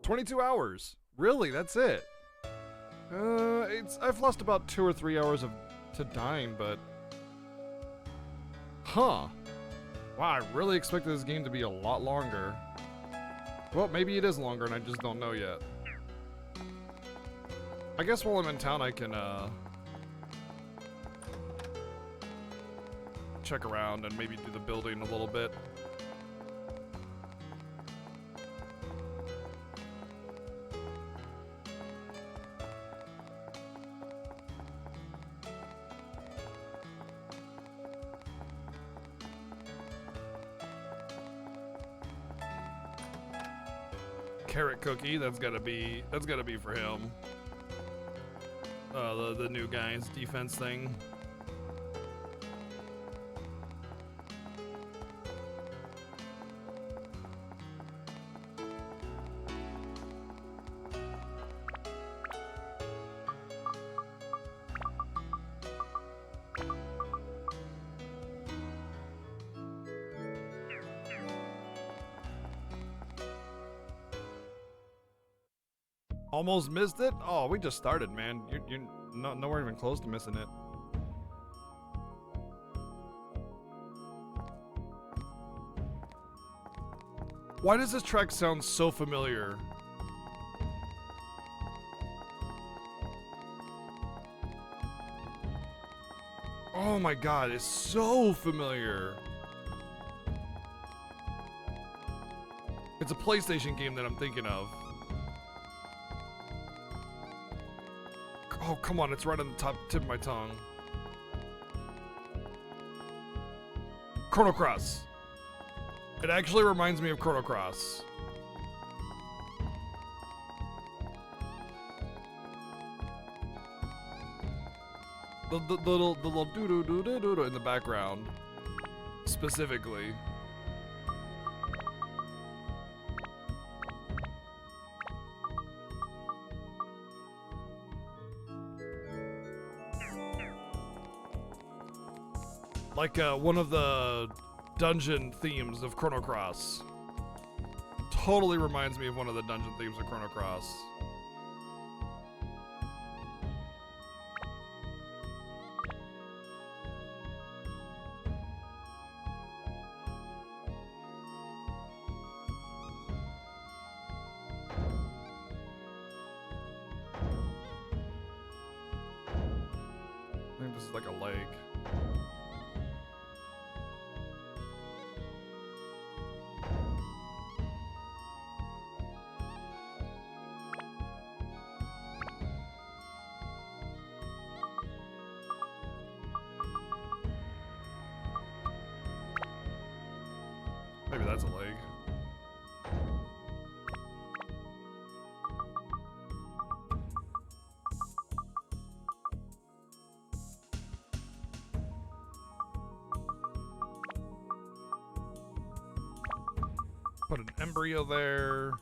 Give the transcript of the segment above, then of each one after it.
22 hours. Really? That's it? I've lost about 2 or 3 hours to dying, but... Huh. Wow, I really expected this game to be a lot longer. Well, maybe it is longer and I just don't know yet. I guess while I'm in town I can, check around and maybe do the building a little bit. Carrot cookie, that's gotta be for him. The new guy's defense thing. Almost missed it? Oh, we just started, man. You're nowhere even close to missing it. Why does this track sound so familiar? Oh my god, it's so familiar. It's a PlayStation game that I'm thinking of. Oh, come on, it's right on the tip of my tongue. Chrono Cross. It actually reminds me of Chrono Cross. The little doo doo doo doo doo in the background, specifically. Like one of the dungeon themes of Chrono Cross. Totally reminds me of one of the dungeon themes of Chrono Cross. I think this is like a lake. Maybe that's a leg. Put an embryo there.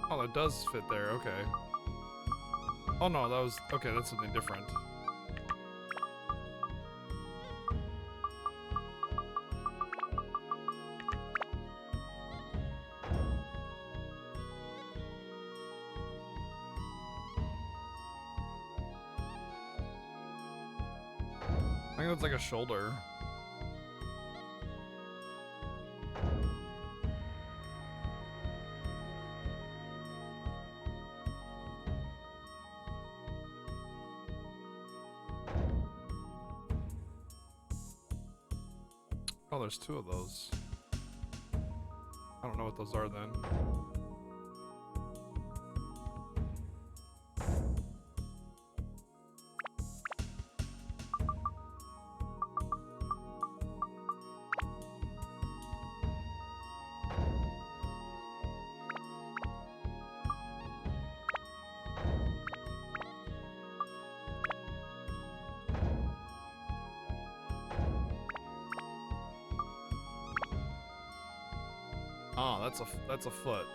Oh, that does fit there, okay. Oh no, that was, okay, that's something different. I think that's like a shoulder. Oh, there's two of those. I don't know what those are then. Oh, that's a foot.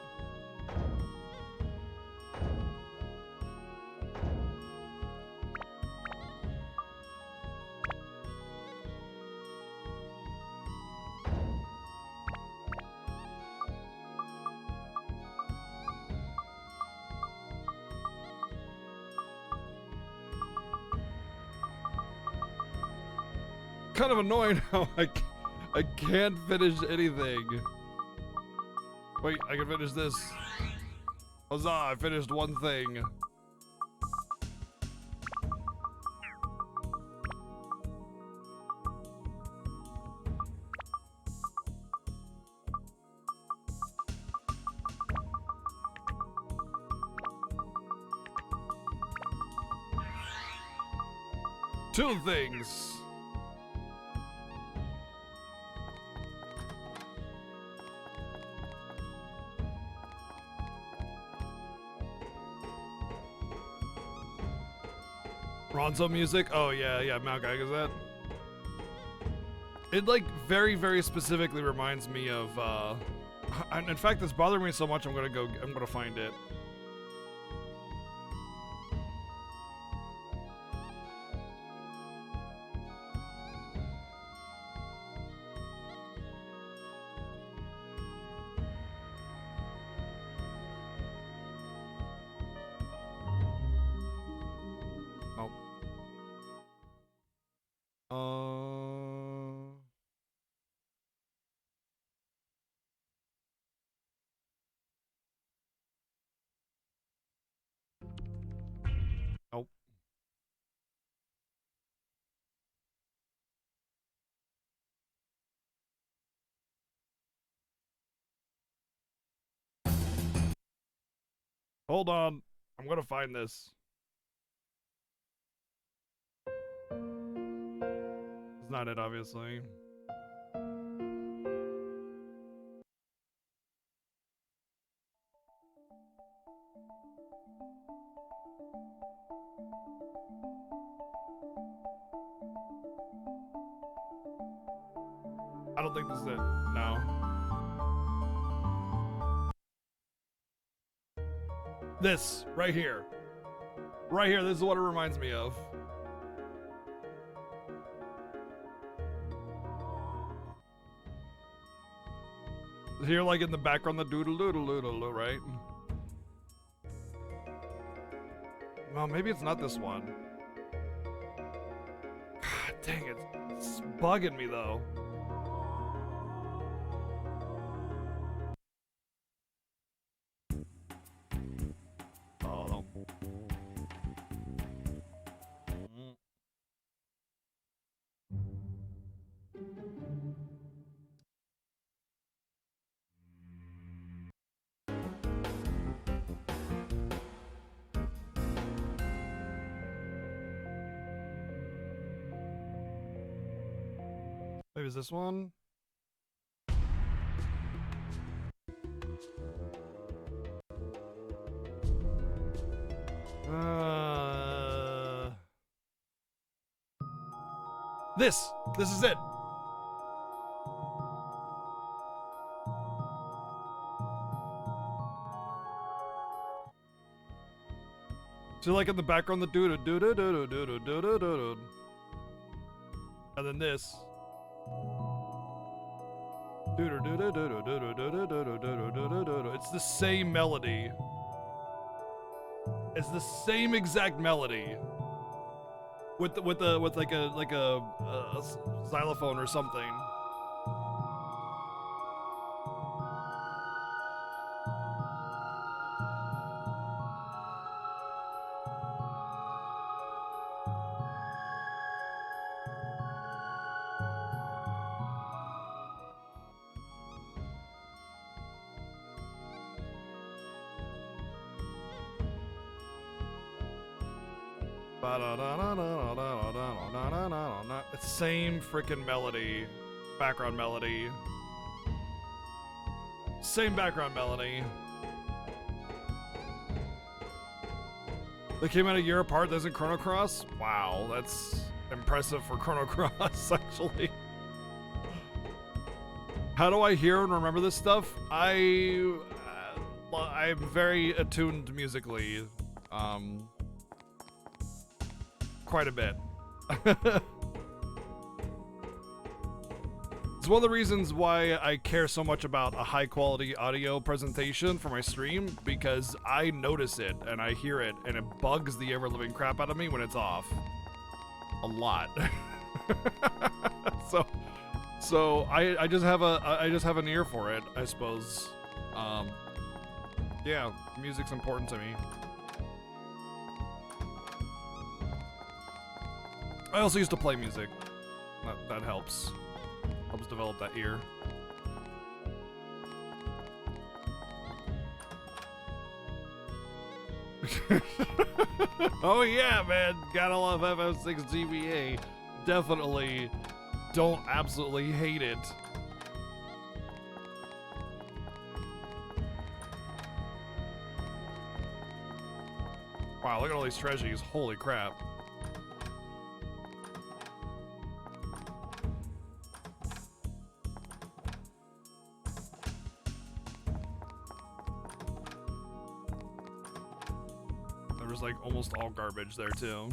Kind of annoying how I can't finish anything. Wait, I can finish this. Huzzah, I finished one thing. Two things. Ronzo music? Oh yeah, Mount Gygazet. It like very, very specifically reminds me of in fact it's bothering me so much I'm gonna find it. Nope. Hold on. I'm gonna find this. It's not it, obviously. I don't think this is it. No. This, right here. Right here, this is what it reminds me of. Here, like in the background, the doodle doodle doodle, right? Well, maybe it's not this one. God dang it. It's bugging me, though. Oh, no. Maybe it's this one? This is it. So like in the background, the doo doo doo doo doo doo doo doo doo doo, and then this. It's the same melody. It's the same exact melody. With like a xylophone or something. It's same freaking melody, background melody. Same background melody. They came out a year apart. There's in Chrono Cross. Wow, that's impressive for Chrono Cross, actually. How do I hear and remember this stuff? I'm very attuned musically, quite a bit. It's one of the reasons why I care so much about a high quality audio presentation for my stream, because I notice it and I hear it and it bugs the ever living crap out of me when it's off. A lot. So I just have an ear for it, I suppose. Yeah, music's important to me. I also used to play music. That helps. Helps develop that ear. Oh yeah, man. Gotta love FF6 GBA. Definitely don't absolutely hate it. Wow, look at all these treasures. Holy crap. There was like almost all garbage there too.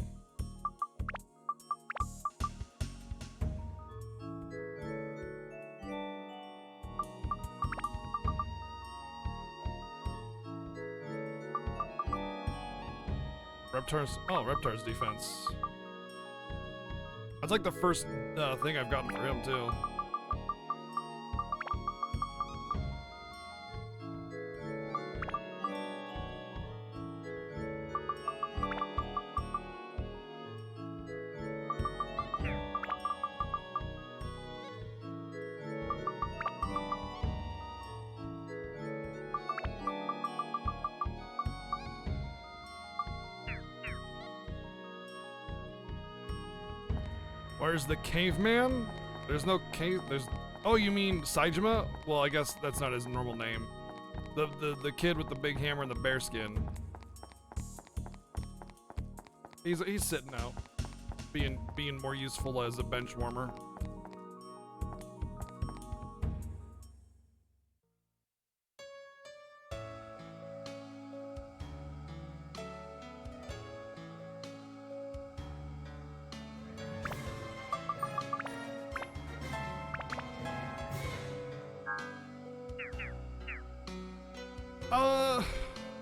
Reptar's defense. That's like the first thing I've gotten for him too. Where's the caveman? There's no cave. Oh, you mean Saejima? Well, I guess that's not his normal name. The kid with the big hammer and the bear skin. He's sitting out, being more useful as a bench warmer.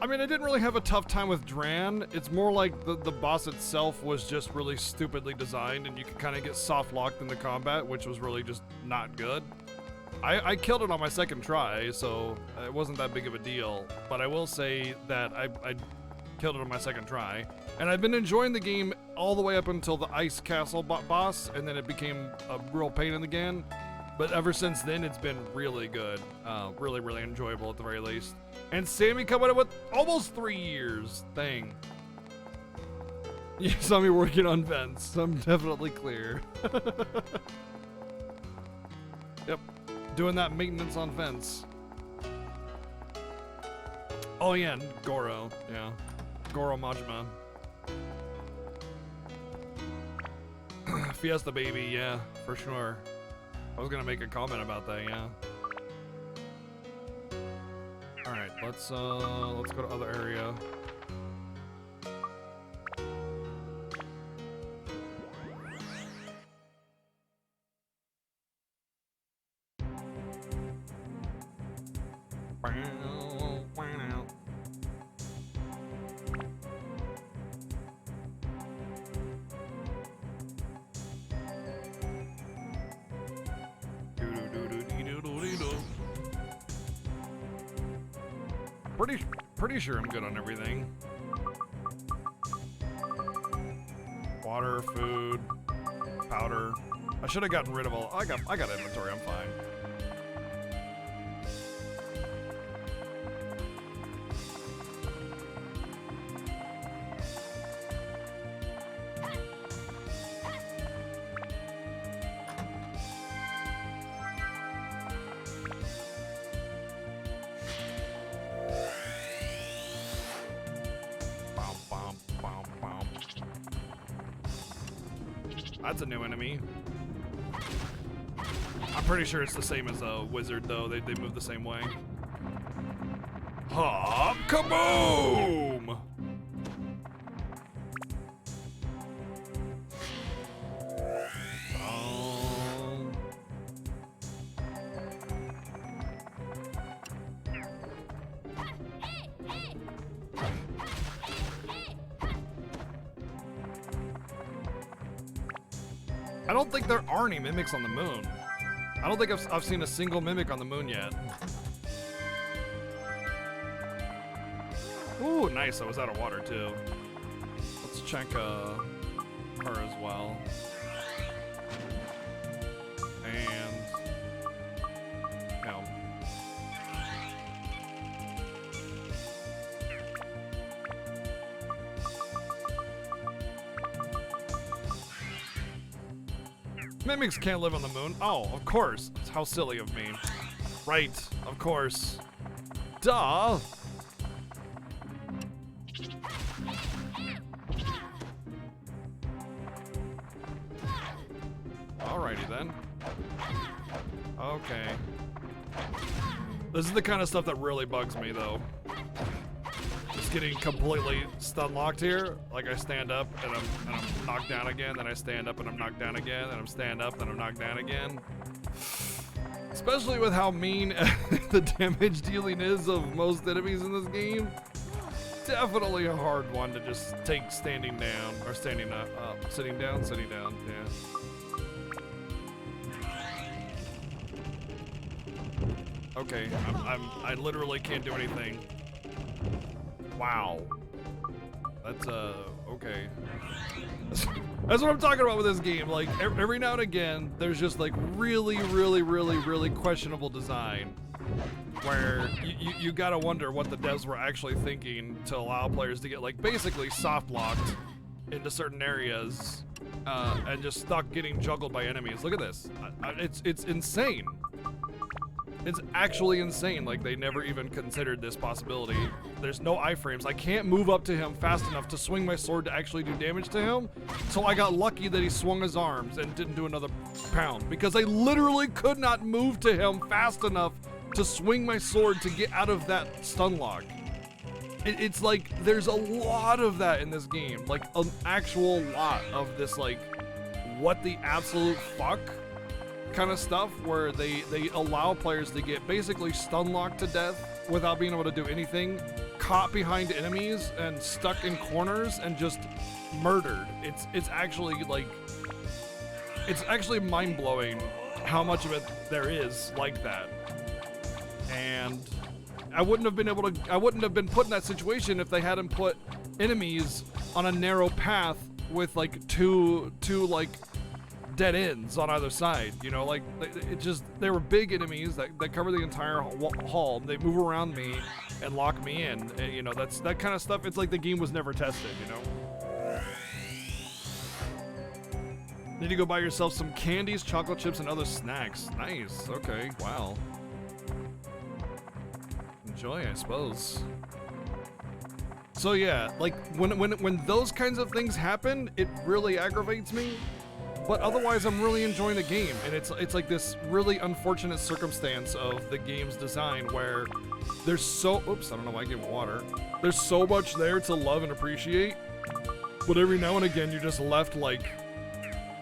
I mean, I didn't really have a tough time with Dran. It's more like the boss itself was just really stupidly designed, and you could kind of get soft locked in the combat, which was really just not good. I killed it on my second try, so it wasn't that big of a deal. But I will say that I killed it on my second try, and I've been enjoying the game all the way up until the Ice Castle boss, and then it became a real pain in the game. But ever since then, it's been really good. Really, really enjoyable at the very least. And Sammy coming up with almost 3 years. Dang. You saw me working on vents, so I'm definitely clear. Yep. Doing that maintenance on vents. Oh yeah, and Goro. Yeah. Goro Majima. Fiesta baby, yeah, for sure. I was gonna make a comment about that, yeah. All right, let's go to other area. Pretty sure I'm good on everything. Water, food, powder. I should have gotten rid of all. I got inventory. I'm fine. That's a new enemy. I'm pretty sure it's the same as a wizard, though. They move the same way. Hop kaboom! I don't think there are any mimics on the moon. I don't think I've seen a single mimic on the moon yet. Ooh, nice. I was out of water, too. Let's check her as well. And... no. Mimics can't live on the moon. Oh, of course. How silly of me. Right, of course. Duh! Alrighty then. Okay. This is the kind of stuff that really bugs me, though. Just getting completely stun locked here. Like I stand up and I'm knocked down again, then I stand up and I'm knocked down again, then I'm stand up, then I'm knocked down again. Especially with how mean the damage dealing is of most enemies in this game. Definitely a hard one to just take standing down or standing up, sitting down, yeah. Okay, I literally can't do anything. Wow. That's, okay. That's what I'm talking about with this game. Like, every now and again, there's just, like, really questionable design. Where you gotta wonder what the devs were actually thinking to allow players to get, like, basically soft-locked into certain areas, and just stuck getting juggled by enemies. Look at this. It's insane. It's actually insane. Like, they never even considered this possibility. There's no iframes. I can't move up to him fast enough to swing my sword to actually do damage to him. So I got lucky that he swung his arms and didn't do another pound, because I literally could not move to him fast enough to swing my sword to get out of that stun lock. It's like, there's a lot of that in this game. Like, an actual lot of this, like, what the absolute fuck kind of stuff, where they allow players to get basically stun locked to death without being able to do anything, caught behind enemies and stuck in corners and just murdered. It's actually, like, it's actually mind-blowing how much of it there is like that. And I wouldn't have been put in that situation if they hadn't put enemies on a narrow path with, like, two like dead ends on either side, you know, like, they were big enemies that cover the entire hall. They move around me and lock me in, and, you know, that kind of stuff. It's like the game was never tested, you know. Need to go buy yourself some candies, chocolate chips, and other snacks. Nice. Okay. Wow. Enjoy, I suppose. So yeah, like, when those kinds of things happen, it really aggravates me. But otherwise, I'm really enjoying the game, and it's like this really unfortunate circumstance of the game's design where there's so, oops, I don't know why I gave it water. There's so much there to love and appreciate, but every now and again you're just left, like,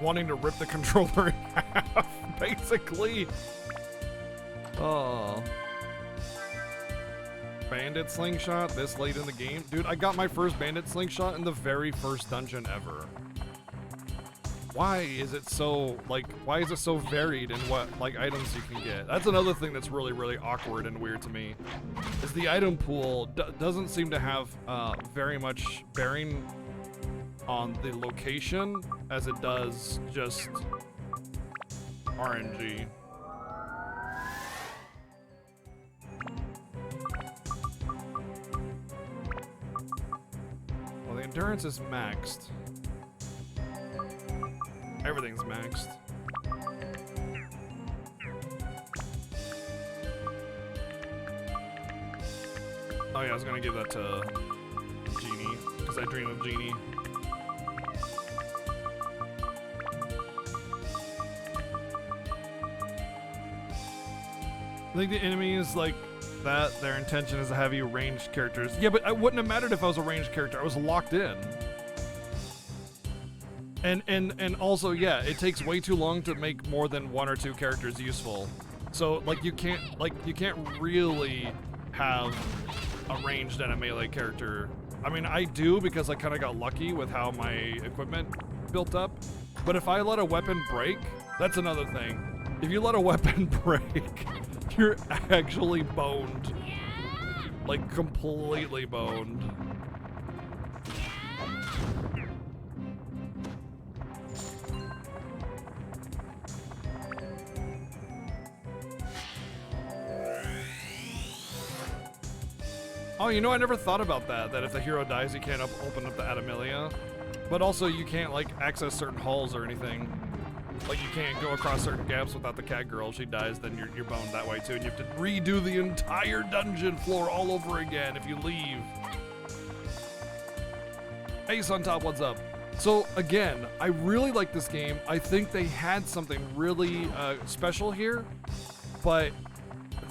wanting to rip the controller in half, basically. Oh. Bandit slingshot this late in the game? Dude, I got my first bandit slingshot in the very first dungeon ever. Why is it so, like, why is it so varied in what, like, items you can get? That's another thing that's really awkward and weird to me, is the item pool doesn't seem to have very much bearing on the location as it does just RNG. Well, the endurance is maxed. Everything's maxed. Oh yeah, I was gonna give that to Genie, because I dream of Genie. I think the enemies like that, their intention is to have you ranged characters. Yeah, but I wouldn't have mattered if I was a ranged character. I was locked in. And also, yeah, it takes way too long to make more than 1 or 2 characters useful. So like you can't really have a ranged and a melee character. I mean, I do because I kind of got lucky with how my equipment built up. But if I let a weapon break, that's another thing. If you let a weapon break, you're actually boned. Like completely boned. Oh, you know, I never thought about that if the hero dies, you can't open up the Adamelia. But also, you can't, like, access certain halls or anything. Like, you can't go across certain gaps without the cat girl. If she dies, then you're boned that way, too. And you have to redo the entire dungeon floor all over again if you leave. Ace on top, what's up? So, again, I really like this game. I think they had something really special here. But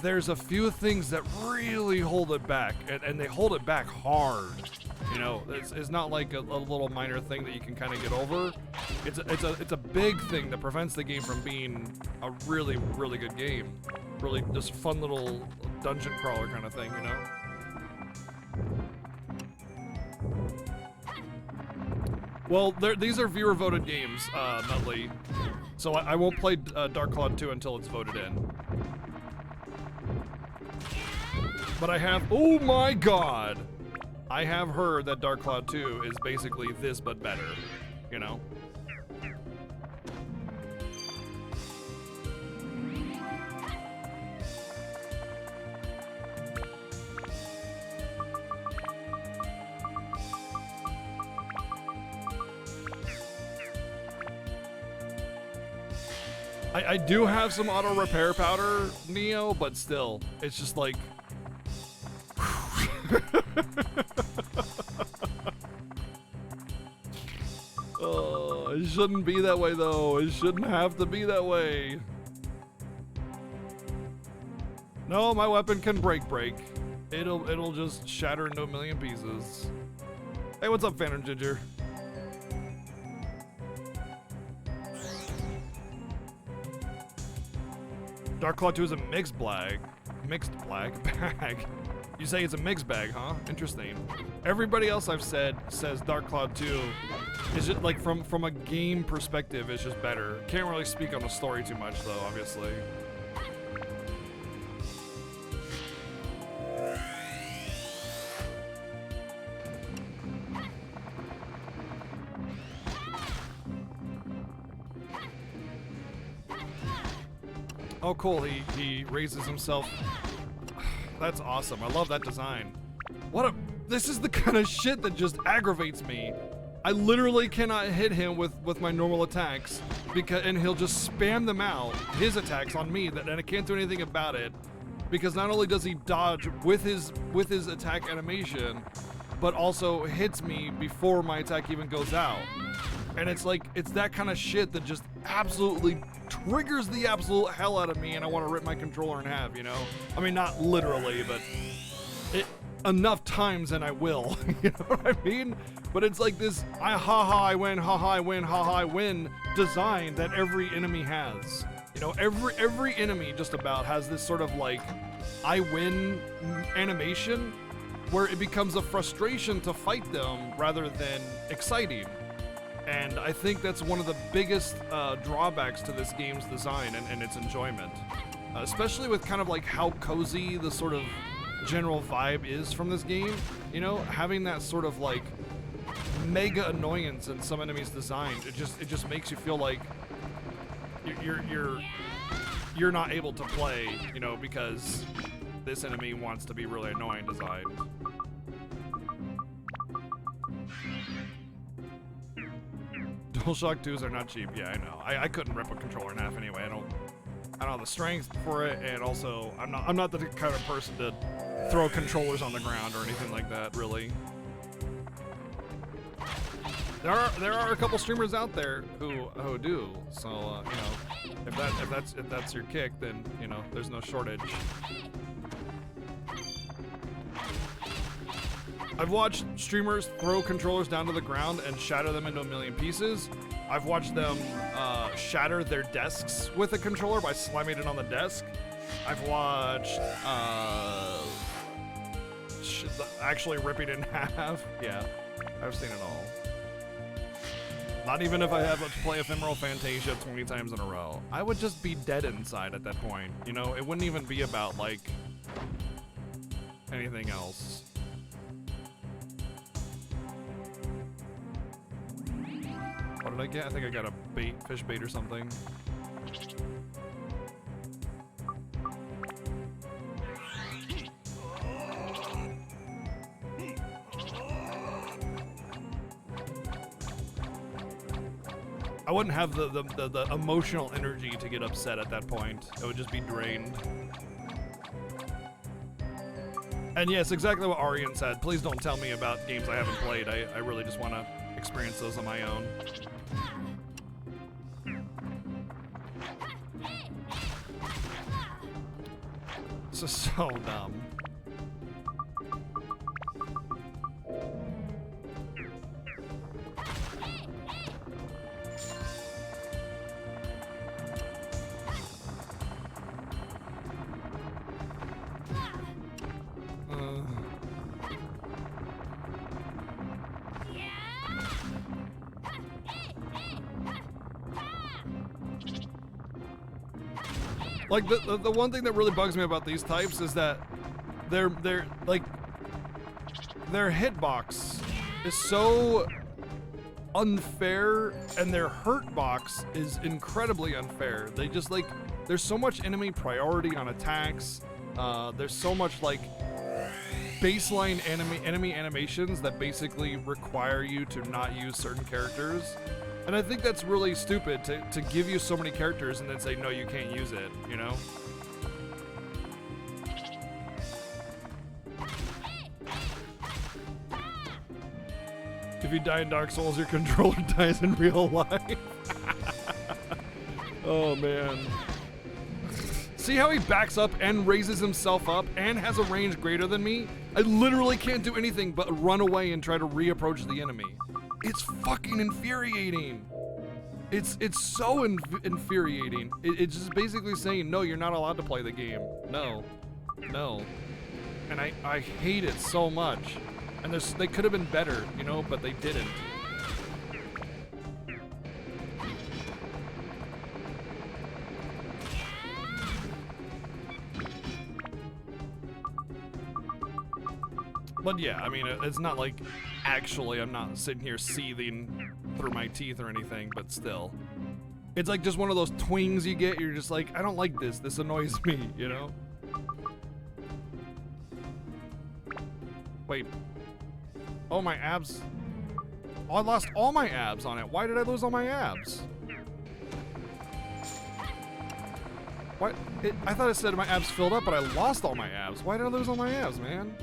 there's a few things that really hold it back, and they hold it back hard. You know, it's not like a little minor thing that you can kind of get over. It's a big thing that prevents the game from being a really, really good game. Really just fun little dungeon crawler kind of thing, you know? Well, these are viewer voted games, Nutley. So I won't play Dark Cloud 2 until it's voted in. But I have, oh my god! I have heard that Dark Cloud 2 is basically this but better, you know? I do have some auto repair powder, Neo, but still, it's just like... Oh, it shouldn't be that way though. It shouldn't have to be that way. No, my weapon can break. It'll just shatter into a million pieces. Hey, what's up, Phantom Ginger? Dark Claw 2 is a mixed bag. You say it's a mixed bag, huh? Interesting. Everybody else I've said says Dark Cloud 2 is just like from a game perspective, it's just better. Can't really speak on the story too much though, obviously. Oh cool, he raises himself. That's awesome. I love that design. This is the kind of shit that just aggravates me. I literally cannot hit him with my normal attacks and he'll just spam them out, his attacks on me, and I can't do anything about it because not only does he dodge with his attack animation, but also hits me before my attack even goes out. And it's like, it's that kind of shit that just absolutely triggers the absolute hell out of me and I want to rip my controller in half, you know? I mean, not literally, but enough times and I will, you know what I mean? But it's like this, I win, I win design that every enemy has. You know, every enemy just about has this sort of like, I win animation where it becomes a frustration to fight them rather than exciting. And I think that's one of the biggest drawbacks to this game's design and its enjoyment. Especially with kind of like how cozy the sort of general vibe is from this game. You know, having that sort of like mega annoyance in some enemies' design, it just makes you feel like you're not able to play, you know, because this enemy wants to be really annoying designed. DualShock 2s are not cheap. Yeah, I know. I couldn't rip a controller in half anyway. I don't have the strength for it, and also I'm not the kind of person to throw controllers on the ground or anything like that, really. There are a couple streamers out there who do. So you know, if that's your kick, then you know there's no shortage. I've watched streamers throw controllers down to the ground and shatter them into a million pieces. I've watched them shatter their desks with a controller by slamming it on the desk. I've watched actually ripping it in half. Yeah, I've seen it all. Not even if I have to play Ephemeral Fantasia 20 times in a row. I would just be dead inside at that point. You know, it wouldn't even be about like anything else. What did I get? I think I got a bait, fish bait or something. I wouldn't have the emotional energy to get upset at that point. It would just be drained. And yes, exactly what Arian said. Please don't tell me about games I haven't played. I really just want to experience those on my own. This is so dumb. Like the one thing that really bugs me about these types is that their hitbox is so unfair and their hurt box is incredibly unfair. They just like there's so much enemy priority on attacks. There's so much like baseline enemy animations that basically require you to not use certain characters. And I think that's really stupid to give you so many characters and then say, no, you can't use it, you know? If you die in Dark Souls, your controller dies in real life. Oh, man. See how he backs up and raises himself up and has a range greater than me? I literally can't do anything but run away and try to reapproach the enemy. It's fucking infuriating. It's so infuriating. It's just basically saying, no, you're not allowed to play the game. No. And I hate it so much. And they could have been better, you know, but they didn't. But yeah, I mean, it's not like actually I'm not sitting here seething through my teeth or anything, but still. It's like just one of those twings you get, you're just like, I don't like this. This annoys me, you know? Wait. Oh, my abs. Oh, I lost all my abs on it. Why did I lose all my abs? What? I thought it said my abs filled up, but I lost all my abs. Why did I lose all my abs, man?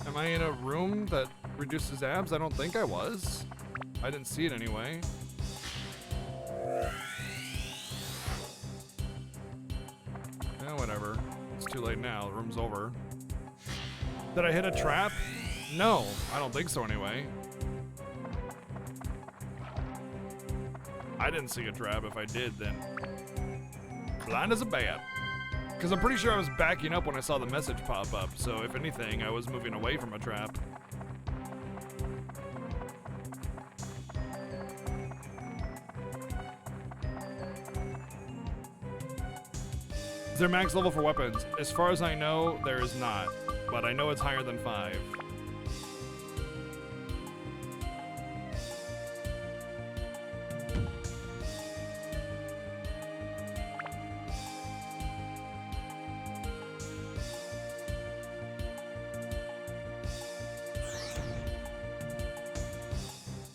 Am I in a room that reduces abs? I don't think I was. I didn't see it anyway. Eh, whatever. It's too late now. The room's over. Did I hit a trap? No, I don't think so anyway. I didn't see a trap. If I did, then blind as a bat. Because I'm pretty sure I was backing up when I saw the message pop up, so if anything, I was moving away from a trap. Is there max level for weapons? As far as I know, there is not, but I know it's higher than 5.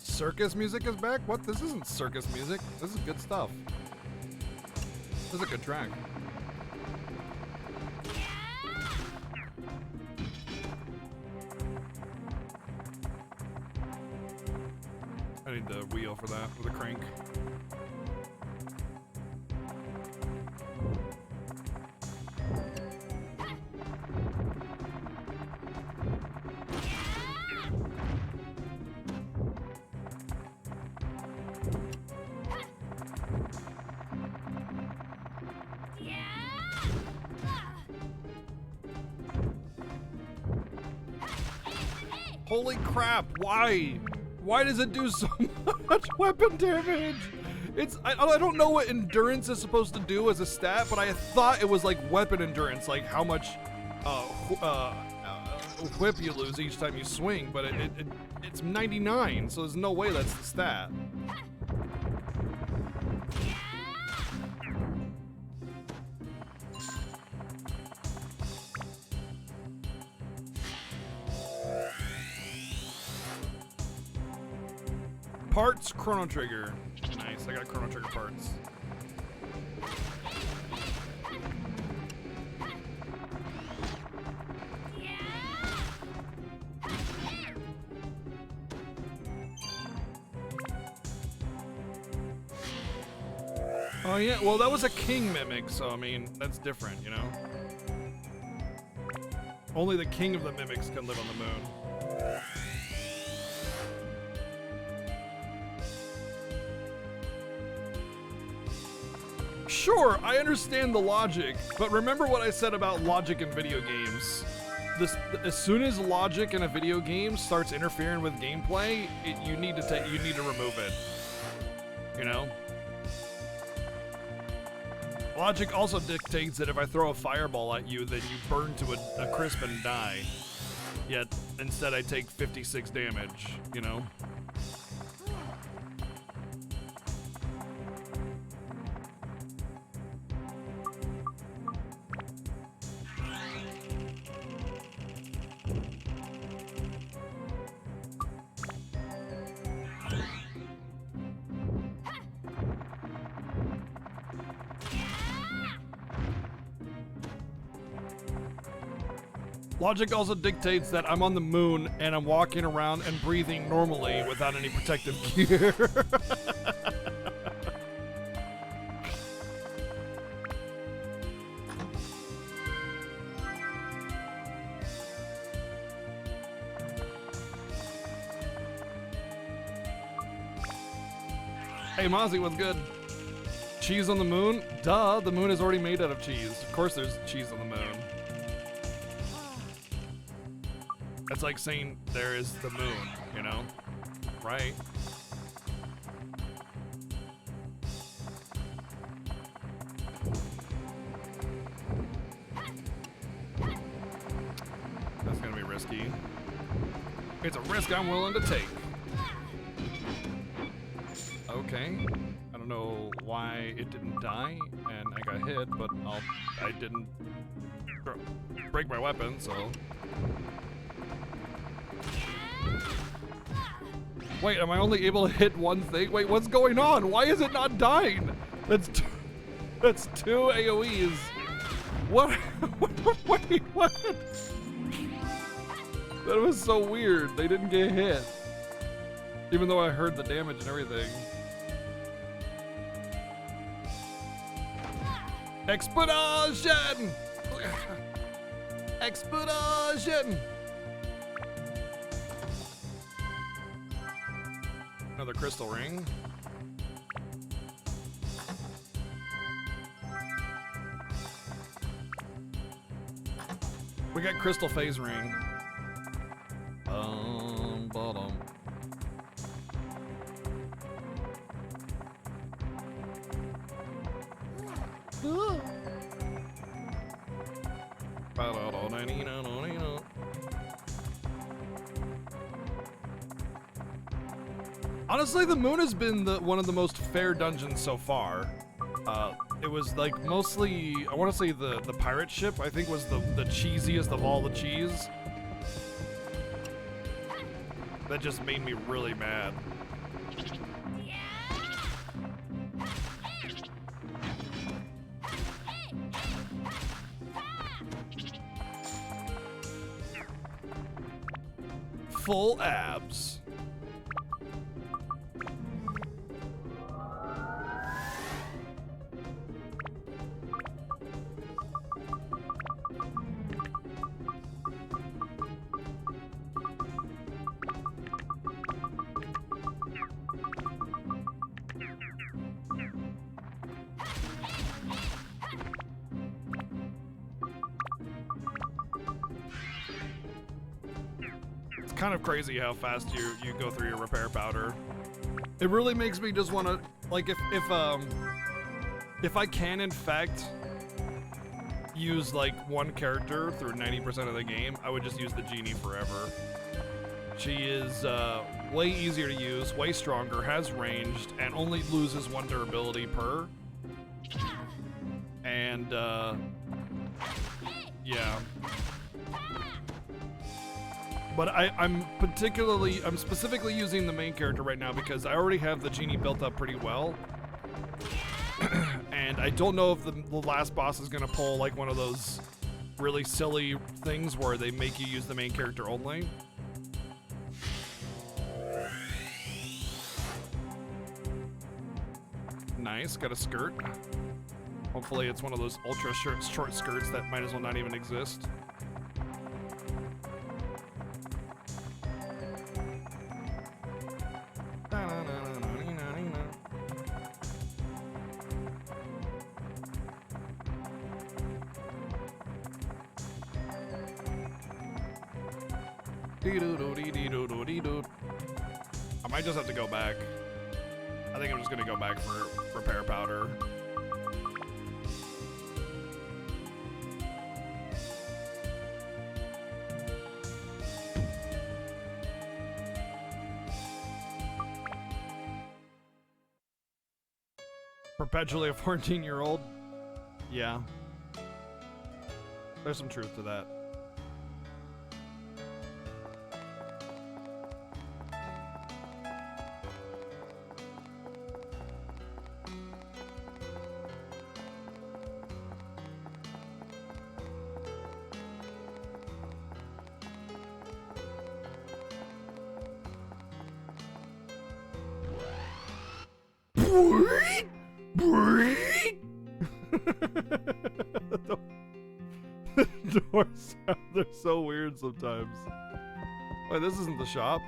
Circus music is back? What? This isn't circus music. This is good stuff. This is a good track. I need the wheel for that, for the crank. Holy crap, why? Why does it do so much weapon damage? I don't know what endurance is supposed to do as a stat, but I thought it was like weapon endurance, like how much whip you lose each time you swing, but it's 99, so there's no way that's the stat. Parts, Chrono Trigger. Nice, I got Chrono Trigger parts. Oh yeah, well that was a king mimic, so I mean, that's different, you know? Only the king of the mimics can live on the moon. Sure, I understand the logic, but remember what I said about logic in video games. As soon as logic in a video game starts interfering with gameplay, you need to remove it. You know? Logic also dictates that if I throw a fireball at you, then you burn to a crisp and die. Yet, instead I take 56 damage, you know? Logic also dictates that I'm on the moon and I'm walking around and breathing normally without any protective gear. Hey Mozzie, what's good? Cheese on the moon? Duh, the moon is already made out of cheese. Of course there's cheese on the moon. It's like saying there is the moon, you know? Right? That's gonna be risky. It's a risk I'm willing to take. Okay. I don't know why it didn't die and I got hit, but I didn't break my weapon, so. Wait, am I only able to hit one thing? Wait, what's going on? Why is it not dying? That's two AoEs. What? Wait, what? That was so weird. They didn't get hit. Even though I heard the damage and everything. Explosion! Explosion! Another crystal ring. We got crystal phase ring. Bottom. Honestly, the moon has been one of the most fair dungeons so far. It was like mostly, I want to say the pirate ship, I think was the cheesiest of all the cheese. That just made me really mad. Full abs. kind of crazy how fast you go through your repair powder. It really makes me just want to, like, if I can in fact use like one character through 90% of the game, I would just use the Genie forever. She is way easier to use, way stronger, has ranged, and only loses 1 durability per. And yeah. But I'm specifically using the main character right now because I already have the Genie built up pretty well. And I don't know if the last boss is gonna pull like one of those really silly things where they make you use the main character only. Nice, got a skirt. Hopefully it's one of those ultra short skirts that might as well not even exist. I might just have to go back. I think I'm just gonna go back for repair powder. Perpetually a 14-year-old? Yeah. There's some truth to that. The doors, they're so weird sometimes. Wait, this isn't the shop.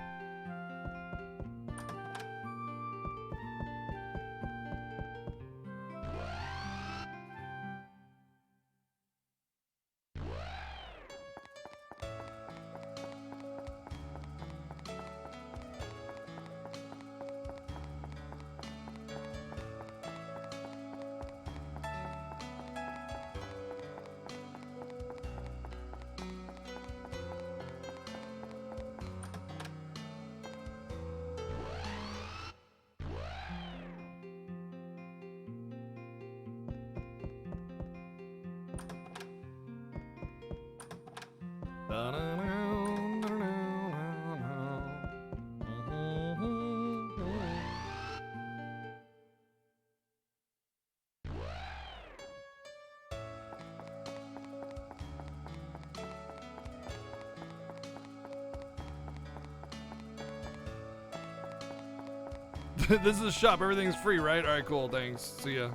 This is a shop. Everything's free, right? All right, cool. Thanks. See ya.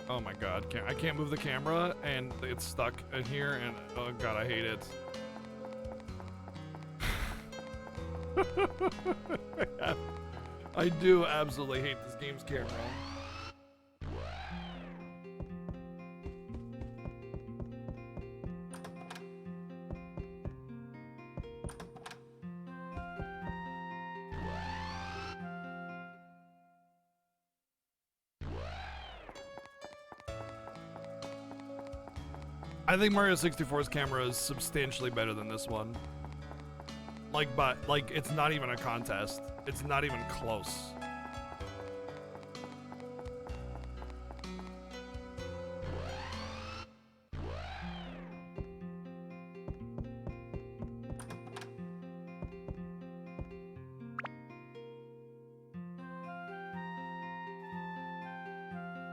Oh my god, I can't move the camera and it's stuck in here and oh god, I hate it. I do absolutely hate this game's camera. I think Mario 64's camera is substantially better than this one. But it's not even a contest. It's not even close.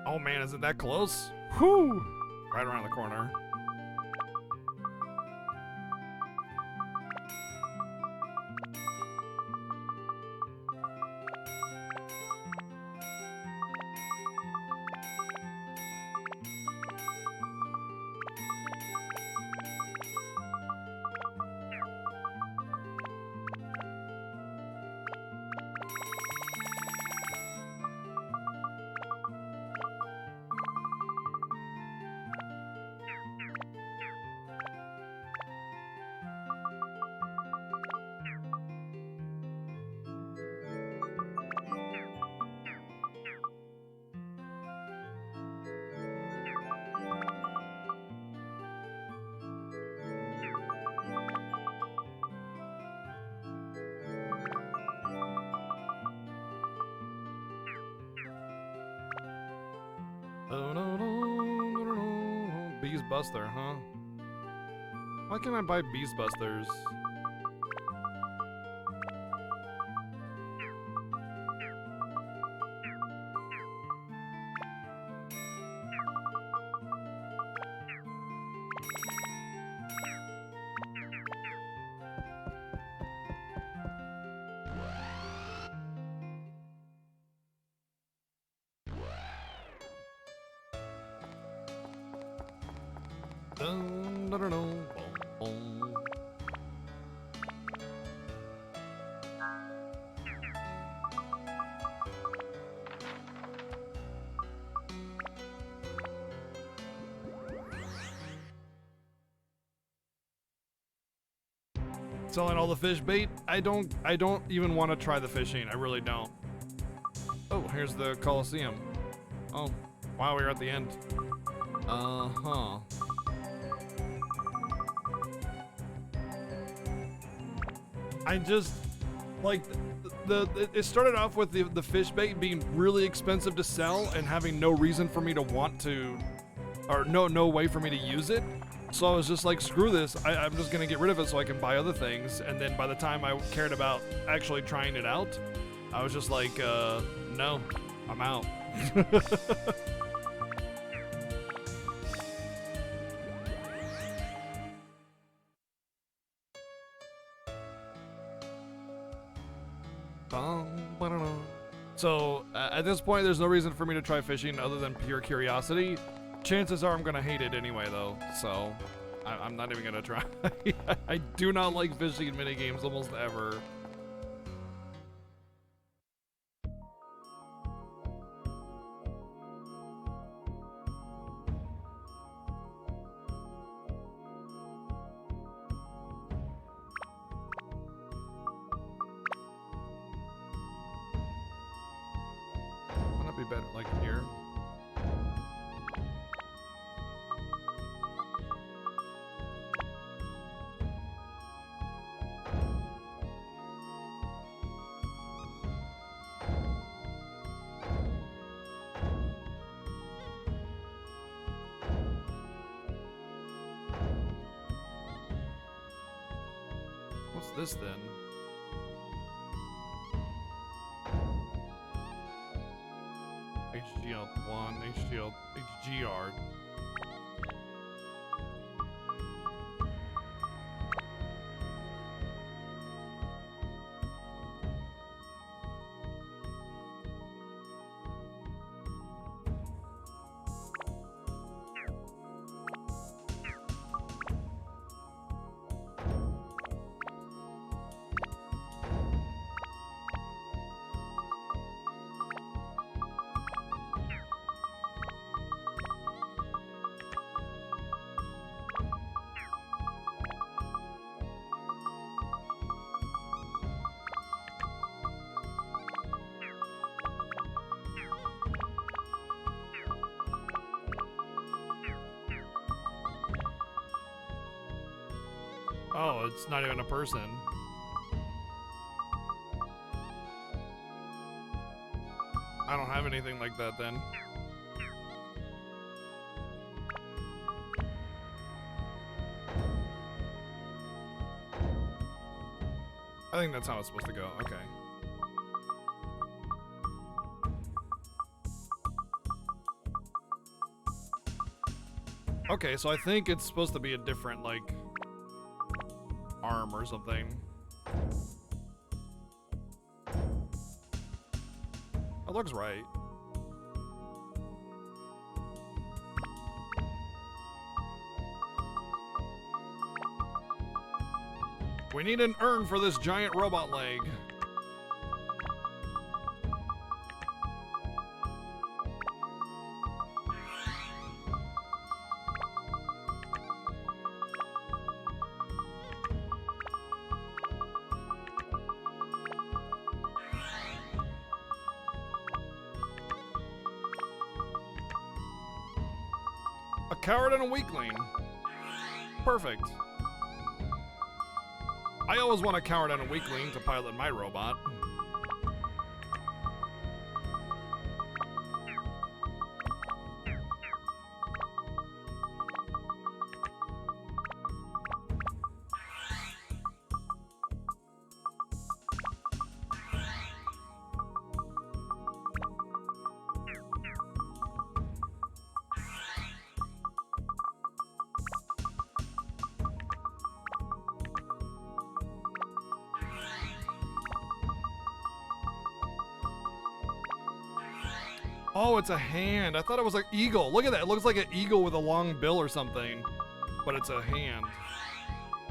Oh man, is it that close? Whew! Right around the corner. Oh, no, no, no, no, no. Bees Buster, huh? Why can't I buy Bees Busters? Dun, dun, dun, dun, boom, boom. Selling all the fish bait? I don't even want to try the fishing. I really don't. Oh, here's the Coliseum. Oh, wow, we're at the end. Uh-huh. I just like it started off with the fish bait being really expensive to sell and having no reason for me to want to, or no way for me to use it. So I was just like, screw this. I'm just gonna get rid of it so I can buy other things. And then by the time I cared about actually trying it out, I was just like, no, I'm out. So at this point, there's no reason for me to try fishing other than pure curiosity. Chances are I'm gonna hate it anyway, though. So I'm not even gonna try. I do not like fishing minigames almost ever. Wouldn't it be better like here? What's this then? HGL1, HGR. Oh, it's not even a person. I don't have anything like that then. I think that's how it's supposed to go. Okay. Okay, so I think it's supposed to be a different, like, arm or something. That looks right. We need an urn for this giant robot leg. A coward and a weakling. Perfect. I always want a coward and a weakling to pilot my robot. Oh, it's a hand. I thought it was like eagle. Look at that. It looks like an eagle with a long bill or something. But it's a hand.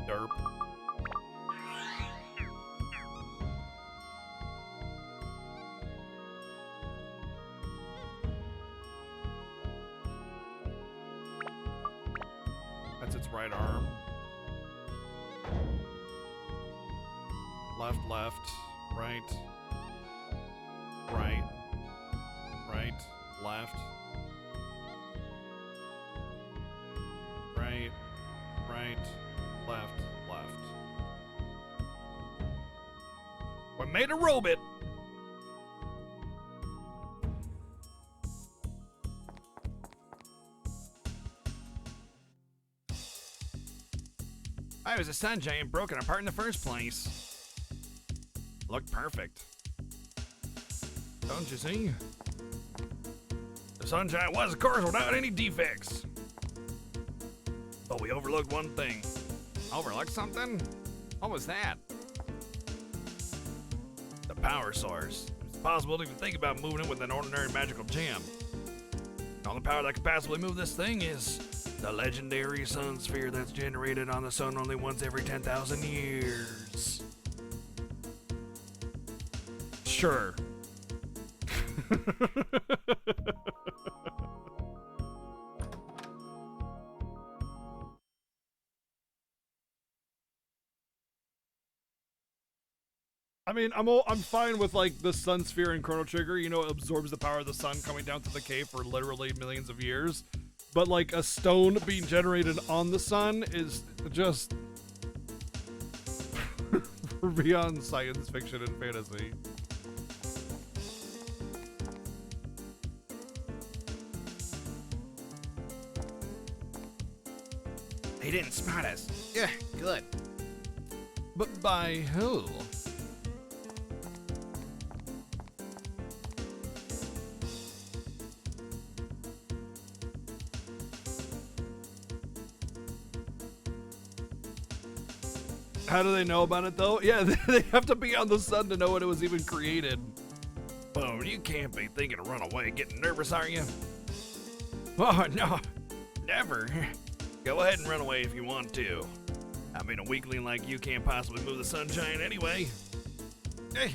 Derp. That's its right arm. Left, left, right, right, right, left, right, right, left, left. We made a robot. I was a sun giant broken apart in the first place. Looked perfect. Don't you see? The sun giant was, of course, without any defects. But we overlooked one thing. Overlooked something? What was that? The power source. It's possible to even think about moving it with an ordinary magical gem. The only power that could possibly move this thing is the legendary sun sphere that's generated on the sun only once every 10,000 years. Sure. I mean, I'm fine with like the sun sphere and Chrono Trigger. You know, it absorbs the power of the sun coming down to the cave for literally millions of years. But like a stone being generated on the sun is just beyond science fiction and fantasy. They didn't spot us. Yeah, good. But by who? How do they know about it though? Yeah, they have to be on the sun to know when it was even created. Oh, you can't be thinking to run away. Getting nervous, are you? Oh, no. Never. Go ahead and run away if you want to. I mean, a weakling like you can't possibly move the sun giant anyway. Hey,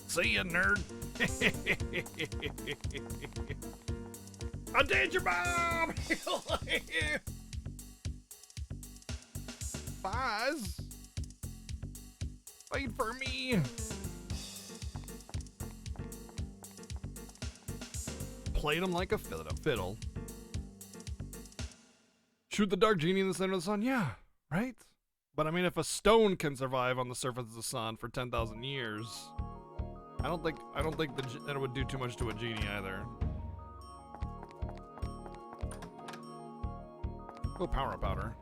see ya, nerd. A danger bomb! Buzz? Wait for me. Played him like a fiddle. Shoot the dark genie in the center of the sun? Yeah, right? But I mean, if a stone can survive on the surface of the sun for 10,000 years, I don't think that it would do too much to a genie either. Oh, power powder.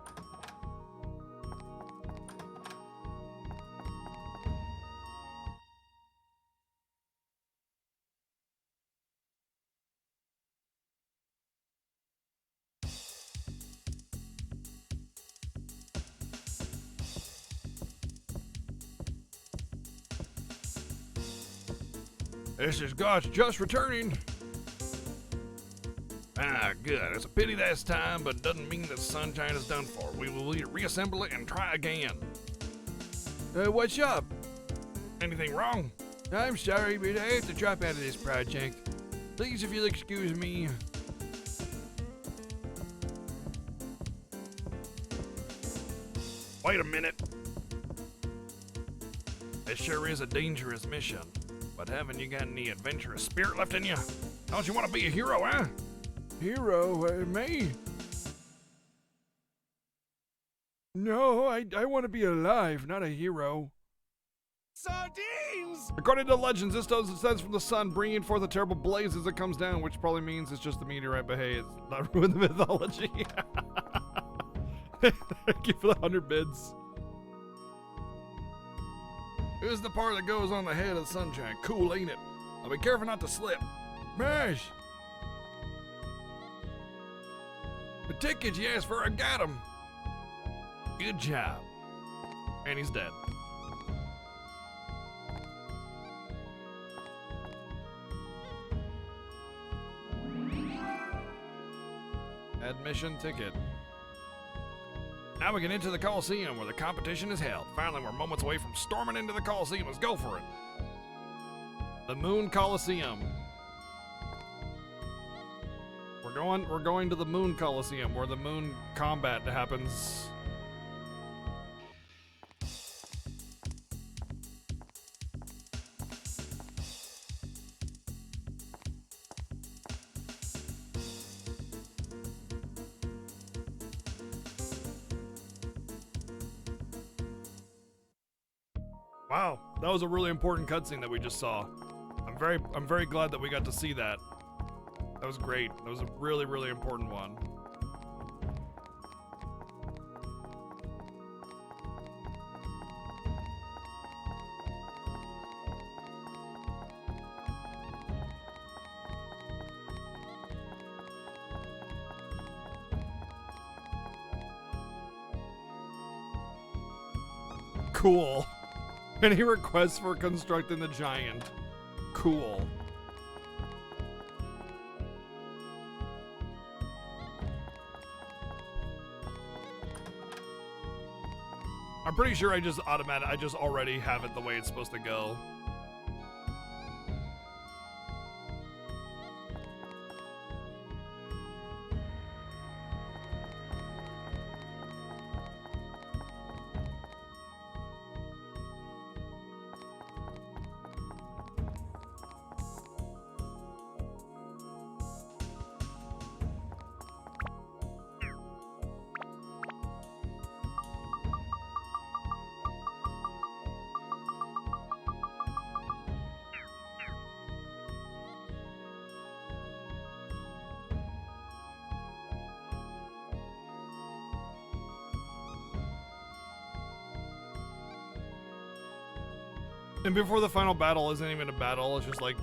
This is Gosh just returning. Ah, good. It's a pity this time, but doesn't mean that sun giant is done for. We will reassemble it and try again. What's up? Anything wrong? I'm sorry, but I have to drop out of this project. Please, if you'll excuse me. Wait a minute. This sure is a dangerous mission. But haven't you got any adventurous spirit left in you? Don't you want to be a hero, huh? Hero? Me? No, I want to be alive, not a hero. Sardines! According to legends, this stone descends from the sun, bringing forth a terrible blaze as it comes down, which probably means it's just a meteorite, but hey, it's not ruin the mythology. Thank you for the 100 bids. Here's the part that goes on the head of the sun giant. Cool, ain't it? Now be careful not to slip. Mash! The tickets you asked for, I got them. Good job. And he's dead. Admission ticket. Now we can enter the Coliseum where the competition is held. Finally, we're moments away from storming into the Coliseum. Let's go for it. The Moon Coliseum. We're going to the Moon Coliseum where the moon combat happens. Wow, that was a really important cutscene that we just saw. I'm very glad that we got to see that. That was great. That was a really, really important one. Cool. Any requests for constructing the giant? Cool. I'm pretty sure I just already have it the way it's supposed to go. And before the final battle isn't even a battle, it's just like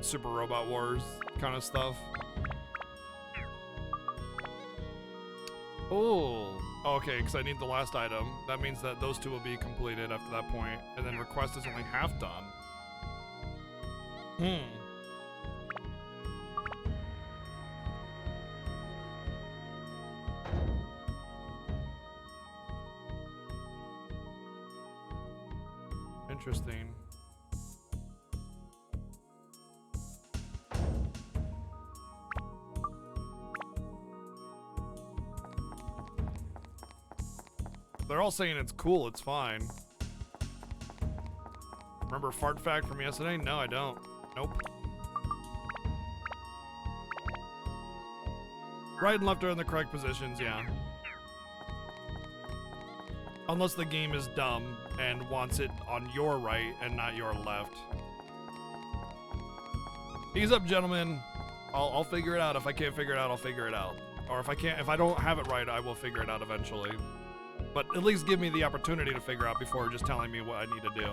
Super Robot Wars kind of stuff. Oh, okay, because I need the last item. That means that those two will be completed after that point, and then request is only half done. Interesting. They're all saying it's cool, it's fine. Remember fart fact from yesterday? No, I don't. Nope. Right and left are in the correct positions, yeah. Unless the game is dumb and wants it on your right and not your left. Ease up, gentlemen. I'll figure it out. If I can't figure it out, I'll figure it out. Or if I don't have it right, I will figure it out eventually. But at least give me the opportunity to figure out before just telling me what I need to do.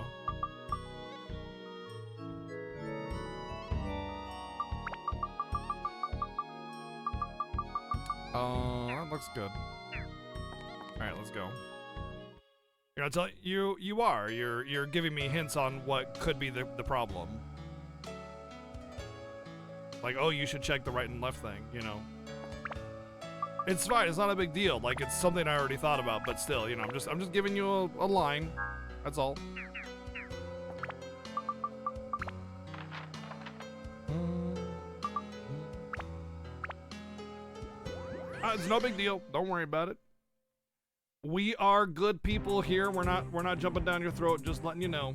That looks good. Alright, let's go. You're not telling you're giving me hints on what could be the problem. Like, oh, you should check the right and left thing, you know. It's fine, it's not a big deal. Like, it's something I already thought about, but still, you know, I'm just giving you a line. That's all. It's no big deal. Don't worry about it. We are good people here. We're not jumping down your throat, just letting you know.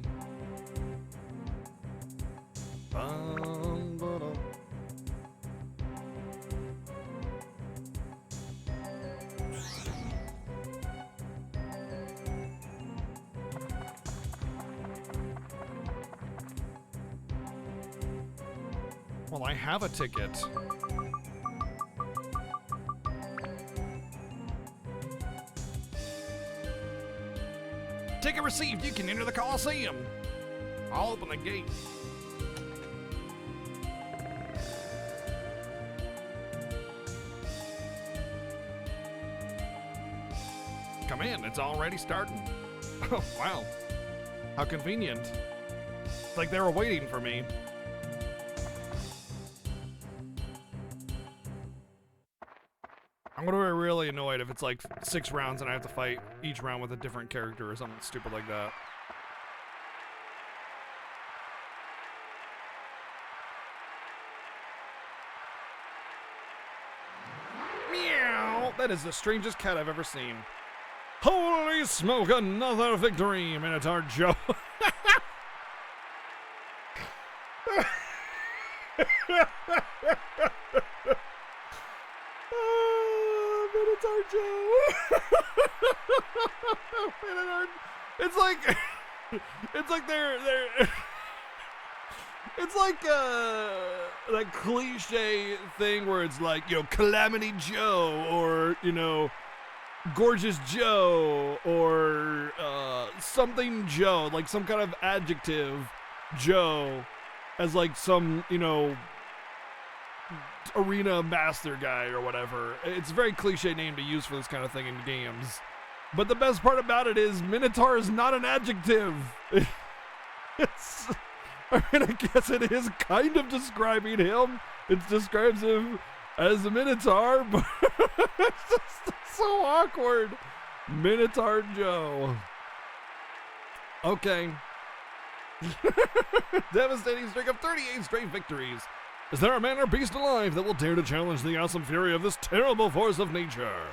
Well, I have a ticket. Ticket received. You can enter the Coliseum. I'll open the gate. Come in. It's already starting. Oh, wow. How convenient. It's like they were waiting for me. I'm gonna be really annoyed if it's like 6 rounds and I have to fight each round with a different character or something stupid like that. Meow! That is the strangest cat I've ever seen. Holy smoke, another victory, Minotaur Joe. Minotaur Joe. Minotaur. It's like they're it's like that cliche thing where it's like, you know, Calamity Joe or, you know, Gorgeous Joe or something Joe, like some kind of adjective Joe as like some, you know, arena master guy or whatever. It's a very cliche name to use for this kind of thing in games. But the best part about it is Minotaur is not an adjective. It's, I mean, I guess it is kind of describing him. It describes him as a Minotaur, but it's just so awkward. Minotaur Joe. Okay. Devastating streak of 38 straight victories. Is there a man or beast alive that will dare to challenge the awesome fury of this terrible force of nature?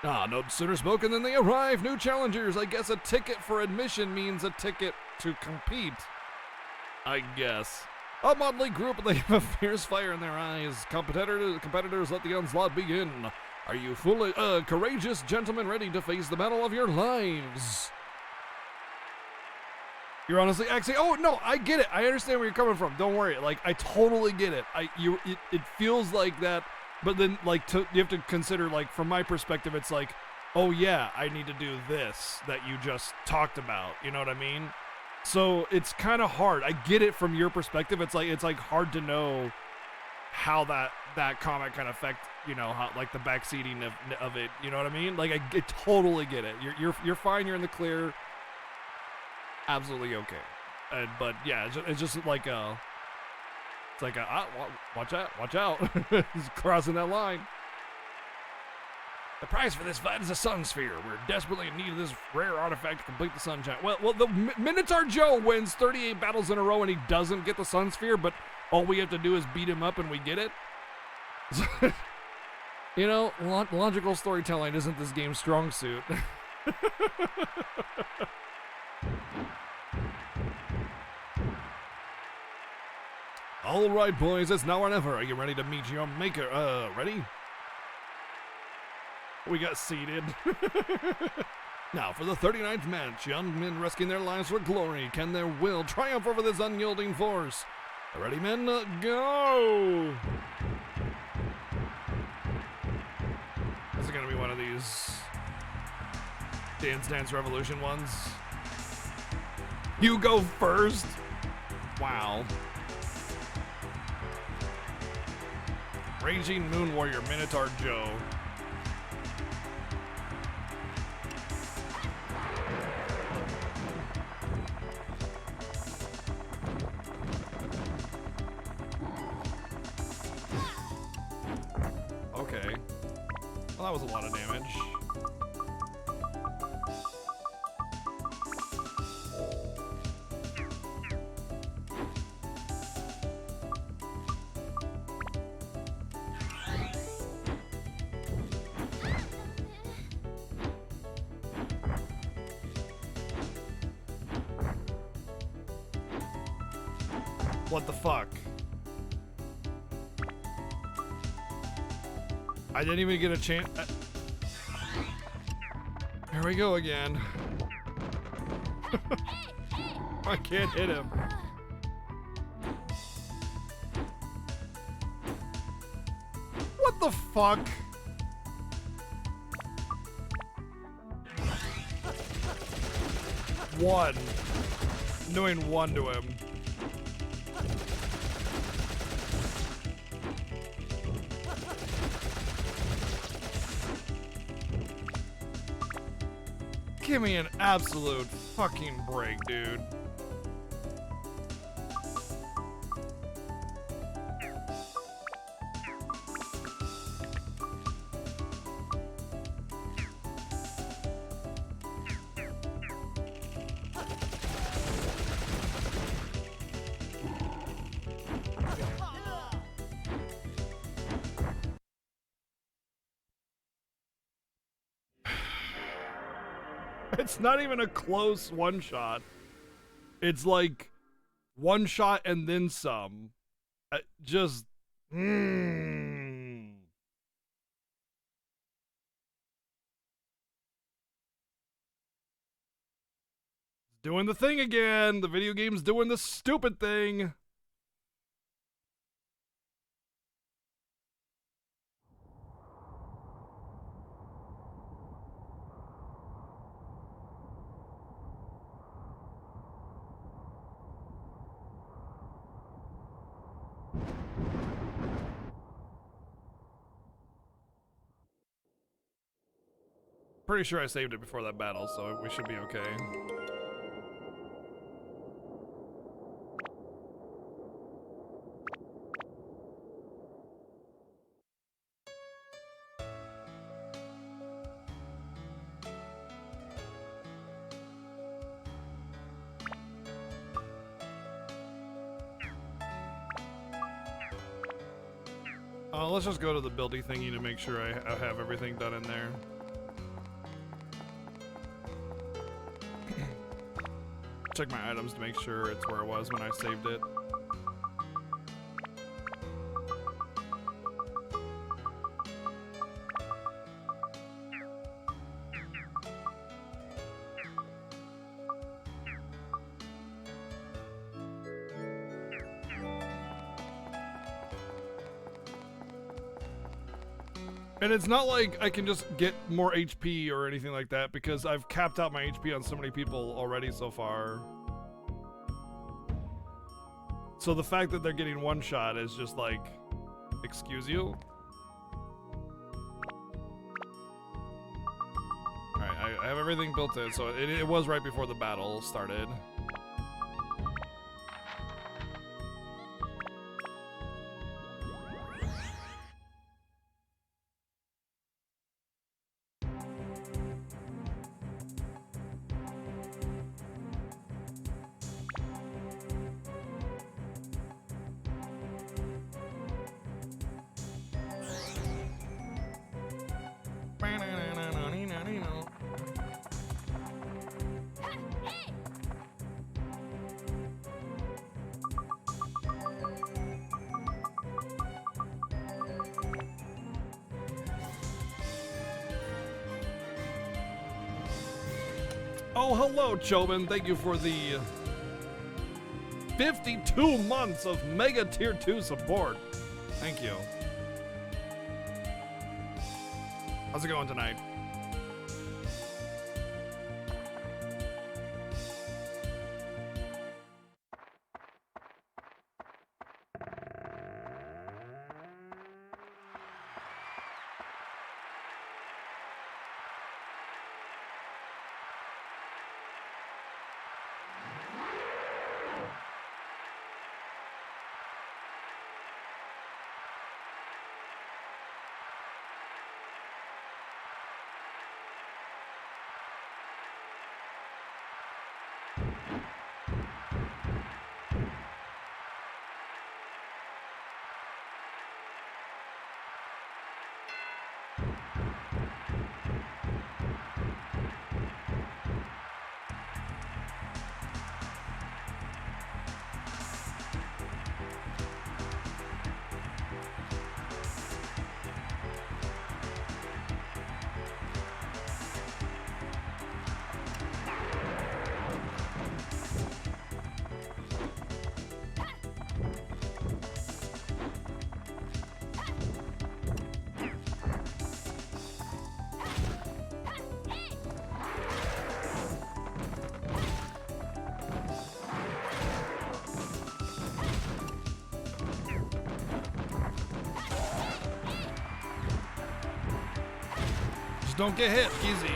Ah, no sooner spoken than they arrive. New challengers. I guess a ticket for admission means a ticket to compete. I guess. A motley group, they have a fierce fire in their eyes. Competitors, let the onslaught begin. Are you fully, courageous gentlemen ready to face the battle of your lives? You're honestly, actually, oh no, I get it. I understand where you're coming from. Don't worry. Like, I totally get it. It feels like that, but then like you have to consider, like, from my perspective, it's like, oh yeah, I need to do this that you just talked about. You know what I mean? So it's kind of hard. I get it from your perspective. It's like hard to know how that comment can affect, you know, how, like, the backseating of it. You know what I mean? Like, I totally get it. You're fine. You're in the clear. Absolutely okay. But yeah, it's just like it's like watch out. He's crossing that line. The price for this fight is a sun sphere. We're desperately in need of this rare artifact to complete the sunshine. Well, the Minotaur Joe wins 38 battles in a row and he doesn't get the sun sphere, but all we have to do is beat him up and we get it. You know, logical storytelling isn't this game's strong suit. All right, boys, it's now or never. Are you ready to meet your maker? Ready? We got seated. Now, for the 39th match, young men risking their lives for glory. Can their will triumph over this unyielding force? Ready, men? Go! This is gonna be one of these Dance Revolution ones. You go first? Wow. Raging Moon Warrior, Minotaur Joe. Okay. Well, that was a lot of damage. What the fuck? I didn't even get a chance. Here we go again. I can't hit him. What the fuck? One. Doing one to him. Give me an absolute fucking break, dude. It's not even a close one shot. It's like one shot and then some. Just. Doing the thing again. The video game's doing the stupid thing. Pretty sure I saved it before that battle, so we should be okay. Let's just go to the buildy thingy to make sure I have everything done in there. Check my items to make sure it's where it was when I saved it. And it's not like I can just get more HP or anything like that because I've capped out my HP on so many people already so far. So the fact that they're getting one shot is just like, excuse you? Alright, I have everything built in, so it was right before the battle started. Oh, hello, Chobin. Thank you for the 52 months of Mega Tier 2 support. Thank you. How's it going tonight? Don't get hit, easy.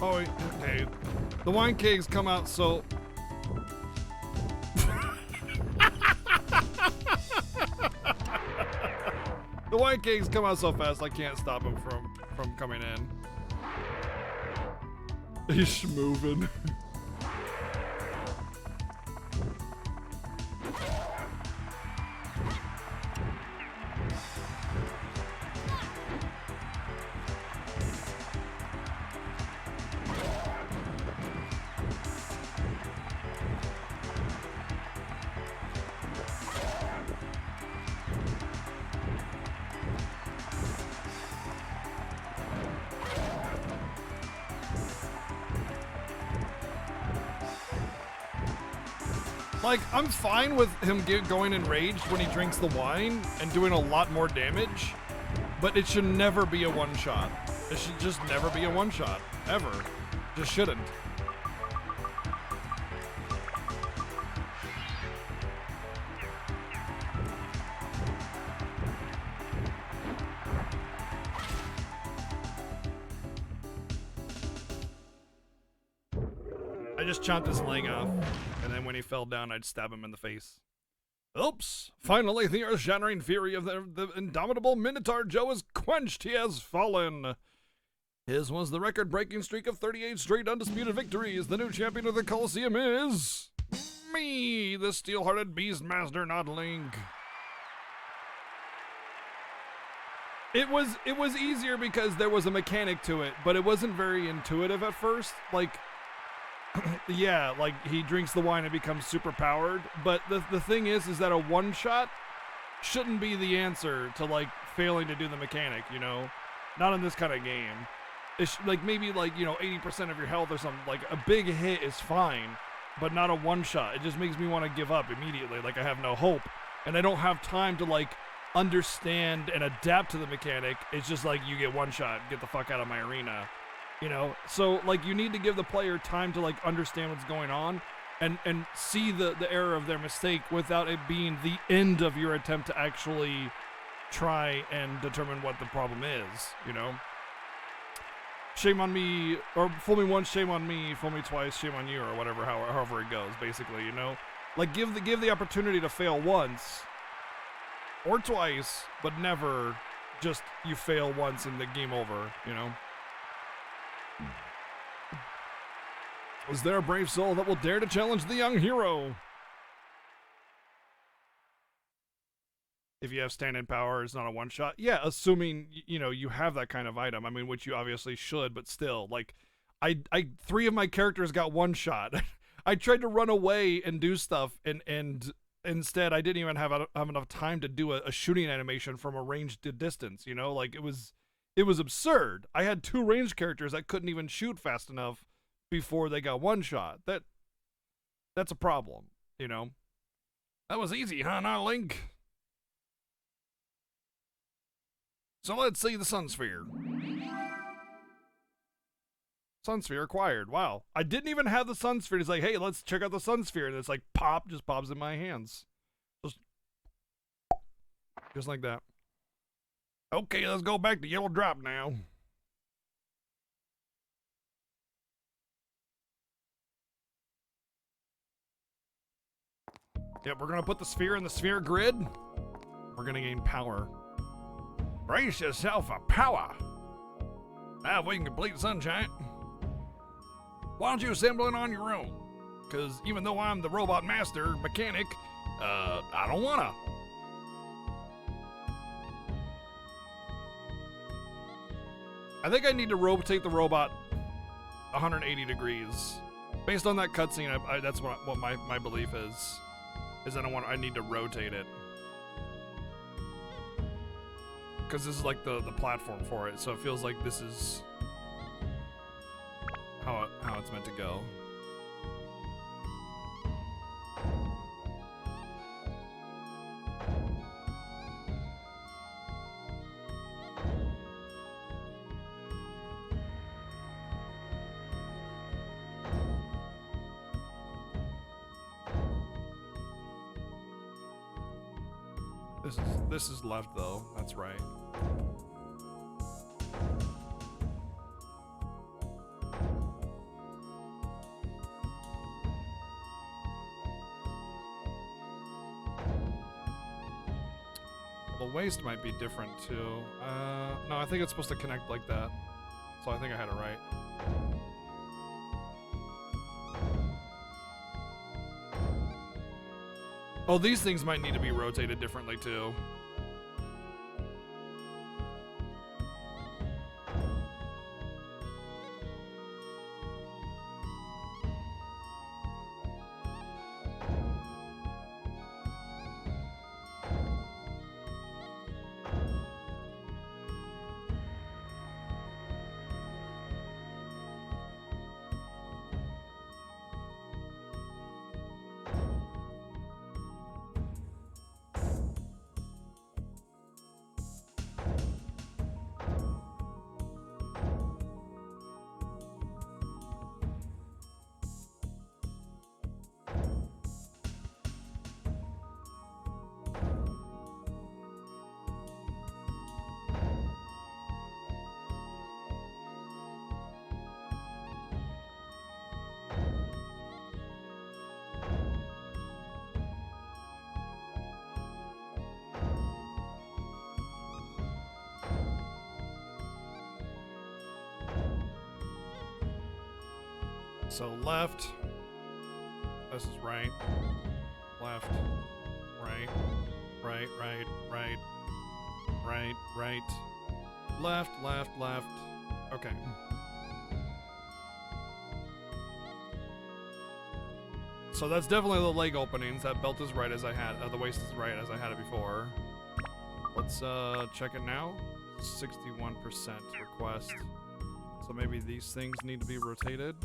Oh, okay. The wine kegs come out so... The wine kegs come out so fast I can't stop them from coming in. He's schmoovin'. Like, I'm fine with him going enraged when he drinks the wine and doing a lot more damage, but it should never be a one-shot. It should just never be a one-shot. Ever. Just shouldn't. I just chopped his leg off, and then when he fell down, I'd stab him in the face. Oops! Finally, the earth-shattering fury of the indomitable Minotaur Joe is quenched. He has fallen. His was the record-breaking streak of 38 straight undisputed victories. The new champion of the Colosseum is me, the steel-hearted Beastmaster, not Link. It was easier because there was a mechanic to it, but it wasn't very intuitive at first. Like, yeah, like he drinks the wine and becomes super powered. But the thing is that a one shot shouldn't be the answer to like failing to do the mechanic, you know? Not in this kind of game. It's like maybe like, you know, 80% of your health or something. Like a big hit is fine, but not a one shot. It just makes me want to give up immediately. Like I have no hope. And I don't have time to like understand and adapt to the mechanic. It's just like you get one shot, get the fuck out of my arena. You know, so like you need to give the player time to like understand what's going on and see the error of their mistake without it being the end of your attempt to actually try and determine what the problem is, you know? Shame on me, or fool me once, shame on me, fool me twice, shame on you, or whatever, however it goes, basically, you know? Like give the opportunity to fail once or twice, but never just you fail once and the game over, you know? Is there a brave soul that will dare to challenge the young hero? If you have stand-in power, it's not a one-shot. Yeah, assuming, you know, you have that kind of item. I mean, which you obviously should, but still. Like, I 3 of my characters got one shot. I tried to run away and do stuff, and instead I didn't even have enough time to do a shooting animation from a ranged distance, you know? Like, it was absurd. I had 2 ranged characters that couldn't even shoot fast enough before they got one shot. That's a problem, you know? That was easy, huh, not Link? So let's see the Sun Sphere. Sun Sphere acquired. Wow. I didn't even have the Sun Sphere. It's like, hey, let's check out the Sun Sphere. And it's like, pop, just pops in my hands. Just like that. Okay, let's go back to Yellow Drop now. Yep, we're gonna put the sphere in the sphere grid. We're gonna gain power. Brace yourself for power. Now if we can complete Sunshine, why don't you assemble it on your own? Because even though I'm the robot master mechanic, I don't wanna. I think I need to rotate the robot 180 degrees. Based on that cutscene, that's what my belief is that I need to rotate it. Because this is like the platform for it, so it feels like this is how it's meant to go. This is left though, that's right. The waist might be different too. No, I think it's supposed to connect like that. So I think I had it right. Oh, these things might need to be rotated differently too. So left. This is right. Left. Right. Right, right, right. Right, right. Left, left, left. Okay. So that's definitely the leg openings. That belt is right as I had, the waist is right as I had it before. Let's check it now. 61% request. So maybe these things need to be rotated.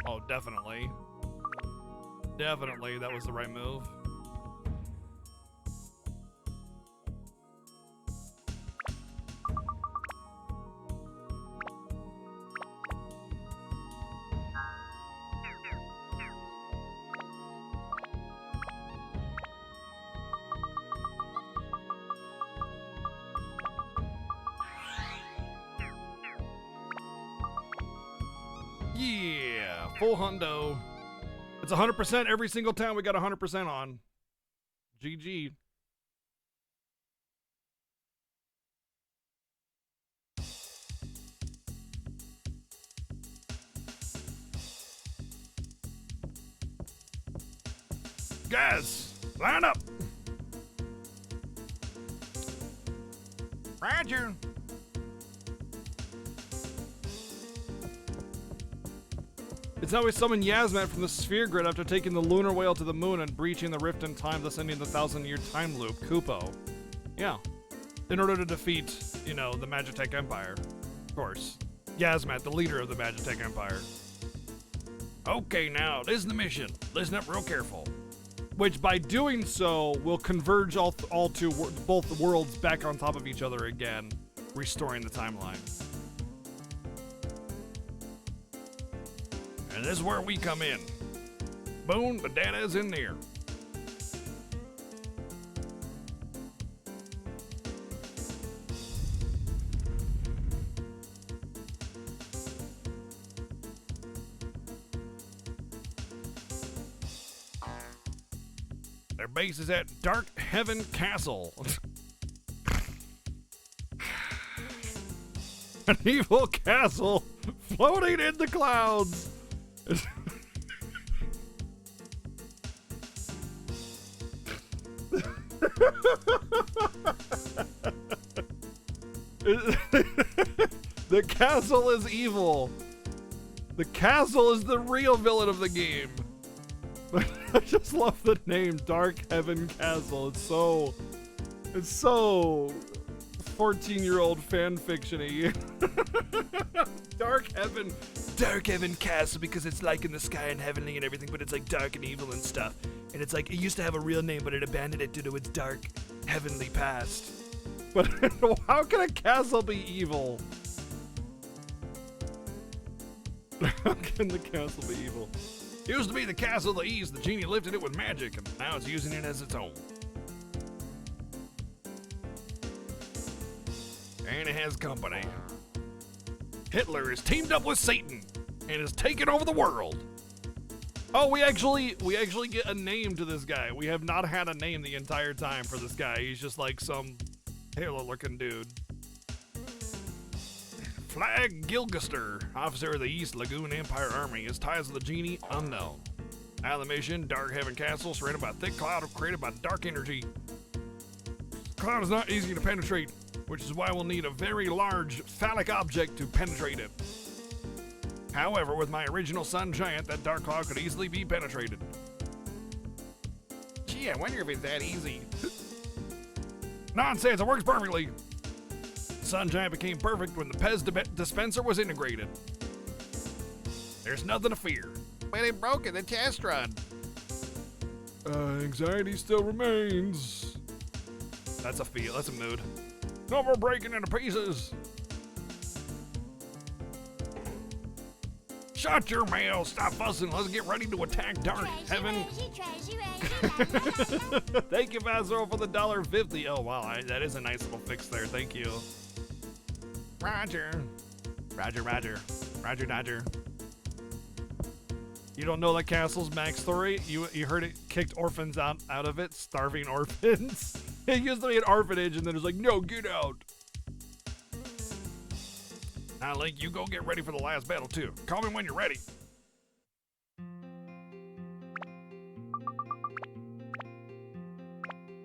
Oh, definitely. Definitely, that was the right move. Yeah, full hundo. It's 100% every single time we got 100% on. GG. Guys, line up. Roger. It's how we summon Yasmat from the sphere grid after taking the lunar whale to the moon and breaching the rift in time, thus ending the 1,000-year time loop. Kupo. Yeah. In order to defeat, you know, the Magitech Empire. Of course. Yasmat, the leader of the Magitech Empire. Okay, now, this is the mission. Listen up real careful. Which, by doing so, will converge both worlds back on top of each other again, restoring the timeline. And this is where we come in. Boom, the data is in there. Their base is at Dark Heaven Castle. An evil castle floating in the clouds. The castle is evil. The castle is the real villain of the game. But I just love the name Dark Heaven Castle. It's so 14-year-old fan fiction-y. Dark Heaven Castle, because it's like in the sky and heavenly and everything, but it's like dark and evil and stuff. And it's like, it used to have a real name, but it abandoned it due to its dark, heavenly past. But how can a castle be evil? How can the castle be evil? Used to be the castle of the east. The genie lifted it with magic, and now it's using it as its own. And it has company. Hitler is teamed up with Satan and is taking over the world. Oh, we actually get a name to this guy. We have not had a name the entire time for this guy. He's just like some Hitler-looking dude. Flag Gilgaster, officer of the East Lagoon Empire Army. His ties with the genie, unknown. Out of the mission, Dark Heaven Castle, surrounded by a thick cloud created by dark energy. The cloud is not easy to penetrate, which is why we'll need a very large phallic object to penetrate it. However, with my original sun giant, that dark cloud could easily be penetrated. Gee, I wonder if it's that easy. Nonsense, it works perfectly. Sun Giant became perfect when the Pez dispenser was integrated. There's nothing to fear. But it broke in the test run. Anxiety still remains. That's a mood. No more breaking into pieces. Shut your mouth, stop fussing, let's get ready to attack Dark Heaven. Thank you, Vazro, for the $1.50. Oh, wow, that is a nice little fix there, thank you. Roger. Roger. You don't know the castle's backstory? You heard it kicked orphans out of it, starving orphans. It used to be an orphanage, and then it's like, no, get out. Now, Link, you go get ready for the last battle, too. Call me when you're ready.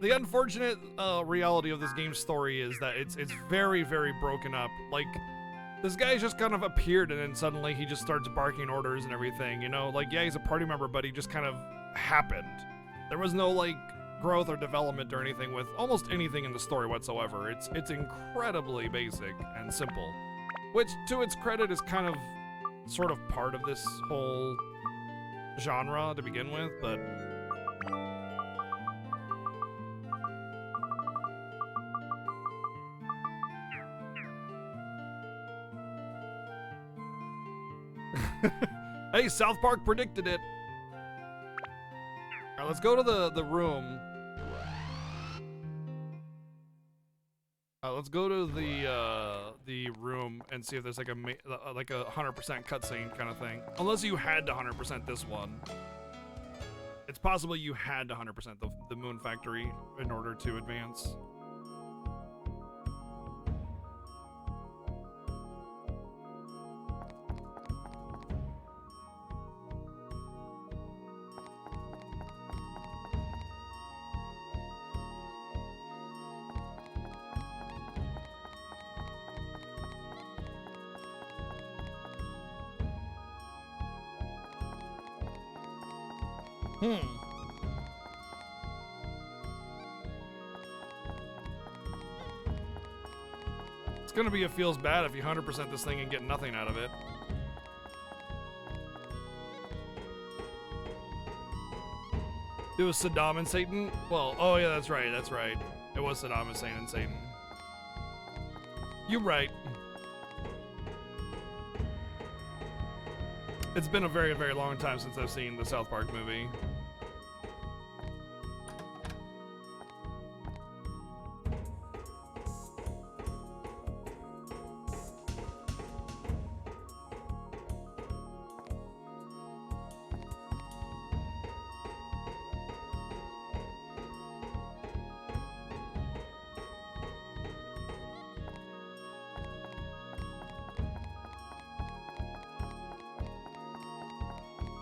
The unfortunate reality of this game's story is that it's very, very broken up. Like, this guy just kind of appeared and then suddenly he just starts barking orders and everything, you know? Like, yeah, he's a party member, but he just kind of happened. There was no, like, growth or development or anything with almost anything in the story whatsoever. It's incredibly basic and simple, which, to its credit, is kind of sort of part of this whole genre to begin with, but... Hey, South Park predicted it. All right, let's go to the room. Let's go to the room and see if there's like a 100% cutscene kind of thing. Unless you had to 100% this one. It's possible you had to 100% the Moon Factory in order to advance. It's gonna be, it feels bad if you 100% this thing and get nothing out of it. It was Saddam and Satan? Well, oh yeah, that's right, that's right. It was Saddam Hussein and Satan. You're right. It's been a very, very long time since I've seen the South Park movie.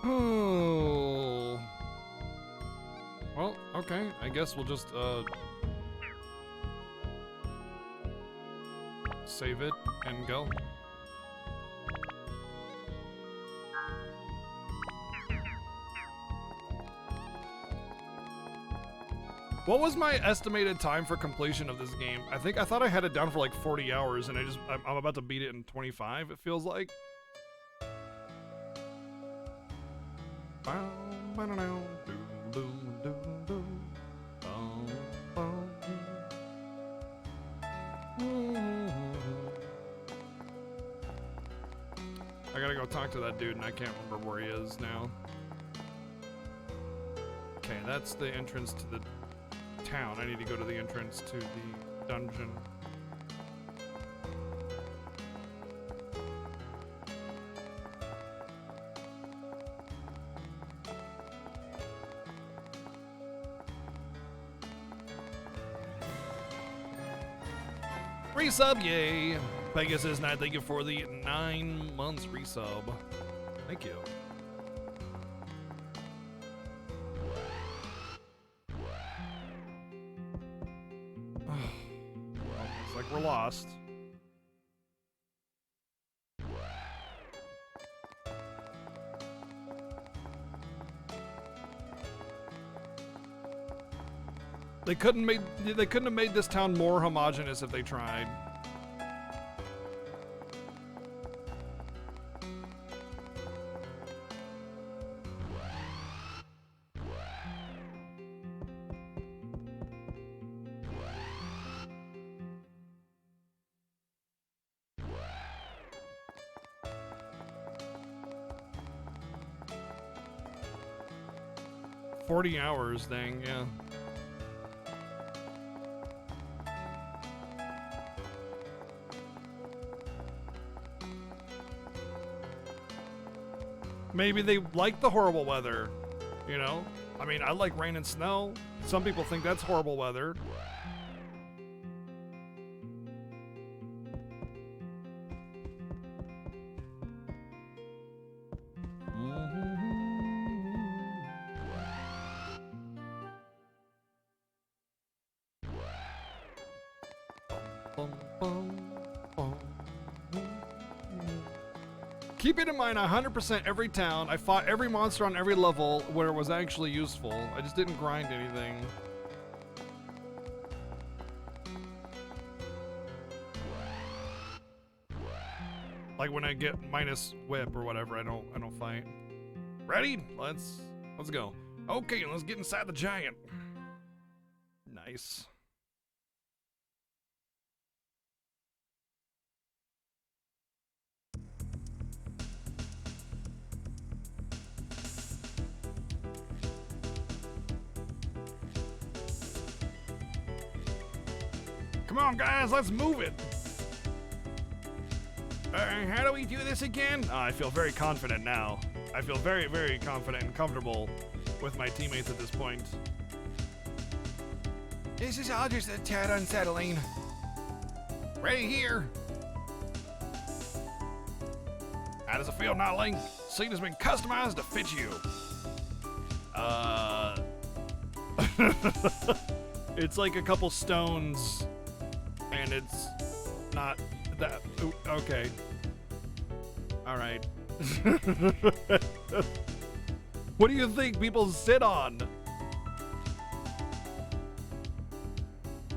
Oh. Well, okay. I guess we'll just save it and go. What was my estimated time for completion of this game? I thought I had it down for like 40 hours and I'm about to beat it in 25, it feels like. I gotta go talk to that dude and I can't remember where he is now. Okay, that's the entrance to the town. I need to go to the entrance to the dungeon. Resub, yay! Pegasus Knight, thank you for the 9 months resub. Thank you. Well, looks like we're lost. They couldn't have made this town more homogeneous if they tried. $40 hours, dang, yeah. Maybe they like the horrible weather, you know? I mean, I like rain and snow. Some people think that's horrible weather. Keep it in mind, 100% every town. I fought every monster on every level where it was actually useful. I just didn't grind anything. Like when I get minus whip or whatever, I don't fight. Ready? Let's go. Okay, let's get inside the giant. Nice. Come on, guys, let's move it. How do we do this again? I feel very confident now. I feel very, very confident and comfortable with my teammates at this point. This is all just a tad unsettling. Right here. How does it feel, Nightling? Seat has been customized to fit you. It's like a couple stones, and it's not that. Ooh, okay. All right. What do you think people sit on?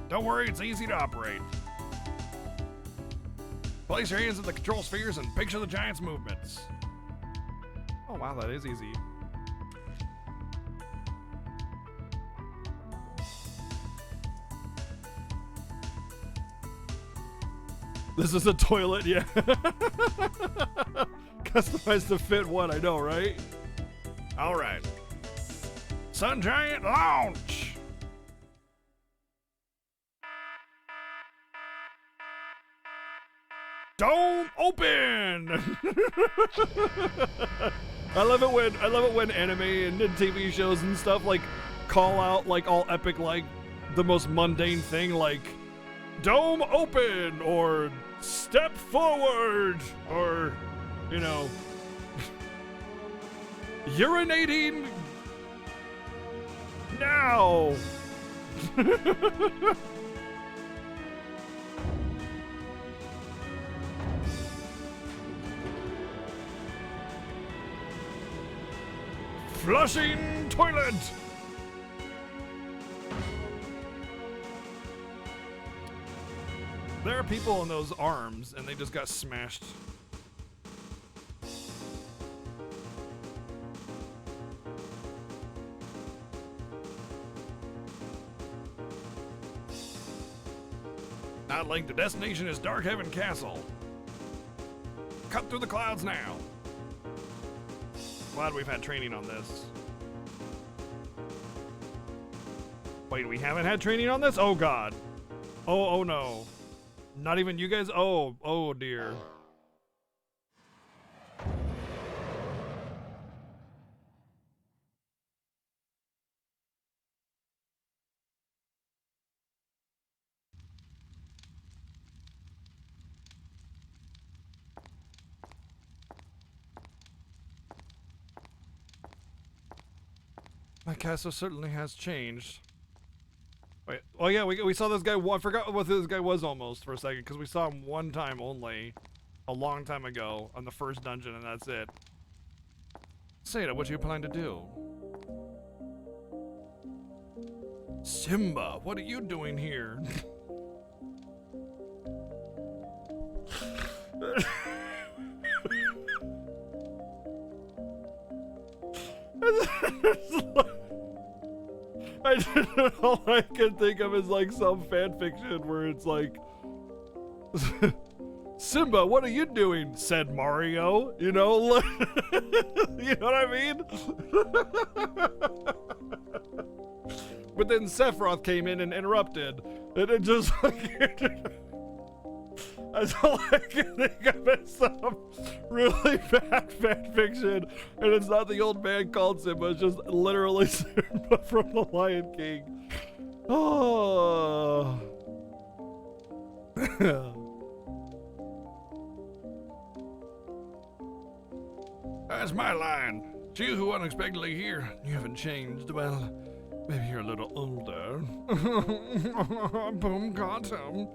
Don't worry, it's easy to operate. Place your hands in the control spheres and picture the giant's movements. Oh wow, that is easy. This is a toilet, yeah. Customized to fit what, I know, right? All right. Sun Giant launch! Dome open! I love it when anime and TV shows and stuff like call out like all epic like the most mundane thing like dome open or step forward or you know urinating now. Flushing toilet. There are people in those arms and they just got smashed. Outlink, the destination is Darkhaven Castle. Cut through the clouds now. Glad we've had training on this. Wait, we haven't had training on this? Oh god. Oh no. Not even you guys? Oh dear. My castle certainly has changed. Wait, oh yeah, we saw this guy, I forgot what this guy was almost for a second, because we saw him one time only, a long time ago, on the first dungeon, and that's it. Seda, what do you plan to do? Simba, what are you doing here? All I can think of is like some fan fiction where it's like, Simba, what are you doing? Said Mario. You know, you know what I mean? But then Sephiroth came in and interrupted, and it just like. That's all I can think of is some really bad fan fiction, and it's not the old man called Simba, it's just literally Simba from The Lion King. Oh. That's my line. It's you who unexpectedly here. You haven't changed. Well, maybe you're a little older. Boom, got him.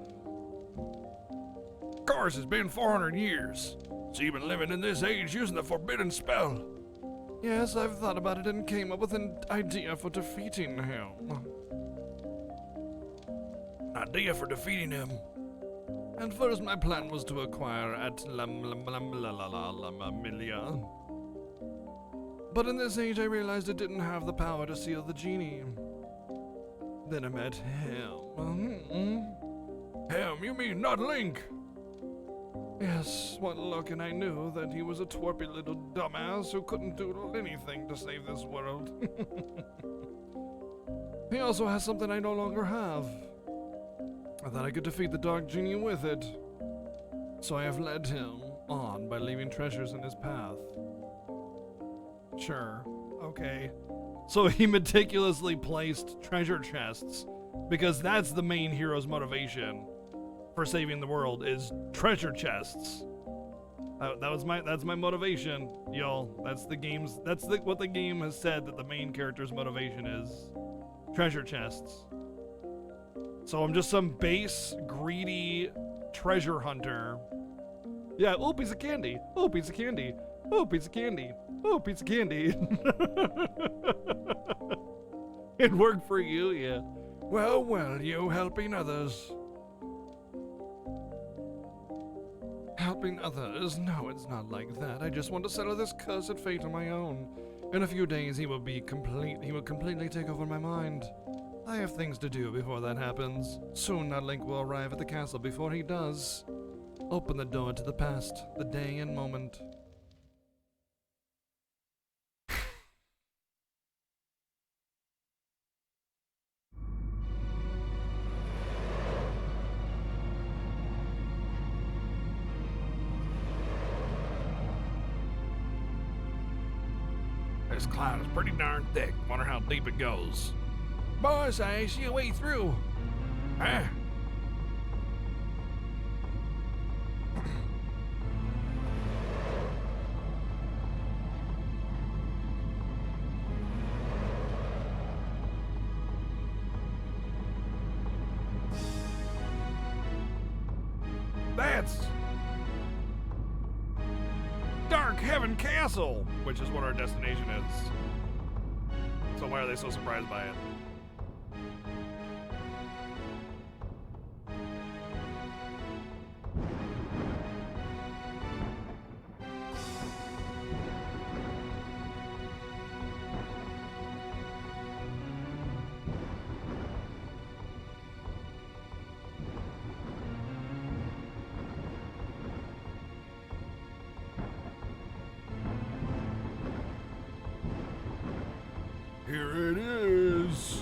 course, it's been 400 years. So you've been living in this age using the forbidden spell. Yes, I've thought about it and came up with an idea for defeating him. Idea for defeating him. At first, my plan was to acquire Atlamilia. But in this age, I realized it didn't have the power to seal the genie. Then I met him. Him? You mean not Link? Yes, one look and I knew that he was a twerpy little dumbass who couldn't do anything to save this world. He also has something I no longer have. I thought I could defeat the Dark Genie with it. So I have led him on by leaving treasures in his path. Sure, okay. So he meticulously placed treasure chests, because that's the main hero's motivation for saving the world, is treasure chests. That's my motivation, y'all. That's what the game has said that the main character's motivation is. Treasure chests. So I'm just some base, greedy treasure hunter. Yeah, oh, piece of candy. Oh, piece of candy. Oh, piece of candy. Oh, piece of candy. It worked for you, yeah. Well, you helping others. Helping others? No, it's not like that. I just want to settle this cursed fate on my own. In a few days, he will completely take over my mind. I have things to do before that happens. Soon that Link will arrive at the castle before he does. Open the door to the past, the day and moment. This cloud is pretty darn thick. Wonder how deep it goes. Boss, I see a way through. Huh? That's Dark Heaven Castle, which is what our destination is. So why are they so surprised by it? Here it is.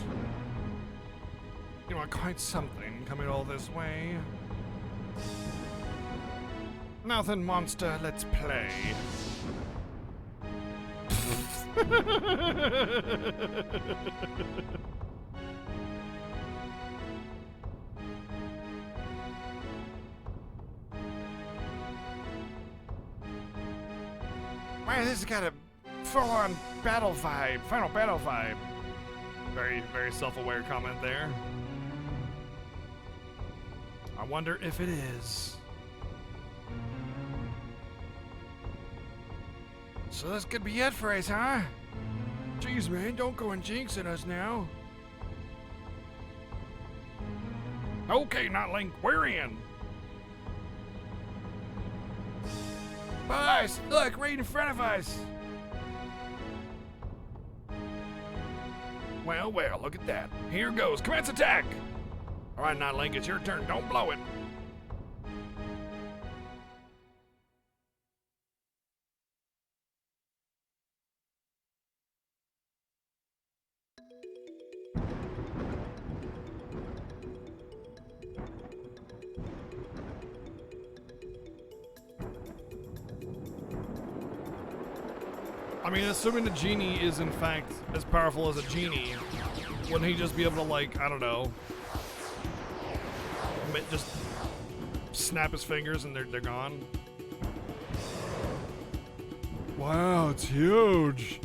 You are quite something coming all this way. Nothing, monster, let's play. Man, this has got a full-on battle vibe, final battle vibe. Very, very self-aware comment there. I wonder if it is. So this could be it for us, huh? Jeez, man, don't go and jinx at us now. Okay, not Link, we're in. Boss, look, right in front of us. Well, look at that. Here goes. Commence attack. All right, now, Link, it's your turn. Don't blow it. I mean, assuming the genie is in fact as powerful as a genie, wouldn't he just be able to, like, I don't know, just snap his fingers and they're gone? Wow, it's huge.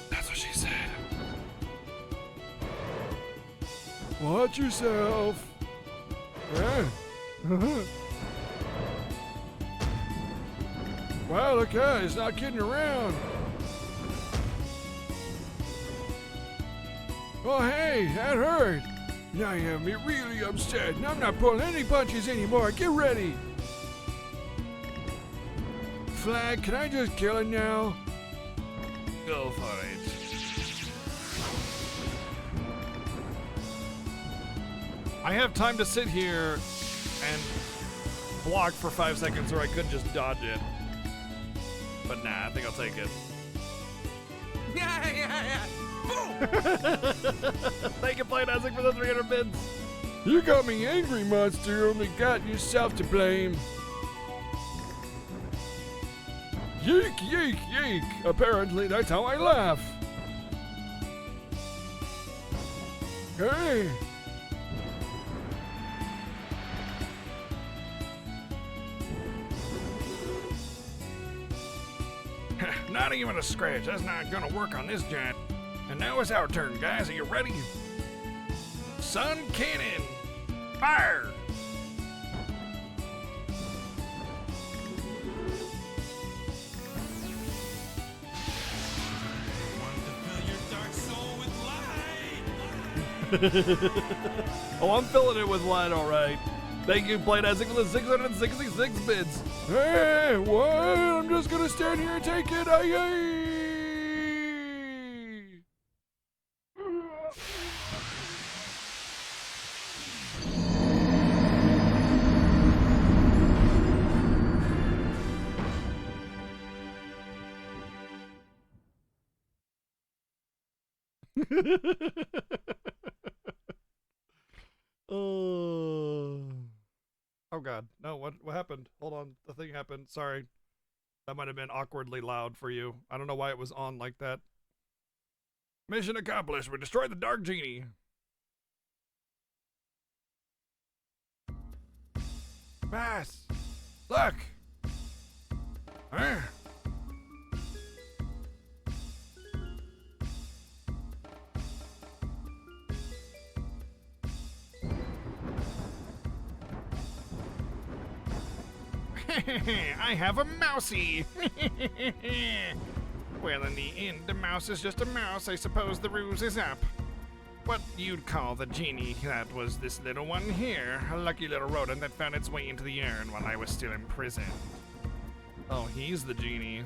That's what she said. Watch yourself. Well, the guy's not kidding around. Oh, hey, that hurt. Now you have me really upset, and I'm not pulling any punches anymore. Get ready. Flag, can I just kill it now? Go for it. I have time to sit here and block for 5 seconds, or I could just dodge it. But nah, I think I'll take it. Yeah. Boom! Thank you, Plain Isaac, for the 300 bits. You got me angry, monster. Only got yourself to blame. Yeek, yeek, yeek. Apparently, that's how I laugh. Hey. Not even a scratch. That's not gonna work on this giant. And now it's our turn, guys. Are you ready? Sun Cannon! Fire! Oh, I'm filling it with light, all right. Thank you, Plain Isaac, for the 666 bits. Hey, what? I'm just gonna stand here and take it. Aye, aye. Oh god. No, what happened? Hold on. The thing happened. Sorry. That might have been awkwardly loud for you. I don't know why it was on like that. Mission accomplished. We destroyed the Dark Genie. Pass. Look. Huh? I have a mousey! Well, in the end, a mouse is just a mouse. I suppose the ruse is up. What you'd call the genie, that was this little one here. A lucky little rodent that found its way into the urn while I was still imprisoned. Oh, he's the genie.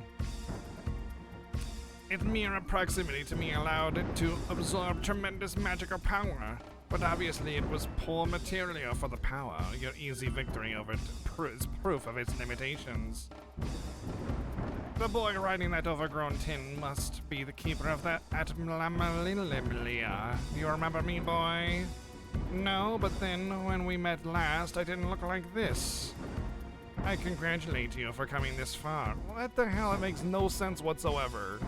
Its mere proximity to me allowed it to absorb tremendous magical power. But obviously it was poor material for the power. Your easy victory over it is proof of its limitations. The boy riding that overgrown tin must be the keeper of that Atmlamalilia. Do you remember me, boy? No, but then when we met last, I didn't look like this. I congratulate you for coming this far. What the hell? It makes no sense whatsoever.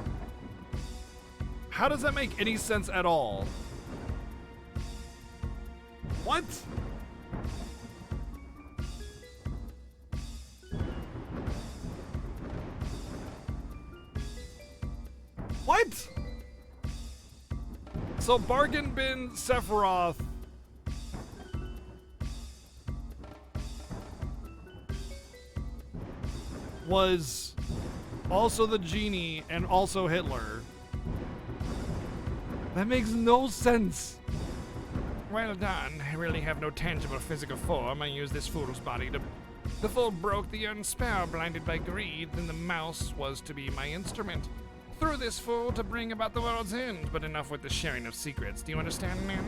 How does that make any sense at all? What? What? So Bargain Bin Sephiroth was also the genie and also Hitler. That makes no sense. Well done. I really have no tangible physical form. I used this fool's body to... The fool broke the unspell, blinded by greed, then the mouse was to be my instrument. Through this fool to bring about the world's end, but enough with the sharing of secrets. Do you understand, man?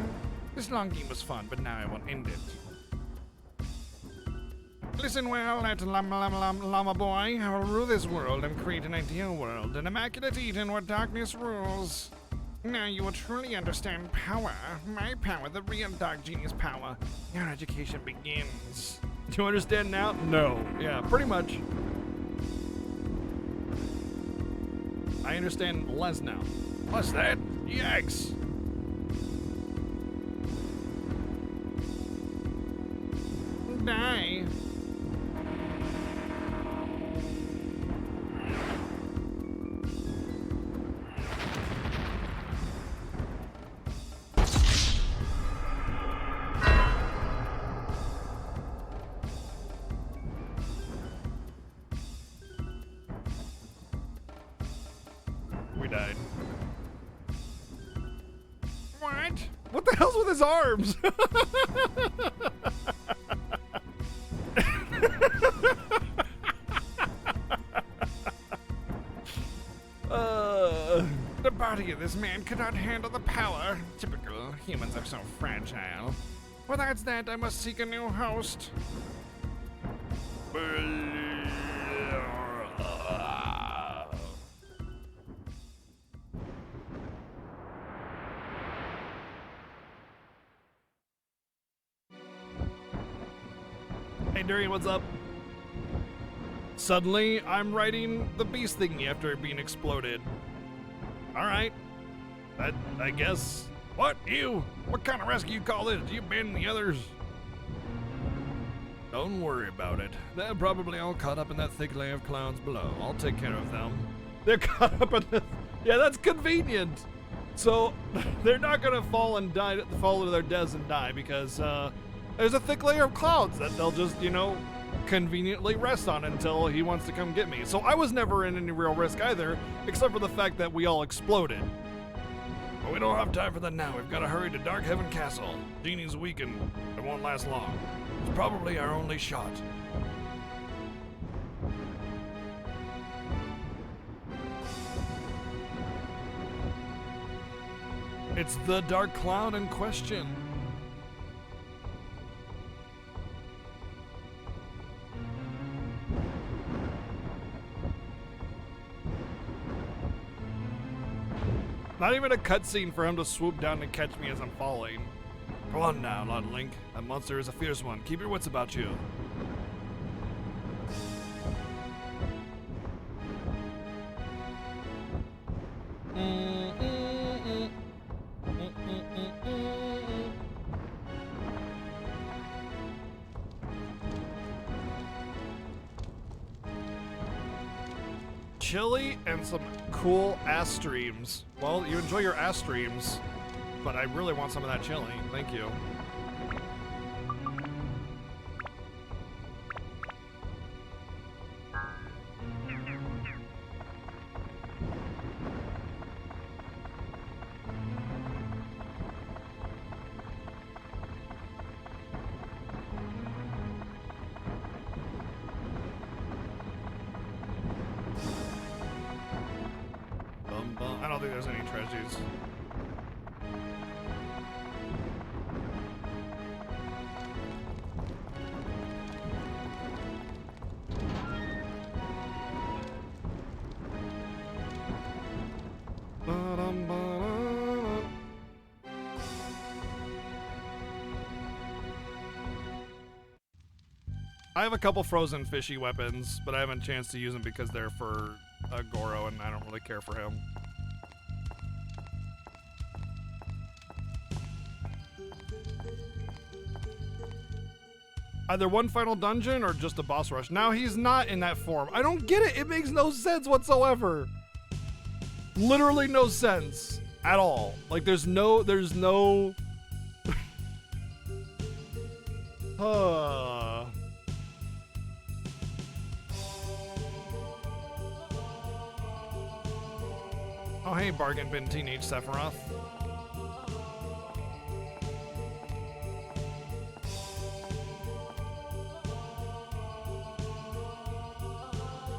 This long game was fun, but now I won't end it. Listen well, at Llama Boy. I will rule this world and create an ideal world, an immaculate Eden where darkness rules. Now you will truly understand power. My power, the real Dark Genie's power. Your education begins. Do you understand now? No. Yeah, pretty much. I understand less now. What's that? Yikes! Die. died. What the hell's with his arms? The body of this man could not handle the power. Typical. Humans are so fragile. Well, that's that. I must seek a new host. Hey Durian, what's up? Suddenly, I'm riding the beast thingy after being exploded. Alright. I guess. What? You? What kind of rescue you call this? Do you abandon the others? Don't worry about it. They're probably all caught up in that thick layer of clouds below. I'll take care of them. They're caught up in the... Yeah, that's convenient. So, they're not gonna fall to their deaths and die because, there's a thick layer of clouds that they'll just, conveniently rest on until he wants to come get me. So I was never in any real risk either, except for the fact that we all exploded. But we don't have time for that now. We've got to hurry to Darkhaven Castle. Genie's weakened. It won't last long. It's probably our only shot. It's the dark cloud in question. Not even a cutscene for him to swoop down and catch me as I'm falling. Come on now, Lord Link. That monster is a fierce one. Keep your wits about you. Chili and some cool ass streams. Well, you enjoy your ass streams, but I really want some of that chili. Thank you. I don't think there's any treasures. I have a couple frozen fishy weapons, but I haven't a chance to use them because they're for Goro, and I don't really care for him. Either one final dungeon or just a boss rush. Now he's not in that form. I don't get it. It makes no sense whatsoever. Literally no sense at all. Like there's no Oh hey, bargain bin teenage Sephiroth.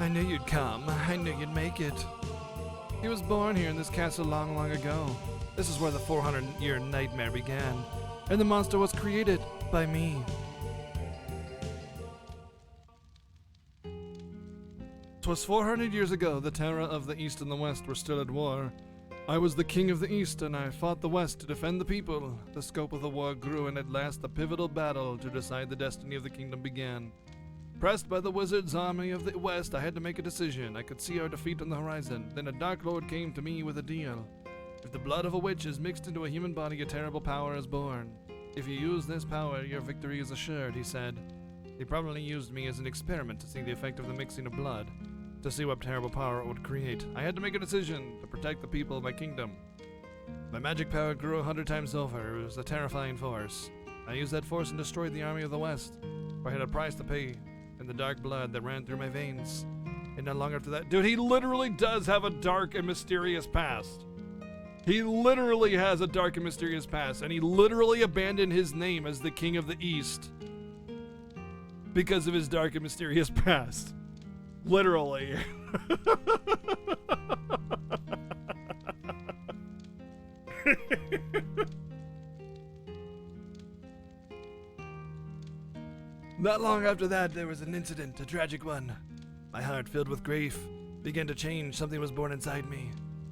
I knew you'd come. I knew you'd make it. He was born here in this castle long, long ago. This is where the 400-year nightmare began. And the monster was created by me. 'Twas 400 years ago, the Terra of the East and the West were still at war. I was the king of the East, and I fought the West to defend the people. The scope of the war grew, and at last the pivotal battle to decide the destiny of the kingdom began. Pressed by the wizard's army of the West, I had to make a decision. I could see our defeat on the horizon. Then a Dark Lord came to me with a deal. If the blood of a witch is mixed into a human body, a terrible power is born. If you use this power, your victory is assured, he said. He probably used me as an experiment to see the effect of the mixing of blood, to see what terrible power it would create. I had to make a decision to protect the people of my kingdom. My magic power grew 100 times over. It was a terrifying force. I used that force and destroyed the army of the West. I had a price to pay in the dark blood that ran through my veins. And not long after that, dude, he literally does have a dark and mysterious past. He literally has a dark and mysterious past, and he literally abandoned his name as the King of the East because of his dark and mysterious past. Literally. Not long after that, there was an incident, a tragic one. My heart, filled with grief, began to change. Something was born inside me.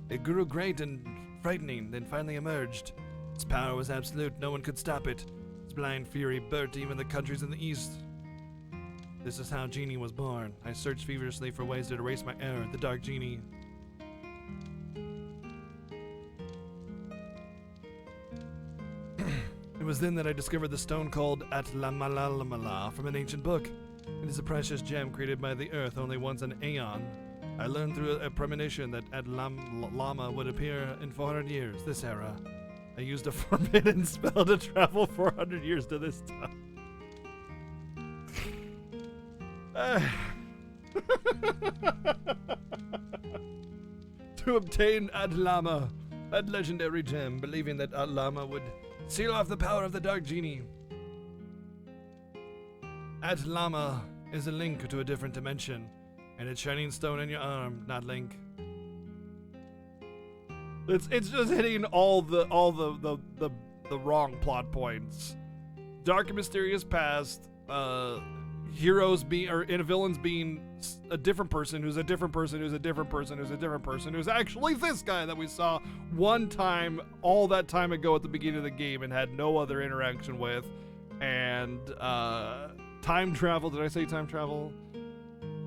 It grew great and frightening, then finally emerged. Its power was absolute, no one could stop it. Its blind fury burnt even the countries in the east. This is how Genie was born. I searched feverishly for ways to erase my error, the Dark Genie. It was then that I discovered the stone called Atlamalalamala from an ancient book. It is a precious gem created by the earth only once an aeon. I learned through a premonition that Atlamlama would appear in 400 years, this era. I used a forbidden spell to travel 400 years to this time. To obtain Atlama, that legendary gem, believing that Atlama would seal off the power of the Dark Genie. Atlama is a link to a different dimension, and it's shining stone in your arm, not Link. It's just hitting all the wrong plot points. Dark and mysterious past, heroes being, or villains being a different person who's a different person who's a different person who's a different person who's actually this guy that we saw one time all that time ago at the beginning of the game and had no other interaction with. And time travel, did I say time travel?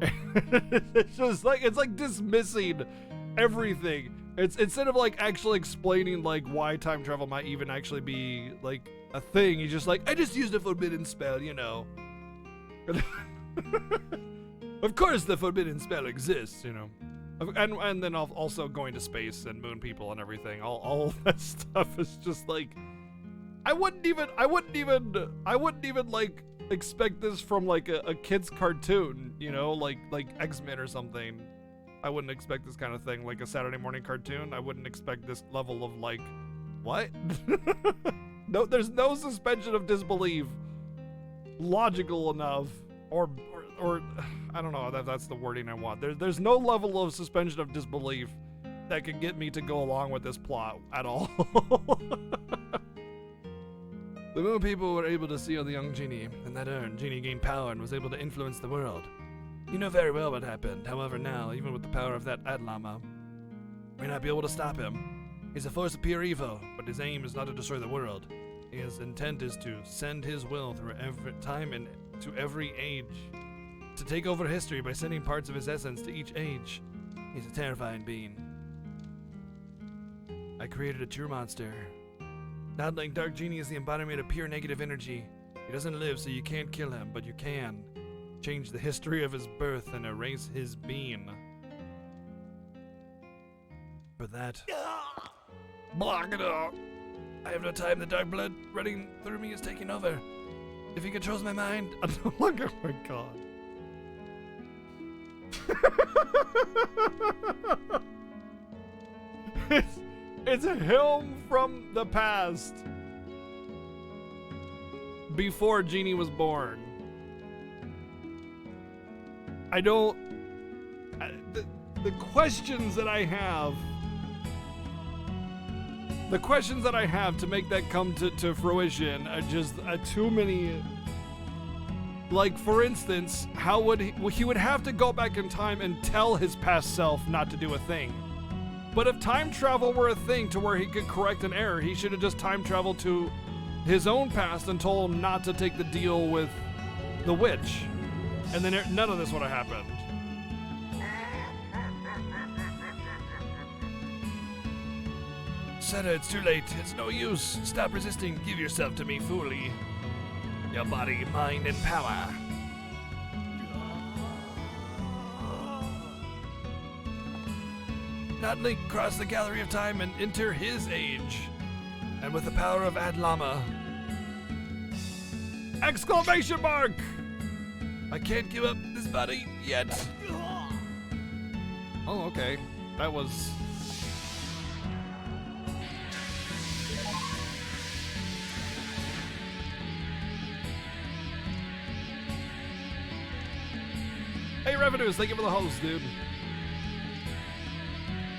It's just like, it's like dismissing everything. It's instead of like actually explaining like why time travel might even actually be like a thing, he's just like, I just used a forbidden spell, you know. Of course the forbidden spell exists, you know. And then also going to space and moon people and everything. All that stuff is just like, I wouldn't even like expect this from like a kid's cartoon, you know, like X-Men or something. I wouldn't expect this kind of thing, like a Saturday morning cartoon. I wouldn't expect this level of like, what? No, there's no suspension of disbelief logical enough, or I don't know, that's the wording I want. There's no level of suspension of disbelief that could get me to go along with this plot at all. The moon people were able to seal the young Genie, and that urn, Genie gained power and was able to influence the world. You know very well what happened. However, now, even with the power of that Atlama, we may not be able to stop him. He's a force of pure evil, but his aim is not to destroy the world. His intent is to send his will through every time and to every age, to take over history by sending parts of his essence to each age. He's a terrifying being. I created a true monster. Not like Dark Genie is the embodiment of pure negative energy. He doesn't live, so you can't kill him, but you can change the history of his birth and erase his being. For that, block it up. I have no time. The dark blood running through me is taking over. If he controls my mind, I'm no longer. Oh my god. It's a hymn from the past. Before Genie was born. The questions that I have. The questions that I have to make that come to fruition are just too many. Like, for instance, how would he would have to go back in time and tell his past self not to do a thing. But if time travel were a thing to where he could correct an error, he should have just time traveled to his own past and told him not to take the deal with the witch. And then none of this would have happened. Seta, it's too late. It's no use. Stop resisting. Give yourself to me fully. Your body, mind, and power. Not Link, cross the gallery of time and enter his age. And with the power of Atlama. Exclamation mark! I can't give up this body yet. Oh, okay. That was... Hey, Revenues, thank you for the host, dude.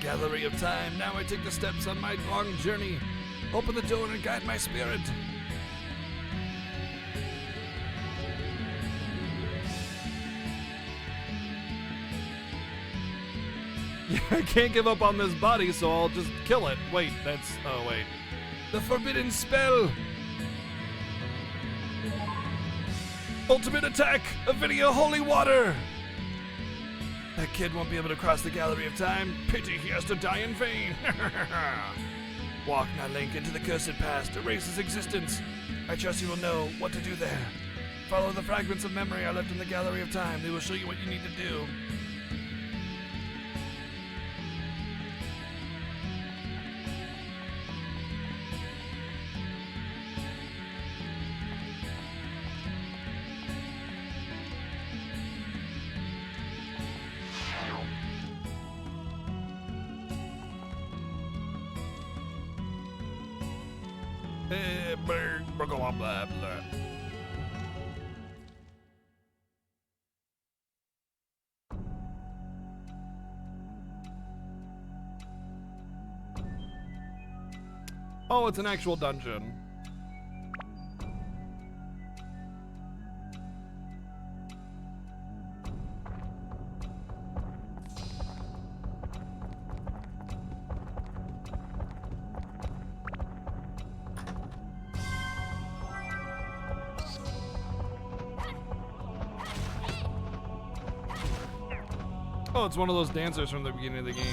Gallery of Time, now I take the steps on my long journey. Open the door and guide my spirit. Yeah, I can't give up on this body, so I'll just kill it. Wait, that's... Oh, wait. The forbidden spell. Ultimate attack, Avidia Holy Water. That kid won't be able to cross the Gallery of Time. Pity he has to die in vain. Walk now, Link, into the cursed past. Erase his existence. I trust you will know what to do there. Follow the fragments of memory I left in the Gallery of Time. They will show you what you need to do. Blah, blah, blah. Oh, it's an actual dungeon. Oh, it's one of those dancers from the beginning of the game.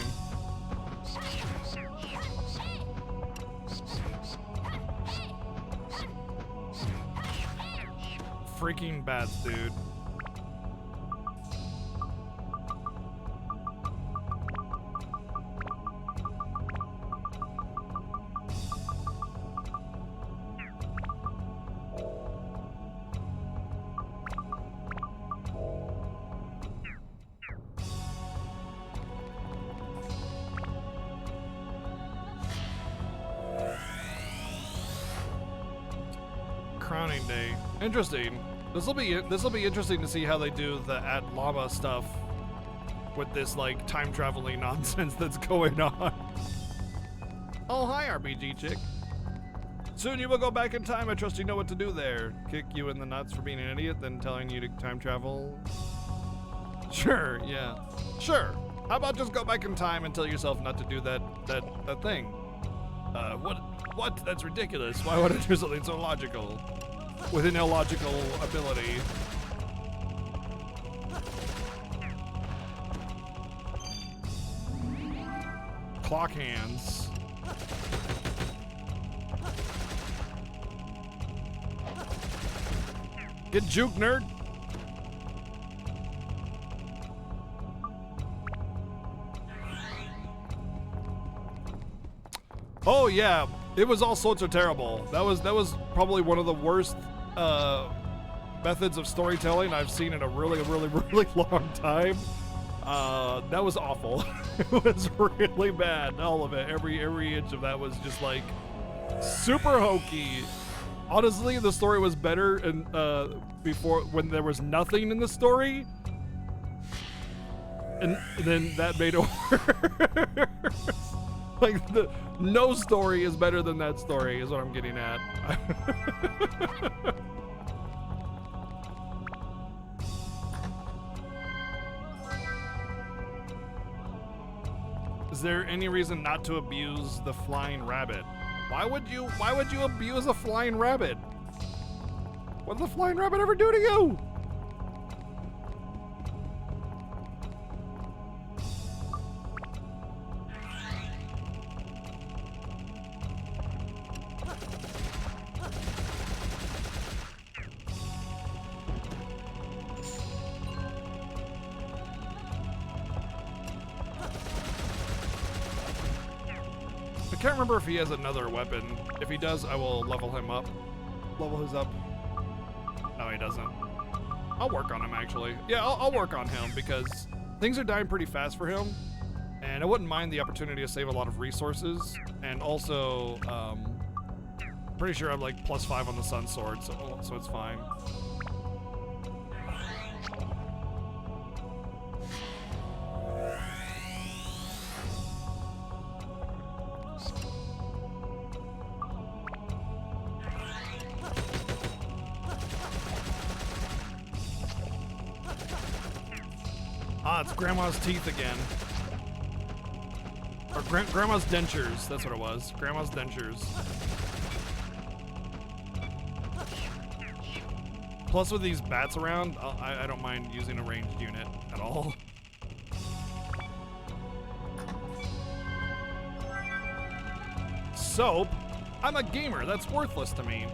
Freaking bats, dude. Crowning Day. Interesting. This will be interesting to see how they do the at Llama stuff with this like time traveling nonsense that's going on. Oh, hi RPG chick. Soon you will go back in time. I trust you know what to do there. Kick you in the nuts for being an idiot, then telling you to time travel. Sure, yeah. Sure. How about just go back in time and tell yourself not to do that thing? What? That's ridiculous. Why would I do something so logical? With an illogical ability. Clock hands. Get juke, nerd. Oh yeah, it was all sorts of terrible. That was probably one of the worst methods of storytelling I've seen in a really long time. That was awful. It was really bad. All of it, every inch of that was just like super hokey. Honestly, the story was better and before when there was nothing in the story, and then that made it worse. Like no story is better than that story is what I'm getting at. Is there any reason not to abuse the flying rabbit? Why would you abuse a flying rabbit? What did the flying rabbit ever do to you? I can't remember if he has another weapon. If he does, I will level him up. Level his up. No, he doesn't. I'll work on him, actually. Yeah, I'll work on him because things are dying pretty fast for him. And I wouldn't mind the opportunity to save a lot of resources. And also, pretty sure I'm like +5 on the Sun Sword, so it's fine. Ah, it's Grandma's teeth again. Or Grandma's dentures, that's what it was. Grandma's dentures. Plus with these bats around, I don't mind using a ranged unit at all. Soap? I'm a gamer, that's worthless to me.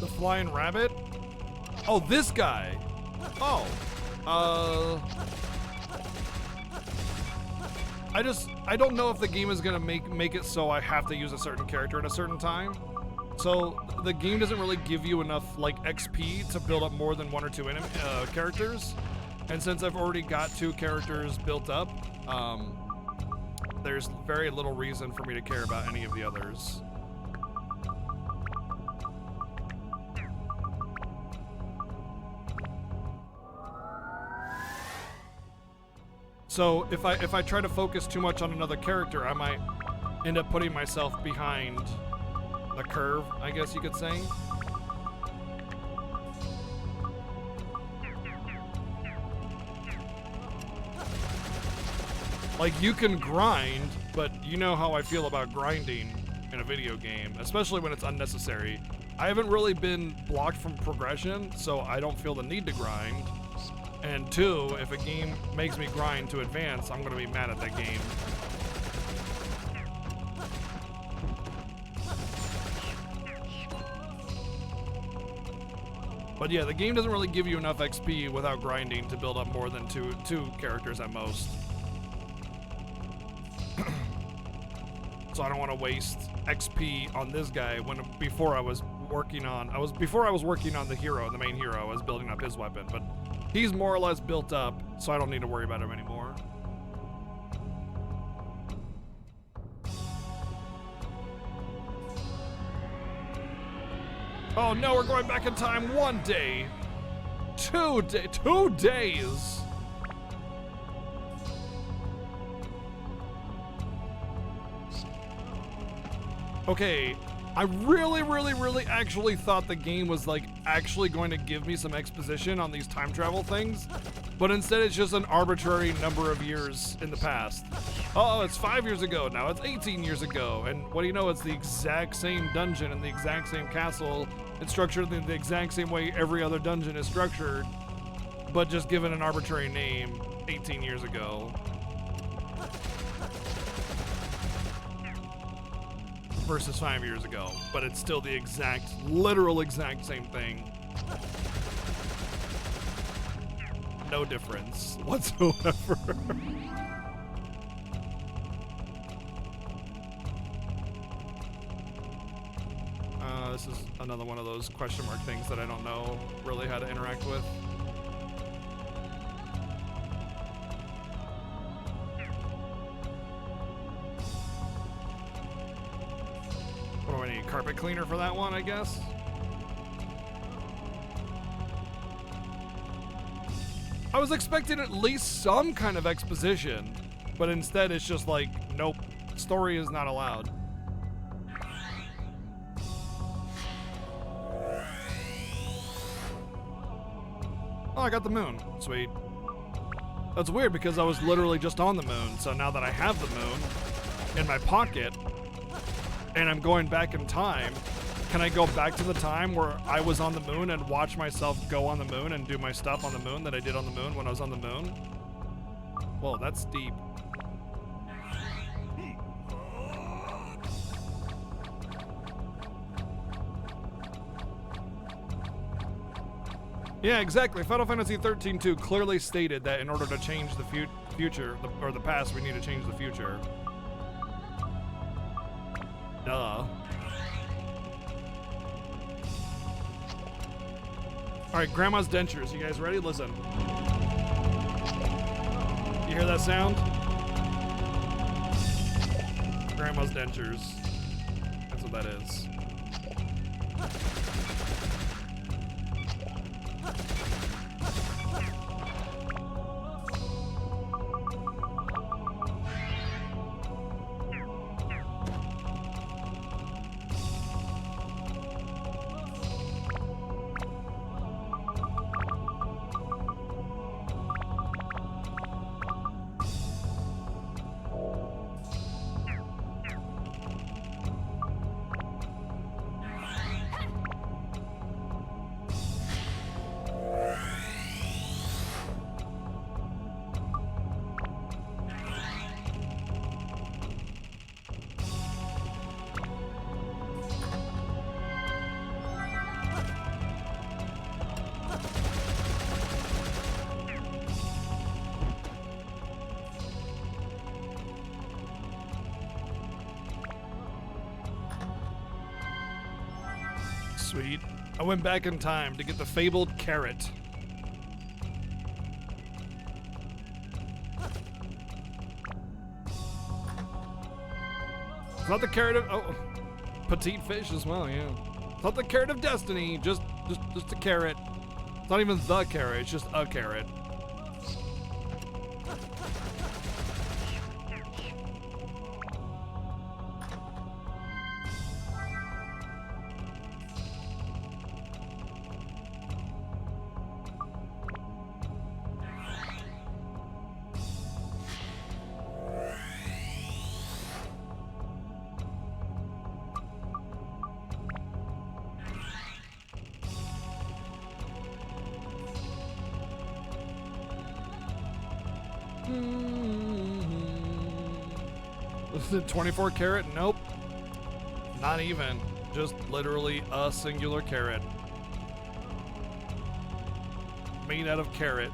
The flying rabbit? Oh, this guy. Oh. I don't know if the game is gonna make it so I have to use a certain character at a certain time. So the game doesn't really give you enough like XP to build up more than 1 or 2 characters. And since I've already got 2 characters built up, there's very little reason for me to care about any of the others. So if I try to focus too much on another character, I might end up putting myself behind the curve, I guess you could say. Like, you can grind, but you know how I feel about grinding in a video game, especially when it's unnecessary. I haven't really been blocked from progression, so I don't feel the need to grind. And 2, if a game makes me grind to advance, I'm gonna be mad at that game. But yeah, the game doesn't really give you enough XP without grinding to build up more than two characters at most. So I don't want to waste XP on this guy when before I was working on the hero, the main hero. I was building up his weapon, but he's more or less built up, so I don't need to worry about him anymore. Oh no, we're going back in time 1 day. 2 days. Okay, I really actually thought the game was like actually going to give me some exposition on these time travel things, but instead it's just an arbitrary number of years in the past. Oh, it's 5 years ago, now it's 18 years ago, and what do you know, it's the exact same dungeon and the exact same castle. It's structured in the exact same way every other dungeon is structured, but just given an arbitrary name 18 years ago. Versus 5 years ago, but it's still the literal exact same thing. No difference whatsoever. This is another one of those question mark things that I don't know really how to interact with. What do I need? Carpet cleaner for that one, I guess? I was expecting at least some kind of exposition, but instead it's just like, nope, story is not allowed. Oh, I got the moon. Sweet. That's weird because I was literally just on the moon, so now that I have the moon in my pocket, and I'm going back in time, can I go back to the time where I was on the moon and watch myself go on the moon and do my stuff on the moon that I did on the moon when I was on the moon? Whoa, that's deep. Yeah, exactly. Final Fantasy 13-2 clearly stated that in order to change the future, or the past, we need to change the future. Duh. Alright, Grandma's dentures. You guys ready? Listen. You hear that sound? Grandma's dentures. That's what that is. Sweet. I went back in time to get the fabled carrot. It's not the carrot of petite fish as well, yeah. It's not the carrot of destiny, just a carrot. It's not even the carrot, it's just a carrot. Is it 24 carat? Nope. Not even. Just literally a singular carrot. Made out of carrot.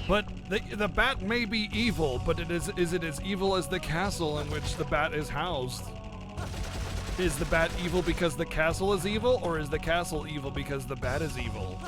But the bat may be evil, but is it as evil as the castle in which the bat is housed? Is the bat evil because the castle is evil, or is the castle evil because the bat is evil?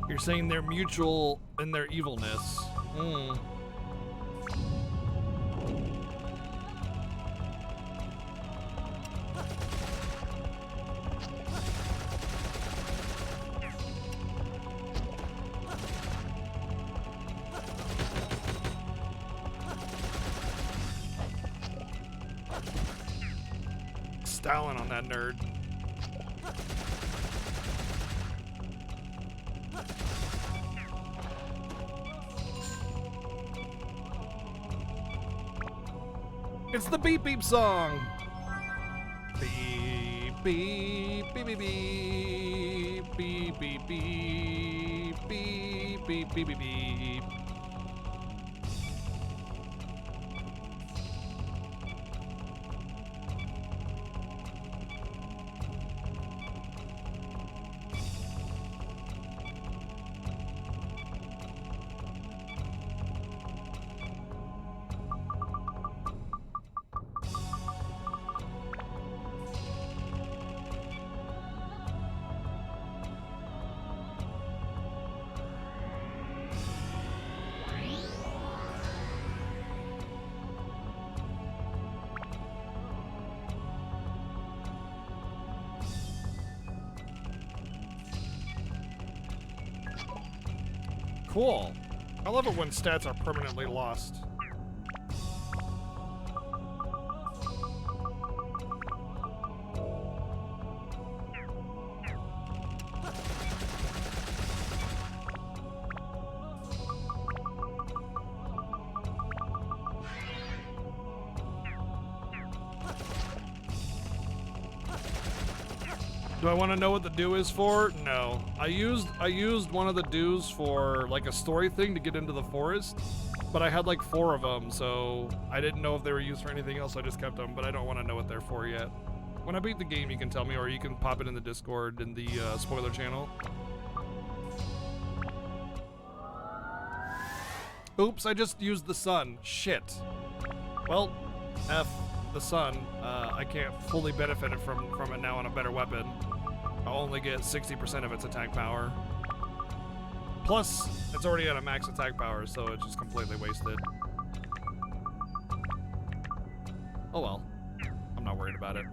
You're saying they're mutual in their evilness. Styling on that nerd. It's the beep beep song. Beep beep beep beep beep beep beep beep beep beep beep beep beep. Cool. I love it when stats are permanently lost. Do I want to know what the do is for? No. I used one of the do's for like a story thing to get into the forest, but I had like 4 of them, so I didn't know if they were used for anything else. I just kept them, but I don't want to know what they're for yet. When I beat the game, you can tell me, or you can pop it in the Discord in the spoiler channel. Oops, I just used the sun. Shit. Well, F the sun. I can't fully benefit it from it now on a better weapon. I'll only get 60% of its attack power. Plus, it's already at a max attack power, so it's just completely wasted. Oh well. I'm not worried about it.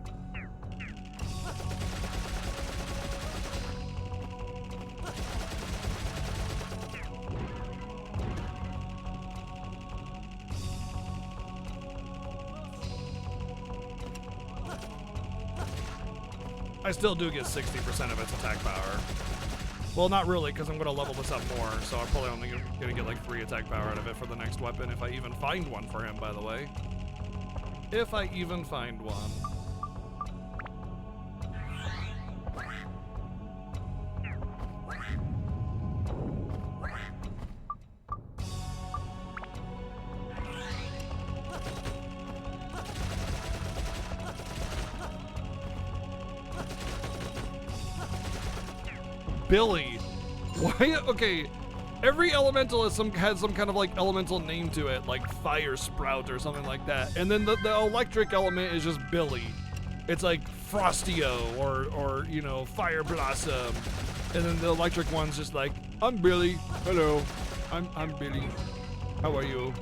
I still do get 60% of its attack power. Well, not really, because I'm going to level this up more, so I'm probably only going to get like 3 attack power out of it for the next weapon, if I even find one for him, by the way. If I even find one. Billy. Why? Okay. Every elemental has some kind of like elemental name to it, like Fire Sprout or something like that. And then the electric element is just Billy. It's like Frostio or you know, Fire Blossom. And then the electric one's just like, I'm Billy. Hello. I'm Billy. How are you?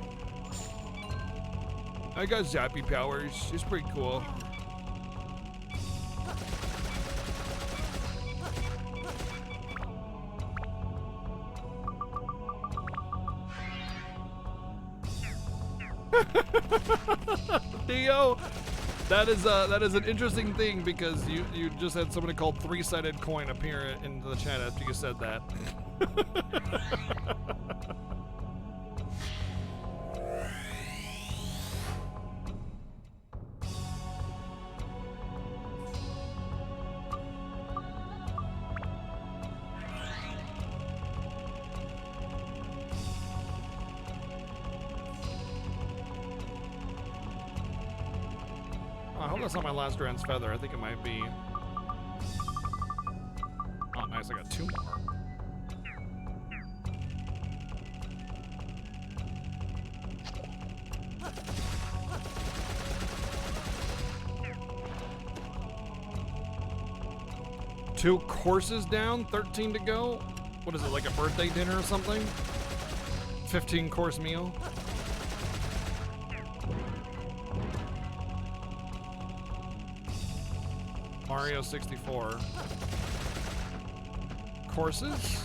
I got zappy powers. It's pretty cool. Theo, that is an interesting thing because you just had somebody called 3-sided coin appear into the chat after you said that. I hope that's not my last Drann's Feather. I think it might be. Oh, nice. I got 2 more. Two courses down, 13 to go. What is it, like a birthday dinner or something? 15-course meal. Mario 64. Courses?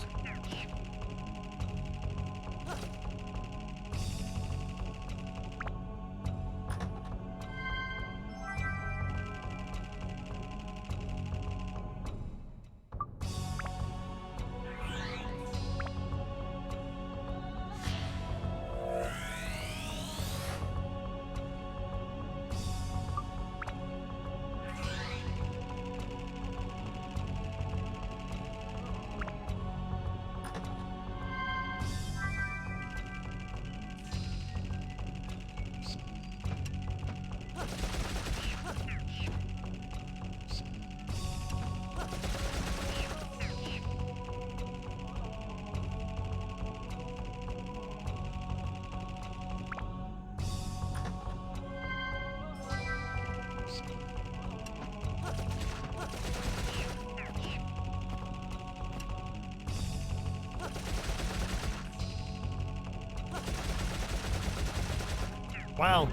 Wow.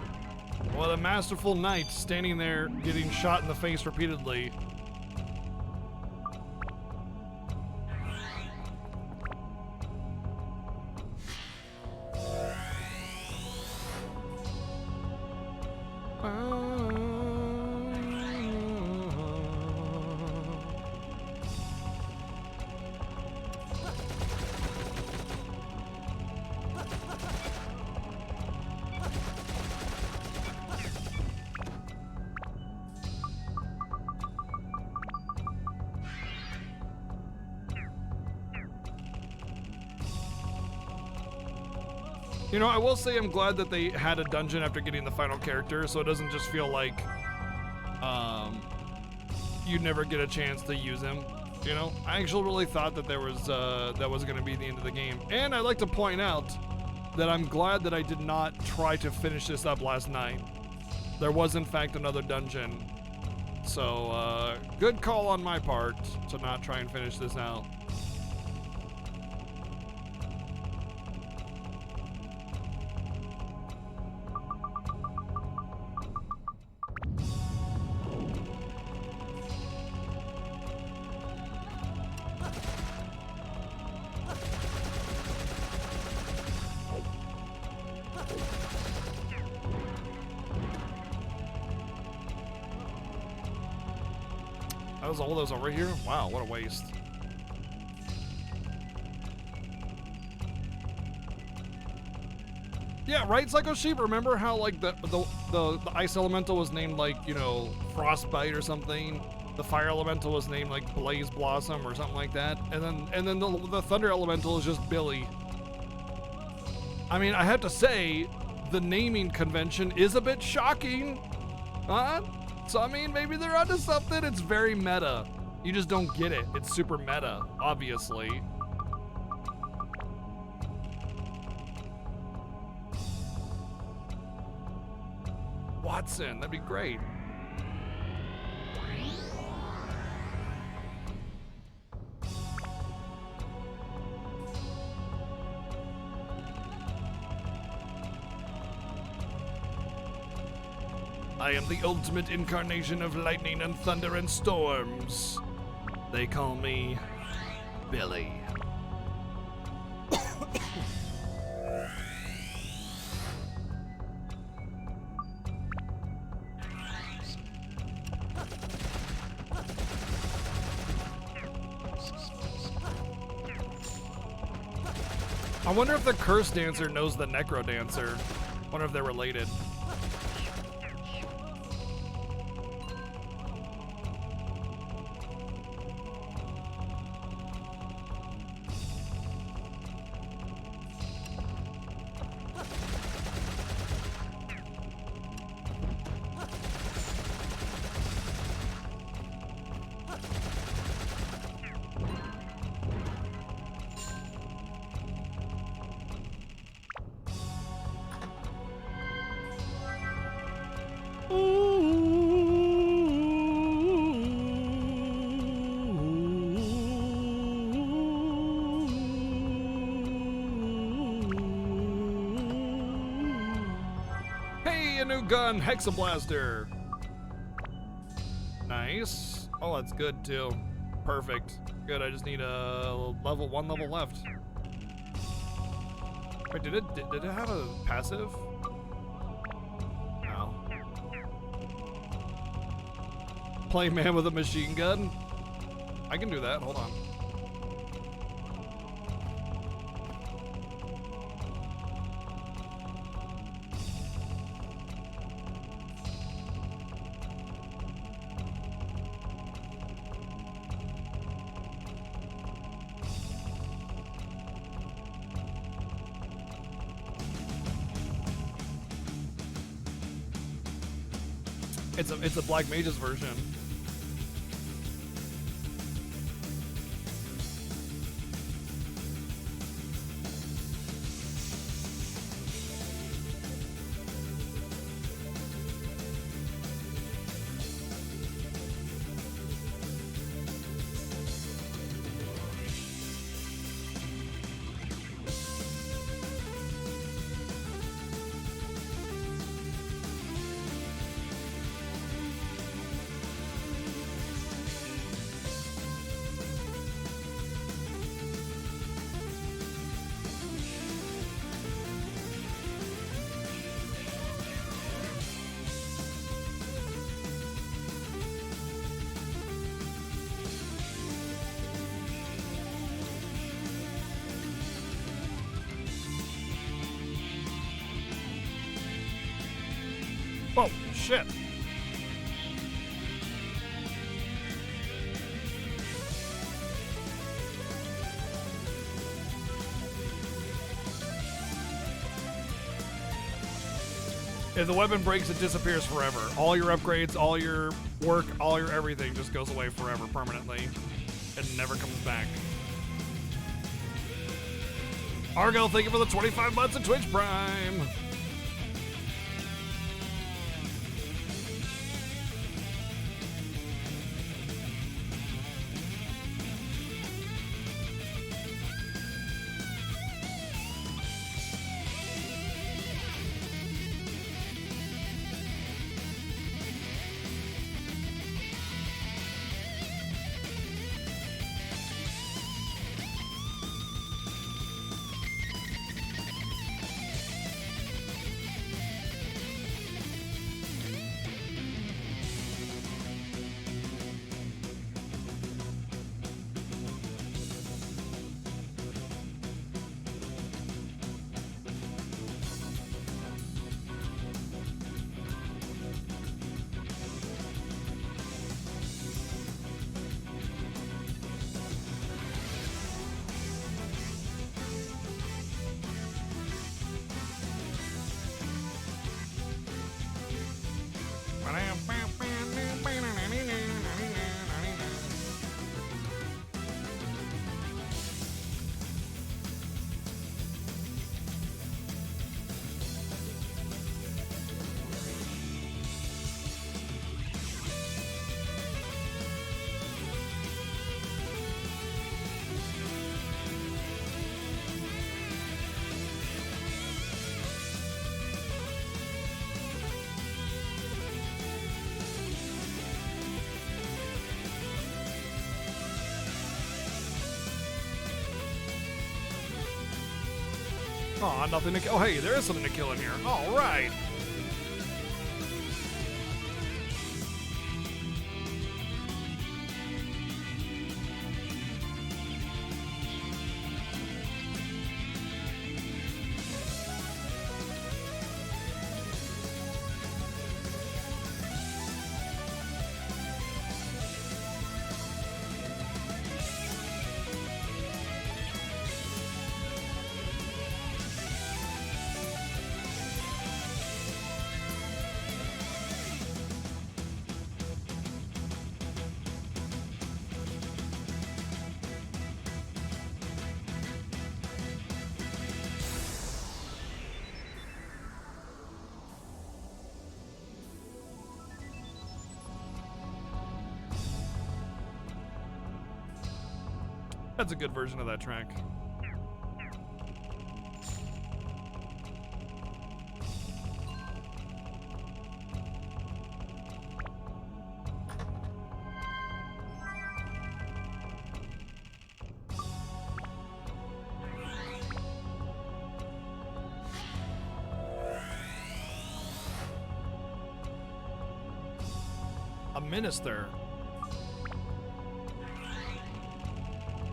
What a masterful knight standing there getting shot in the face repeatedly. You know, I will say I'm glad that they had a dungeon after getting the final character, so it doesn't just feel like you never get a chance to use him. You know, I actually really thought that there was that was going to be the end of the game. And I'd like to point out that I'm glad that I did not try to finish this up last night. There was in fact another dungeon. So good call on my part to not try and finish this out. That was all those over here? Wow, what a waste. Yeah, right, Psycho Sheep? Remember how like the ice elemental was named like, you know, Frostbite or something? The fire elemental was named like Blaze Blossom or something like that. And then the thunder elemental is just Billy. I mean, I have to say, the naming convention is a bit shocking. Huh? So, I mean, maybe they're onto something. It's very meta. You just don't get it. It's super meta, obviously. Watson, that'd be great. I am the ultimate incarnation of lightning and thunder and storms. They call me Billy. I wonder if the Curse Dancer knows the Necro Dancer. Wonder if they're related. Hey, a new gun, Hexablaster. Nice. Oh, that's good too. Perfect. Good, I just need a one level left. Wait, did it have a passive? No. Play man with a machine gun? I can do that, hold on. It's a Black Mage's version. Oh, shit. If the weapon breaks, it disappears forever. All your upgrades, all your work, all your everything just goes away forever, permanently. It never comes back. Argyle, thank you for the 25 months of Twitch Prime. Aw, nothing to kill. Oh, hey, there is something to kill in here. All right. That's a good version of that track. A minister.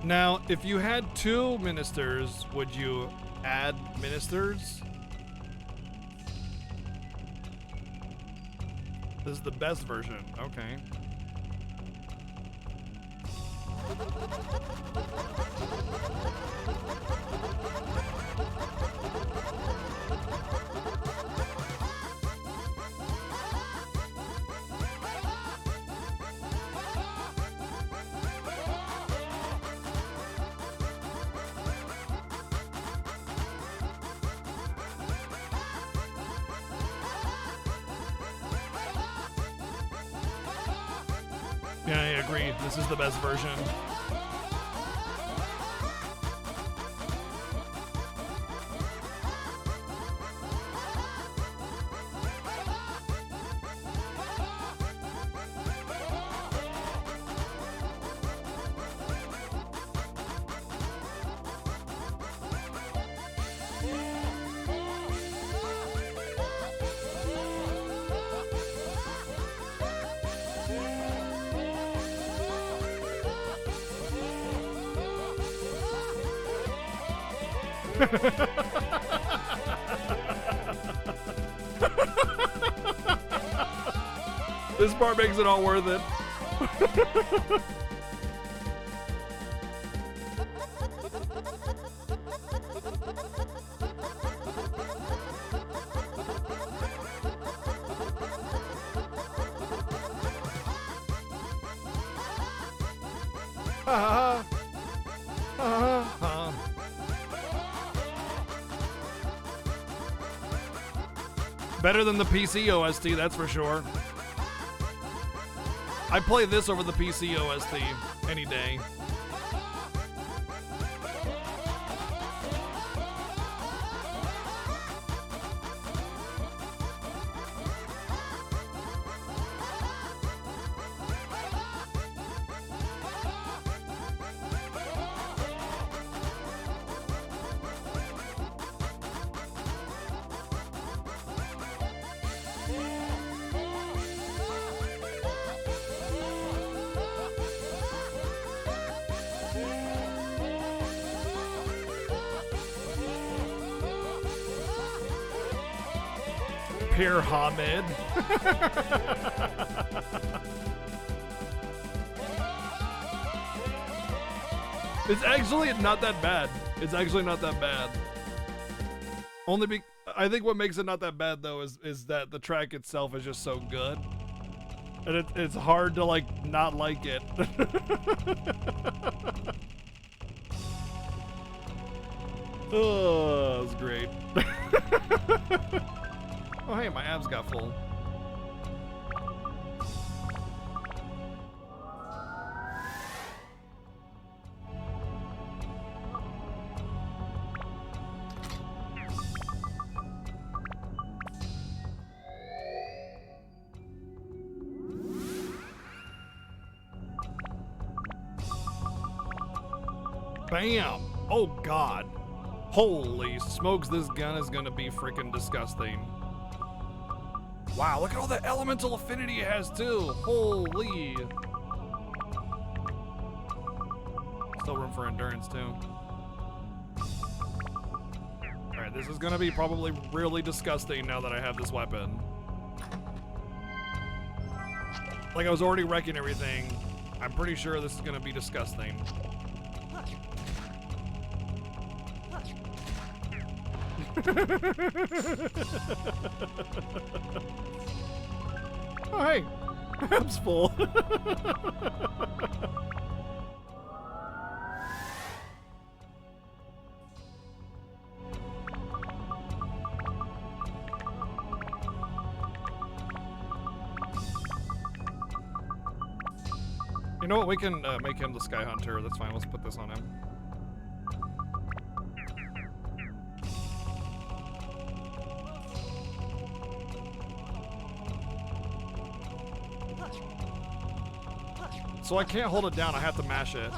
Now, if you had 2 ministers, would you add ministers? This is the best version. Okay. Yeah, I agree. This is the best version. This part makes it all worth it. Ha ha ha. Better than the PC OST, that's for sure. I play this over the PC OST any day. Peer Hamid. It's actually not that bad. It's actually not that bad. I think what makes it not that bad though is that the track itself is just so good. And it's hard to like not like it. Oh, that was great. Oh hey, my abs got full. Bam! Oh god. Holy smokes, this gun is gonna be freaking disgusting. Wow, look at all the elemental affinity it has too. Holy. Still room for endurance too. Alright, this is gonna be probably really disgusting now that I have this weapon. Like I was already wrecking everything. I'm pretty sure this is gonna be disgusting. Oh hey, abs full. You know what? We can make him the Sky Hunter. That's fine. Let's put this on him. So I can't hold it down, I have to mash it.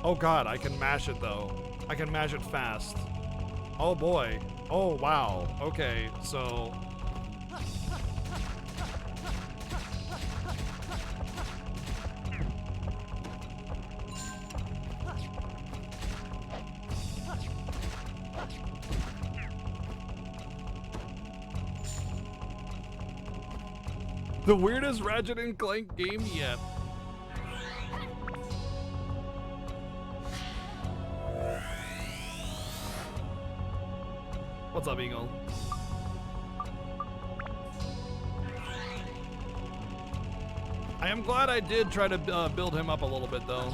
Oh god, I can mash it though. I can mash it fast. Oh boy. Oh wow. Okay, so... The weirdest Ratchet and Clank game yet. What's up, Eagle? I am glad I did try to build him up a little bit, though.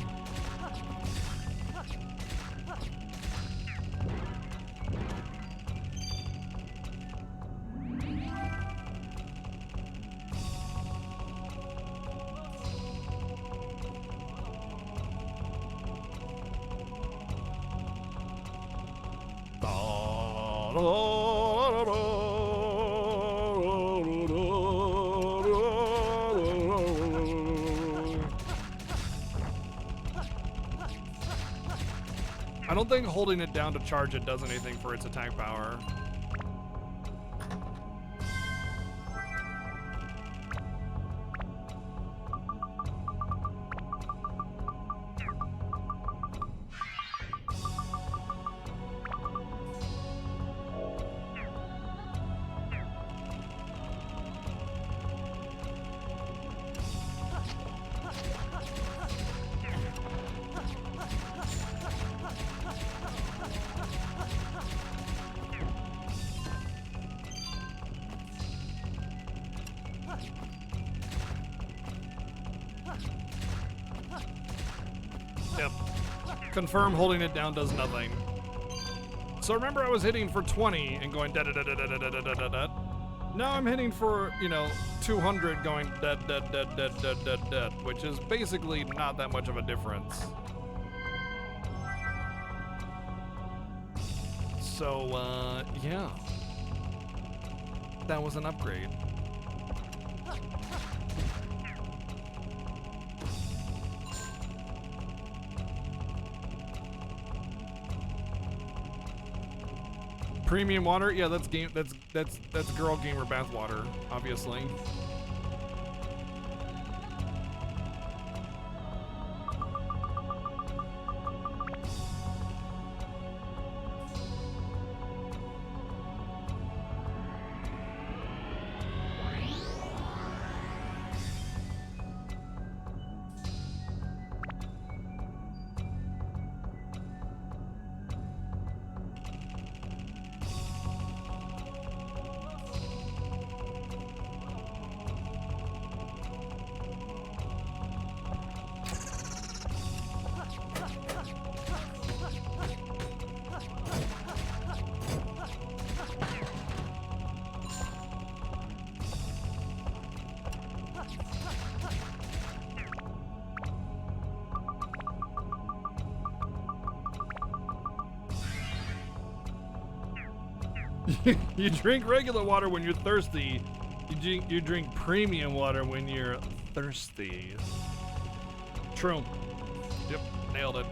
I don't think holding it down to charge it does anything for its attack power. Confirm holding it down does nothing. So remember I was hitting for 20 and going da da da da da da da da da da. Now I'm hitting for, you know, 200 going dead, dead, dead, dead, dead, dead, dead, which is basically not that much of a difference. So, yeah. That was an upgrade. Premium water? Yeah, that's girl gamer bath water, obviously. You drink regular water when you're thirsty. You drink premium water when you're thirsty. True. Yep, nailed it.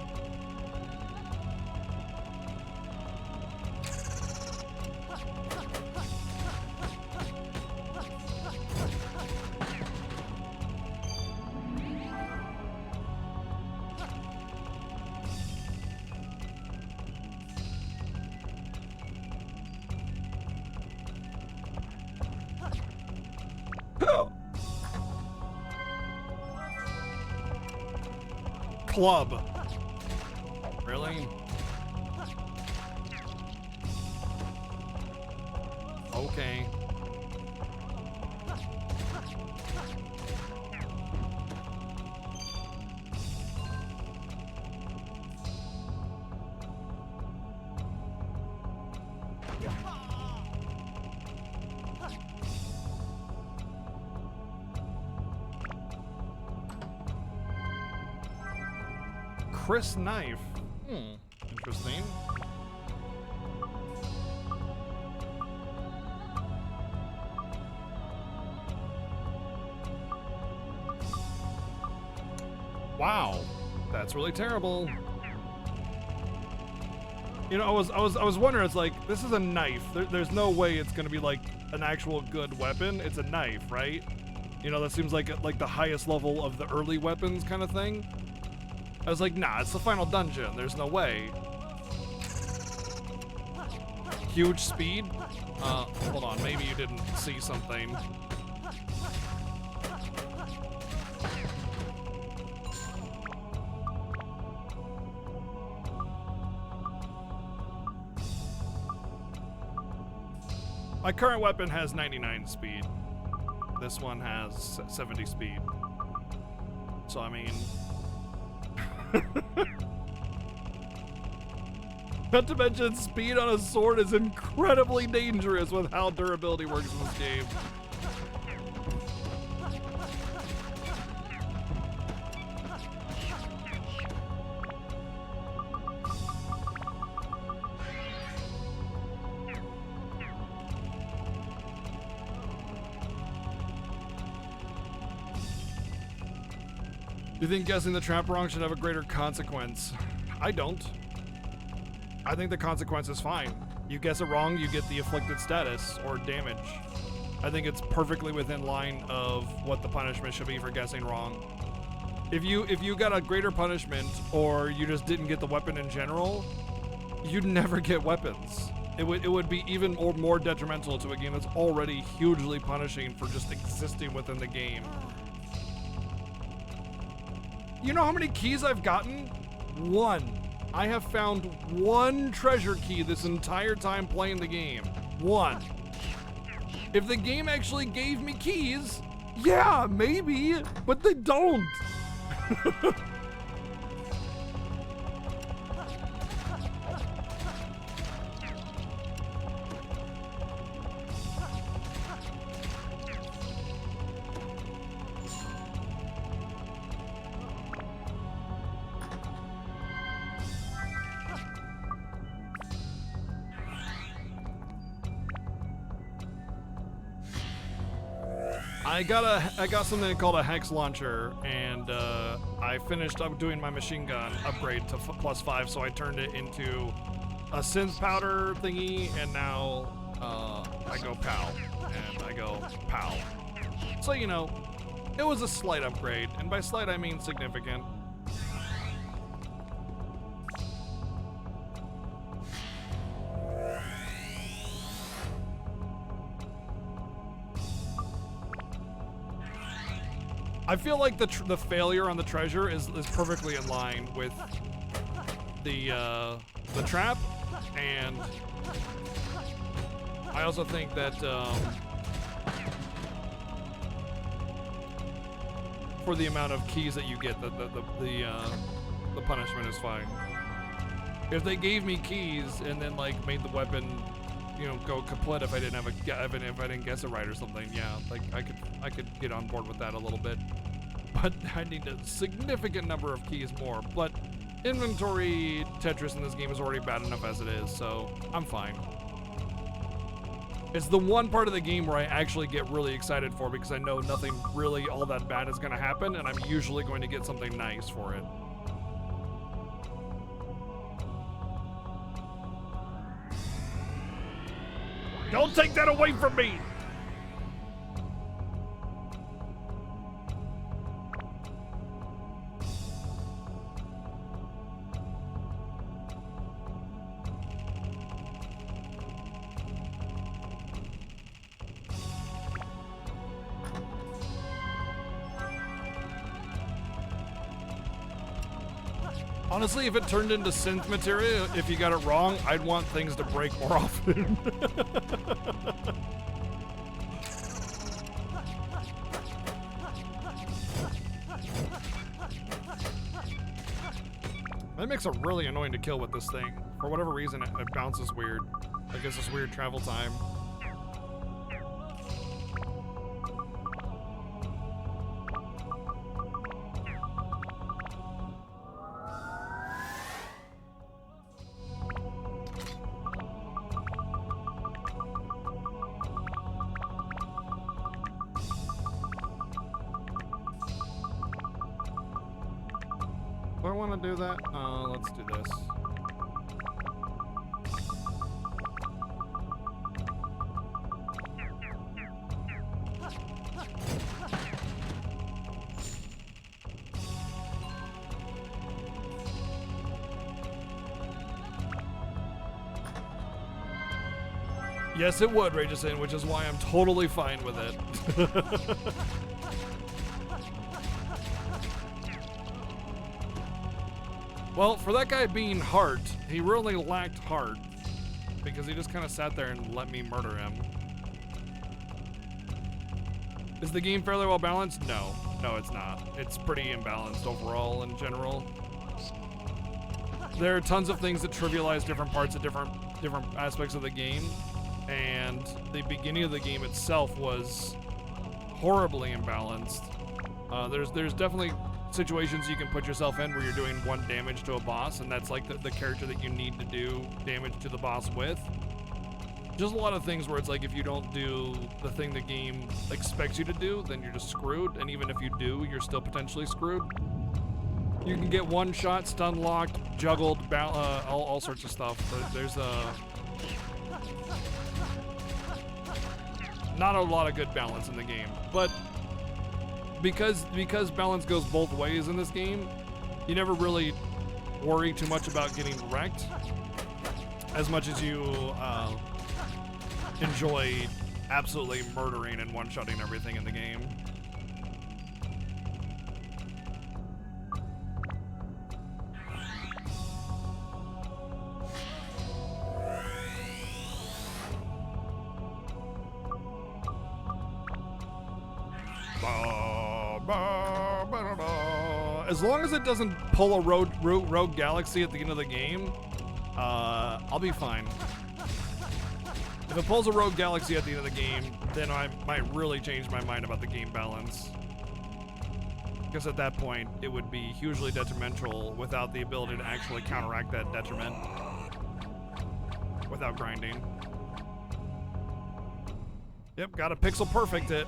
Club. Really? Okay. Chris knife. Interesting. Wow, that's really terrible. You know, I was wondering. It's like, this is a knife. There's no way it's gonna be like an actual good weapon. It's a knife, right? You know, that seems like the highest level of the early weapons kind of thing. I was like, nah, it's the final dungeon. There's no way. Huge speed? Hold on, maybe you didn't see something. My current weapon has 99 speed. This one has 70 speed. So, I mean... Not to mention, speed on a sword is incredibly dangerous with how durability works in this game. Do you think guessing the trap wrong should have a greater consequence? I don't. I think the consequence is fine. You guess it wrong, you get the afflicted status or damage. I think it's perfectly within line of what the punishment should be for guessing wrong. If you got a greater punishment or you just didn't get the weapon in general, you'd never get weapons. It would be even more detrimental to a game that's already hugely punishing for just existing within the game. You know how many keys I've gotten? One. I have found one treasure key this entire time playing the game. One. If the game actually gave me keys, yeah, maybe, but they don't. I got something called a hex launcher, and I finished up doing my machine gun upgrade to +5, so I turned it into a synth powder thingy, and now I go POW, and I go POW. So, you know, it was a slight upgrade, and by slight I mean significant. I feel like the failure on the treasure is perfectly in line with the trap, and I also think that for the amount of keys that you get, the punishment is fine. If they gave me keys and then like made the weapon, you know, go kaput if I didn't have if I didn't guess it right or something, yeah, like I could get on board with that a little bit. But I need a significant number of keys more. But inventory Tetris in this game is already bad enough as it is, so I'm fine. It's the one part of the game where I actually get really excited for because I know nothing really all that bad is going to happen, and I'm usually going to get something nice for it. Don't take that away from me! Honestly, if it turned into synth material, if you got it wrong, I'd want things to break more often. That makes it really annoying to kill with this thing. For whatever reason, it bounces weird. I guess it's weird travel time. Do I want to do that? Let's do this. Yes, it would, Ragesin, which is why I'm totally fine with it. Well, for that guy being heart, he really lacked heart because he just kind of sat there and let me murder him. Is the game fairly well balanced? No. No, it's not. It's pretty imbalanced overall in general. There are tons of things that trivialize different parts of different aspects of the game, and the beginning of the game itself was horribly imbalanced. There's definitely situations you can put yourself in where you're doing 1 damage to a boss, and that's like the character that you need to do damage to the boss with. Just a lot of things where it's like if you don't do the thing the game expects you to do, then you're just screwed, and even if you do, you're still potentially screwed. You can get one shot, stun locked, juggled, all sorts of stuff. There's not a lot of good balance in the game, but because balance goes both ways in this game, you never really worry too much about getting wrecked as much as you enjoy absolutely murdering and one-shotting everything in the game. As long as it doesn't pull a rogue galaxy at the end of the game, I'll be fine. If it pulls a rogue galaxy at the end of the game, then I might really change my mind about the game balance. Because at that point, it would be hugely detrimental without the ability to actually counteract that detriment without grinding. Yep, got a pixel perfect it.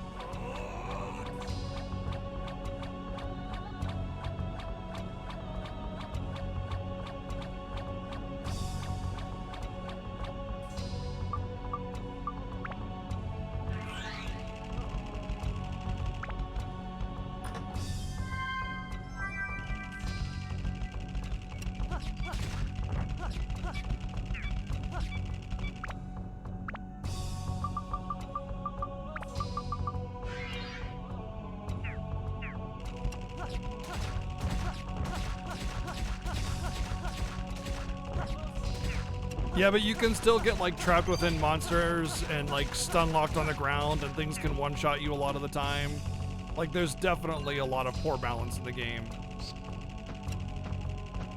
Yeah, but you can still get like trapped within monsters and like stun locked on the ground, and things can one-shot you a lot of the time. Like there's definitely a lot of poor balance in the game.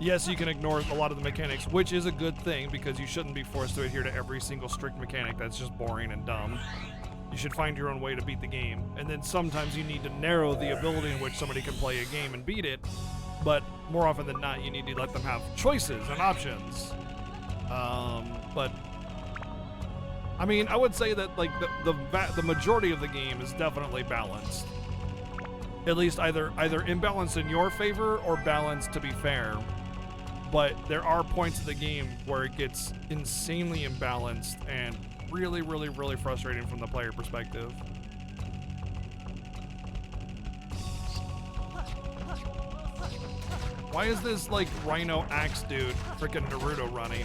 Yes, you can ignore a lot of the mechanics, which is a good thing because you shouldn't be forced to adhere to every single strict mechanic. That's just boring and dumb. You should find your own way to beat the game. And then sometimes you need to narrow the ability in which somebody can play a game and beat it, but more often than not, you need to let them have choices and options. But I mean, I would say that like the majority of the game is definitely balanced. At least either imbalanced in your favor or balanced to be fair. But there are points of the game where it gets insanely imbalanced and really, really, really frustrating from the player perspective. Why is this like Rhino Axe dude freaking Naruto running?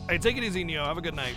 Hey, take it easy, Neo. Have a good night.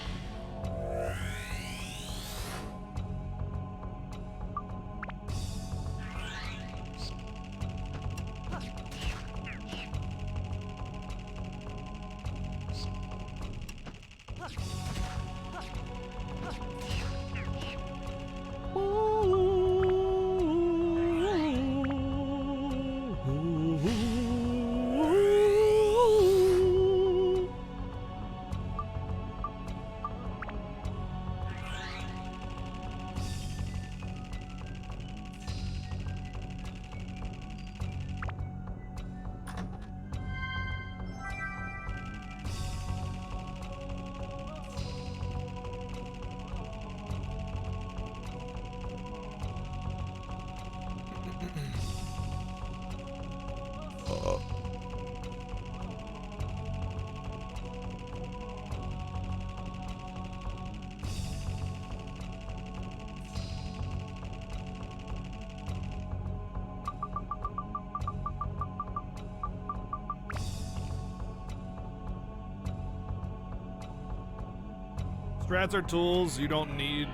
Strats are tools you don't need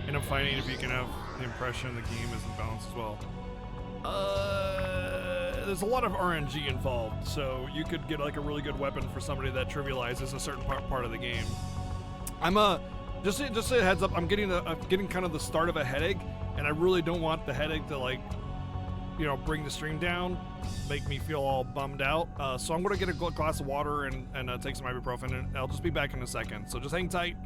in a fighting if you can have the impression the game is in balance as well. There's a lot of RNG involved, so you could get like a really good weapon for somebody that trivializes a certain part of the game. I'm just a heads up. I'm getting kind of the start of a headache, and I really don't want the headache to like, you know, bring the stream down, make me feel all bummed out. So I'm gonna get a glass of water and take some ibuprofen, and I'll just be back in a second. So just hang tight.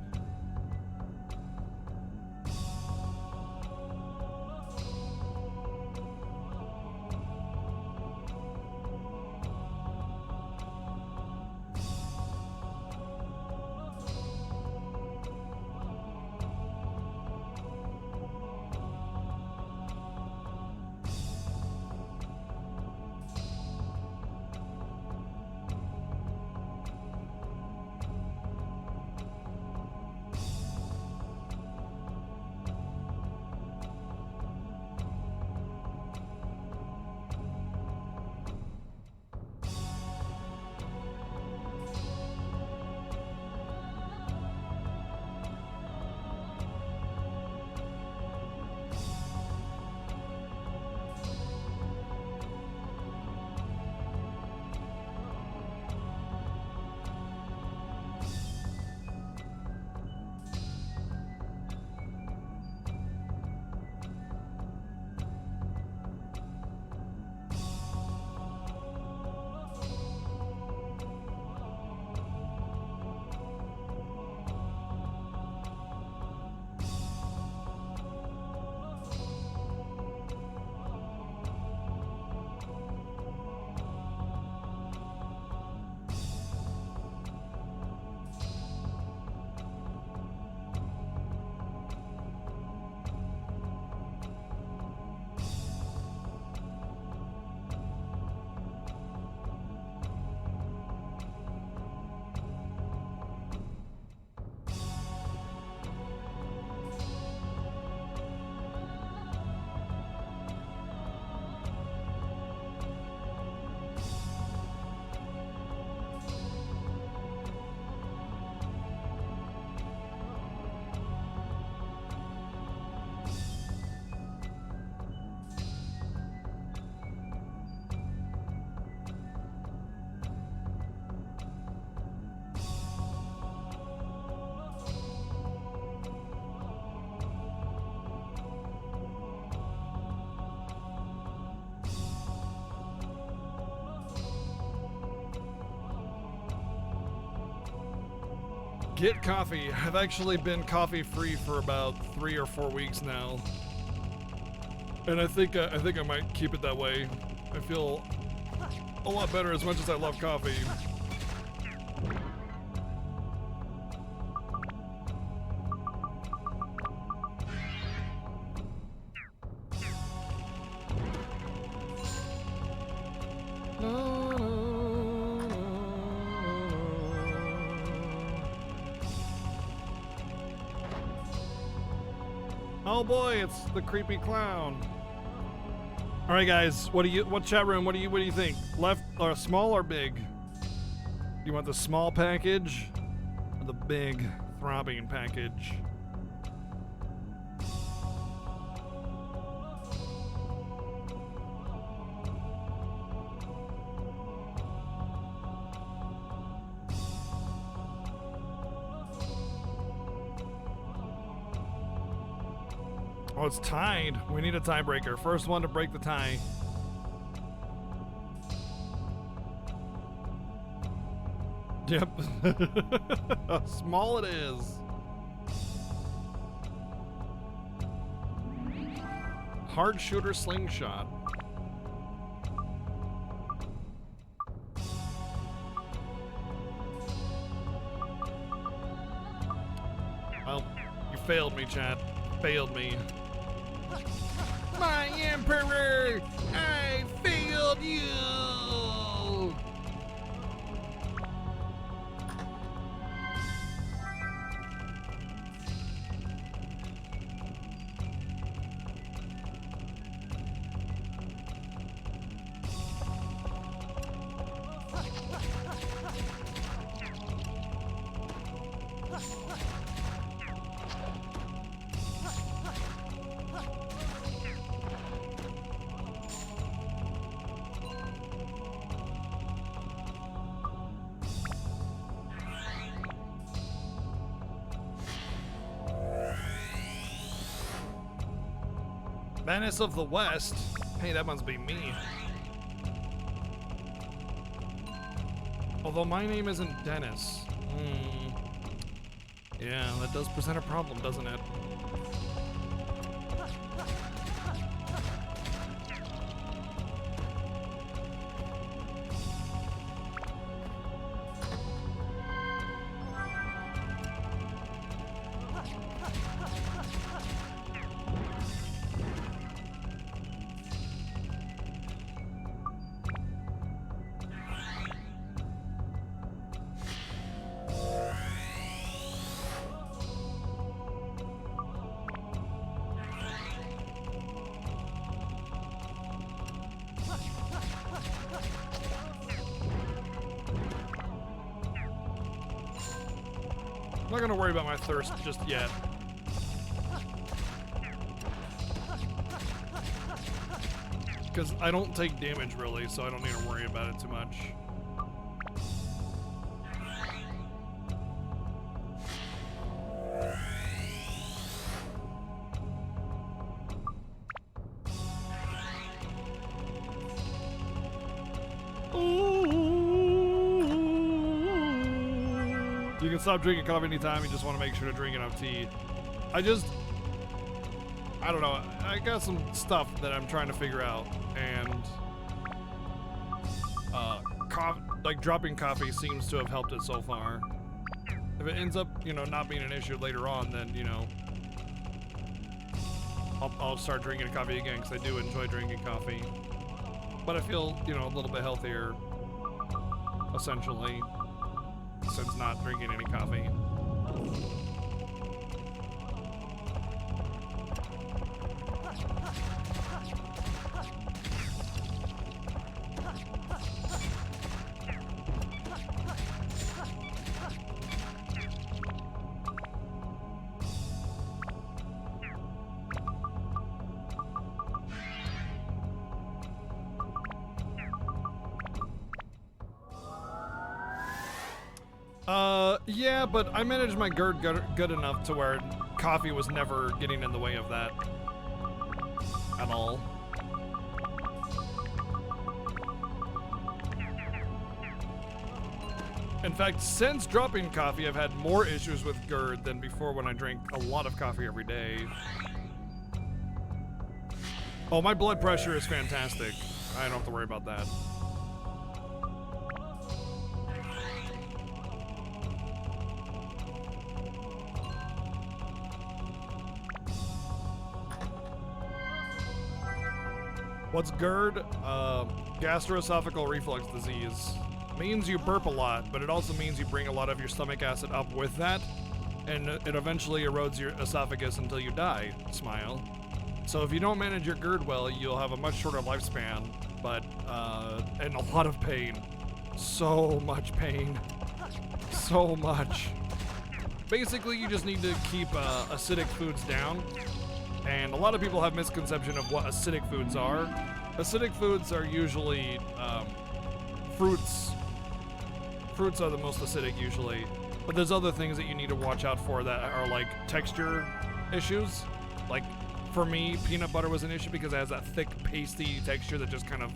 Get coffee. I've actually been coffee free for about 3 or 4 weeks now, and I think I might keep it that way. I feel a lot better as much as I love coffee. Oh boy, it's the creepy clown. All right, guys, what chat room? What do you think? Left or small or big? You want the small package or the big throbbing package? Oh, it's tied. We need a tiebreaker. First one to break the tie. Yep. Small it is. Hard shooter slingshot. Well, you failed me, chat. Failed me. My emperor! I failed you! Menace of the West? Hey, that must be me. Although my name isn't Dennis. Yeah, that does present a problem, doesn't it? I'm not gonna worry about my thirst just yet. Because I don't take damage really, so I don't need to worry about it too much. You can stop drinking coffee anytime. You just want to make sure to drink enough tea. I don't know. I got some stuff that I'm trying to figure out, and like dropping coffee seems to have helped it so far. If it ends up, not being an issue later on, then I'll start drinking coffee again because I do enjoy drinking coffee. But I feel, a little bit healthier, essentially, since not drinking any coffee. Yeah, but I managed my GERD good enough to where coffee was never getting in the way of that at all. In fact, since dropping coffee, I've had more issues with GERD than before when I drank a lot of coffee every day. Oh, my blood pressure is fantastic. I don't have to worry about that. What's GERD? Gastroesophageal reflux disease. Means you burp a lot, but it also means you bring a lot of your stomach acid up with that, and it eventually erodes your esophagus until you die. Smile. So if you don't manage your GERD well, you'll have a much shorter lifespan, but and a lot of pain. So much pain. So much. Basically, you just need to keep acidic foods down. And a lot of people have misconception of what acidic foods are. Acidic foods are usually fruits. Fruits are the most acidic usually. But there's other things that you need to watch out for that are like texture issues. Like for me, peanut butter was an issue because it has that thick, pasty texture that just kind of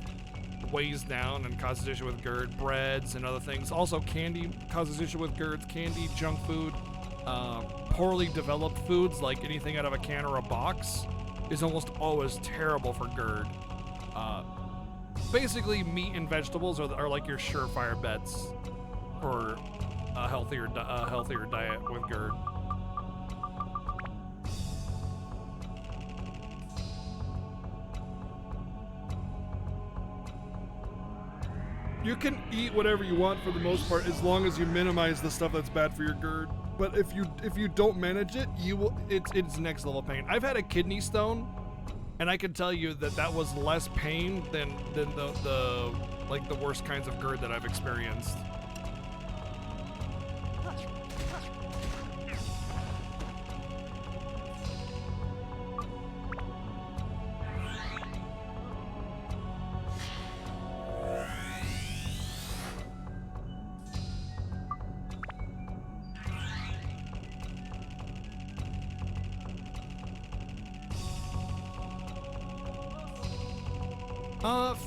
weighs down and causes issue with GERD. Breads and other things. Also, candy causes issue with GERD. Candy, junk food. Poorly developed foods like anything out of a can or a box is almost always terrible for GERD. Basically, meat and vegetables are like your surefire bets for a healthier diet with GERD. You can eat whatever you want for the most part as long as you minimize the stuff that's bad for your GERD. But if you don't manage it, it's next level pain. I've had a kidney stone, and I can tell you that was less pain than the worst kinds of GERD that I've experienced.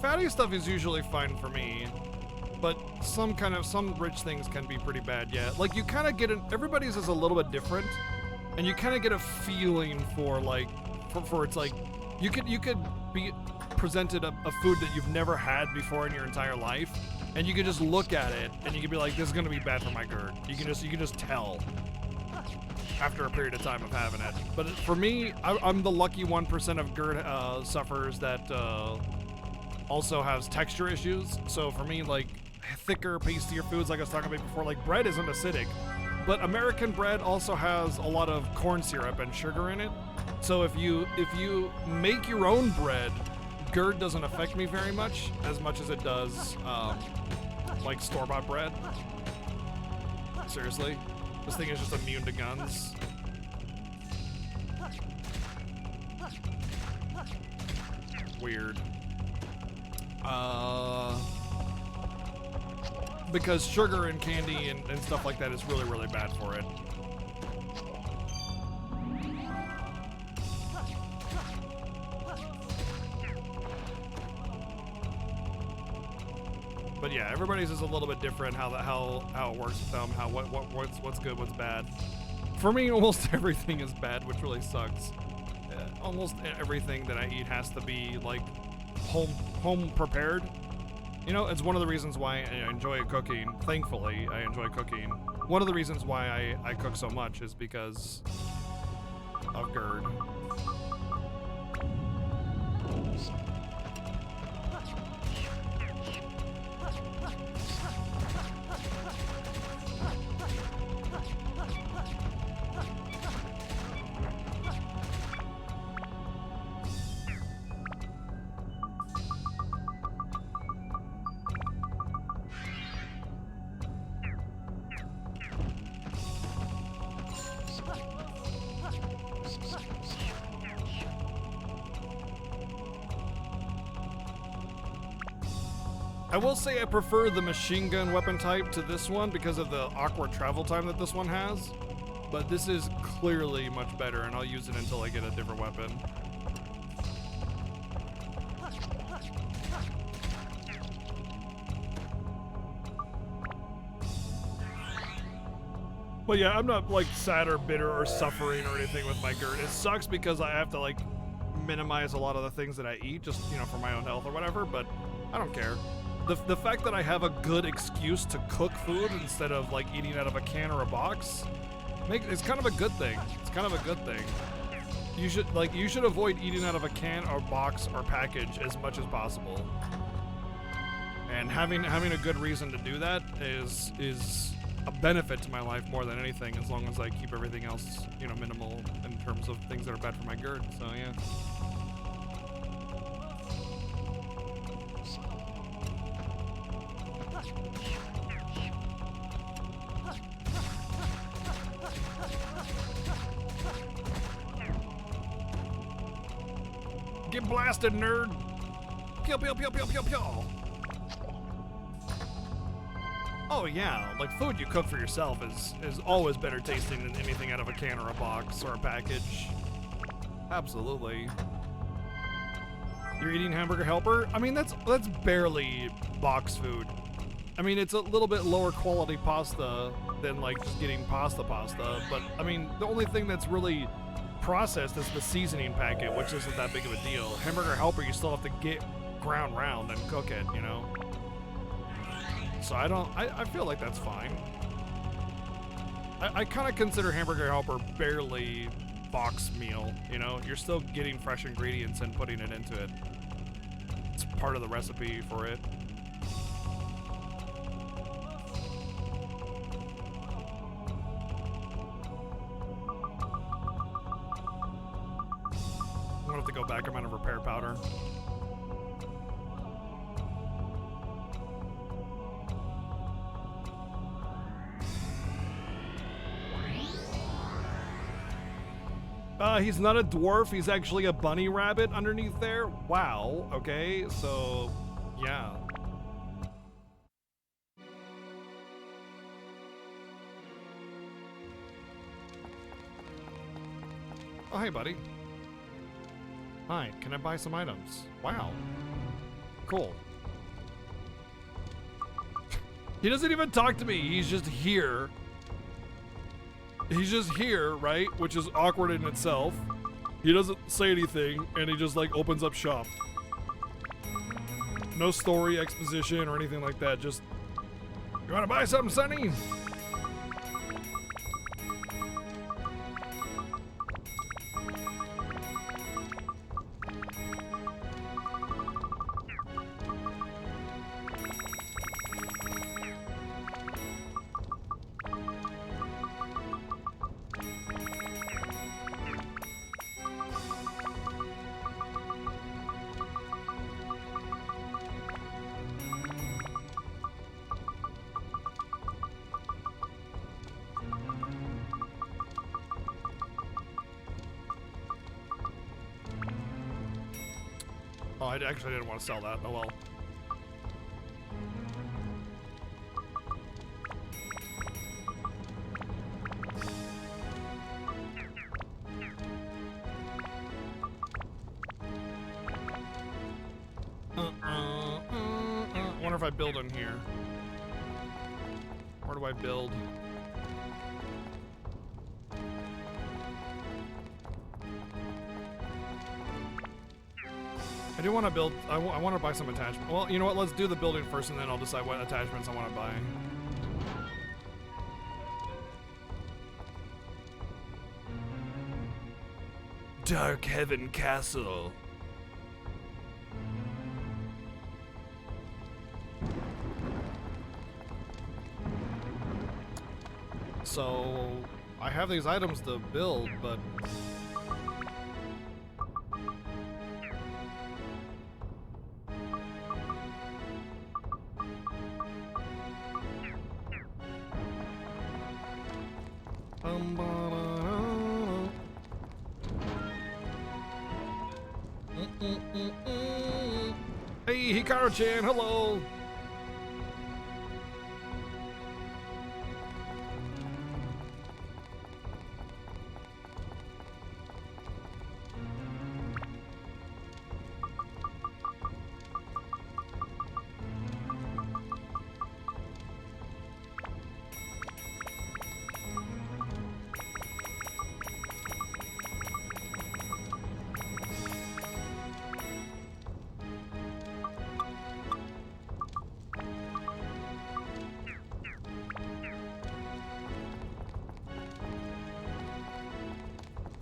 Fatty stuff is usually fine for me, but some rich things can be pretty bad, yeah. Like you kind of get everybody's is a little bit different, and you kind of get a feeling for like, for it's like, you could be presented a food that you've never had before in your entire life, and you could just look at it, and you could be like, this is gonna be bad for my GERD. You can just tell after a period of time of having it. But for me, I'm the lucky 1% of GERD sufferers that also has texture issues. So for me, like thicker, pastier foods, like I was talking about before, like bread isn't acidic, but American bread also has a lot of corn syrup and sugar in it. So if you make your own bread, GERD doesn't affect me very much as it does like store-bought bread. Seriously, this thing is just immune to guns. Weird. Because sugar and candy and stuff like that is really, really bad for it. But yeah, everybody's is a little bit different how it works with them, what's good, what's bad. For me, almost everything is bad, which really sucks. Almost everything that I eat has to be like home prepared. You know, it's one of the reasons why I enjoy cooking. Thankfully, I enjoy cooking. One of the reasons why I cook so much is because of GERD. I will say I prefer the machine gun weapon type to this one because of the awkward travel time that this one has. But this is clearly much better, and I'll use it until I get a different weapon. But yeah, I'm not like sad or bitter or suffering or anything with my GERD. It sucks because I have to like minimize a lot of the things that I eat just, you know, for my own health or whatever, but I don't care. The fact that I have a good excuse to cook food instead of like eating out of a can or a box, it's kind of a good thing. It's kind of a good thing. You should avoid eating out of a can or box or package as much as possible. And having a good reason to do that is a benefit to my life more than anything, as long as I keep everything else, you know, minimal in terms of things that are bad for my GERD. So yeah. Get blasted, nerd! Pew pew pew pew pew pew! Oh yeah, like food you cook for yourself is always better tasting than anything out of a can or a box or a package. Absolutely. You're eating Hamburger Helper? I mean, that's barely box food. I mean, it's a little bit lower quality pasta than like just getting pasta, but I mean, the only thing that's really processed is the seasoning packet, which isn't that big of a deal. Hamburger Helper, you still have to get ground round and cook it, you know? So I feel like that's fine. I kind of consider Hamburger Helper barely box meal, you know? You're still getting fresh ingredients and putting it into it. It's part of the recipe for it. I'm gonna have to go back. I'm out of repair powder. He's not a dwarf, he's actually a bunny rabbit underneath there. Wow, okay, so, yeah. Oh, hey, buddy. Hi, can I buy some items? Wow. Cool. He doesn't even talk to me, he's just here. He's just here, right? Which is awkward in itself. He doesn't say anything, and he just like opens up shop. No story, exposition, or anything like that. Just, you wanna buy something, Sonny? Oh, I actually didn't want to sell that. Oh well. I wonder if I build in here. Where do I build? I do want to build, I want to buy some attachments. Well, you know what, let's do the building first and then I'll decide what attachments I want to buy. Dark Heaven Castle. So, I have these items to build, but... Hey, Hikaru-chan, hello!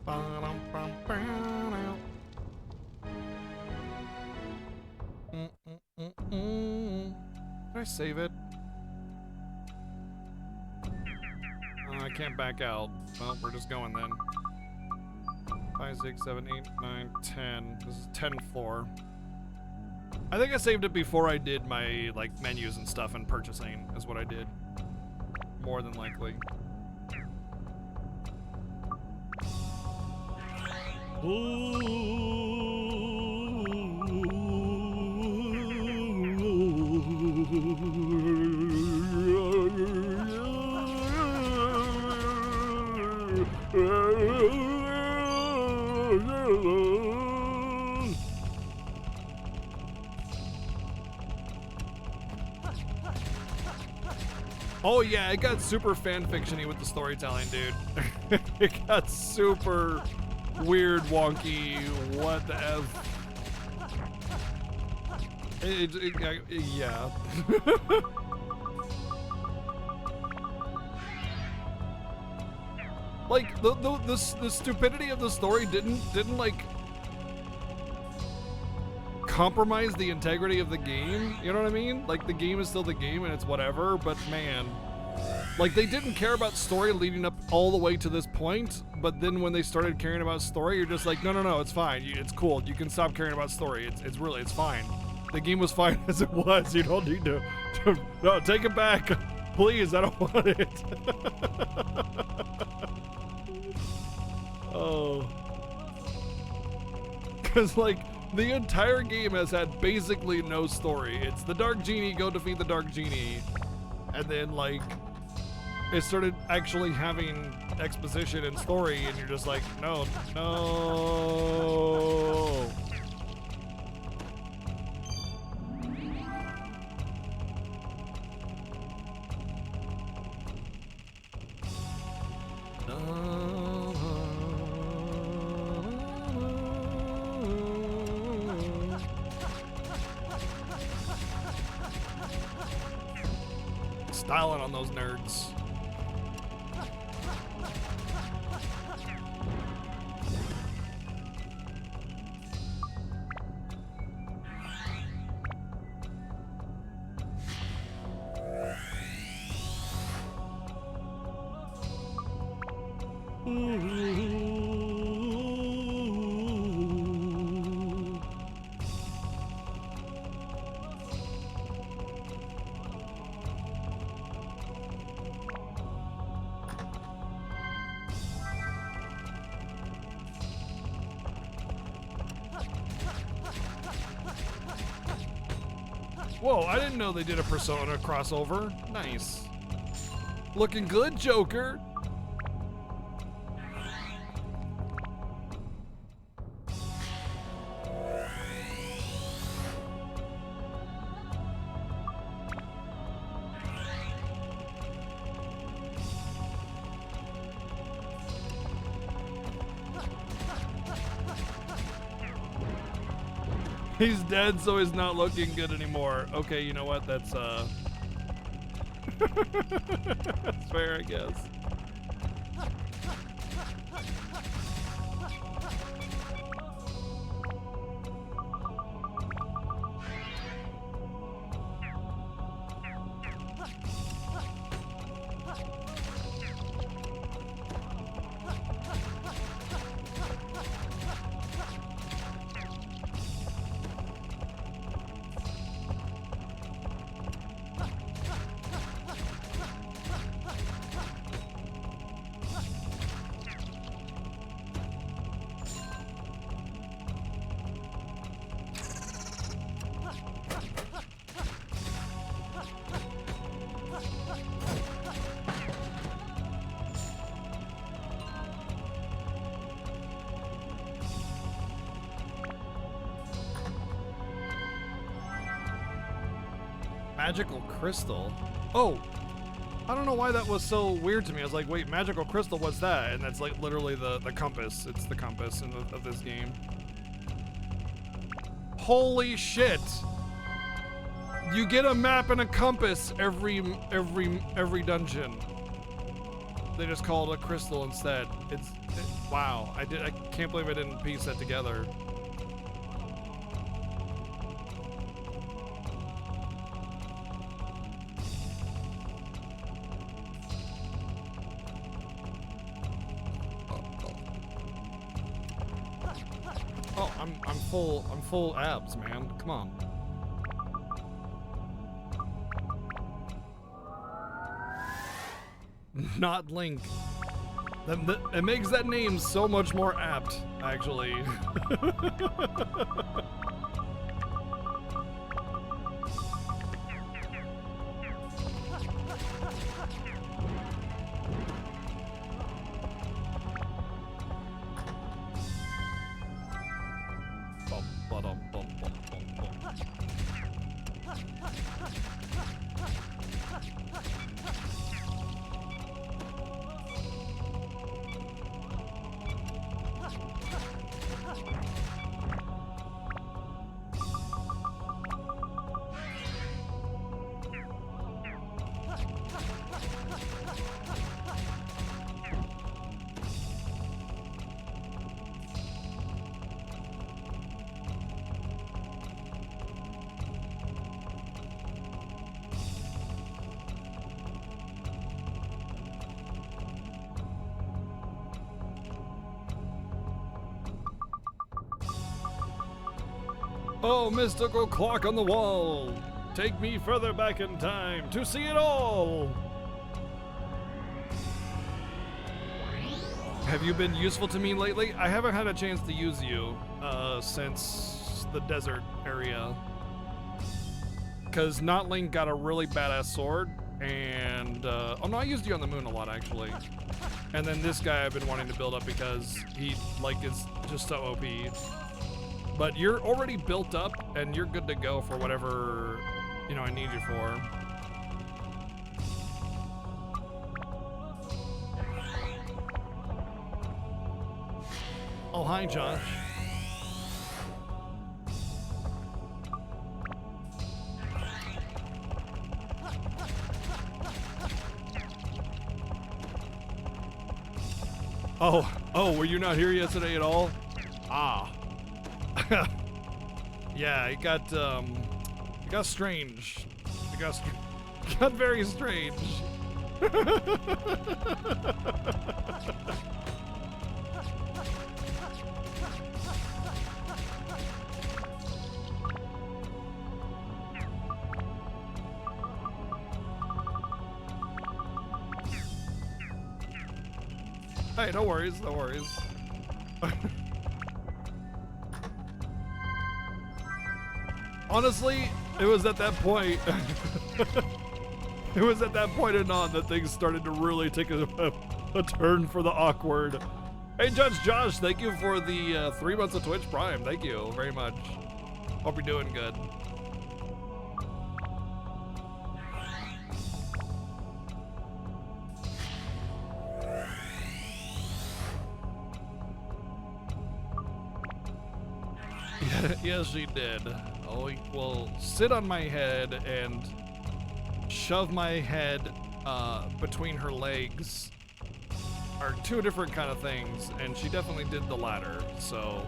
Did I save it? I can't back out. Well, we're just going then. 5, 6, 7, 8, 9, 10. This is 10th floor. I think I saved it before I did my, like, menus and stuff and purchasing is what I did. More than likely. Oh yeah, it got super fanfiction-y with the storytelling, dude. It got super weird, wonky, what the F. Yeah. Like, the stupidity of the story didn't like compromise the integrity of the game, you know what I mean? Like, the game is still the game and it's whatever, but man, like, they didn't care about story leading up all the way to this point, but then when they started caring about story, you're just like, no, it's fine, it's cool, you can stop caring about story, it's fine. The game was fine as it was, you don't need to no, take it back, please, I don't want it. Oh. Because, like, the entire game has had basically no story. It's the Dark Genie, go defeat the Dark Genie. And then, like, it started actually having exposition and story, and you're just like, no. Styling on those nerds. Whoa, I didn't know they did a Persona crossover. Nice. Looking good, Joker. He's dead, so he's not looking good anymore. Okay, you know what? That's that's fair, I guess. Magical crystal? Oh, I don't know why that was so weird to me. I was like, wait, magical crystal, what's that? And that's like literally the compass. It's the compass of this game. Holy shit! You get a map and a compass every dungeon. They just call it a crystal instead. Wow, I can't believe I didn't piece that together. Oh, I'm full abs, man. Come on. Not Link. It makes that name so much more apt, actually. Oh, mystical clock on the wall, take me further back in time to see it all. Have you been useful to me lately? I haven't had a chance to use you since the desert area. Because Not Link got a really badass sword, and oh no, I used you on the moon a lot actually. And then this guy I've been wanting to build up because he like is just so OP. But you're already built up and you're good to go for whatever, you know, I need you for. Oh, hi, Josh. Oh, were you not here yesterday at all? Ah. Yeah, it got strange. It got very strange. Hey, no worries, no worries. Honestly, it was at that point. It was at that point and on that things started to really take a turn for the awkward. Hey, Judge Josh, thank you for the 3 months of Twitch Prime. Thank you very much. Hope you're doing good. Yes, she did. Oh, well, sit on my head and shove my head between her legs are two different kind of things, and she definitely did the latter, so.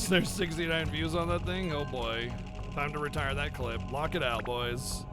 There's 69 views on that thing? Oh boy. Time to retire that clip. Lock it out, boys.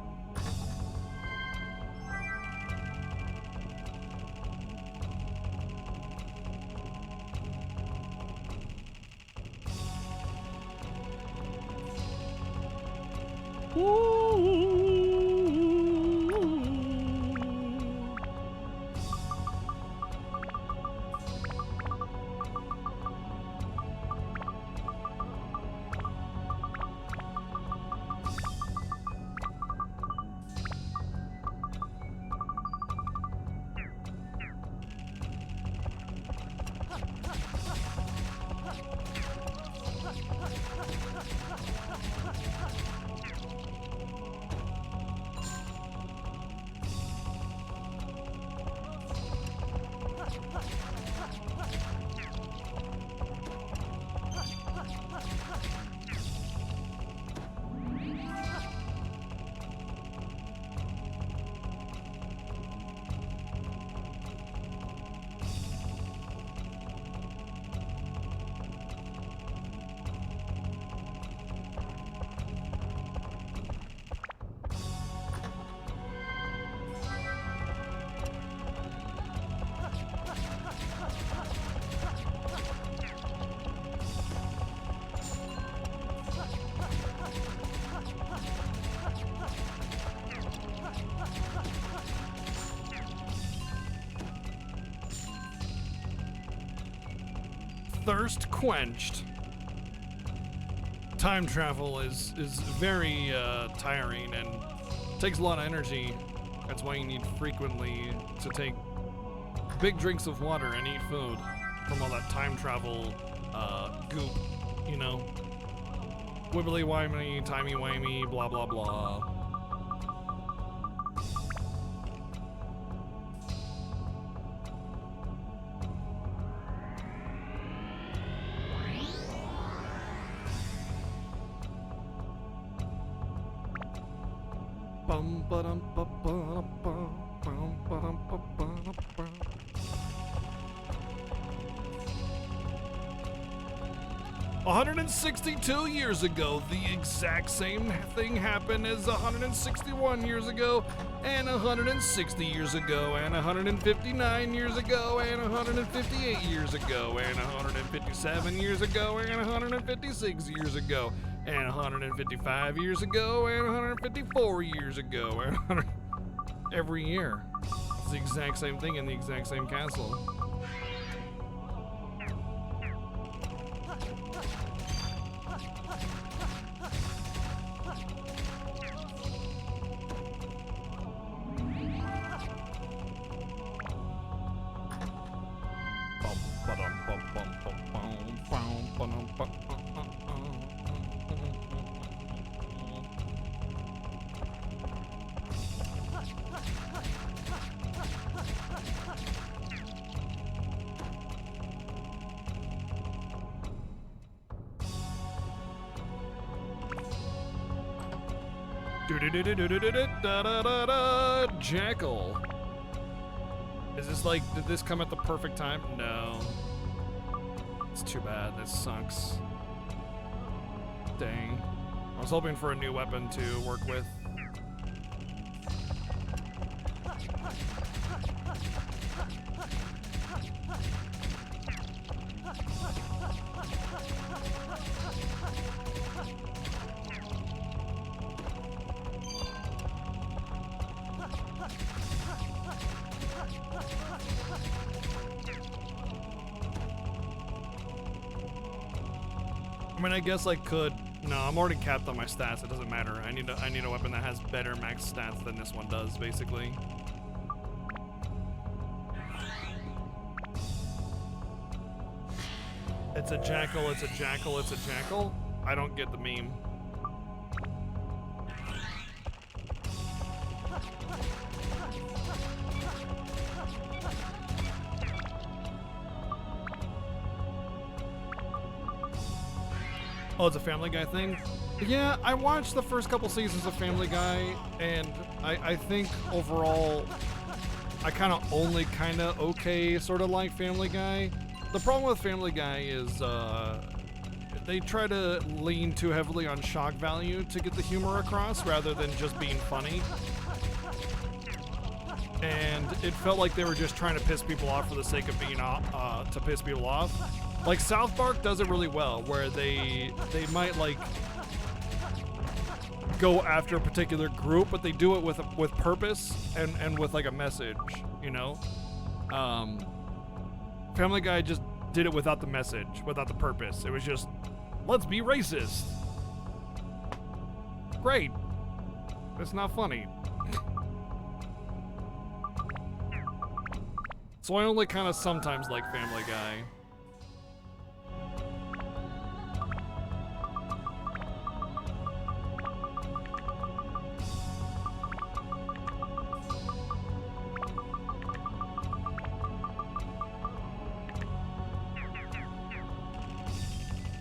thirst quenched. Time travel is very tiring and takes a lot of energy. That's why you need frequently to take big drinks of water and eat food from all that time travel goop, you know? Wibbly wimey, timey wimey, blah blah blah. Bum ba-dum ba-ba-dum-bum, bum ba-dum ba-ba-dum-bum. 162 years ago, the exact same thing happened as 161 years ago, and 160 years ago, and 159 years ago, and 158 years ago, and 157 years ago, and 156 years ago, and 155 years ago, and 154 years ago, and every year. It's the exact same thing in the exact same castle. Jackal. Is this like, did this come at the perfect time? No. It's too bad. This sucks. Dang. I was hoping for a new weapon to work with. I mean, I guess I could. No, I'm already capped on my stats. It doesn't matter. I need a weapon that has better max stats than this one does, basically. It's a jackal. It's a jackal. It's a jackal. I don't get the meme. Oh, it's a Family Guy thing? Yeah, I watched the first couple seasons of Family Guy, and I think overall, I kind of only kind of okay sort of like Family Guy. The problem with Family Guy is they try to lean too heavily on shock value to get the humor across rather than just being funny. And it felt like they were just trying to piss people off for the sake of being to piss people off. Like South Park does it really well, where they might like go after a particular group, but they do it with purpose and with like a message, you know. Family Guy just did it without the message, without the purpose. It was just, let's be racist. Great. It's not funny. So I only kind of sometimes like Family Guy.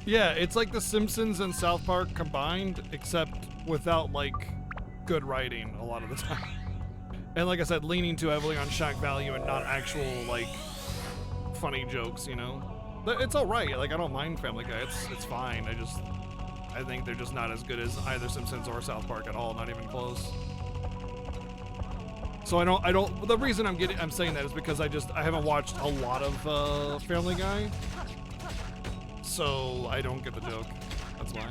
Yeah, it's like The Simpsons and South Park combined, except without, like, good writing a lot of the time. And like I said, leaning too heavily on shock value and not actual, like, funny jokes, you know? But it's alright, like, I don't mind Family Guy, it's fine, I think they're just not as good as either Simpsons or South Park at all, not even close. So I don't, the reason I'm saying that is because I haven't watched a lot of, Family Guy. So I don't get the joke. That's why.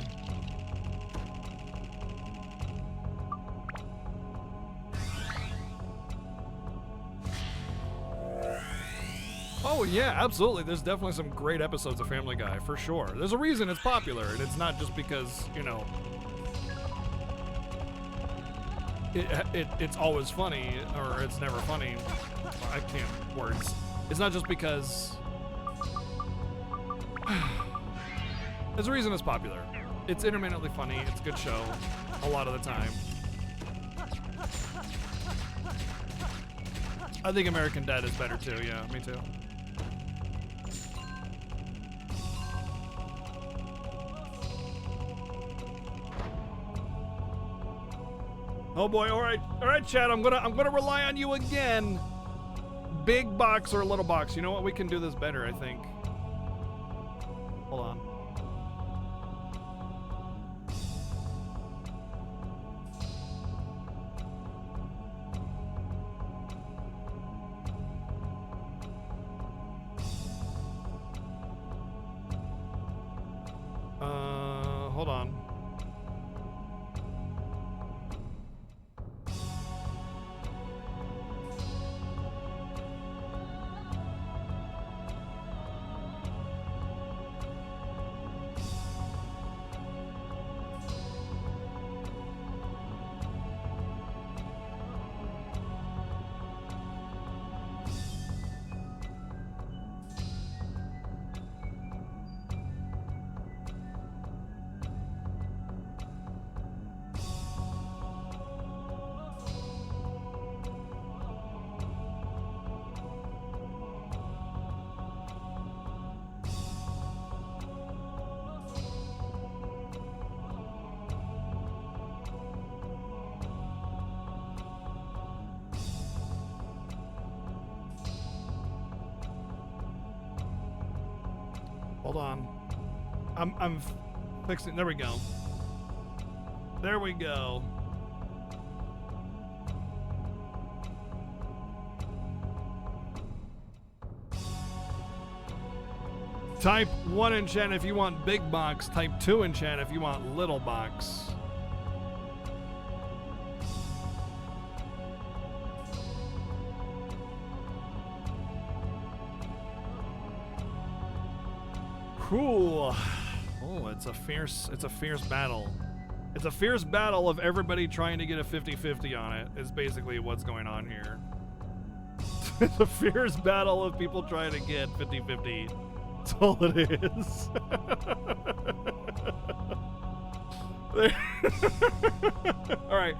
Oh, Yeah, absolutely. There's definitely some great episodes of Family Guy, for sure. There's a reason it's popular, and it's not just because, you know, it's always funny, or it's never funny. I can't words. It's not just because... There's a reason it's popular. It's intermittently funny, it's a good show, a lot of the time. I think American Dad is better too, yeah, me too. Oh boy, all right, Chad, I'm gonna rely on you again. Big box or little box? You know what? We can do this better, I think. Hold on. Hold on. Hold on. I'm fixing. There we go. There we go. Type 1 in chat if you want big box. Type 2 in chat if you want little box. Cool. Oh, it's a fierce battle. It's a fierce battle of everybody trying to get a 50-50 on it, is basically what's going on here. It's a fierce battle of people trying to get 50-50. That's all it is. Alright,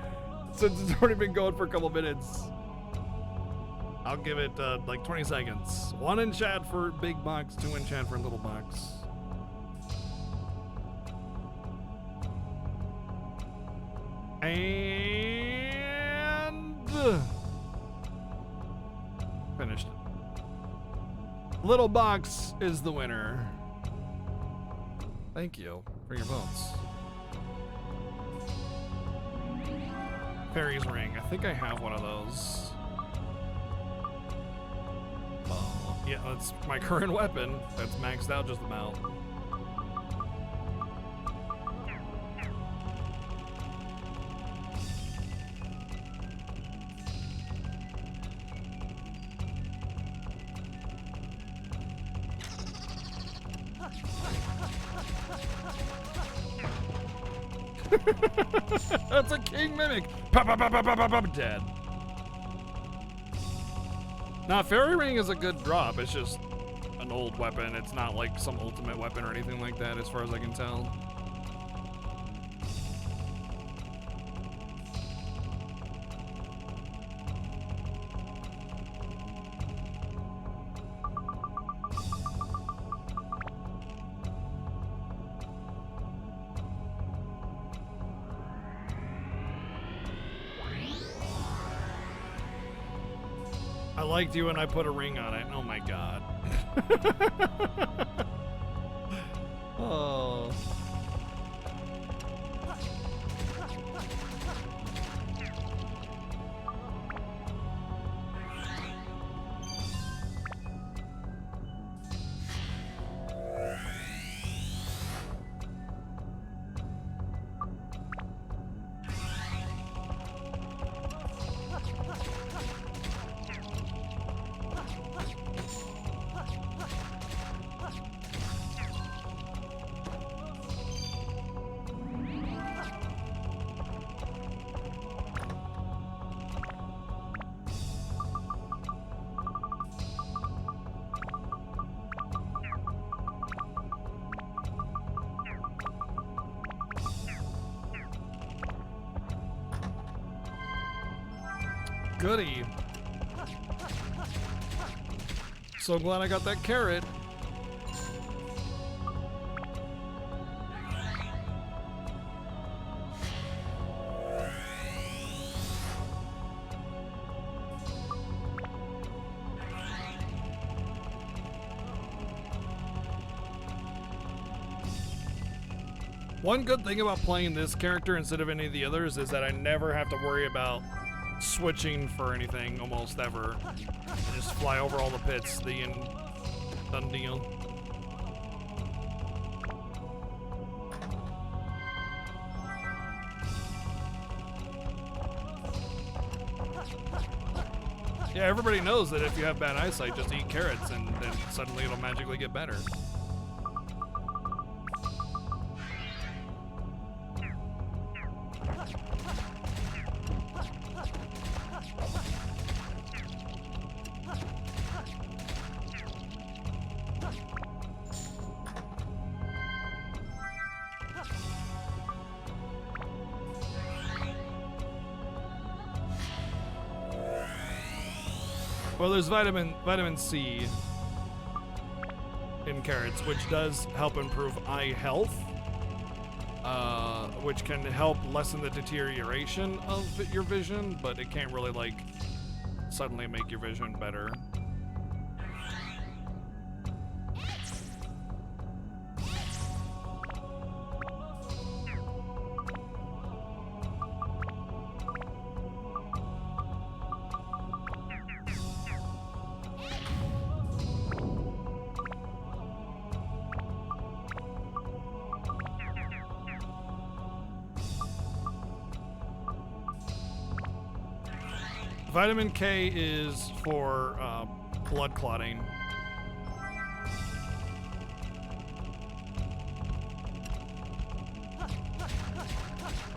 since it's already been going for a couple minutes, I'll give it like 20 seconds. 1 in chat for big box, 2 in chat for little box. And finished. Little box is the winner. Thank you for your votes. Fairy's ring. I think I have one of those. Yeah, that's my current weapon. That's maxed out just about. That's a king mimic. Pop, pop, pop, pop, pop, pop, dead. Now, Fairy Ring is a good drop. It's just an old weapon. It's not like some ultimate weapon or anything like that, as far as I can tell. I liked you and I put a ring on it. Oh my god. Oh. Goody. So glad I got that carrot. One good thing about playing this character instead of any of the others is that I never have to worry about switching for anything almost ever. I just fly over all the pits, the end done deal. Yeah, everybody knows that if you have bad eyesight, just eat carrots and then suddenly it'll magically get better. Well, there's vitamin C in carrots, which does help improve eye health, which can help lessen the deterioration of your vision, but it can't really like suddenly make your vision better. Vitamin K is for blood clotting.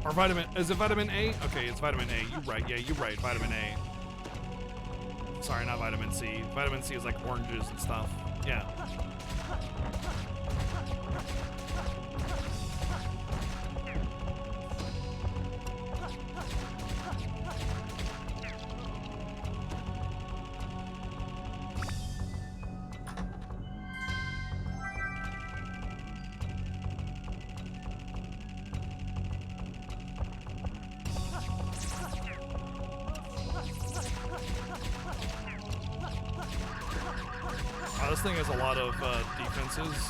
Or is it vitamin A? Okay, it's vitamin A. You're right. Yeah, you're right. Vitamin A. Sorry, not vitamin C. Vitamin C is like oranges and stuff. Yeah. This thing has a lot of defenses.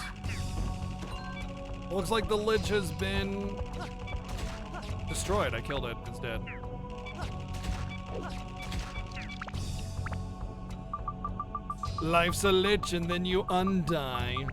Looks like the Lich has been destroyed. I killed it. It's dead. Life's a Lich and then you undie.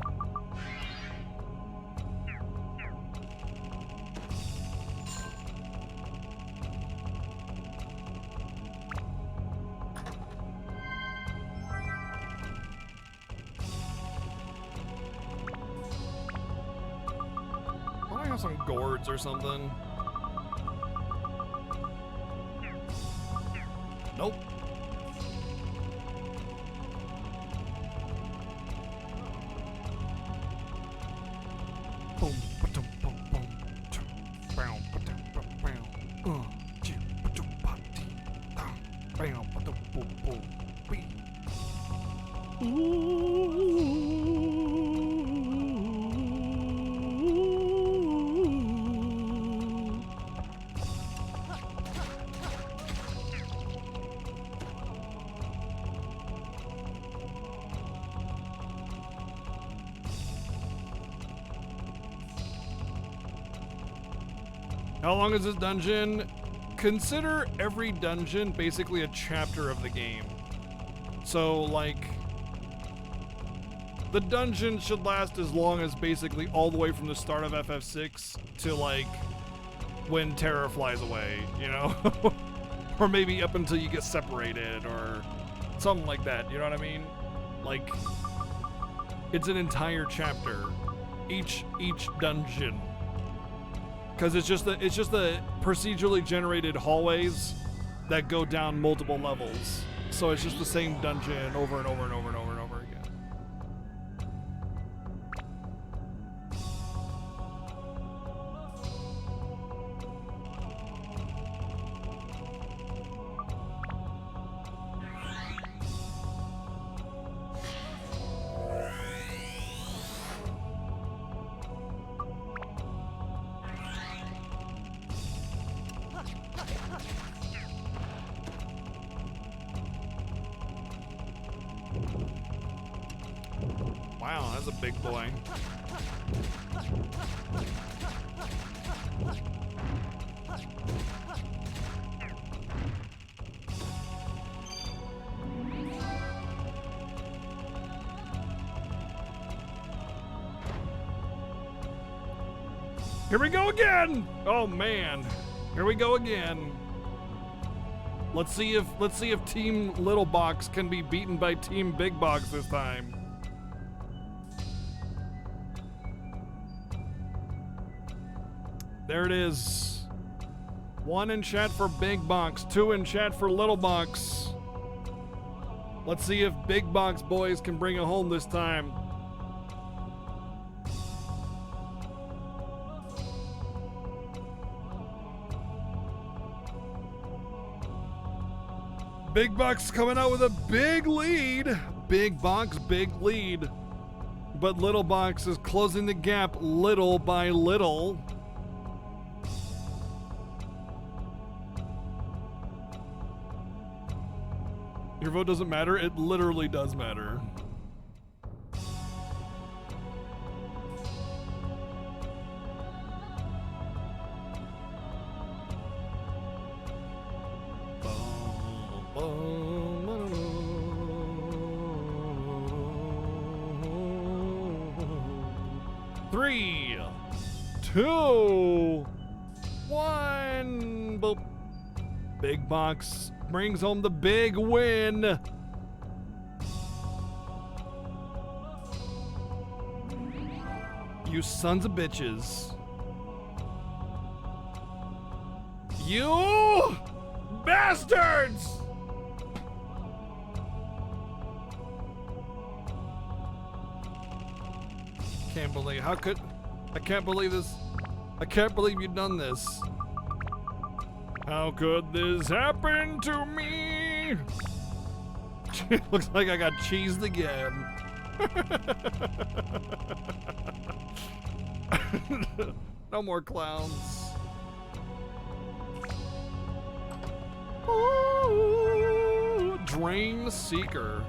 Some gourds or something. Nope. Boom, ba-dum, boom, boom, chum, bow, ba-dum, ba, bow. Chim, ba-dum, ba-dee, dum, bow, ba-dum, boom, boom, bee. How long is this dungeon? Consider every dungeon basically a chapter of the game. So, like, the dungeon should last as long as basically all the way from the start of FF6 to, like, when Terra flies away, you know? Or maybe up until you get separated or something like that, you know what I mean? Like, it's an entire chapter. Each dungeon. Because it's just the procedurally generated hallways that go down multiple levels. So it's just the same dungeon over and over and over and over and over again. Wow, that's a big boy. Here we go again! Oh man, here we go again. Let's see if Team Little Box can be beaten by Team Big Box this time. There it is. 1 in chat for Big Box, 2 in chat for Little Box. Let's see if Big Box boys can bring it home this time. Big Box coming out with a big lead. Big Box, big lead. But Little Box is closing the gap little by little. Your vote doesn't matter? It literally does matter. Three, 2, 1. Boop. Big Box brings home the big win. You sons of bitches. You bastards! Can't believe, I can't believe this. I can't believe you've done this. How could this happen to me? Looks like I got cheesed again. No more clowns. Ooh, Drain Seeker.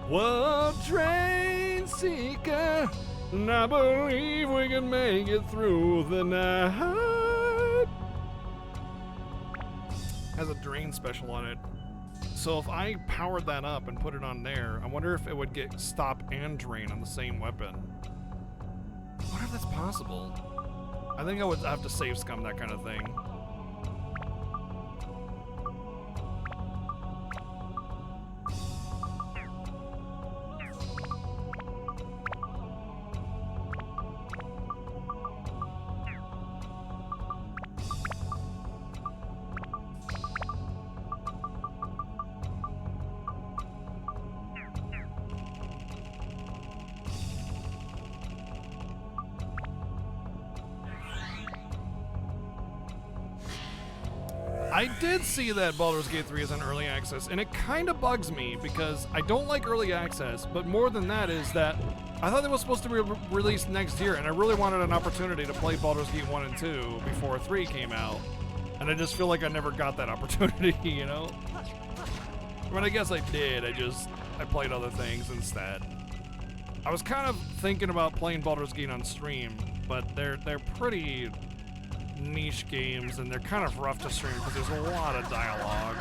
Whoa, Drain Seeker. And I believe we can make it through the night. Has a drain special on it. So if I powered that up and put it on there, I wonder if it would get stop and drain on the same weapon. I wonder if that's possible. I think I would have to save scum that kind of thing. I did see that Baldur's Gate 3 is on early access, and it kind of bugs me because I don't like early access, but more than that is that I thought it was supposed to be released next year, and I really wanted an opportunity to play Baldur's Gate 1 and 2 before 3 came out, and I just feel like I never got that opportunity, you know? I mean, I guess I did, I played other things instead. I was kind of thinking about playing Baldur's Gate on stream, but they're pretty niche games, and they're kind of rough to stream because there's a lot of dialogue.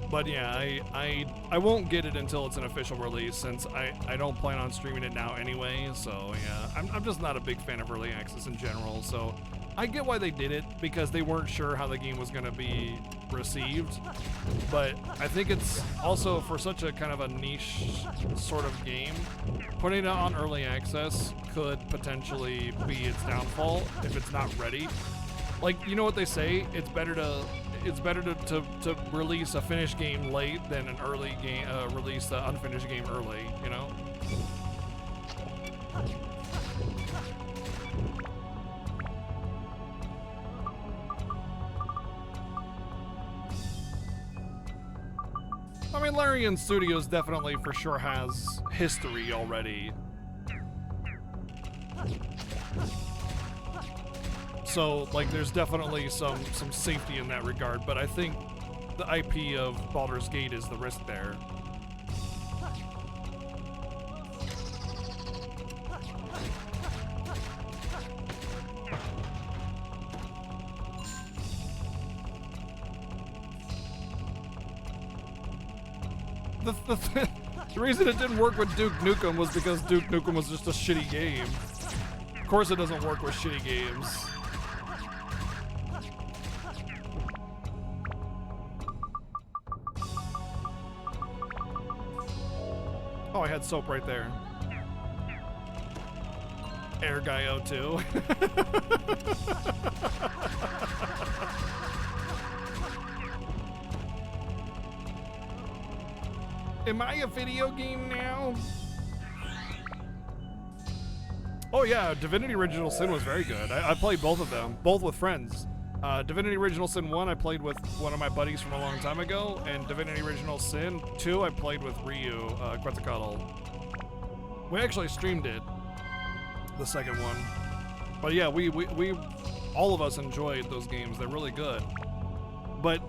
But yeah, I won't get it until it's an official release, since I don't plan on streaming it now anyway, so yeah. I'm just not a big fan of early access in general, so I get why they did it, because they weren't sure how the game was going to be received, but I think it's also, for such a kind of a niche sort of game, putting it on early access could potentially be its downfall if it's not ready. Like, you know what they say, it's better to release a finished game late than an early game release an unfinished game early, you know? I mean, Larian Studios definitely for sure has history already. So like there's definitely some safety in that regard, but I think the IP of Baldur's Gate is the risk there. The reason it didn't work with Duke Nukem was because Duke Nukem was just a shitty game. Of course it doesn't work with shitty games. Oh, I had soap right there. Air Guy 02. Am I a video game now? Oh yeah, Divinity Original Sin was very good. I played both of them, both with friends. Divinity Original Sin 1 I played with one of my buddies from a long time ago, and Divinity Original Sin 2 I played with Ryu, Quetzalcoatl. We actually streamed it, the second one. But yeah, we all of us enjoyed those games. They're really good. But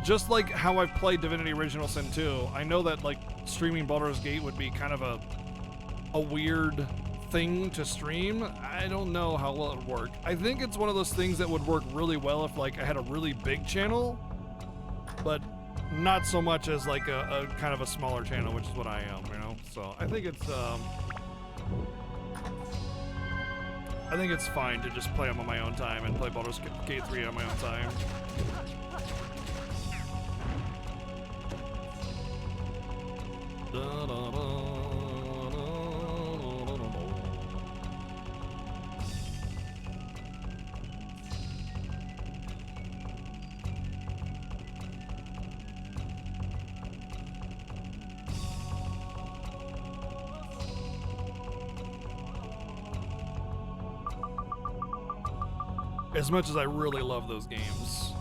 just like how I've played Divinity Original Sin 2, I know that like streaming Baldur's Gate would be kind of a weird thing to stream. I don't know how well it would work. I think it's one of those things that would work really well if like I had a really big channel, but not so much as like a kind of a smaller channel, which is what I am, you know? So I think it's fine to just play them on my own time and play Baldur's Gate 3 on my own time. As much as I really love those games.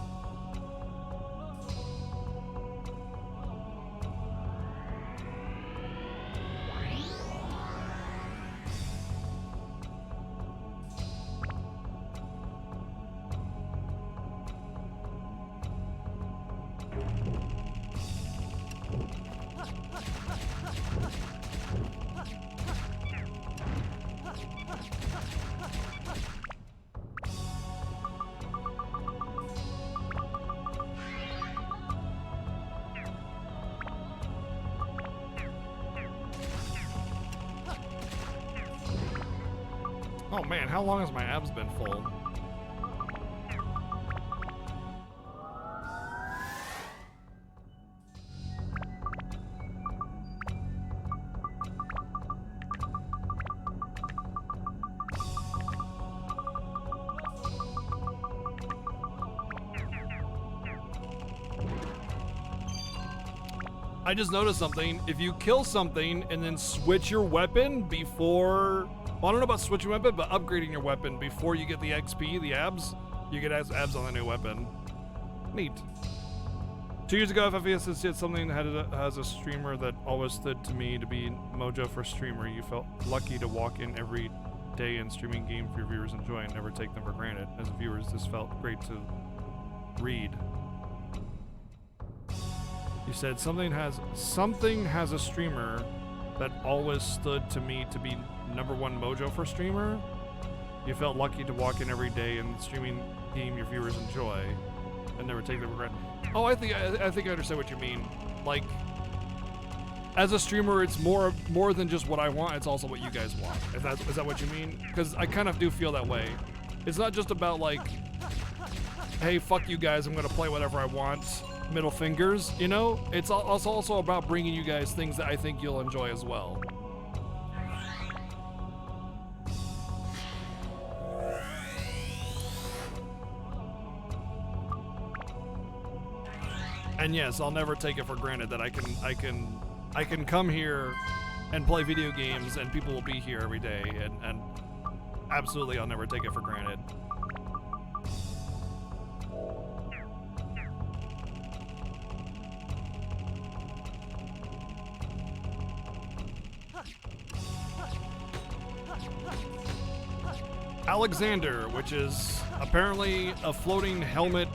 Oh man, how long has my abs been full? I just noticed something. If you kill something and then switch your weapon before... Well, I don't know about switching weapon, but upgrading your weapon before you get the XP, the abs, you get abs on the new weapon. Neat. 2 years ago, FFES did something that has a streamer that always stood to me to be Mojo for streamer. You felt lucky to walk in every day and streaming game for your viewers enjoy and never take them for granted. As viewers, this felt great to read. You said something has a streamer that always stood to me to be #1 Mojo for streamer. You felt lucky to walk in every day and streaming game your viewers enjoy and never take them for granted. Oh, I think I understand what you mean. Like, as a streamer, it's more than just what I want. It's also what you guys want. Is that what you mean? Because I kind of do feel that way. It's not just about like, hey, fuck you guys, I'm gonna play whatever I want. Middle fingers, you know? It's also about bringing you guys things that I think you'll enjoy as well. And yes, I'll never take it for granted that I can come here and play video games and people will be here every day, and absolutely I'll never take it for granted. Alexander, which is apparently a floating helmet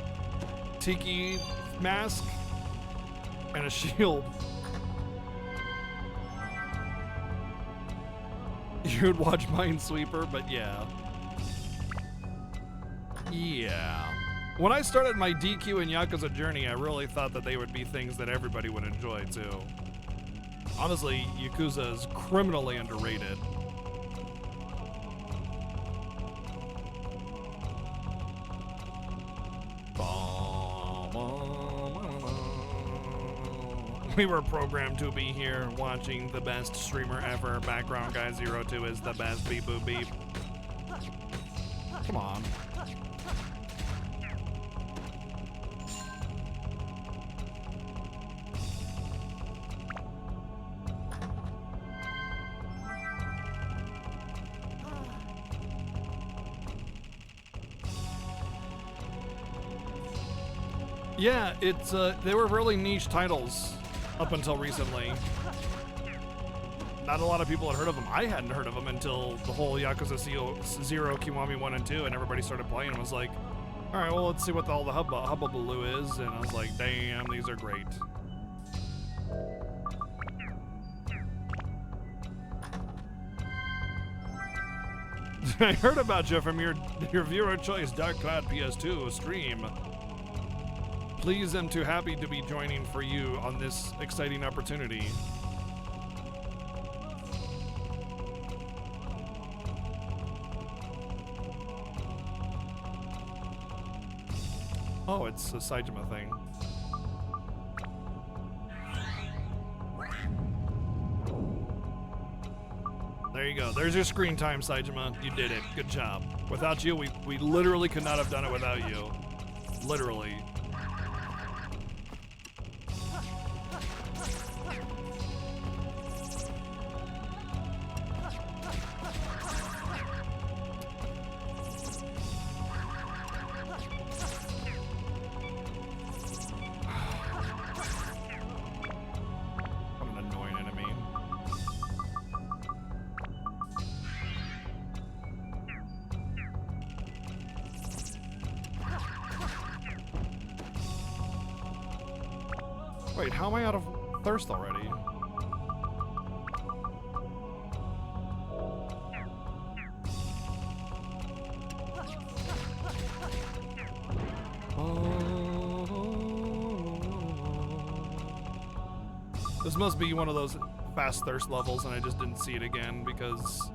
tiki mask and a shield. You'd watch Minesweeper, but yeah. Yeah. When I started my DQ and Yakuza journey, I really thought that they would be things that everybody would enjoy too. Honestly, Yakuza is criminally underrated. We were programmed to be here watching the best streamer ever. Background Guy 02 is the best. Beep boop beep. Come on. Yeah, it's they were really niche titles up until recently. Not a lot of people had heard of them. I hadn't heard of them until the whole Yakuza 0, Kiwami 1 and 2, and everybody started playing and was like, all right, well, let's see what all the hubbubaloo is. And I was like, damn, these are great. I heard about you from your viewer choice, Dark Cloud PS2 stream. Please am too happy to be joining for you on this exciting opportunity. Oh, it's a Saitama thing. There you go. There's your screen time, Saitama. You did it. Good job. Without you, we literally could not have done it without you. Literally. Wait, how am I out of thirst already? This must be one of those fast thirst levels, and I just didn't see it again because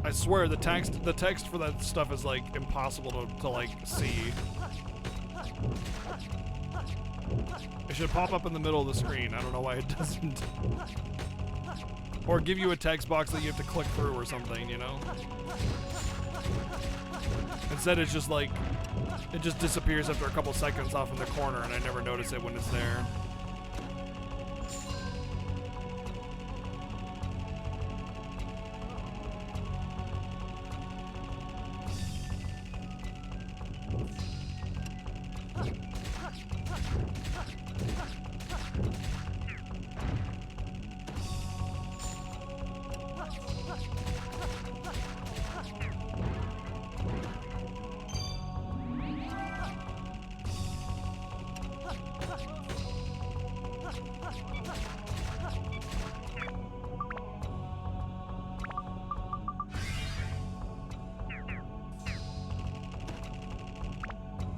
I swear the text for that stuff is like impossible to like see. It should pop up in the middle of the screen. I don't know why it doesn't. Or give you a text box that you have to click through or something, you know? Instead, it's just like, it just disappears after a couple seconds off in the corner and I never notice it when it's there.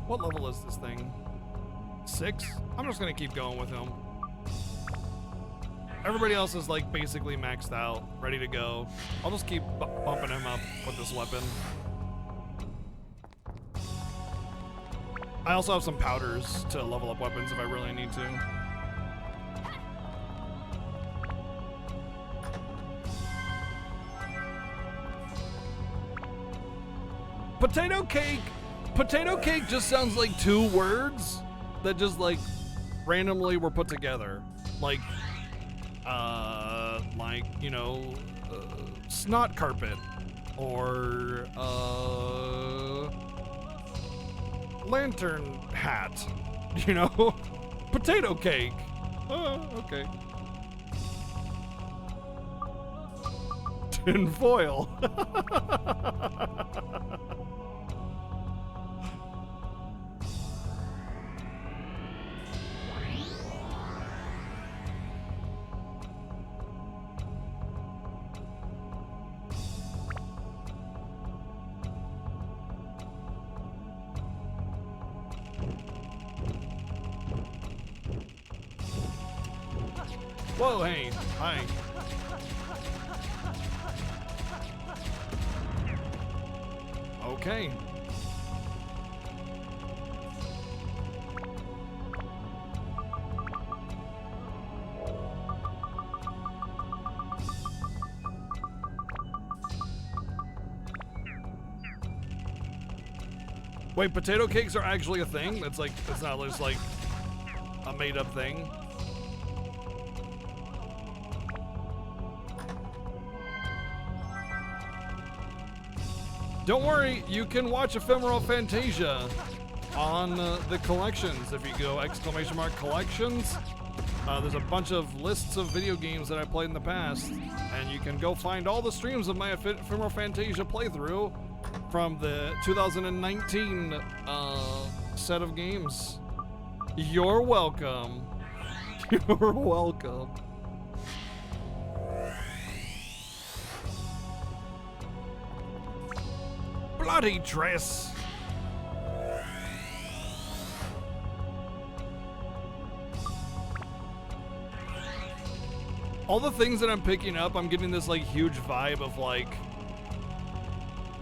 What level is this thing? 6? I'm just gonna keep going with him. Everybody else is like basically maxed out, ready to go. I'll just keep bumping him up with this weapon. I also have some powders to level up weapons if I really need to. Potato cake! Potato cake just sounds like 2 words that just like randomly were put together. Like, you know, snot carpet or lantern hat, you know? Potato cake. Oh, okay. tin foil. Whoa, hey, hi. Okay. Wait, potato cakes are actually a thing? It's like, it's not just like a made up thing. Don't worry, you can watch Ephemeral Fantasia on the collections. If you go !collections, there's a bunch of lists of video games that I played in the past, and you can go find all the streams of my Ephemeral Fantasia playthrough from the 2019 set of games. You're welcome. You're welcome. Bloody dress. All the things that I'm picking up, I'm getting this like huge vibe of like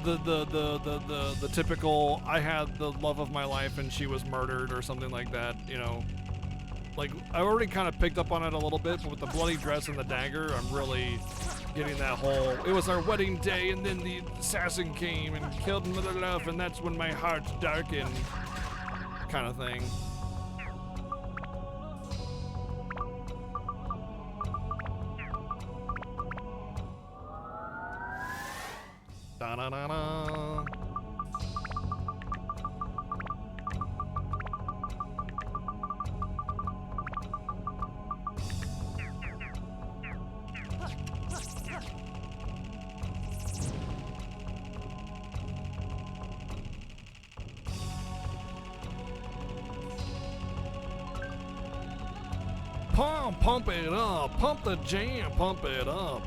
the typical I had the love of my life and she was murdered or something like that, you know. Like I already kind of picked up on it a little bit, but with the bloody dress and the dagger, I'm really getting that whole, it was our wedding day and then the assassin came and killed Mother Love and that's when my heart darkened kind of thing. Da-na-na-na. Pump it up, pump the jam, pump it up.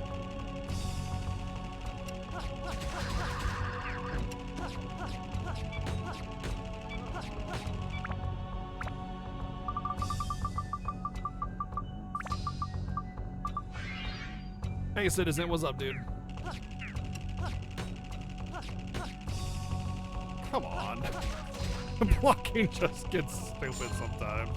Hey Citizen, what's up, dude? Come on. Blocking just gets stupid sometimes.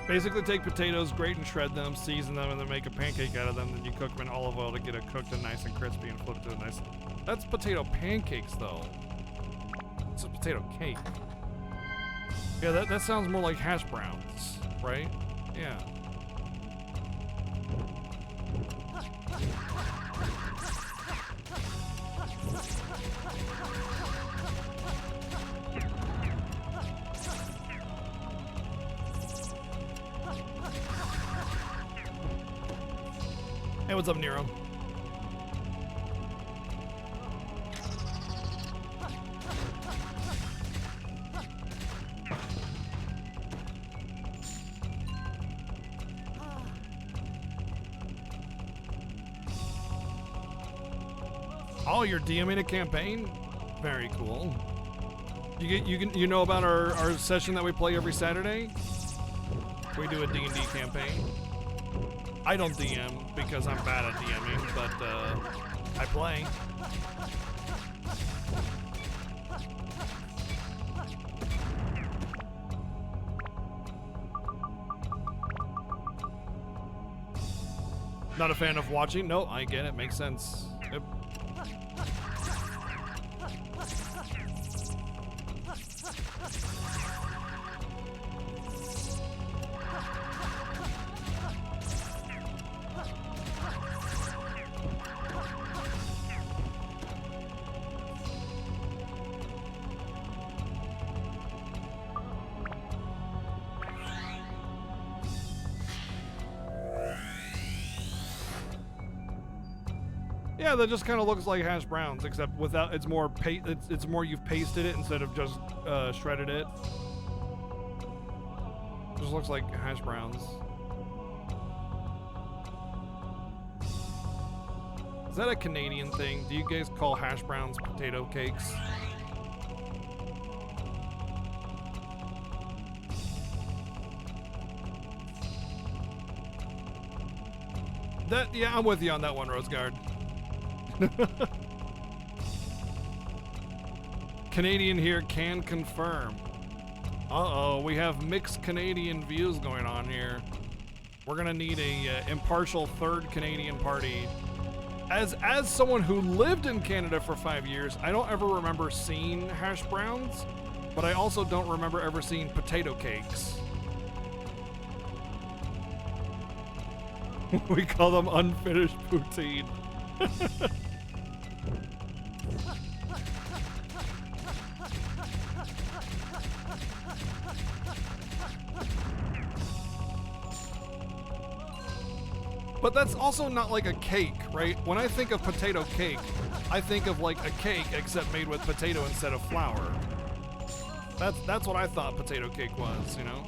Basically take potatoes, grate and shred them, season them, and then make a pancake out of them. Then you cook them in olive oil to get it cooked and nice and crispy and flip it to a nice... That's potato pancakes, though. It's a potato cake. Yeah, that sounds more like hash browns, right? Yeah. Hey, what's up, Nero? Oh, you're DMing a campaign? Very cool. You know about our session that we play every Saturday? We do a D&D campaign. I don't DM because I'm bad at DMing, but I play. Not a fan of watching? No, I get it. Makes sense. Yep. Yeah, that just kind of looks like hash browns, except without. It's more it's more you've pasted it instead of just shredded it. Just looks like hash browns. Is that a Canadian thing? Do you guys call hash browns potato cakes? Yeah, I'm with you on that one, Roseguard. Canadian here can confirm. Uh-oh, we have mixed Canadian views going on here. We're gonna need a impartial third Canadian party. As someone who lived in Canada for 5 years, I don't ever remember seeing hash browns, but I also don't remember ever seeing potato cakes. We call them unfinished poutine. But that's also not like a cake, right? When I think of potato cake, I think of like a cake except made with potato instead of flour. That's what I thought potato cake was, you know?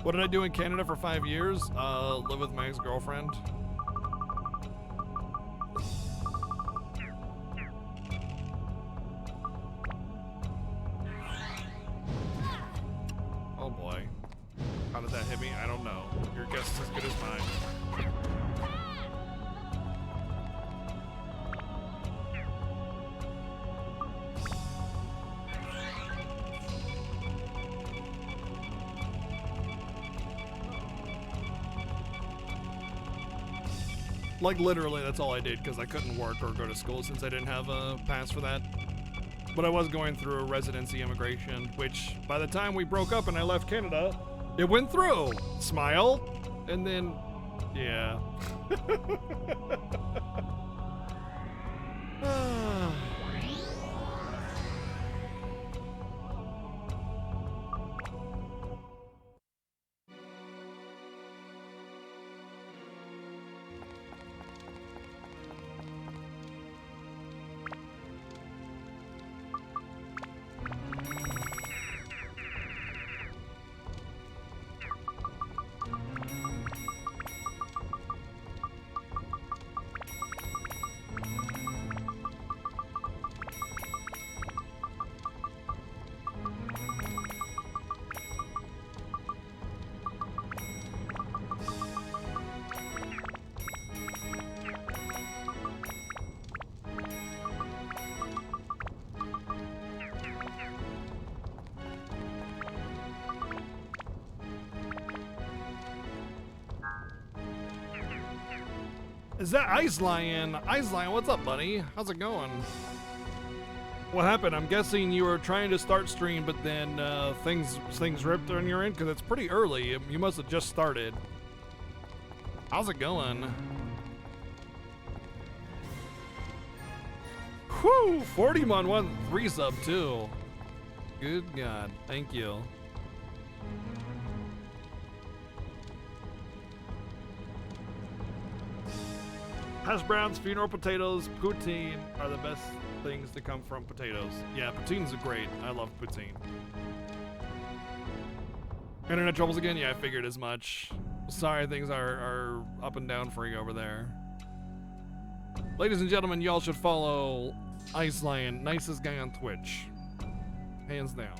What did I do in Canada for 5 years? Live with my ex-girlfriend. Oh boy. How did that hit me? I don't know. Your guess is as good as mine. Like literally that's all I did because I couldn't work or go to school since I didn't have a pass for that. But I was going through a residency immigration, which by the time we broke up and I left Canada, it went through. Smile. And then, yeah. Is that Ice Lion? Ice Lion, what's up, buddy? How's it going? What happened? I'm guessing you were trying to start stream, but then things ripped on your end because it's pretty early. You must have just started. How's it going? Whew! 40mon 3 sub too. Good God, thank you. Hash browns, funeral potatoes, poutine are the best things to come from potatoes. Yeah, poutine's great. I love poutine. Internet troubles again? Yeah, I figured as much. Sorry, things are up and down for you over there. Ladies and gentlemen, y'all should follow Ice Lion, nicest guy on Twitch. Hands down.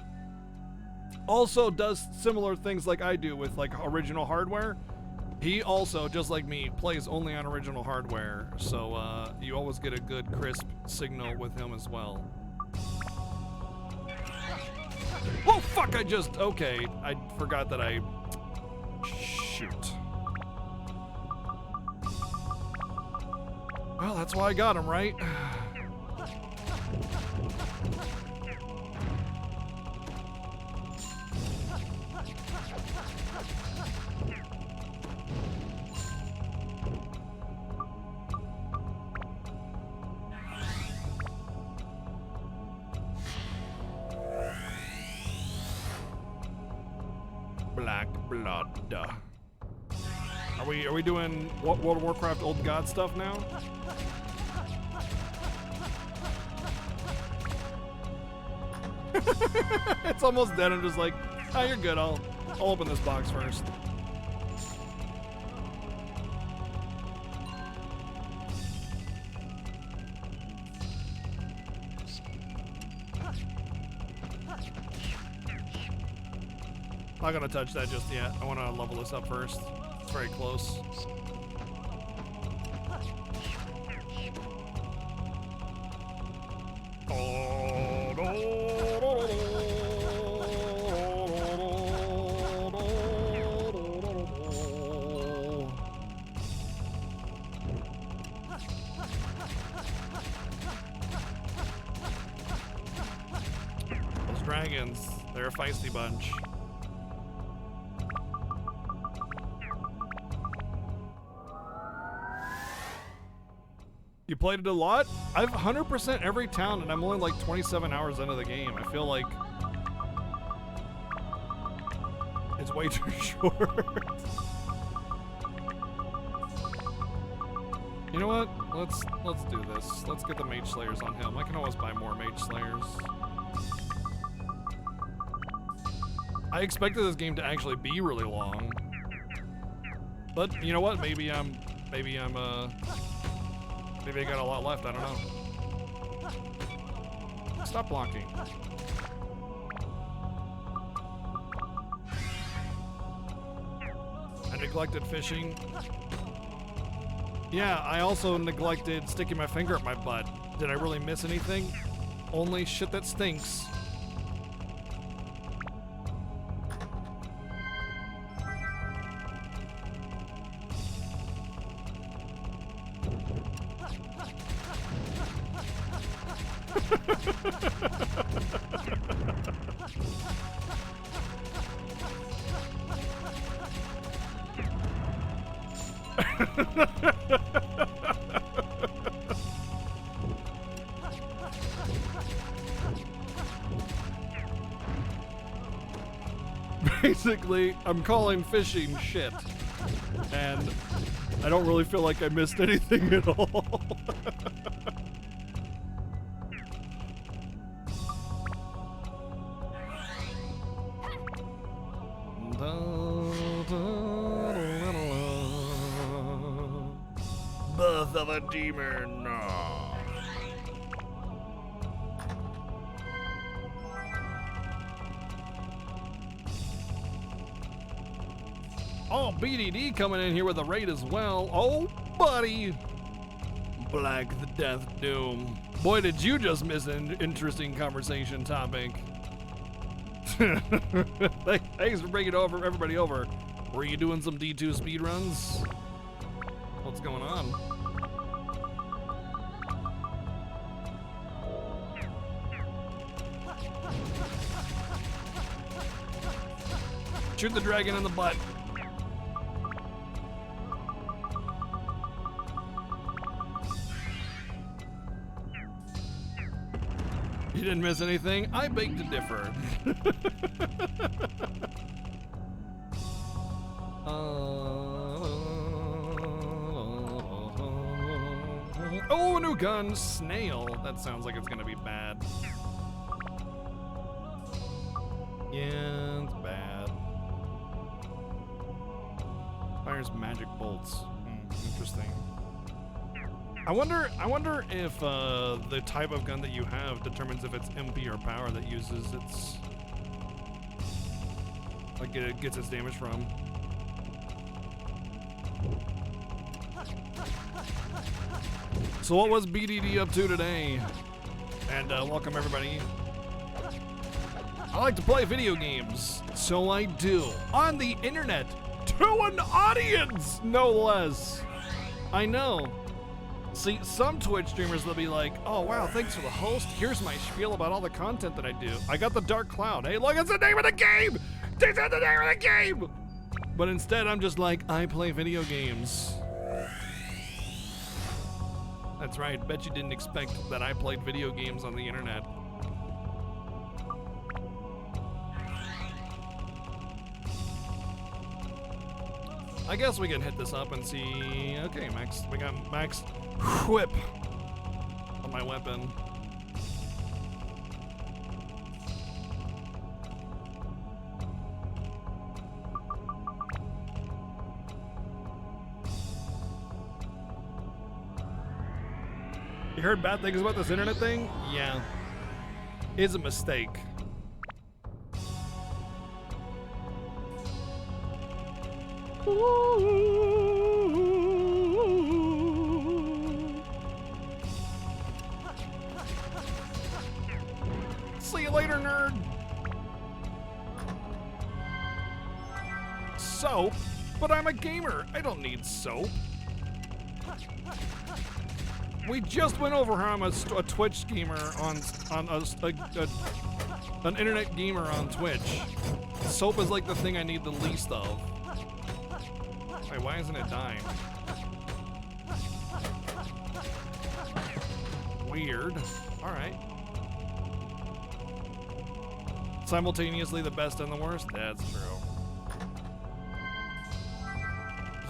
Also does similar things like I do with like original hardware. He also, just like me, plays only on original hardware, so you always get a good, crisp signal with him as well. Oh, fuck, okay, I forgot that I... Shoot. Well, that's why I got him, right? Black blood. Are we doing World of Warcraft Old God stuff now? It's almost dead. I'm just like, oh, you're good. I'll open this box first. Not gonna touch that just yet. I want to level this up first. It's very close. Those dragons, they're a feisty bunch. You played it a lot? I've 100% every town and I'm only like 27 hours into the game. I feel like it's way too short. You know what? Let's do this. Let's get the Mage Slayers on him. I can always buy more Mage Slayers. I expected this game to actually be really long. But you know what? Maybe I got a lot left, I don't know. Stop blocking. I neglected fishing. Yeah, I also neglected sticking my finger up my butt. Did I really miss anything? Only shit that stinks. Basically, I'm calling fishing shit. And I don't really feel like I missed anything at all. Birth of a demon. Oh, BDD coming in here with a raid as well. Oh, buddy. Black the Death Doom. Boy, did you just miss an interesting conversation topic. Thanks for bringing everybody over. Were you doing some D2 speedruns? What's going on? Shoot the dragon in the butt. You didn't miss anything? I beg to differ. Oh, a new gun, Snail. That sounds like it's gonna be bad. Yeah, it's bad. Fires magic bolts. Interesting. I wonder if the type of gun that you have determines if it's MP or power that uses its, like, it gets its damage from. So what was BDD up to today? And welcome everybody. I like to play video games, so I do. On the internet, to an audience, no less. I know. See, some Twitch streamers, they'll be like, oh wow, thanks for the host. Here's my spiel about all the content that I do. I got the Dark Cloud. Hey, look, it's the name of the game! This is the name of the game! But instead, I'm just like, I play video games. That's right, bet you didn't expect that I played video games on the internet. I guess we can hit this up and see. Okay, max. We got maxed whip on my weapon. You heard bad things about this internet thing? Yeah. It's a mistake. See you later, nerd. Soap? But I'm a gamer. I don't need soap. We just went over how I'm a Twitch gamer on an internet gamer on Twitch. Soap is like the thing I need the least of. Wait, why isn't it dying? Weird. All right. Simultaneously the best and the worst? That's true.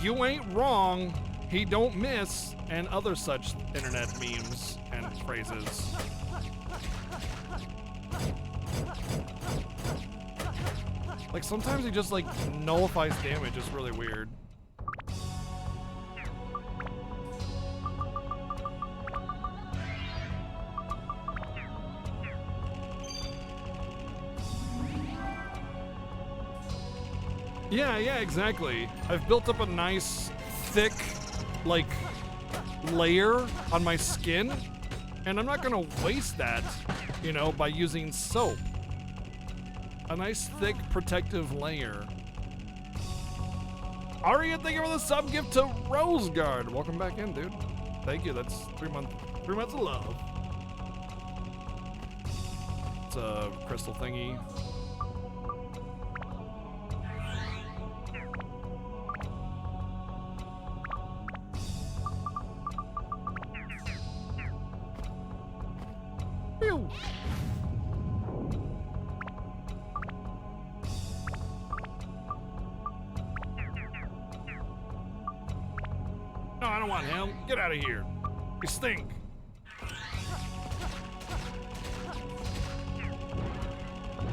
You ain't wrong. He don't miss, and other such internet memes and phrases. Like sometimes he just like nullifies damage. It's really weird. Yeah, exactly. I've built up a nice, thick, like, layer on my skin, and I'm not gonna waste that, you know, by using soap. A nice, thick, protective layer. Aria, thank you for the sub gift to Roseguard. Welcome back in, dude. Thank you. That's 3 months of love. It's a crystal thingy. Pew. No, I don't want him. Get out of here. You stink.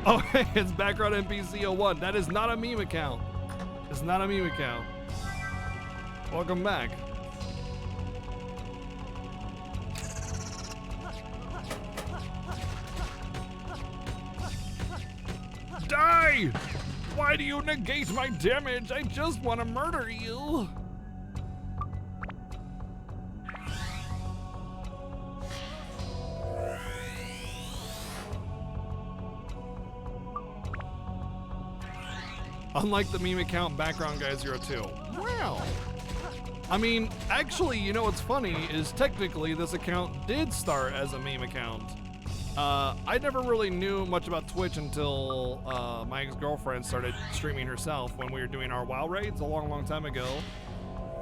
Oh, hey, it's background NPC 01. That is not a meme account. It's not a meme account. Welcome back. Die! Why do you negate my damage? I just want to murder you. Unlike the meme account Background Guy 02. Wow. I mean, actually, you know what's funny is technically this account did start as a meme account. I never really knew much about Twitch until my ex-girlfriend started streaming herself when we were doing our WoW raids a long time ago.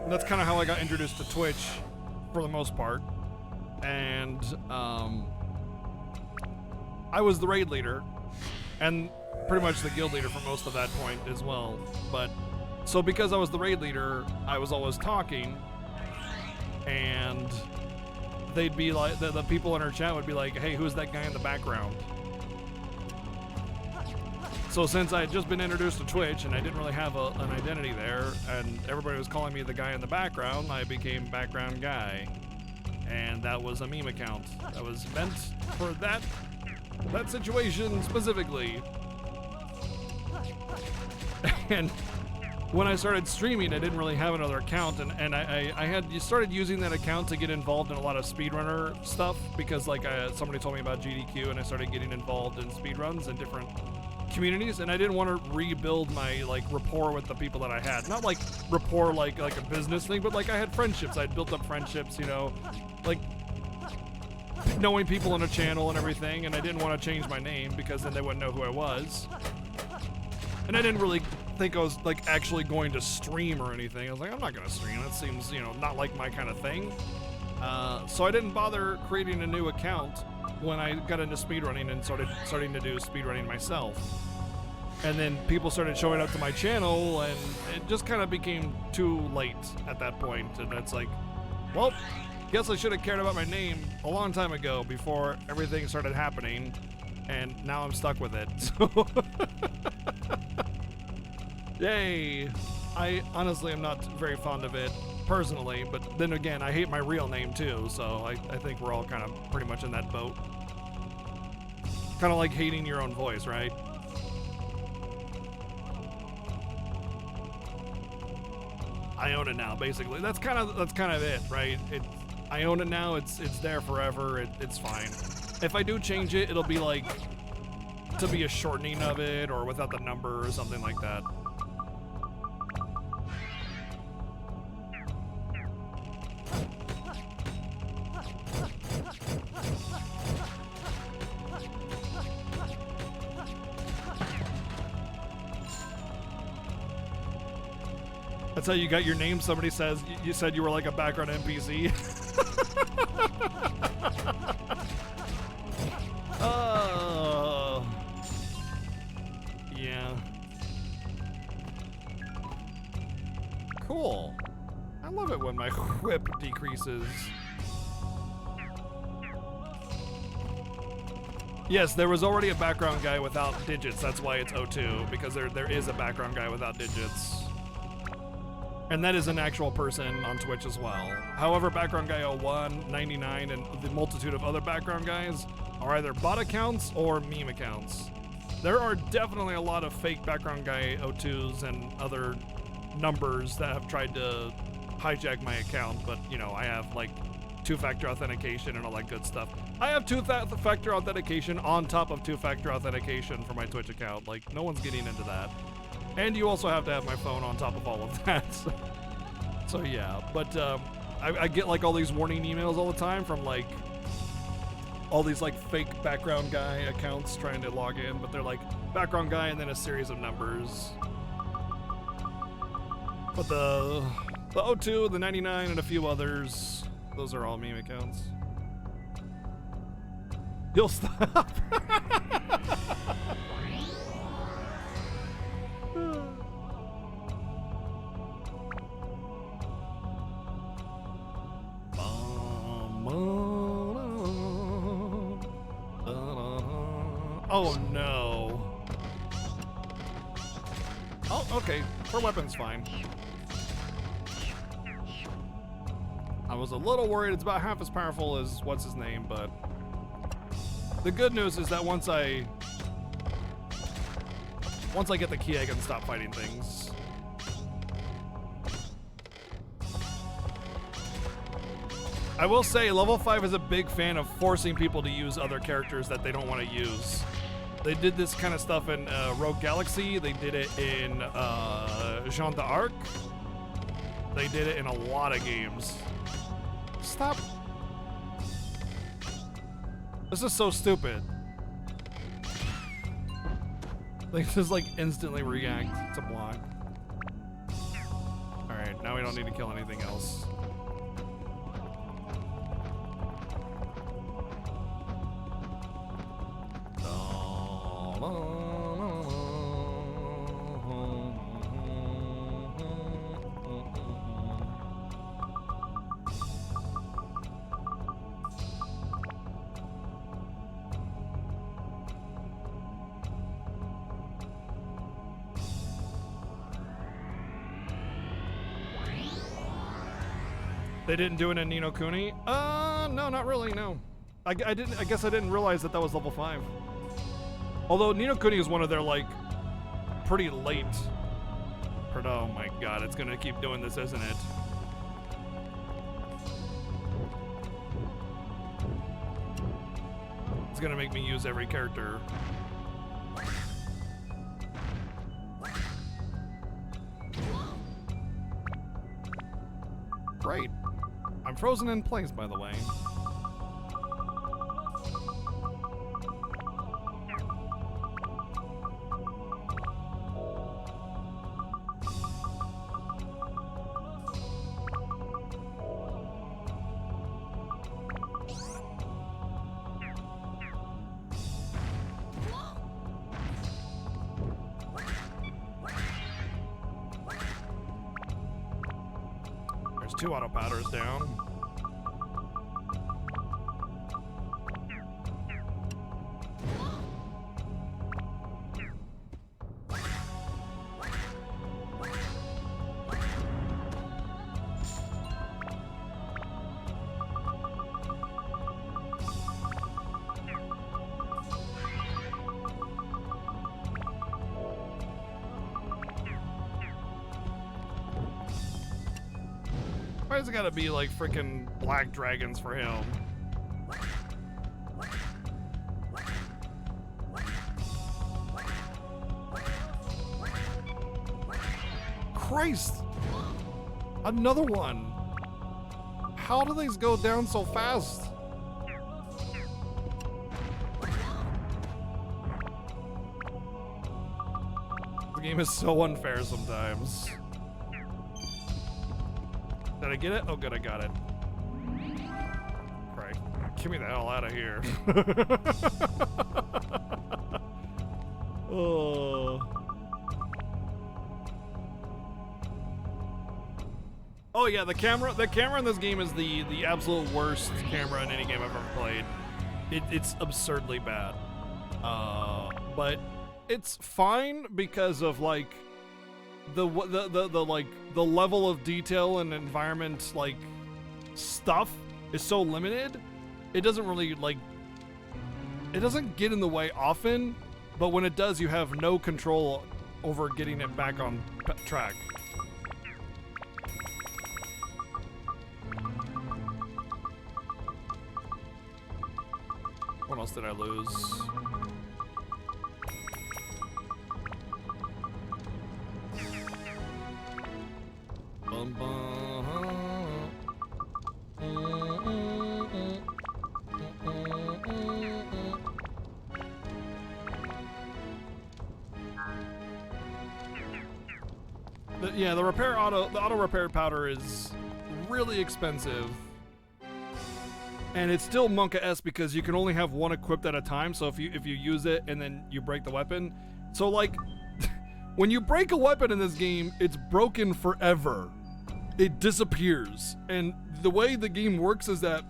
And that's kind of how I got introduced to Twitch for the most part. And I was the raid leader and pretty much the guild leader for most of that point as well. But so because I was the raid leader, I was always talking, and they'd be like, the people in our chat would be like, hey, who's that guy in the background? So since I had just been introduced to Twitch and I didn't really have an identity there, and everybody was calling me the guy in the background, I became Background Guy. And that was a meme account that was meant for that situation specifically. And when I started streaming, I didn't really have another account, and I had started using that account to get involved in a lot of speedrunner stuff, because like somebody told me about GDQ, and I started getting involved in speedruns in different communities, and I didn't want to rebuild my like rapport with the people that I had. Not like rapport like a business thing, but like I had friendships. I'd built up friendships, you know, like knowing people on a channel and everything, and I didn't want to change my name because then they wouldn't know who I was. And I didn't really think I was like actually going to stream or anything. I was like, I'm not gonna stream. That seems, you know, not like my kind of thing. So I didn't bother creating a new account when I got into speedrunning and starting to do speedrunning myself. And then people started showing up to my channel, and it just kind of became too late at that point. And it's like, well, guess I should have cared about my name a long time ago before everything started happening, and now I'm stuck with it. So, yay! I honestly am not very fond of it personally, but then again, I hate my real name too, so I think we're all kind of pretty much in that boat. Kind of like hating your own voice, right? I own it now, basically. That's kind of it, right? I own it now. It's there forever. It's fine. If I do change it, it'll be like to be a shortening of it, or without the number, or something like that. That's how you got your name. Somebody says you said you were like a background NPC. Oh, yeah. Cool. I love it when my whip decreases. Yes, there was already a background guy without digits. That's why it's O2, because there is a background guy without digits. And that is an actual person on Twitch as well. However, Background Guy 01, 99, and the multitude of other background guys are either bot accounts or meme accounts. There are definitely a lot of fake Background Guy 02s and other numbers that have tried to hijack my account, but you know, I have like two-factor authentication and all that good stuff. I have two-factor authentication on top of two-factor authentication for my Twitch account. Like, no one's getting into that. And you also have to have my phone on top of all of that. So yeah, but I get like all these warning emails all the time from like all these like fake background guy accounts trying to log in, but they're like background guy and then a series of numbers. But the O2, the 99, and a few others, those are all meme accounts. You'll stop. Oh no. Oh, okay. Her weapon's fine. I was a little worried it's about half as powerful as what's his name, but the good news is that once I get the key, I can stop fighting things. I will say, level 5 is a big fan of forcing people to use other characters that they don't want to use. They did this kind of stuff in Rogue Galaxy. They did it in Jeanne d'Arc. They did it in a lot of games. Stop. This is so stupid. They just like instantly react to block. Alright, now we don't need to kill anything else. They didn't do it in Ni no Kuni? No, not really, no. I guess I didn't realize that was level 5. Although Ni no Kuni is one of their, like, pretty late. Oh my god, it's gonna keep doing this, isn't it? It's gonna make me use every character. Great. I'm frozen in place, by the way. There's 2 auto powders down. Why does it gotta be like freaking black dragons for him? Christ! Another one! How do these go down so fast? The game is so unfair sometimes. Did I get it? Oh, good, I got it. Right. Get me the hell out of here. Oh. Oh yeah, the camera in this game is the absolute worst camera in any game I've ever played. It's absurdly bad. But it's fine because of like the level of detail and environment like stuff is so limited. It doesn't really like it doesn't get in the way often, but when it does, you have no control over getting it back on track. What else did I lose? Yeah, the auto repair powder is really expensive. And it's still Monka-esque because you can only have one equipped at a time, so if you use it and then you break the weapon. So like when you break a weapon in this game, it's broken forever. It disappears. And the way the game works is that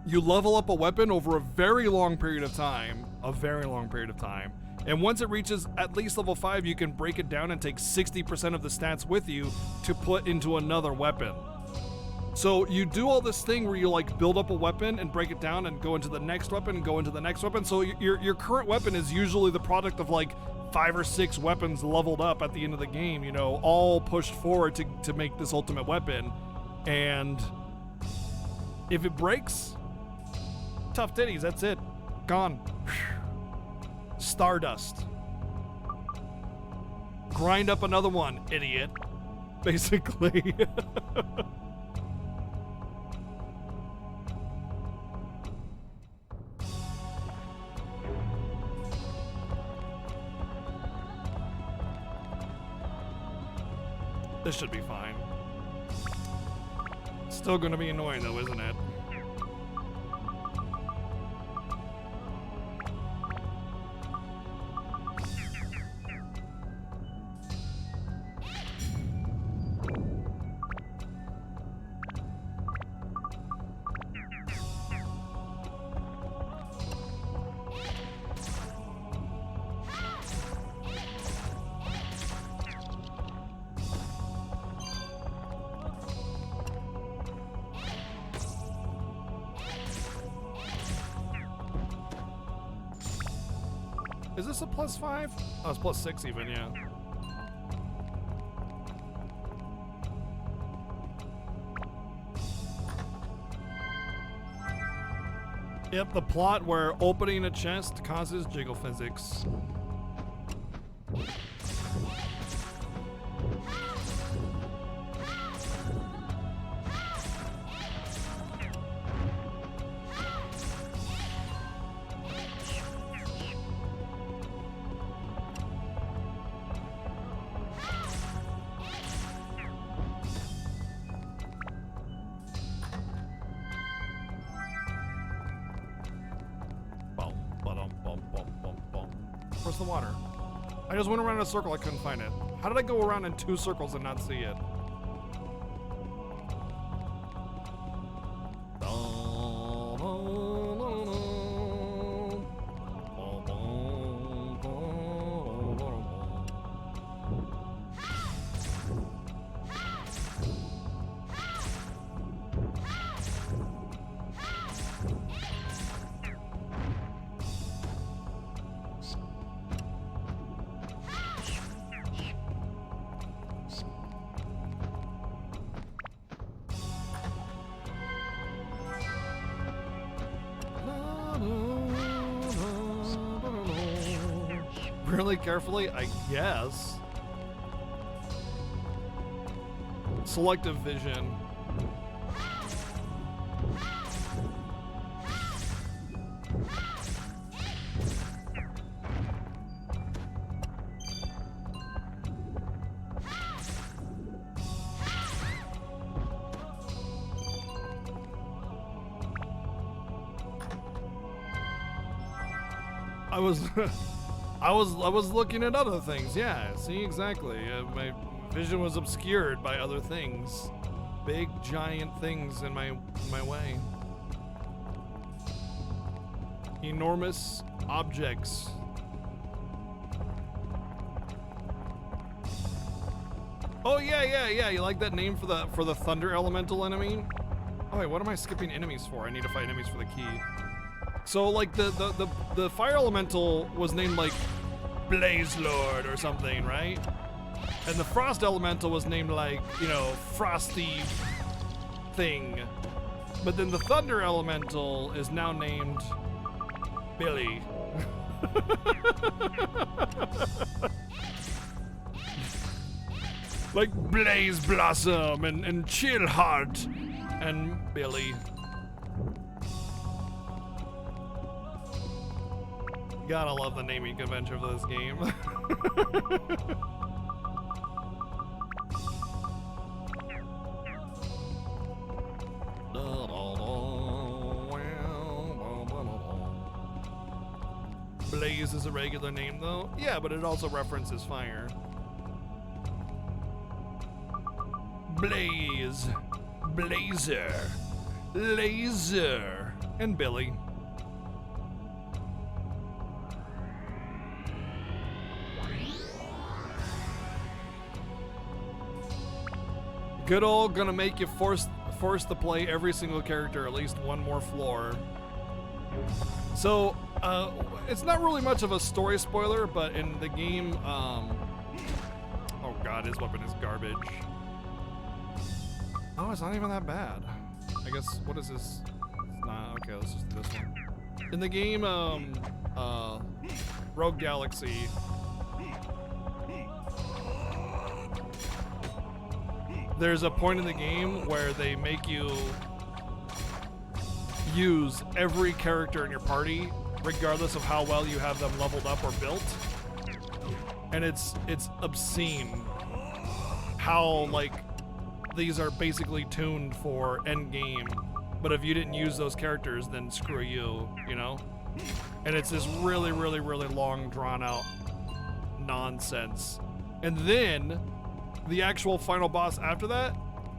you level up a weapon over a very long period of time. And once it reaches at least level 5, you can break it down and take 60% of the stats with you to put into another weapon. So you do all this thing where you like build up a weapon and break it down and go into the next weapon and go into the next weapon. So your current weapon is usually the product of like 5 or 6 weapons leveled up at the end of the game, you know, all pushed forward to make this ultimate weapon. And if it breaks, tough titties, that's it. Gone. Stardust. Grind up another one, idiot. Basically. This should be fine. Still gonna be annoying though, isn't it? Is this a +5? Oh, it's +6 even, yeah. Yep, the plot where opening a chest causes jiggle physics. Where's the water? I just went around in a circle, I couldn't find it. How did I go around in 2 circles and not see it? really carefully, I guess. Selective vision. I was looking at other things. Yeah, see, exactly. My vision was obscured by other things, big giant things in my way. Enormous objects. Oh yeah. You like that name for the thunder elemental enemy? Oh wait, what am I skipping enemies for? I need to fight enemies for the key. So like the fire elemental was named like Blaze Lord or something, right? And the frost elemental was named like, you know, Frosty thing. But then the thunder elemental is now named Billy. Like Blaze Blossom and Chill Heart and Billy. Gotta love the naming convention for this game. Blaze is a regular name though. Yeah, but it also references fire. Blaze, Blazer, Laser, and Billy. Good old gonna make you force to play every single character at least one more floor. So, it's not really much of a story spoiler, but in the game, oh god, his weapon is garbage. Oh, it's not even that bad. I guess, what is this? It's not, okay, let's just do this one. In the game, Rogue Galaxy, there's a point in the game where they make you use every character in your party, regardless of how well you have them leveled up or built. And it's obscene how, like, these are basically tuned for end game. But if you didn't use those characters, then screw you, you know? And it's this really, really, really long, drawn out nonsense. And then the actual final boss after that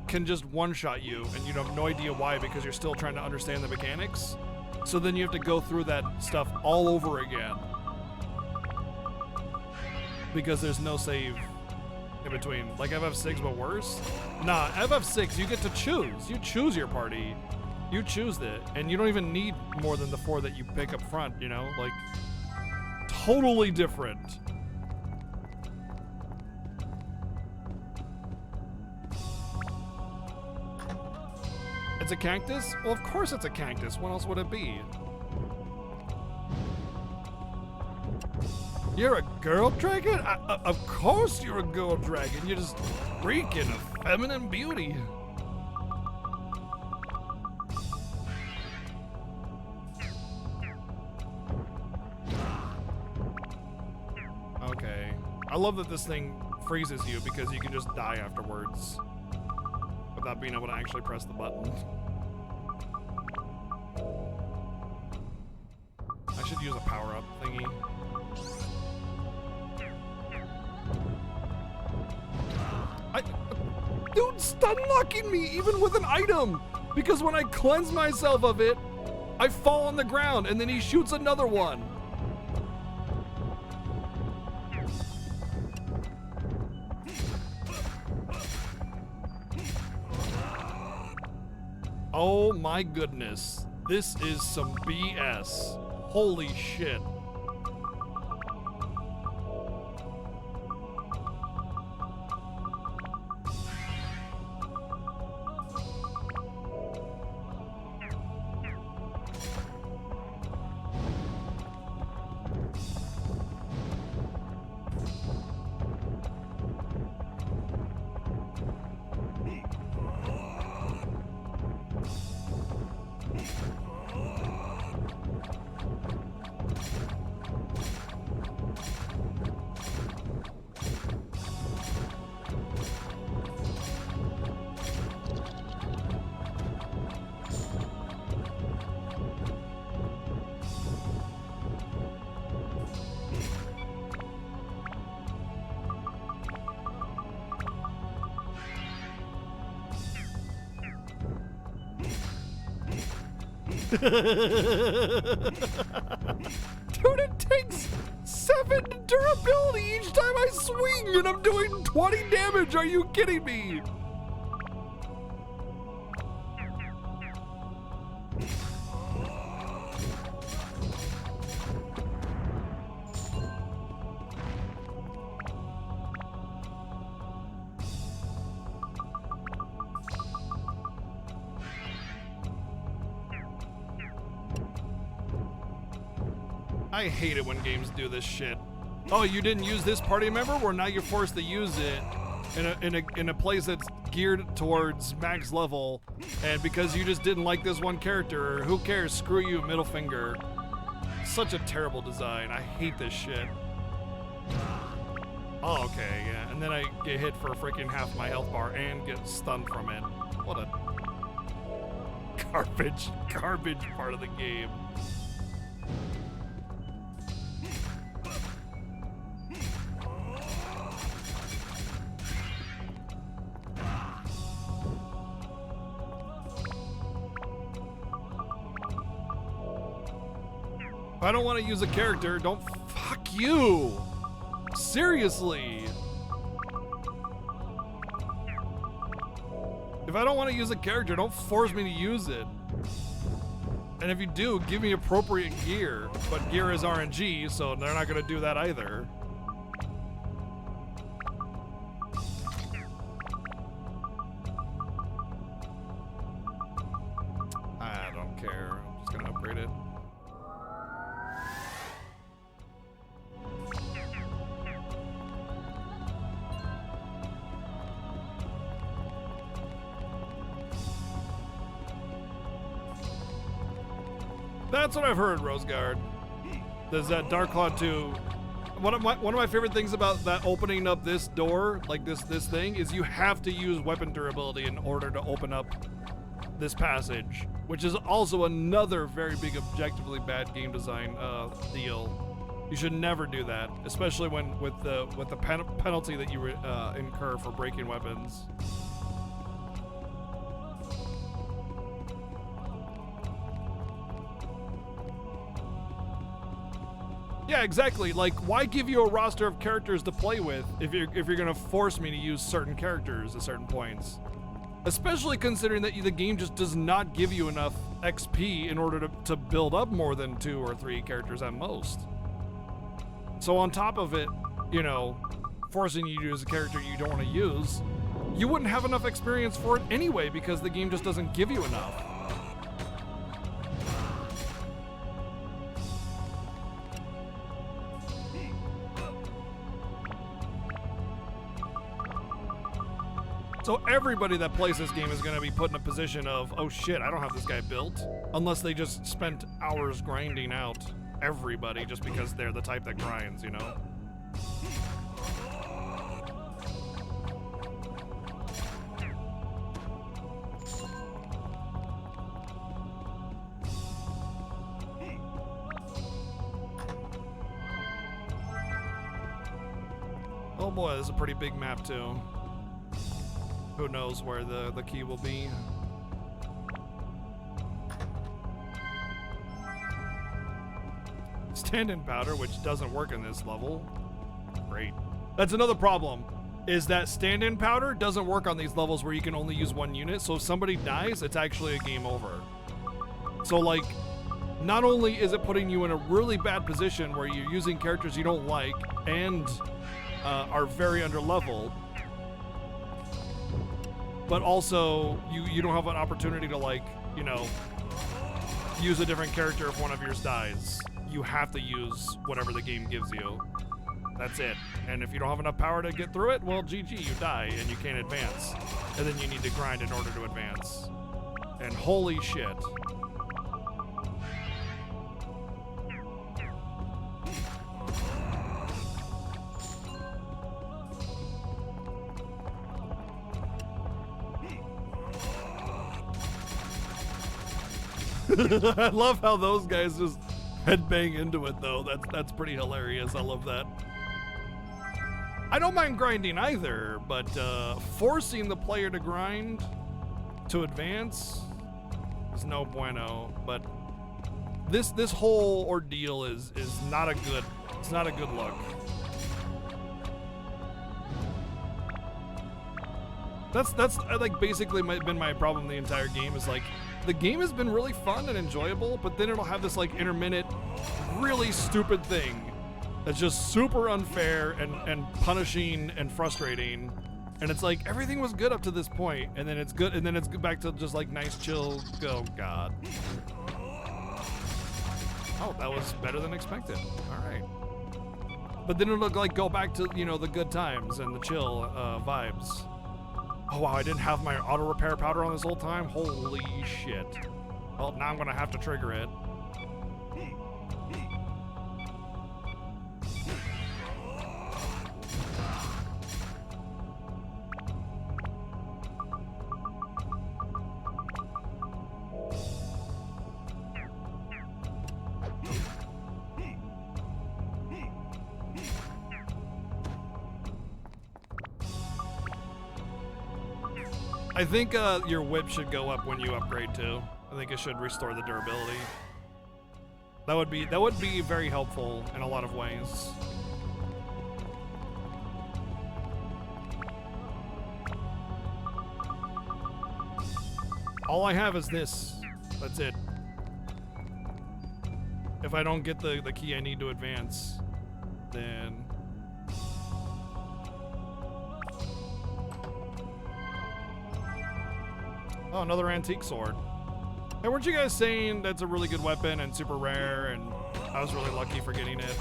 can just one-shot you, and you have no idea why because you're still trying to understand the mechanics. So then you have to go through that stuff all over again because there's no save in between. Like FF6 but worse? Nah, FF6 you get to choose. You choose your party. You choose it, and you don't even need more than the 4 that you pick up front, you know? Like, totally different. It's a cactus? Well, of course it's a cactus. What else would it be? You're a girl dragon? Of course you're a girl dragon. You're just reeking of feminine beauty. Okay. I love that this thing freezes you because you can just die afterwards without being able to actually press the button. I should use a power-up thingy. Dude, stun locking me even with an item! Because when I cleanse myself of it, I fall on the ground and then he shoots another one. Oh my goodness. This is some BS. Holy shit. Dude, it takes 7 durability each time I swing, and I'm doing 20 damage. Are you kidding me? I hate it when games do this shit. Oh, you didn't use this party member? Well, now you're forced to use it in a place that's geared towards max level, and because you just didn't like this one character, who cares? Screw you, middle finger. Such a terrible design. I hate this shit. Oh, okay, yeah. And then I get hit for freaking half my health bar and get stunned from it. What a garbage part of the game. If I don't want to use a character, don't fuck you. Seriously. If I don't want to use a character, don't force me to use it. And if you do, give me appropriate gear. But gear is RNG, so they're not going to do that either. I don't care. I'm just going to upgrade it. That's what I've heard, Roseguard. There's that Dark Cloud 2. One of my favorite things about that opening up this door, like this thing, is you have to use weapon durability in order to open up this passage, which is also another very big objectively bad game design deal. You should never do that, especially when with the penalty that you incur for breaking weapons. Yeah, exactly. Like, why give you a roster of characters to play with if you're gonna force me to use certain characters at certain points? Especially considering that the game just does not give you enough XP in order to build up more than 2 or 3 characters at most. So on top of it, you know, forcing you to use a character you don't want to use, you wouldn't have enough experience for it anyway because the game just doesn't give you enough. So everybody that plays this game is going to be put in a position of, oh shit, I don't have this guy built. Unless they just spent hours grinding out everybody just because they're the type that grinds, you know? Oh boy, this is a pretty big map too. Who knows where the key will be. Stand-in powder, which doesn't work in this level. Great. That's another problem, is that stand-in powder doesn't work on these levels where you can only use 1 unit, so if somebody dies, it's actually a game over. So like, not only is it putting you in a really bad position where you're using characters you don't like and are very under-leveled, but also you don't have an opportunity to, like, you know, use a different character if one of yours dies. You have to use whatever the game gives you. That's it. And if you don't have enough power to get through it, well, GG, you die and you can't advance. And then you need to grind in order to advance. And holy shit. I love how those guys just headbang into it, though. That's pretty hilarious. I love that. I don't mind grinding either, but forcing the player to grind to advance is no bueno. But this whole ordeal is not a good, it's not a good look. That's like basically been my problem the entire game, is like the game has been really fun and enjoyable, but then it'll have this like intermittent really stupid thing that's just super unfair and punishing and frustrating. And it's like everything was good up to this point, and then it's good, and then it's back to just like nice chill. Oh god. Oh, that was better than expected. All right. But then it'll like go back to, you know, the good times and the chill vibes. Oh wow, I didn't have my auto repair powder on this whole time? Holy shit. Well, now I'm gonna have to trigger it. I think your whip should go up when you upgrade too. I think it should restore the durability. That would be very helpful in a lot of ways. All I have is this. That's it. If I don't get the key I need to advance, then... Oh, another antique sword. Hey, weren't you guys saying that's a really good weapon and super rare, and I was really lucky for getting it?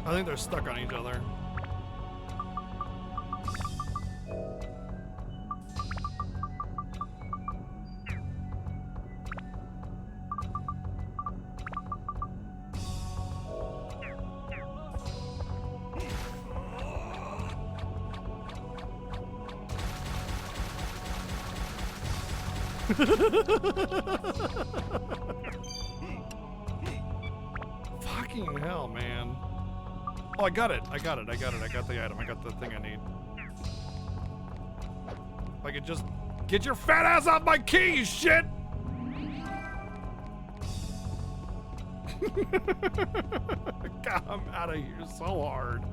I think they're stuck on each other. Fucking hell, man. Oh, I got it. I got the item. I got the thing I need. If I could just get your fat ass off my keys, shit! God, I'm out of here so hard.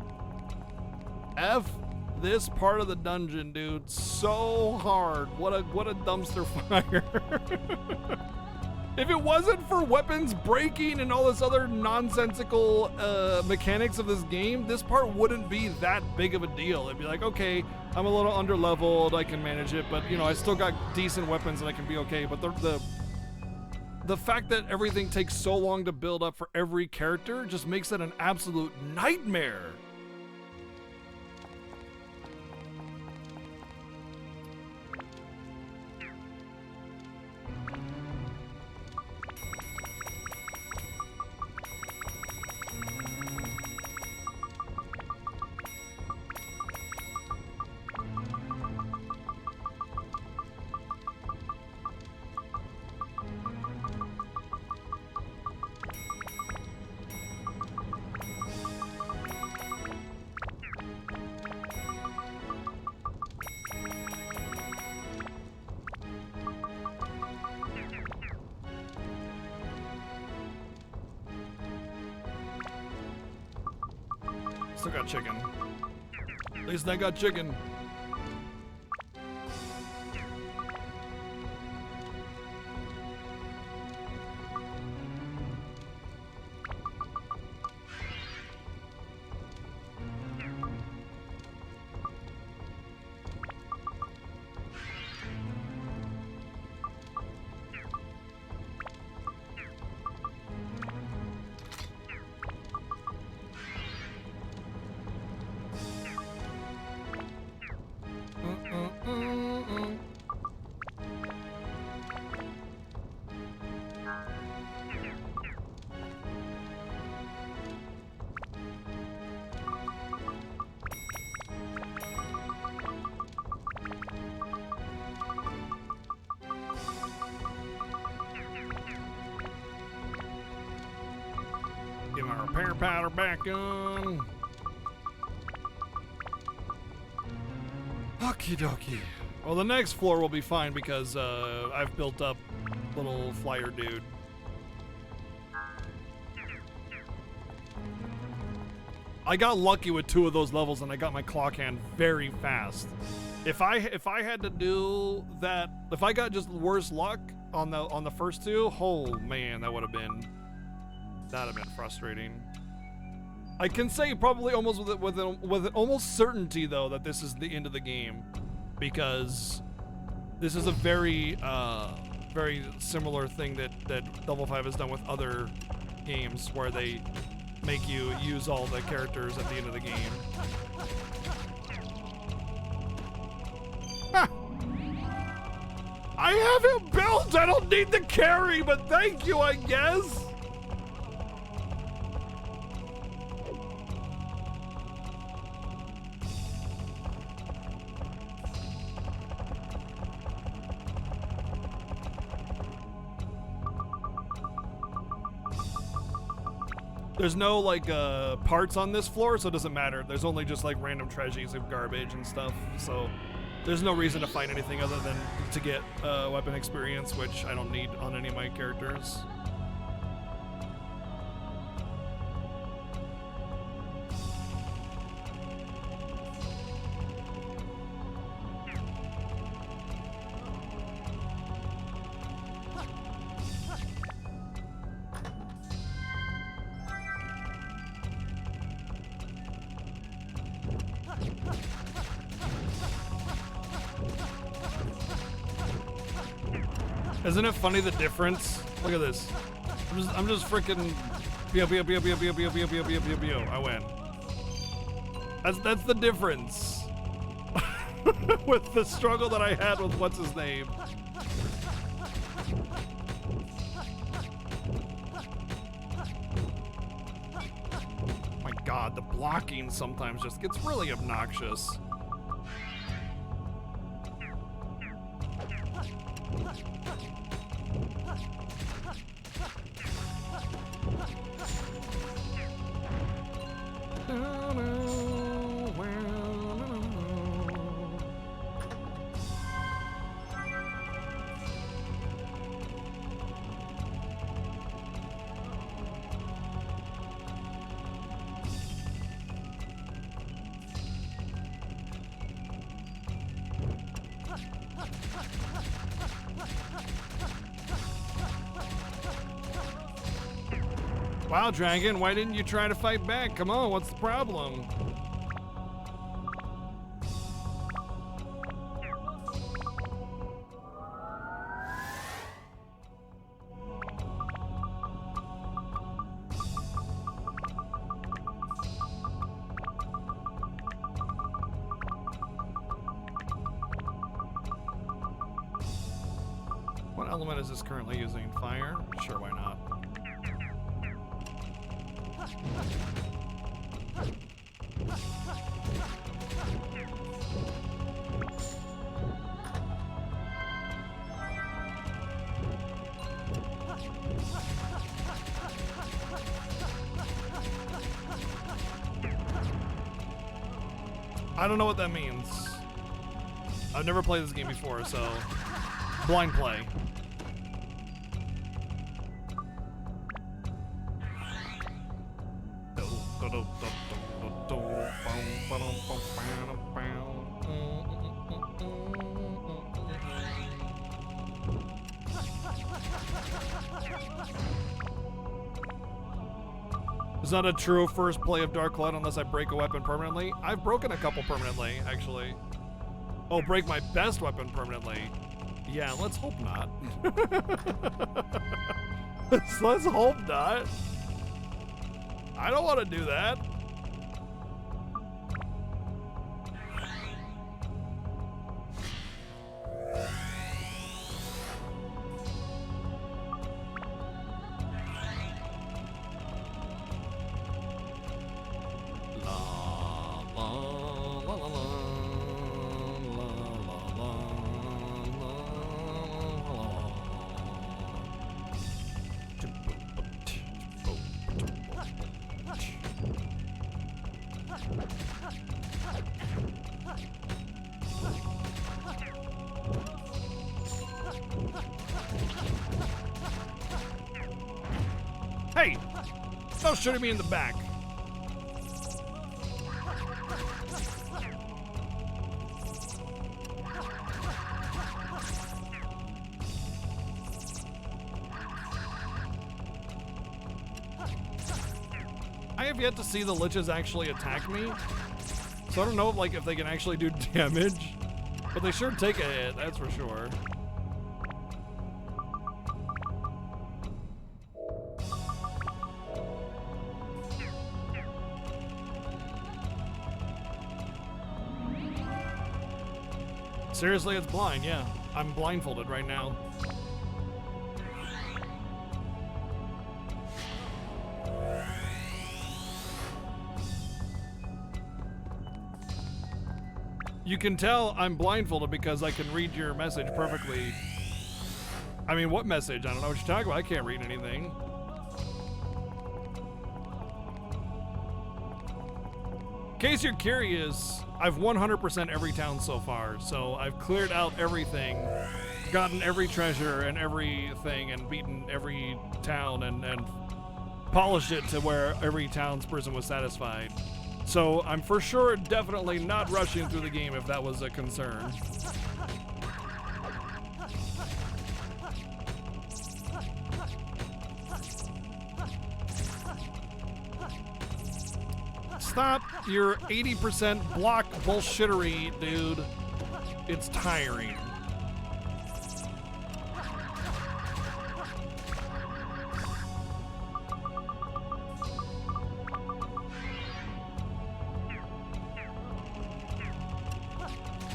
F this part of the dungeon, dude. So hard. What a dumpster fire. If it wasn't for weapons breaking and all this other nonsensical mechanics of this game, this part wouldn't be that big of a deal. It'd be like, okay, I'm a little under-leveled, I can manage it, but you know, I still got decent weapons and I can be okay. But the fact that everything takes so long to build up for every character just makes it an absolute nightmare. Still got chicken. At least I got chicken. Repair powder back on. Okie dokie. Well, the next floor will be fine because I've built up little flyer dude. I got lucky with 2 of those levels and I got my clock hand very fast. If I had to do that, if I got just worse luck on the first 2, oh man, that'd have been frustrating. I can say probably almost with almost certainty though that this is the end of the game, because this is a very very similar thing that Double 5 has done with other games where they make you use all the characters at the end of the game. Ah! I have it built! I don't need the carry, but thank you, I guess! There's no like parts on this floor, so it doesn't matter. There's only just like random treasures of garbage and stuff, so there's no reason to find anything other than to get weapon experience, which I don't need on any of my characters. Isn't it funny the difference? Look at this. I'm just freaking I win. That's the difference. With the struggle that I had with what's his name. My god, the blocking sometimes just gets really obnoxious. Wow, Dragon, why didn't you try to fight back? Come on, what's the problem? What element is this currently using? Fire? Sure, why not? I don't know what that means. I've never played this game before, so blind play. It's not a true first play of Dark Cloud unless I break a weapon permanently. I've broken a couple permanently, actually. Oh, break my best weapon permanently. Yeah, let's hope not. let's hope not. I don't want to do that. Hey! Stop shooting me in the back. I have yet to see the liches actually attack me, so I don't know like if they can actually do damage, but they sure take a hit, that's for sure. Seriously, it's blind, yeah. I'm blindfolded right now. You can tell I'm blindfolded because I can read your message perfectly. I mean, what message? I don't know what you're talking about. I can't read anything. In case you're curious, I've 100% every town so far, so I've cleared out everything, gotten every treasure and everything, and beaten every town and polished it to where every townsperson was satisfied. So I'm for sure definitely not rushing through the game if that was a concern. Stop your 80% block bullshittery, dude. It's tiring.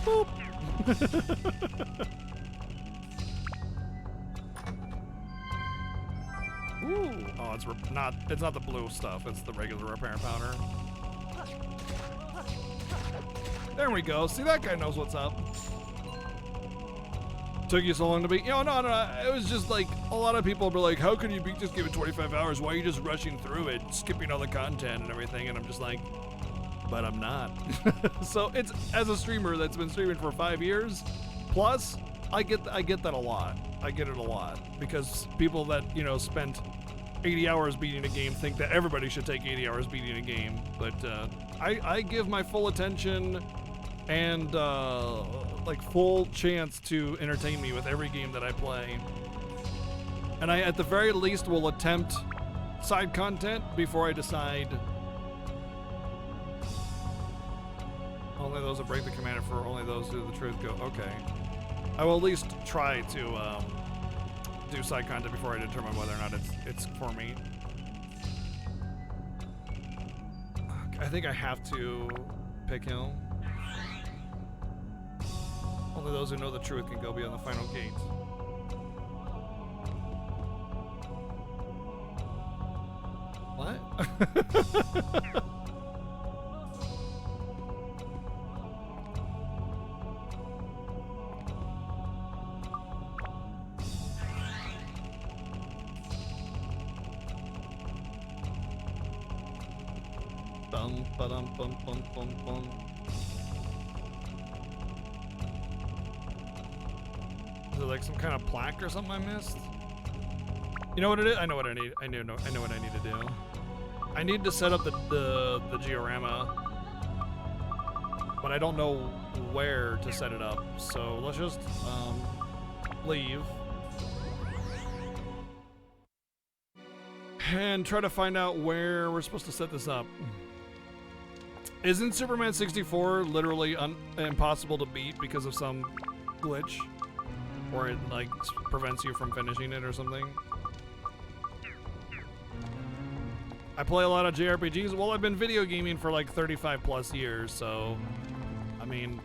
Boop. Ooh. Oh, it's not the blue stuff, it's the regular repair powder. There we go. See, that guy knows what's up. Took you so long to beat? No. It was just like, a lot of people were like, how can you beat this game in 25 hours? Why are you just rushing through it, skipping all the content and everything? And I'm just like, but I'm not. So it's, as a streamer that's been streaming for 5 years plus, I get that a lot. I get it a lot because people that, you know, spent 80 hours beating a game think that everybody should take 80 hours beating a game. But I give my full attention and like full chance to entertain me with every game that I play. And I, at the very least, will attempt side content before I decide. Only those that break the command for only those who the truth go. Okay. I will at least try to do side content before I determine whether or not it's for me. I think I have to pick him. Only those who know the truth can go beyond the final gate. What? Bum, ba-dum, bum, bum, bum, bum. Is it like some kind of plaque or something I missed? You know what it is? I know what I need. I know what I need to do. I need to set up the georama, but I don't know where to set it up. So let's just leave and try to find out where we're supposed to set this up. Isn't Superman 64 literally impossible to beat because of some glitch? Or it like prevents you from finishing it or something? I play a lot of JRPGs. Well, I've been video gaming for like 35 plus years, so I mean,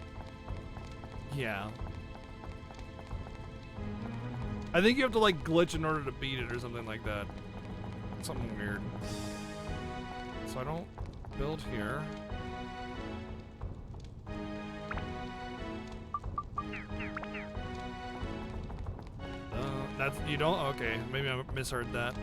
yeah. I think you have to like glitch in order to beat it or something like that. Something weird. So I don't build here. That's, you don't? Okay, maybe I misheard that.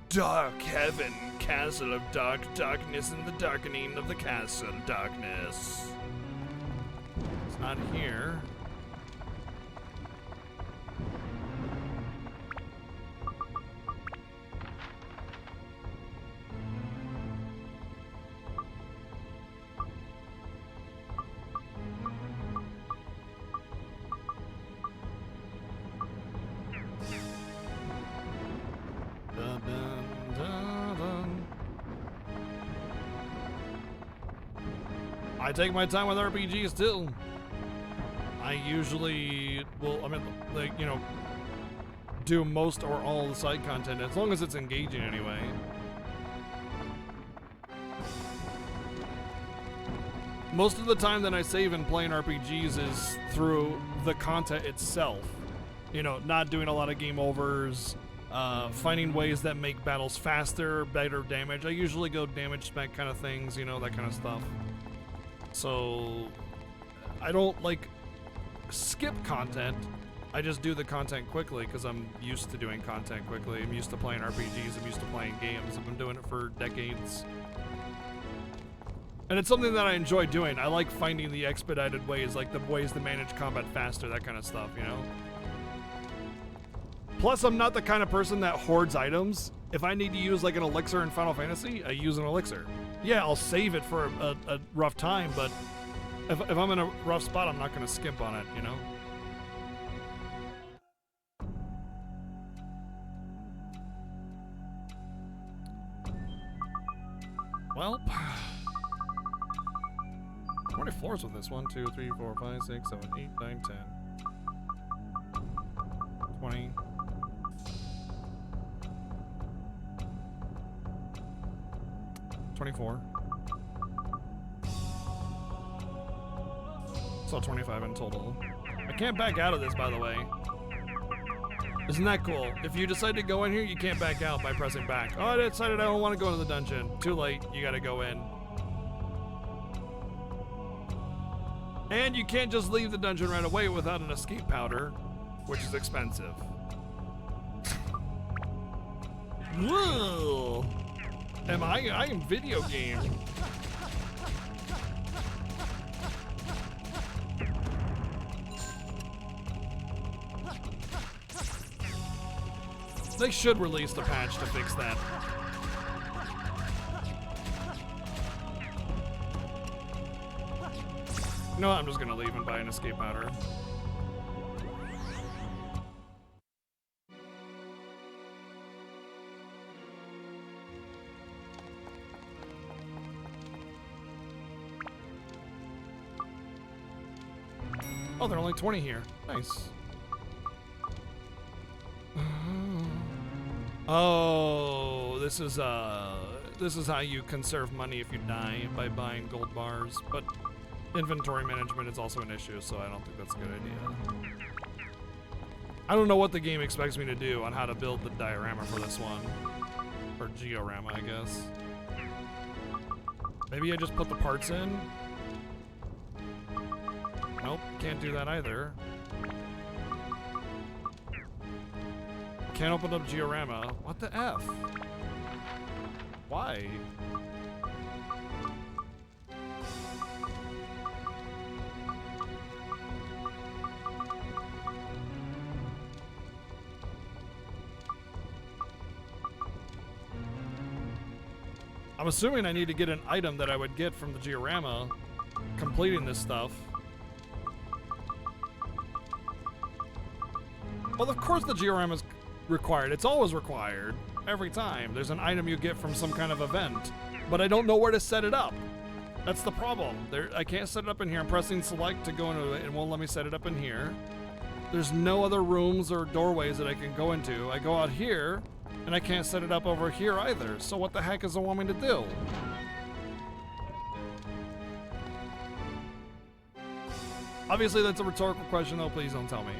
Dark heaven, castle of dark darkness, and the darkening of the castle darkness. It's not here. I take my time with RPGs too. I usually will, I mean, like, you know, do most or all the side content as long as it's engaging anyway. Most of the time that I save in playing RPGs is through the content itself. You know, not doing a lot of game overs, finding ways that make battles faster, better damage. I usually go damage spec kind of things, you know, that kind of stuff. So I don't like skip content. I just do the content quickly because I'm used to doing content quickly. I'm used to playing RPGs. I'm used to playing games. I've been doing it for decades. And it's something that I enjoy doing. I like finding the expedited ways, like the ways to manage combat faster, that kind of stuff, you know? Plus, I'm not the kind of person that hoards items. If I need to use like an elixir in Final Fantasy, I use an elixir. Yeah, I'll save it for a rough time, but if I'm in a rough spot, I'm not going to skimp on it, you know? Well, how many floors with this? 1, 2, 3, 4, 5, 6, 7, 8, 9, 10, 20. 24. So 25 in total. I can't back out of this, by the way. Isn't that cool? If you decide to go in here, you can't back out by pressing back. Oh, I decided I don't want to go into the dungeon. Too late, you gotta go in. And you can't just leave the dungeon right away without an escape powder, which is expensive. Whoa! I am video game. They should release the patch to fix that. You know what? I'm just gonna leave and buy an escape powder. Oh, there are only 20 here. Nice. Oh, this is how you conserve money if you die, by buying gold bars, but inventory management is also an issue, so I don't think that's a good idea. I don't know what the game expects me to do on how to build the diorama for this one. Or georama, I guess. Maybe I just put the parts in? Nope, can't do that either. Can't open up georama. What the F? Why? I'm assuming I need to get an item that I would get from the georama completing this stuff. Well, of course the georama is required. It's always required. Every time. There's an item you get from some kind of event. But I don't know where to set it up. That's the problem. I can't set it up in here. I'm pressing select to go into it. It won't let me set it up in here. There's no other rooms or doorways that I can go into. I go out here, and I can't set it up over here either. So what the heck does it want me to do? Obviously, that's a rhetorical question, though. Please don't tell me.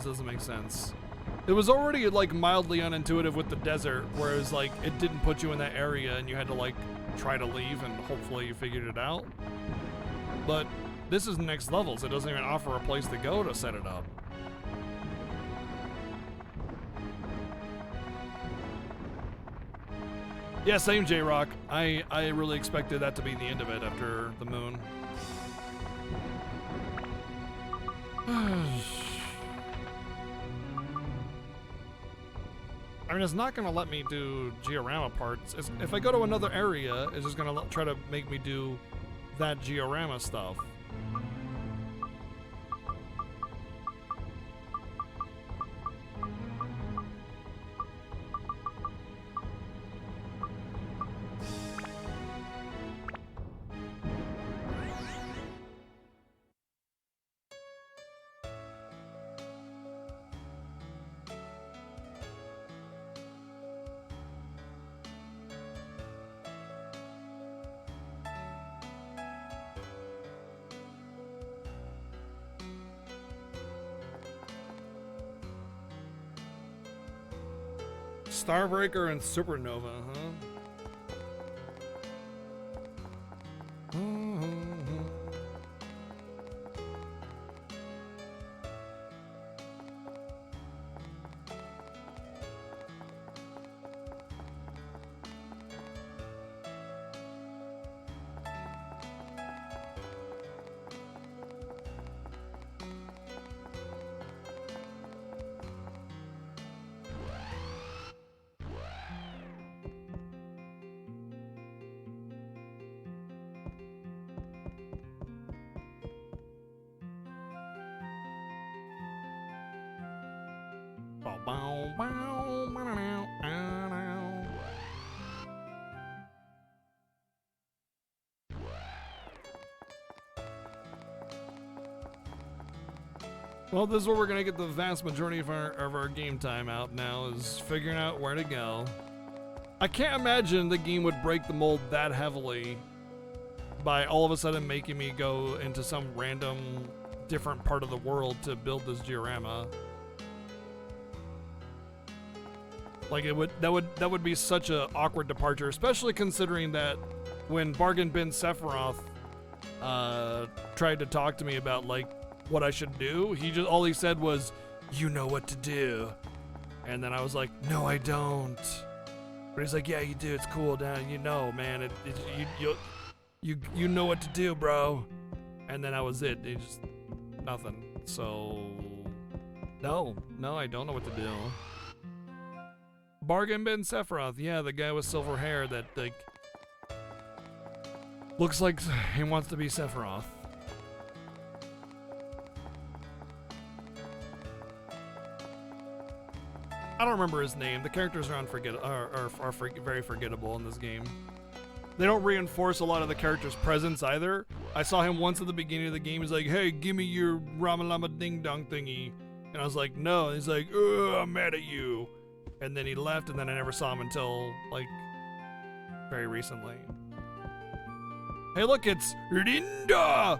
Doesn't make sense. It was already like mildly unintuitive with the desert, where it was like it didn't put you in that area and you had to like try to leave and hopefully you figured it out. But this is next levels. It doesn't even offer a place to go to set it up. Yeah, same J-Rock. I really expected that to be the end of it after the moon. I mean, it's not gonna let me do Georama parts. If I go to another area, it's just gonna try to make me do that Georama stuff. Starbreaker and Supernova, huh? Well, this is where we're gonna get the vast majority of our game time out now, is figuring out where to go. I can't imagine the game would break the mold that heavily by all of a sudden making me go into some random different part of the world to build this Georama. Like that would be such an awkward departure, especially considering that when Bargain Bin Sephiroth tried to talk to me about like what I should do, all he said was, "You know what to do," and then I was like, "No, I don't." But he's like, "Yeah, you do. It's cool, Dan. You know, man. You know what to do, bro." And then that was it. It just nothing. So no, I don't know what to do. Bargain Bin Sephiroth, yeah, the guy with silver hair that like looks like he wants to be Sephiroth. I don't remember his name. The characters are very forgettable in this game. They don't reinforce a lot of the character's presence either. I saw him once at the beginning of the game. He's like, "Hey, give me your Ramalama Ding Dong thingy," and I was like, "No." And he's like, "Oh, I'm mad at you," and then he left, and then I never saw him until like very recently. Hey, look, it's Rinda.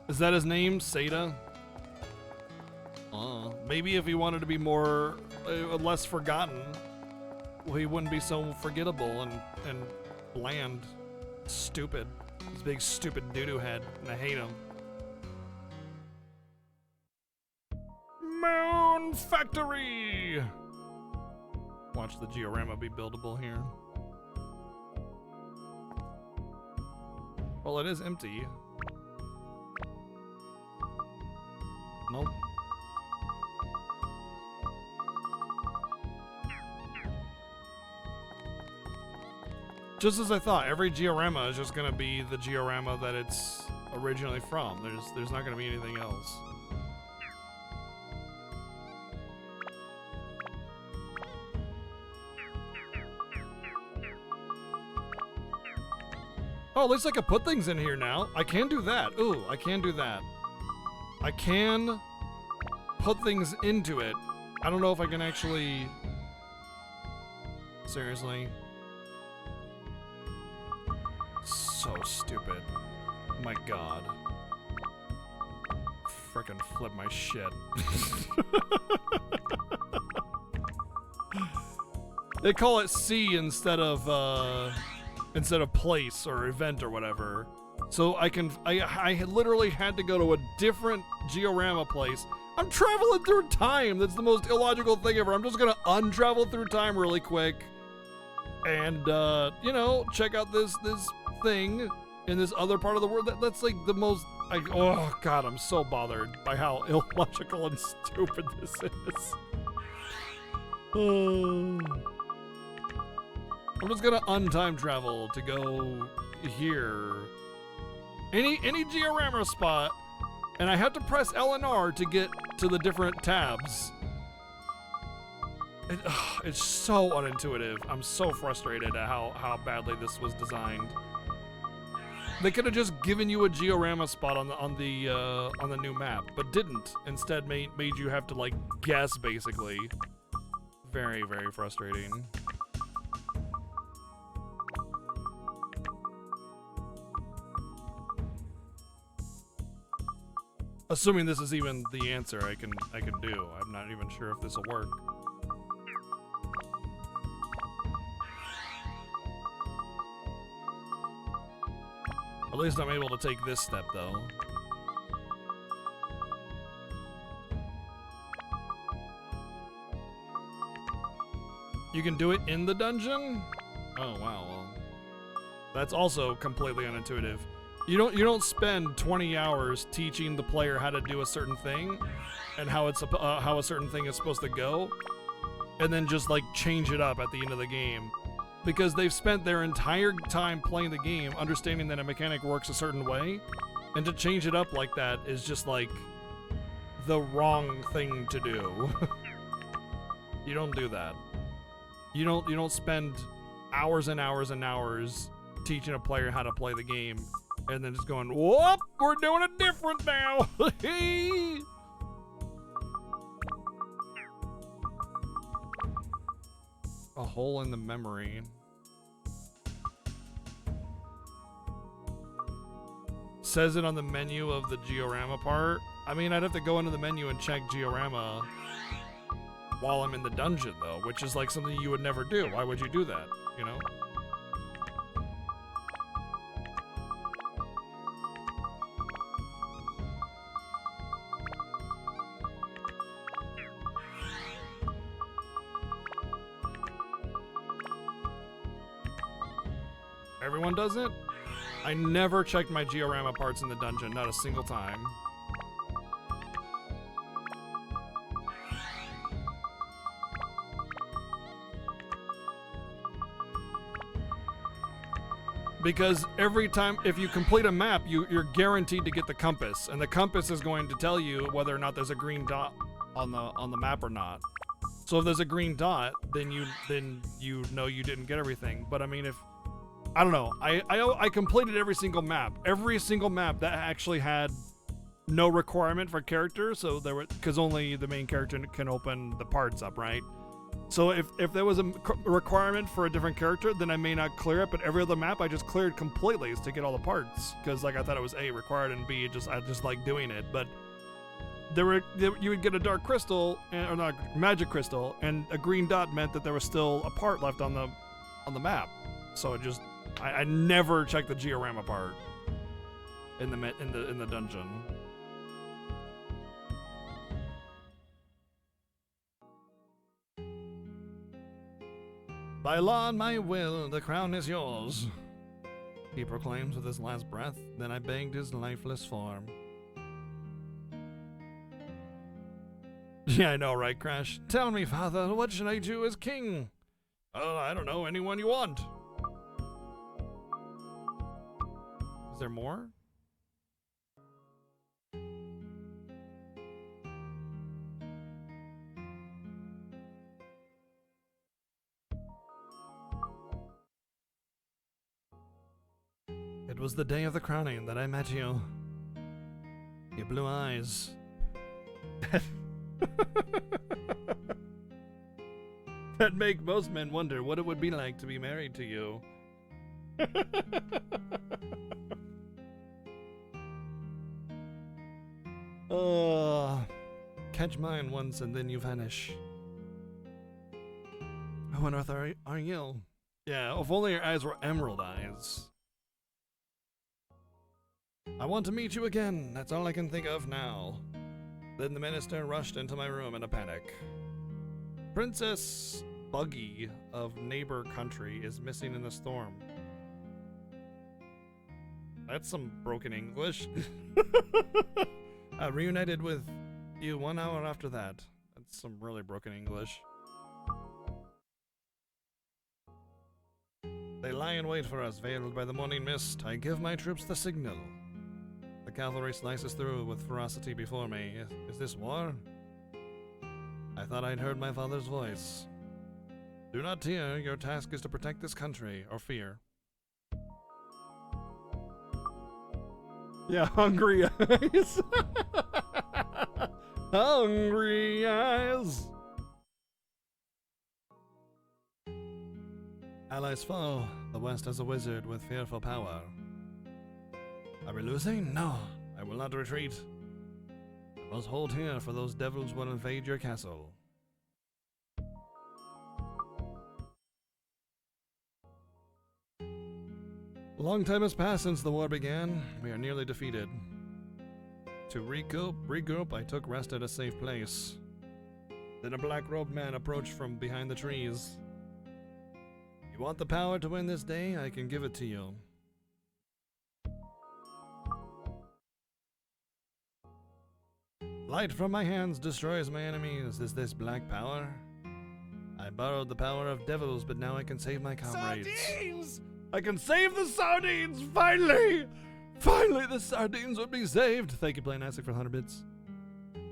Is that his name, Seda? Maybe if he wanted to be more, less forgotten, well, he wouldn't be so forgettable and bland, stupid. His big stupid doo-doo head, and I hate him. Moon Factory! Watch the Georama be buildable here. Well, it is empty. Nope. Just as I thought, every Georama is just gonna be the Georama that it's originally from. There's not gonna be anything else. Oh, at least I can put things in here now. I can do that. Ooh, I can do that. I can put things into it. I don't know if I can actually... Seriously. So stupid. My god. Frickin' flip my shit. They call it C instead of place or event or whatever. So I literally had to go to a different Georama place. I'm traveling through time. That's the most illogical thing ever. I'm just gonna untravel through time really quick and you know, check out this thing in this other part of the world. That's like the most. Oh God, I'm so bothered by how illogical and stupid this is. I'm just gonna untime travel to go here. Any diorama spot, and I have to press L and R to get to the different tabs. It's so unintuitive. I'm so frustrated at how badly this was designed. They could have just given you a diorama spot on the new map, but didn't. Instead, made you have to like guess basically. Very, very frustrating. Assuming this is even the answer I can do. I'm not even sure if this will work. At least I'm able to take this step though. You can do it in the dungeon? Oh wow, well, that's also completely unintuitive. You don't spend 20 hours teaching the player how to do a certain thing and how a certain thing is supposed to go, and then just like change it up at the end of the game, because they've spent their entire time playing the game understanding that a mechanic works a certain way, and to change it up like that is just like the wrong thing to do. You don't do that. You don't spend hours and hours and hours teaching a player how to play the game and then just going, whoop, we're doing it different now. A hole in the memory. Says it on the menu of the diorama part. I mean, I'd have to go into the menu and check diorama while I'm in the dungeon, though, which is like something you would never do. Why would you do that, you know? Everyone does it? I never checked my diorama parts in the dungeon, not a single time. Because every time, if you complete a map, you're guaranteed to get the compass, and the compass is going to tell you whether or not there's a green dot on the map or not. So if there's a green dot, then you know you didn't get everything. But I mean, if I don't know, I completed every single map that actually had no requirement for characters, so there were, because only the main character can open the parts up, right? So if there was a requirement for a different character, then I may not clear it, but every other map I just cleared completely to get all the parts, because like I thought it was A, required, and B, I just like doing it. But you would get a dark crystal, or not, magic crystal, and a green dot meant that there was still a part left on the map. So I never checked the diorama part in the dungeon. By law and my will, the crown is yours, he proclaims with his last breath. Then I begged his lifeless form. Yeah, I know, right, Crash? Tell me, father, what should I do as king? Oh, I don't know, anyone you want. Is there more? It was the day of the crowning that I met you. Your blue eyes. That make most men wonder what it would be like to be married to you. Catch mine once and then you vanish. Who on earth are you? Yeah, if only your eyes were emerald eyes. I want to meet you again, that's all I can think of now. Then the minister rushed into my room in a panic. Princess buggy of neighbor country is missing in the storm. That's some broken English. I reunited with you 1 hour after that. That's some really broken English. They lie in wait for us, veiled by the morning mist. I give my troops the signal. The cavalry slices through with ferocity before me. Is this war? I thought I'd heard my father's voice. Do not fear, your task is to protect this country, or fear. Yeah, hungry eyes. Hungry eyes. Allies fall. The West has a wizard with fearful power. Are we losing? No, I will not retreat. I must hold here, for those devils will invade your castle. A long time has passed since the war began. We are nearly defeated. To regroup, I took rest at a safe place. Then a black-robed man approached from behind the trees. You want the power to win this day? I can give it to you. Light from my hands destroys my enemies. Is this black power? I borrowed the power of devils, but now I can save my comrades. Sardines! I can save the sardines! Finally! Finally, the sardines will be saved! Thank you, Plain Isaac, for 100 bits.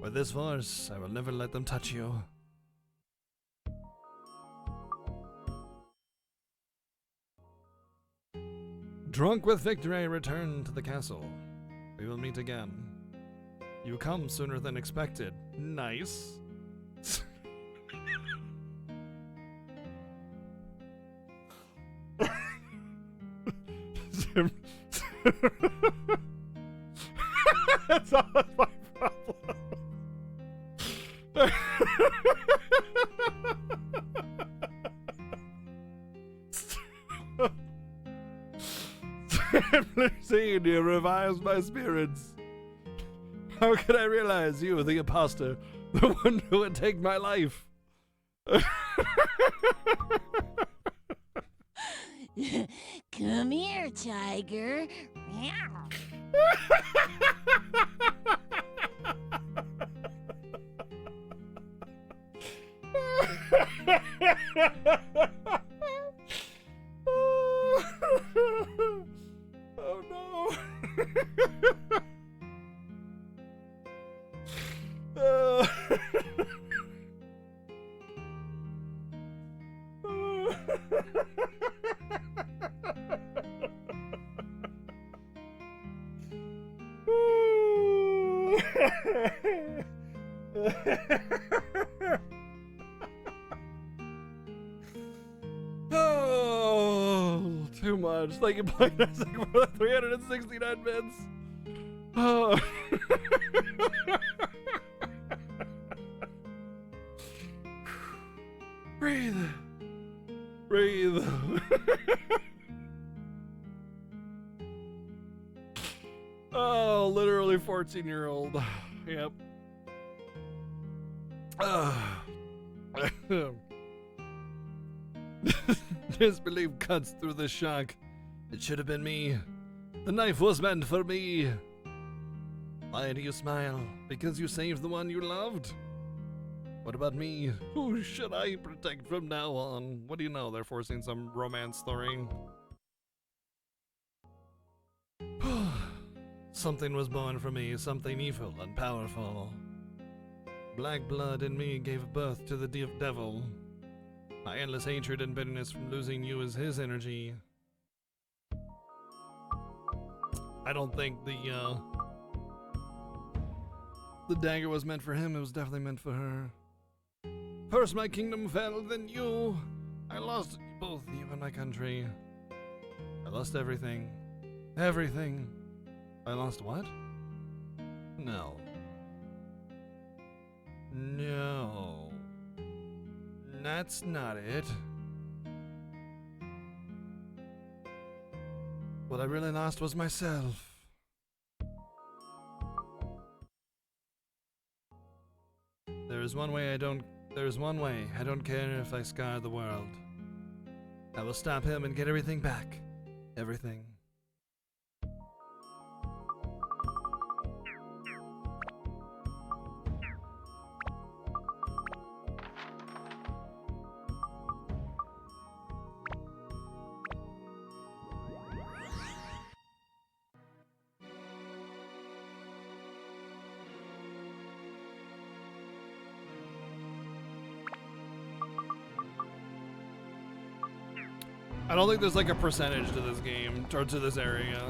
With this force, I will never let them touch you. Drunk with victory, I return to the castle. We will meet again. You come sooner than expected. Nice. That's always my problem. Simply seeing you revives my spirits. How could I realize you, the imposter, the one who would take my life? Come here, tiger. Meow. Oh no. Oh, too much. Thank you, Black Isaac, for the 369 bits. Oh. Breathe. Breathe. Oh, literally 14-year-old. Yep. Disbelief cuts through the shock. It should have been me. The knife was meant for me. Why do you smile? Because you saved the one you loved? What about me? Who should I protect from now on? What do you know? They're forcing some romance story. Something was born from me, something evil and powerful. Black blood in me gave birth to the devil. My endless hatred and bitterness from losing you is his energy. I don't think the dagger was meant for him, it was definitely meant for her. First my kingdom fell, then you. I lost both you and my country. I lost everything. Everything. I lost what? No. No. That's not it. What I really lost was myself. There is one way I don't There's one way. I don't care if I scar the world. I will stop him and get everything back. Everything. I don't think there's like a percentage to this game, or to this area.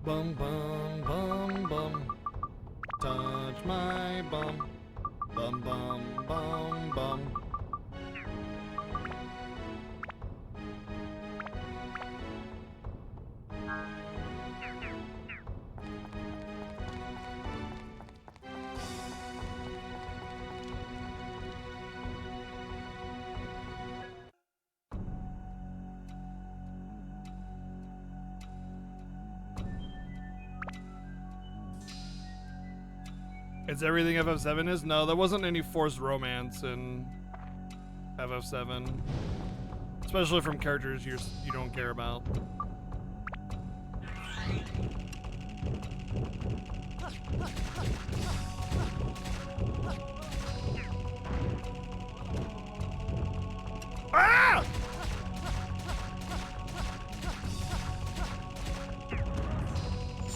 Bum bum bum bum. Touch my bum. Bum bum bum bum. It's everything FF7 is? No, there wasn't any forced romance in FF7. Especially from characters you don't care about. Ah!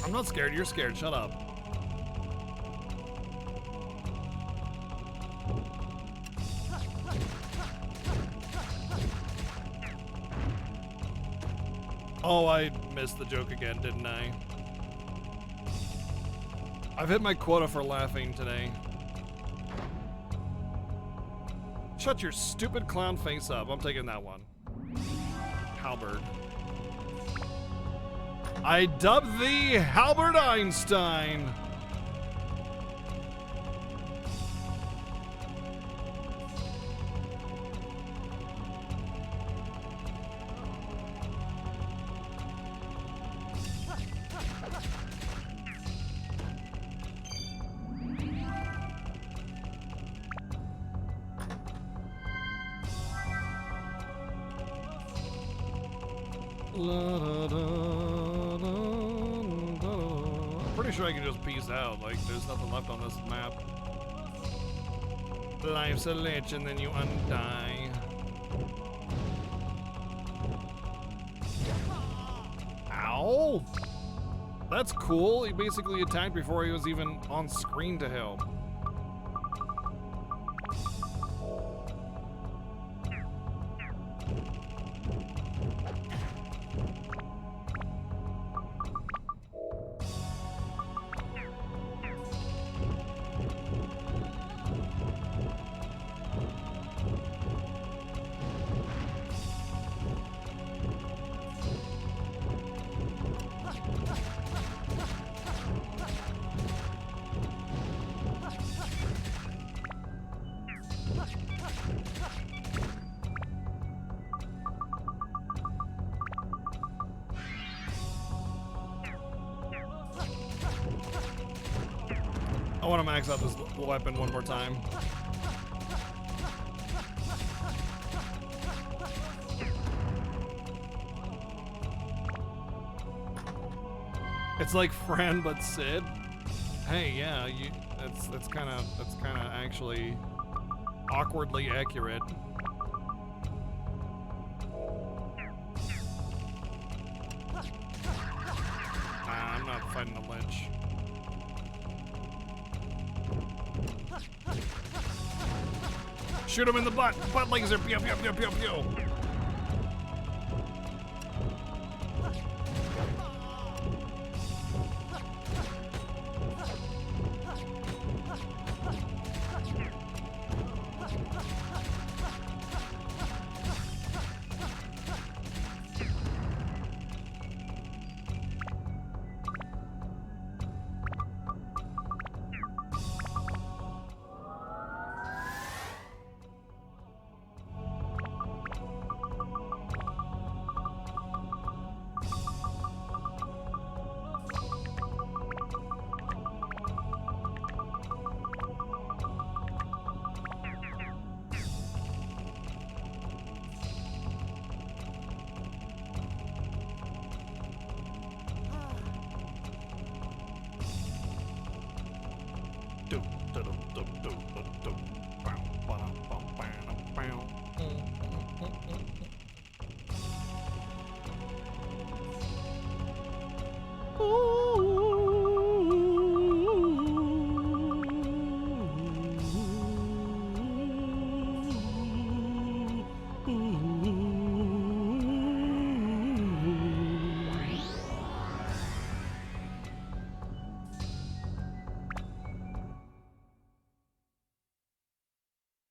I'm not scared, you're scared, shut up. Oh, I missed the joke again, didn't I? I've hit my quota for laughing today. Shut your stupid clown face up. I'm taking that one. Halberd. I dub thee Halberd Einstein. Pretty sure I can just peace out, like there's nothing left on this map. Life's a lich and then you undie. Ow! That's cool, he basically attacked before he was even on screen to hell. I want to max out this weapon one more time. It's like Fran but Sid. Hey, yeah, that's kind of actually awkwardly accurate. I'm not fighting the lich. Shoot him in the butt! Butt laser! Pew, pew, pew, pew, pew!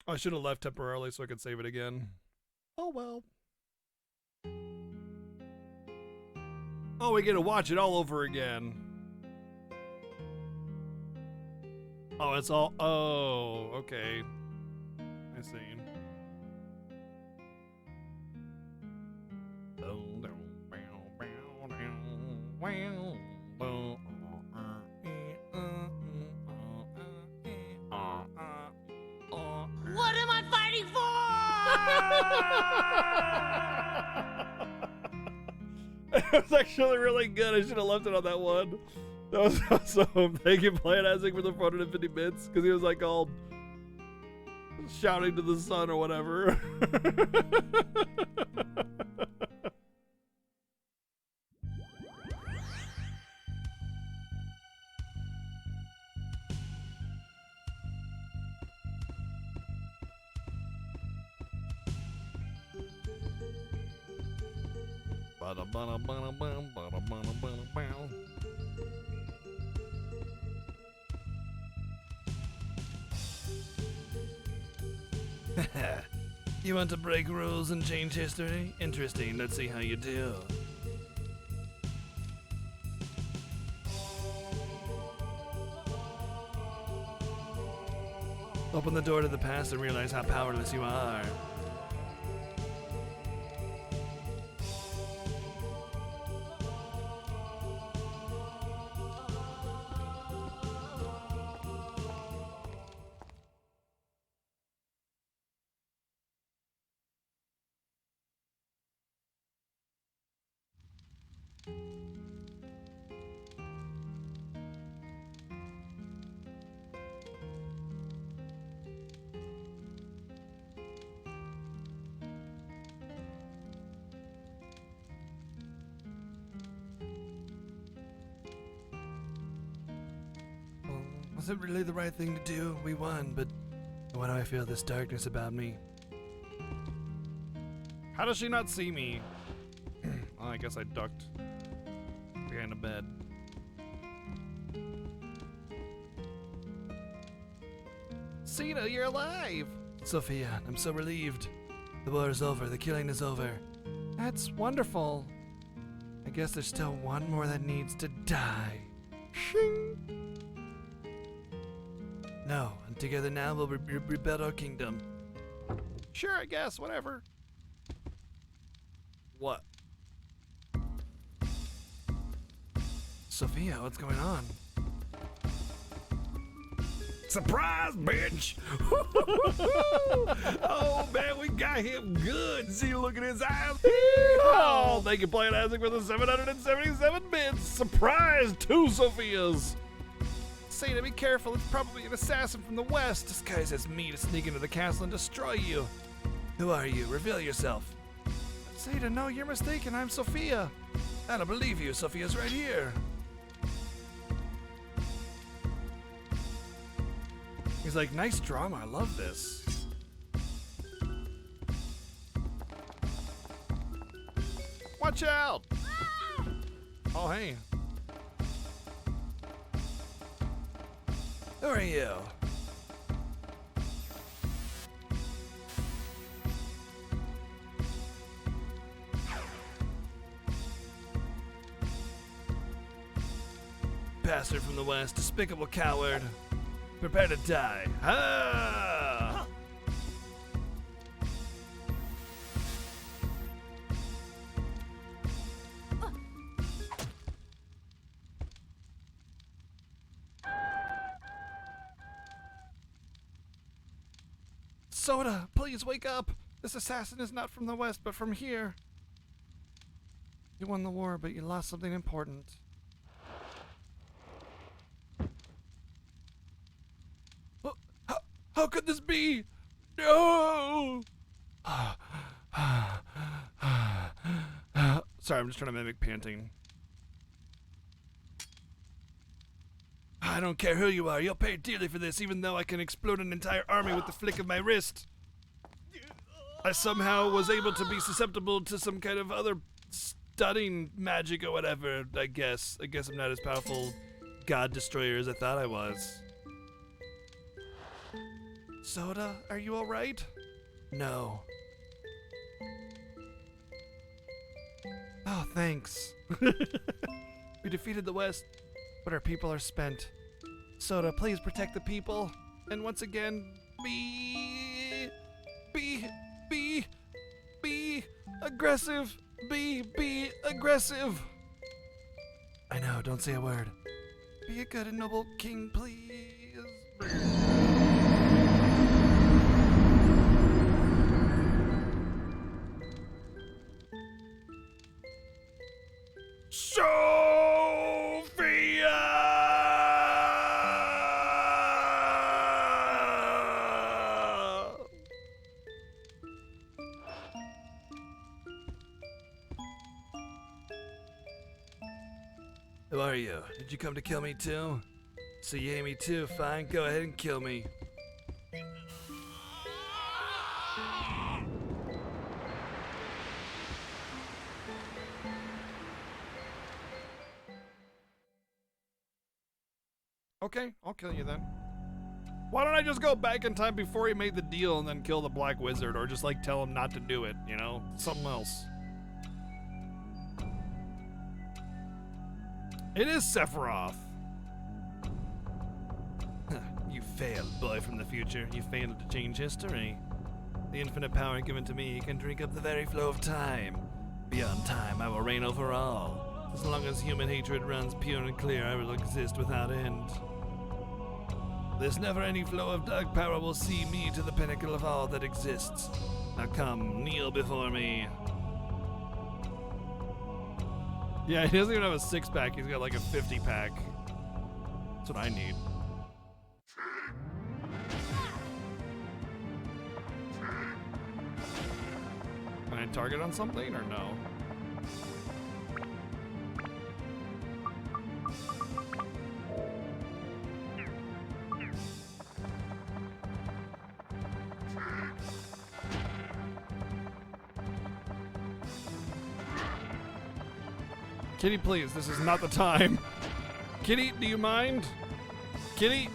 I should have left temporarily so I could save it again. Oh well. Oh, we get to watch it all over again. Oh, it's all. Oh, okay. I see. What am I fighting for? It was actually really good. I should have left it on that one. That was awesome. Thank you, Planet Isaac, for the 450 bits, because he was like all shouting to the sun or whatever. You want to break rules and change history? Interesting. Let's see how you do. Open the door to the past and realize how powerless you are. Was it really the right thing to do? We won, but why do I feel this darkness about me? How does she not see me? Well, I guess I ducked behind a bed. Sina, you're alive! Sophia, I'm so relieved. The war is over, the killing is over. That's wonderful. I guess there's still one more that needs to die. Shing! No, and together now we'll rebuild our kingdom. Sure, I guess, whatever. What? Sophia, what's going on? Surprise, bitch! Oh man, we got him good. See, look at his eyes. Oh, thank you, Planet Isaac, for the 777 bits. Surprise, 2 Sophias. Sina, be careful. It's probably an assassin from the west. Disguised as me to sneak into the castle and destroy you. Who are you? Reveal yourself. Sina, no, you're mistaken. I'm Sophia. I don't believe you. Sophia's right here. He's like, nice drama. I love this. Watch out! Oh, hey. Who are you? Bastard from the west, despicable coward. Prepare to die. Ah! Soda, please wake up. This assassin is not from the west, but from here. You won the war, but you lost something important. How could this be? No! Sorry, I'm just trying to mimic panting. I don't care who you are, you'll pay dearly for this, even though I can explode an entire army with the flick of my wrist. I somehow was able to be susceptible to some kind of other stunning magic or whatever, I guess. I guess I'm not as powerful god destroyer as I thought I was. Soda, are you alright? No. Oh, thanks. We defeated the West, but our people are spent. Soda, please protect the people. And once again, be aggressive. Be aggressive. I know, don't say a word. Be a good and noble king, please. Sophia! Who are you? Did you come to kill me too? So yeah, me too. Fine, go ahead and kill me. Okay, I'll kill you then. Why don't I just go back in time before he made the deal and then kill the Black Wizard, or just like tell him not to do it, you know? Something else. It is Sephiroth. You failed, boy from the future. You failed to change history. The infinite power given to me can drink up the very flow of time. Beyond time, I will reign over all. As long as human hatred runs pure and clear, I will exist without end. This never-ending flow of dark power will see me to the pinnacle of all that exists. Now come, kneel before me. Yeah, he doesn't even have a six-pack. He's got like a 50-pack. That's what I need. Can I target on something or no? Kitty, please, this is not the time. Kitty, do you mind? Kitty?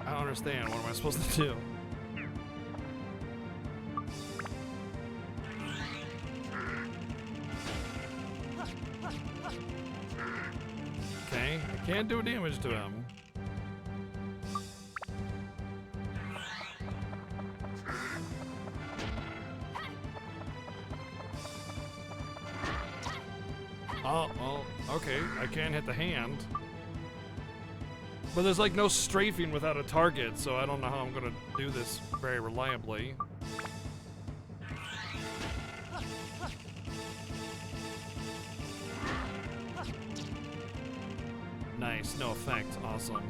I don't understand. What am I supposed to do? Okay, I can't do damage to him. Oh, well, okay, I can hit the hand. But there's like no strafing without a target, so I don't know how I'm gonna do this very reliably. Nice, no effect, awesome.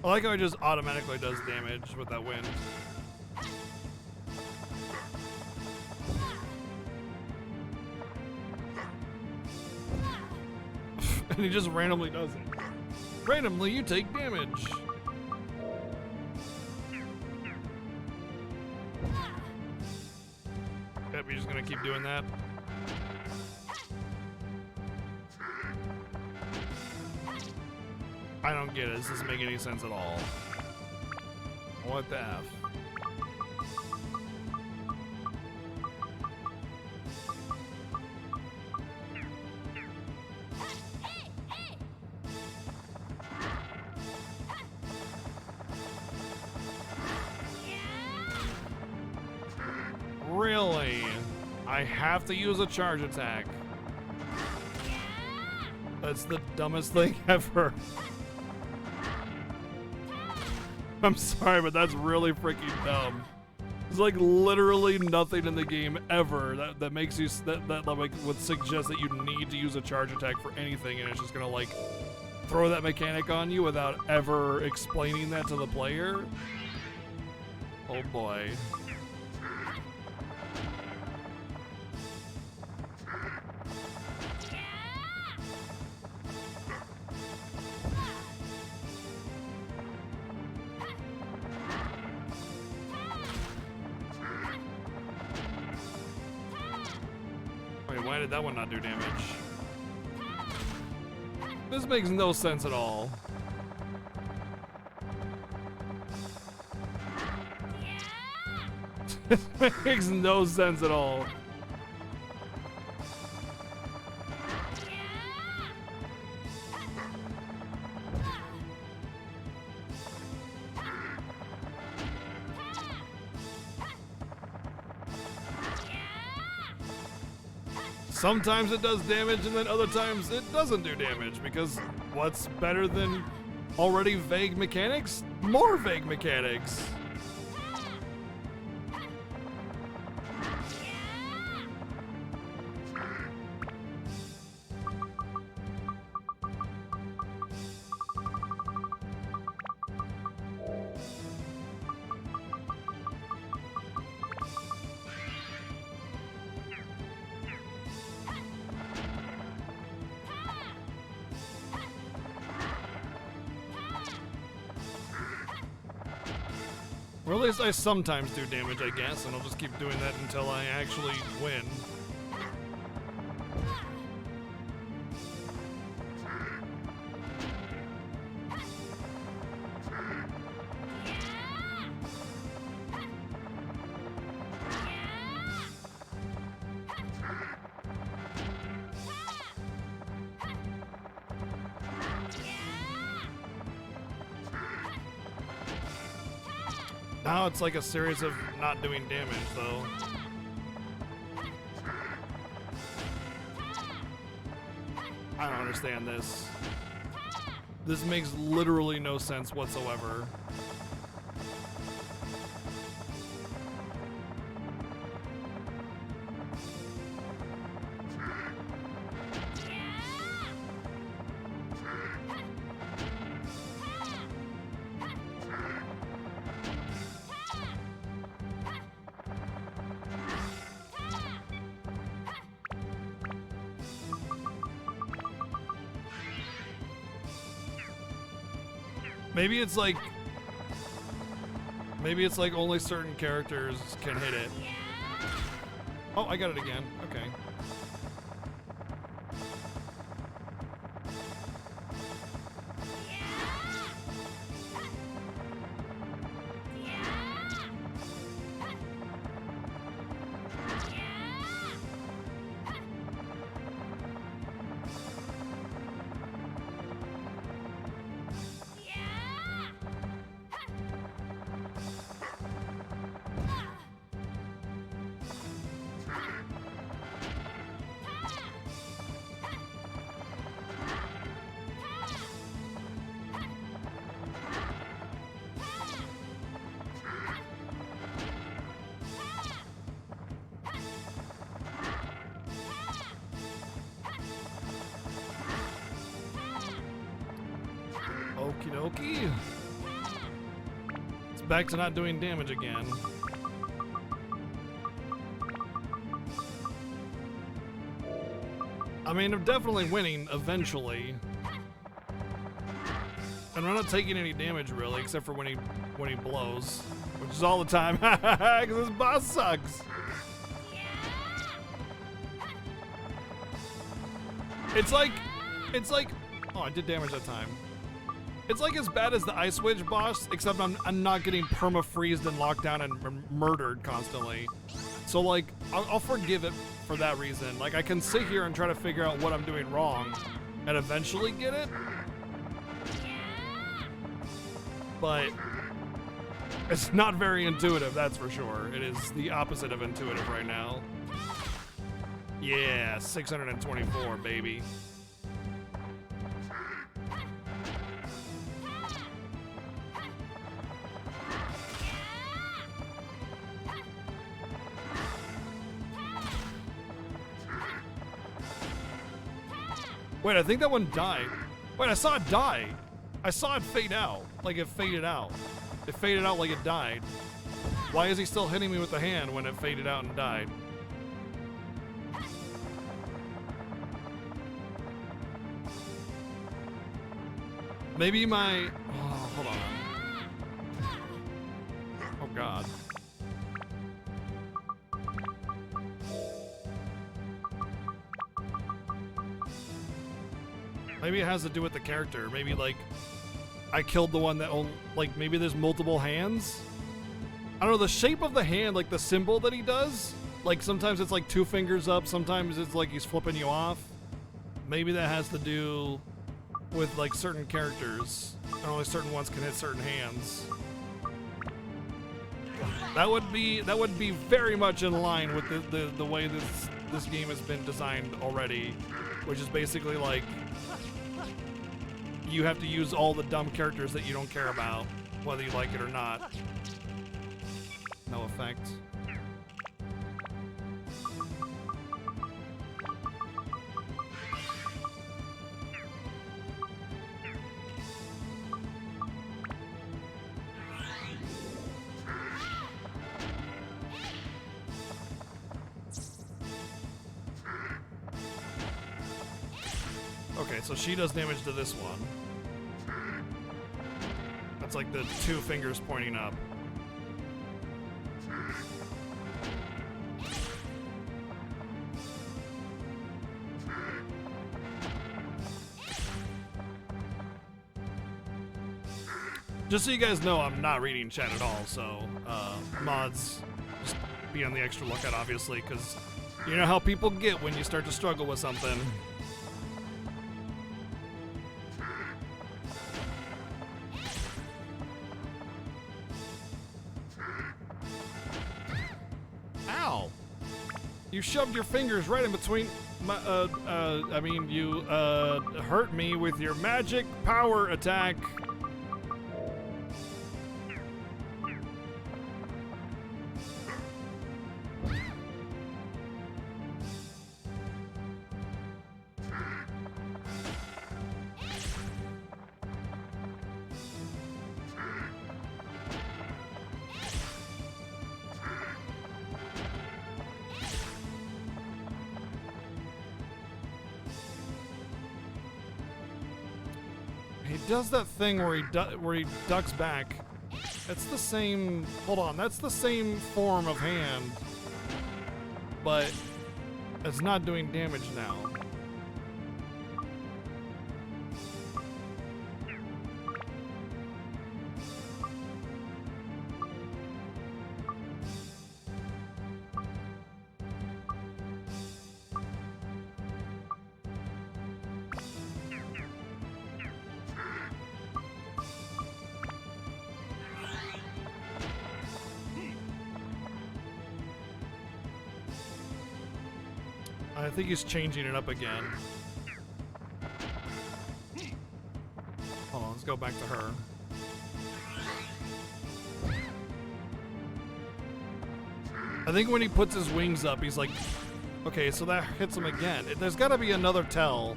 I like how it just automatically does damage with that wind. And he just randomly does it. Randomly, you take damage. Yep, you're just gonna keep doing that. I don't get it. This doesn't make any sense at all. What the F? Really? I have to use a charge attack. That's the dumbest thing ever. I'm sorry, but that's really freaking dumb. There's like literally nothing in the game ever that makes you that like would suggest that you need to use a charge attack for anything, and it's just gonna like throw that mechanic on you without ever explaining that to the player. Oh boy. Wait, why did that one not do damage? This makes no sense at all. This makes no sense at all. Sometimes it does damage and then other times it doesn't do damage, because what's better than already vague mechanics? More vague mechanics. Or at least I sometimes do damage, I guess, and I'll just keep doing that until I actually win. Now it's like a series of not doing damage, though. I don't understand this. This makes literally no sense whatsoever. Maybe it's like only certain characters can hit it. Oh, I got it again. Okay. Okie dokie. It's back to not doing damage again. I mean, I'm definitely winning eventually. And I'm not taking any damage really, except for when he blows, which is all the time, because this boss sucks. It's like, oh, I did damage that time. It's like as bad as the Ice Witch boss, except I'm not getting perma-freezed and locked down and murdered constantly. So like, I'll forgive it for that reason. Like I can sit here and try to figure out what I'm doing wrong and eventually get it. But it's not very intuitive, that's for sure. It is the opposite of intuitive right now. Yeah, 624, baby. Wait, I think that one died. Wait, I saw it die. I saw it fade out. Like it faded out. It faded out like it died. Why is he still hitting me with the hand when it faded out and died? Maybe my... Oh, hold on. Oh, God. Maybe it has to do with the character. Maybe, like, I killed the one that... Like, maybe there's multiple hands? I don't know, the shape of the hand, like, the symbol that he does, like, sometimes it's, like, 2 fingers up, sometimes it's, like, he's flipping you off. Maybe that has to do with, like, certain characters. And only certain ones can hit certain hands. That would be very much in line with the way this game has been designed already, which is basically like you have to use all the dumb characters that you don't care about, whether you like it or not. No effect. Okay, so she does damage to this one. That's like the 2 fingers pointing up. Just so you guys know, I'm not reading chat at all, so mods, just be on the extra lookout, obviously, because you know how people get when you start to struggle with something. Ow! You shoved your fingers right in between my, I mean, you, hurt me with your magic power attack. He does that thing where he ducks back. It's the same. Hold on, that's the same form of hand, but it's not doing damage now. I think he's changing it up again. Hold on, let's go back to her. I think when he puts his wings up, he's like, okay, so that hits him again. There's gotta be another tell.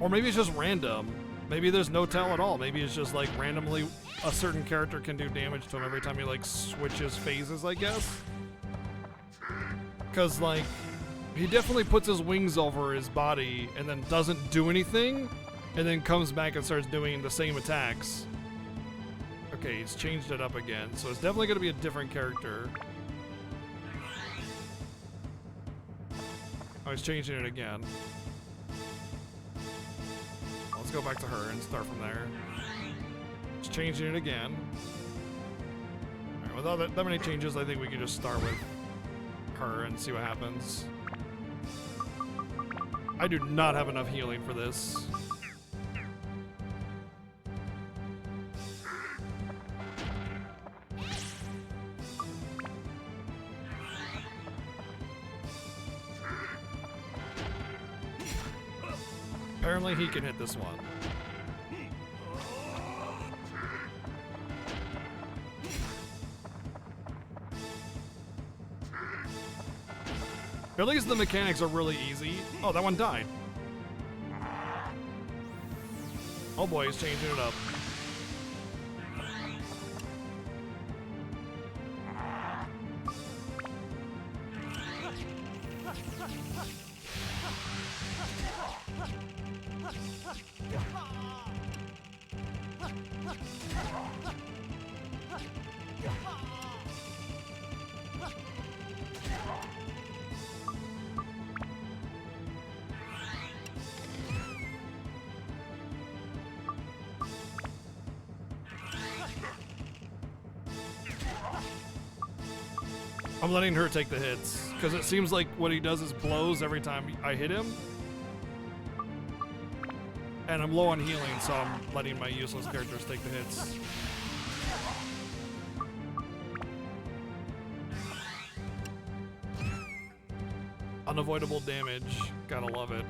Or maybe it's just random. Maybe there's no tell at all. Maybe it's just like randomly a certain character can do damage to him every time he like switches phases, I guess. Cause like, he definitely puts his wings over his body and then doesn't do anything, and then comes back and starts doing the same attacks. Okay, he's changed it up again, so it's definitely going to be a different character. Oh, he's changing it again. Let's go back to her and start from there. Just changing it again. Alright, without that many changes, I think we could just start with her and see what happens. I do not have enough healing for this. Apparently he can hit this one. At least the mechanics are really easy. Oh, that one died. Oh boy, he's changing it up. I'm letting her take the hits, because it seems like what he does is blows every time I hit him. And I'm low on healing, so I'm letting my useless characters take the hits. Unavoidable damage. Gotta love it.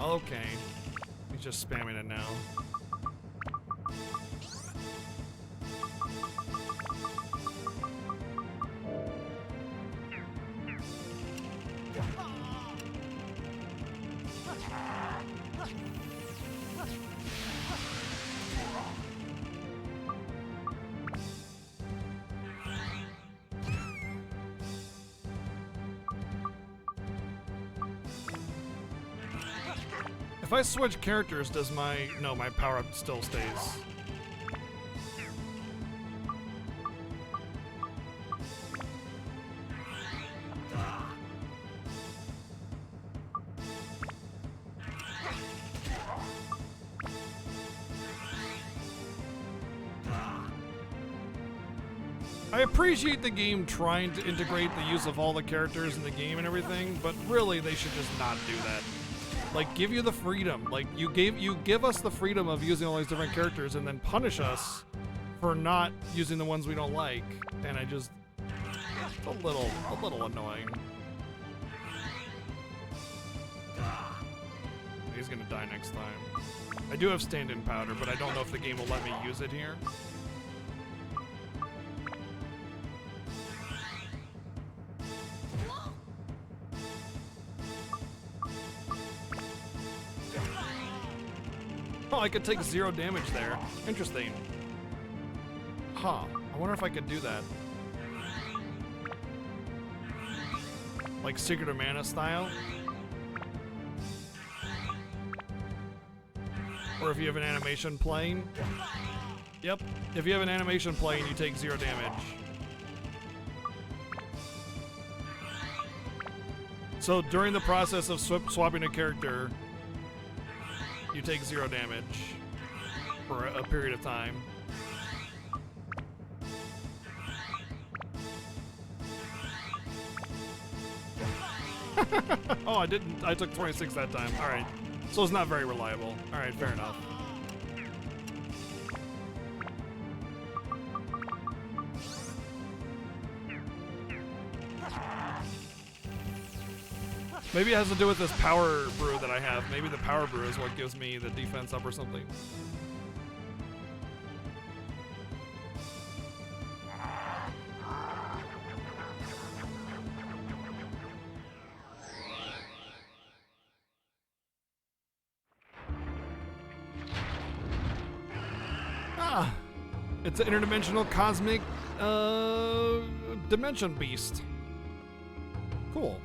Okay. He's just spamming it now. If I switch characters, does my... No, my power-up still stays. I appreciate the game trying to integrate the use of all the characters in the game and everything, but really they should just not do that. Like, give you the freedom. Like, you give us the freedom of using all these different characters and then punish us for not using the ones we don't like. And I just... It's a little annoying. He's gonna die next time. I do have stand-in powder, but I don't know if the game will let me use it here. Oh, I could take 0 damage there. Interesting. Huh. I wonder if I could do that. Like Secret of Mana style? Or if you have an animation playing? Yep. If you have an animation playing, you take 0 damage. So during the process of swapping a character, you take 0 damage for a period of time. Oh, I didn't. I took 26 that time. All right. So it's not very reliable. All right, fair enough. Maybe it has to do with this power brew that I have. Maybe the power brew is what gives me the defense up or something. Ah! It's an interdimensional cosmic dimension beast. Cool.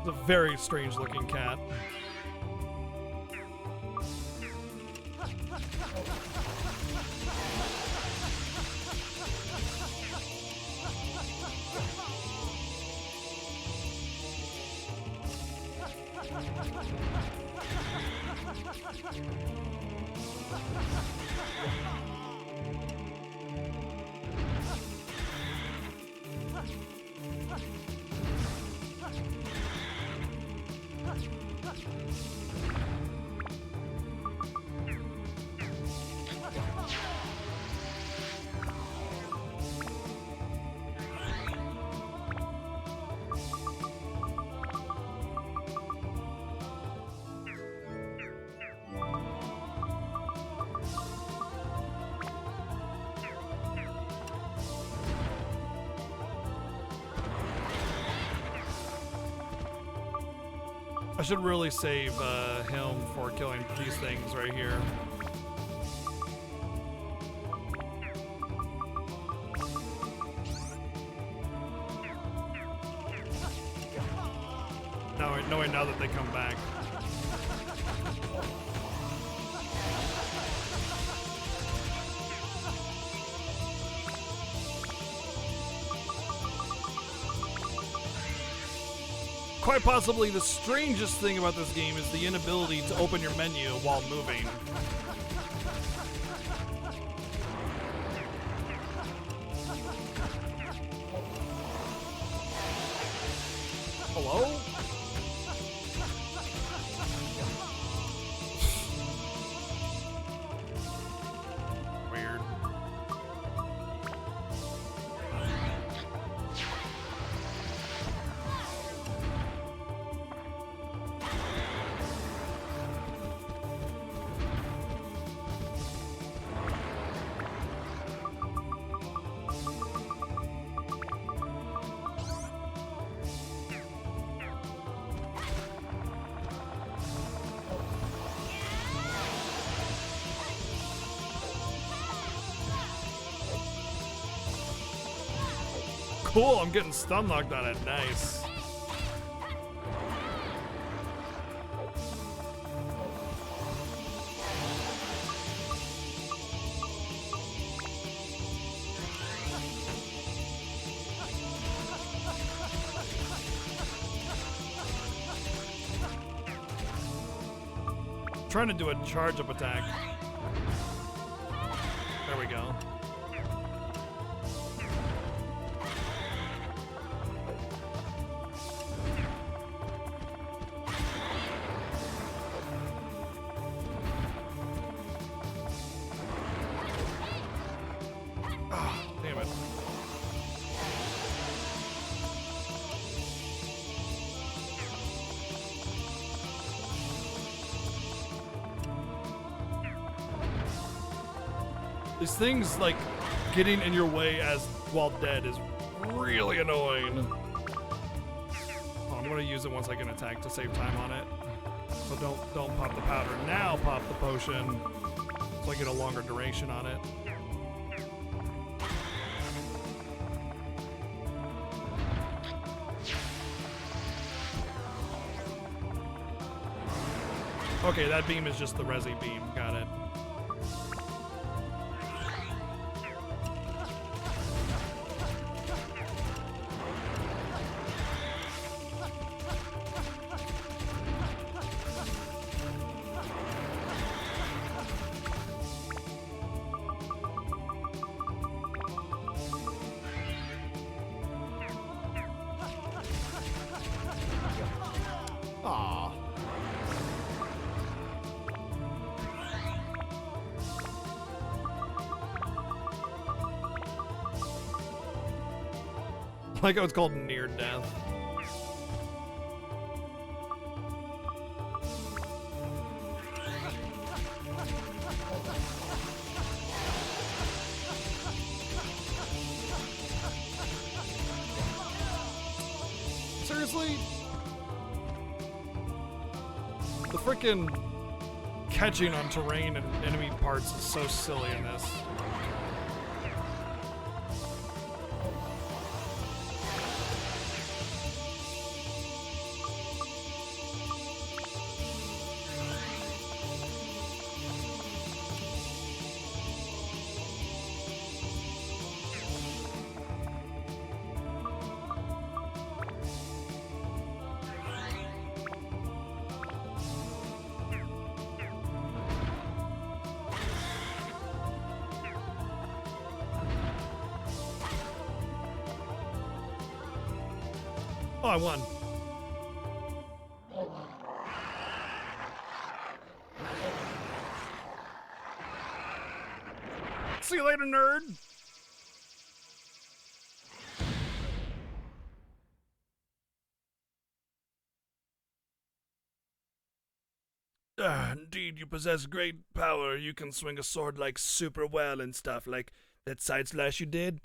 It's a very strange looking cat. I should really save him for killing these things right here. Knowing now that they come back. Quite possibly the strangest thing about this game is the inability to open your menu while moving. Hello? Weird. Cool, I'm getting stun locked on it. Nice. Trying to do a charge up attack. There we go. Damn it. These things, like, getting in your way as while dead is really annoying. Oh, I'm gonna use it once I can attack to save time on it. So don't pop the powder now, pop the potion so I get a longer duration on it. Okay, that beam is just the Resi beam. Got it. Aww. Like how it's called near death. Seriously? The frickin' catching on terrain and enemy parts is so silly in this. Oh, I won. See you later, nerd. Indeed, you possess great power. You can swing a sword like super well and stuff. Like that side slash you did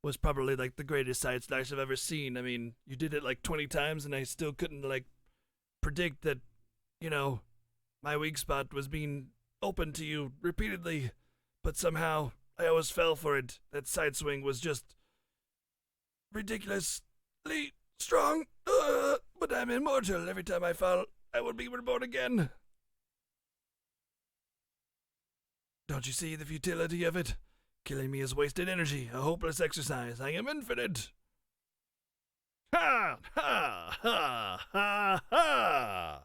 was probably like the greatest side slash I've ever seen. I mean, you did it like 20 times and I still couldn't like predict that, you know, my weak spot was being open to you repeatedly, but somehow I always fell for it. That side swing was just ridiculously strong. But I'm immortal. Every time I fall, I will be reborn again. Don't you see the futility of it? Killing me is wasted energy, a hopeless exercise. I am infinite. Ha! Ha! Ha! Ha! Ha!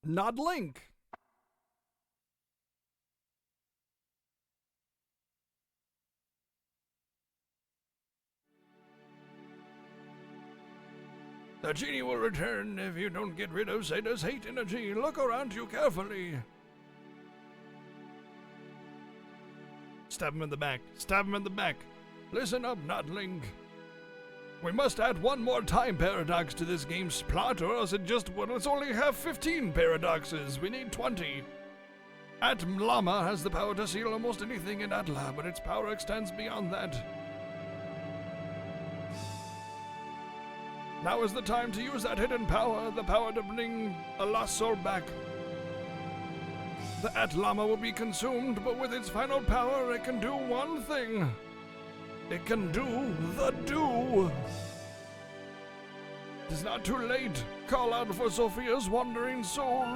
Nod Link. The genie will return if you don't get rid of Zeta's hate energy. Look around you carefully. Stab him in the back. Stab him in the back. Listen up, Nodling. We must add one more time paradox to this game's plot, or else let's only have 15 paradoxes. We need 20. Atlama has the power to seal almost anything in Atla, but its power extends beyond that. Now is the time to use that hidden power, the power to bring a lost soul back. The Atlama will be consumed, but with its final power, it can do one thing. It can do the do. It is not too late. Call out for Sophia's wandering soul.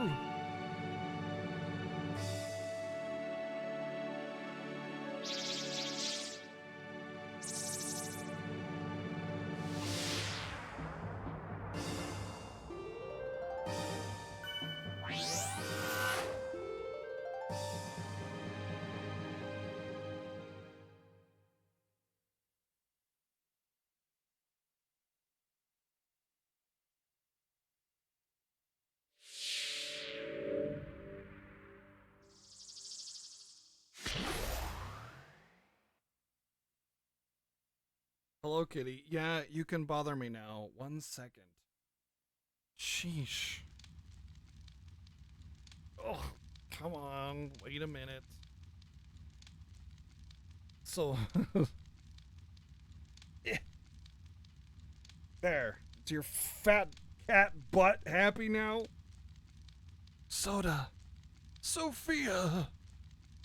Hello, kitty. Yeah, you can bother me now. 1 second. Sheesh. Oh, come on. Wait a minute. So, there. Is your fat cat butt happy now? Soda. Sophia.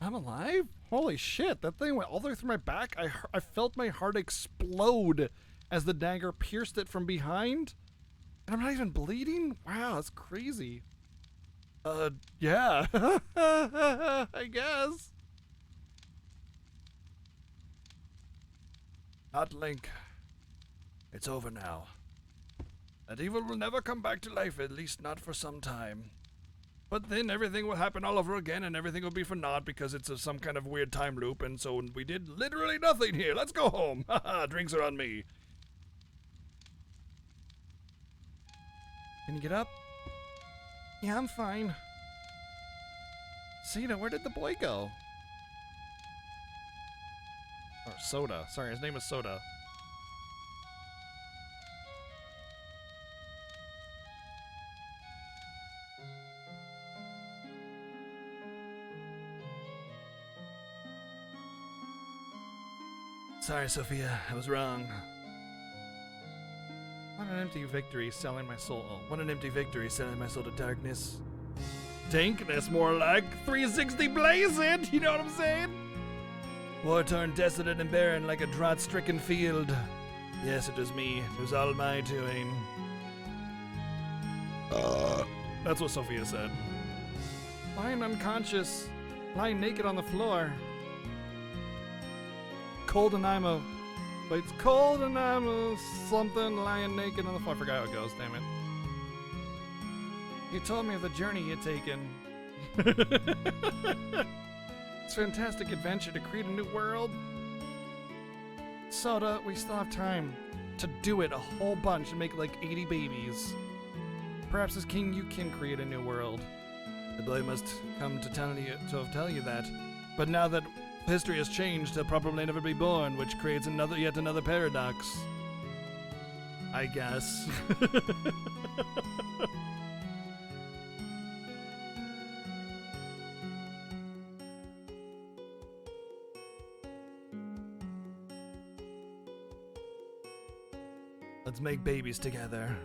I'm alive? Holy shit, that thing went all the way through my back. I felt my heart explode as the dagger pierced it from behind. And I'm not even bleeding? Wow, that's crazy. Yeah. I guess. Not Link. It's over now. That evil will never come back to life, at least not for some time. But then everything will happen all over again, and everything will be for naught because it's some kind of weird time loop, and so we did literally nothing here. Let's go home. Haha, drinks are on me. Can you get up? Yeah, I'm fine. Cena, where did the boy go? Or Soda. Sorry, his name is Soda. Sorry, Sophia. I was wrong. What an empty victory selling my soul. Oh, What an empty victory, selling my soul to darkness. dankness, more like 360 blaze it. You know what I'm saying? War-torn, desolate, and barren like a drought-stricken field. Yes, it was me. It was all my doing. That's what Sophia said. Lying unconscious, lying naked on the floor. Cold and I'm a... But it's cold and I'm a something lying naked on the floor. I forgot how it goes, damn it. He told me of the journey he had taken. It's a fantastic adventure to create a new world. Soda, we still have time to do it a whole bunch and make like 80 babies. Perhaps as king you can create a new world. The boy must come to tell you that. But now that history has changed, he'll probably never be born, which creates yet another paradox. I guess. Let's make babies together.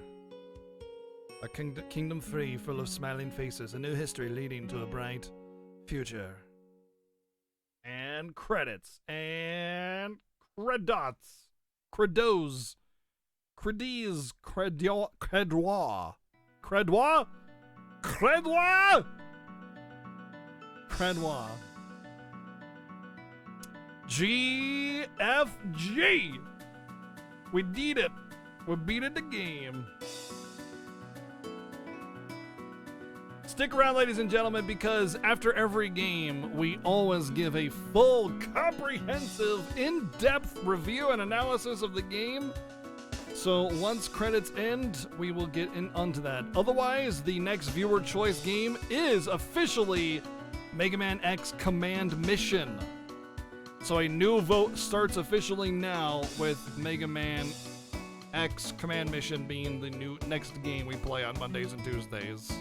A kingdom free, full of smiling faces, a new history leading to a bright future. And credits. And credots. Credos. Credes. Credois. Credois. Credois? Credois? Credois. GFG. We did it. We beat it the game. Stick around, ladies and gentlemen, because after every game, we always give a full, comprehensive, in-depth review and analysis of the game. So once credits end, we will get onto that. Otherwise, the next viewer choice game is officially Mega Man X Command Mission. So a new vote starts officially now with Mega Man X Command Mission being the next game we play on Mondays and Tuesdays.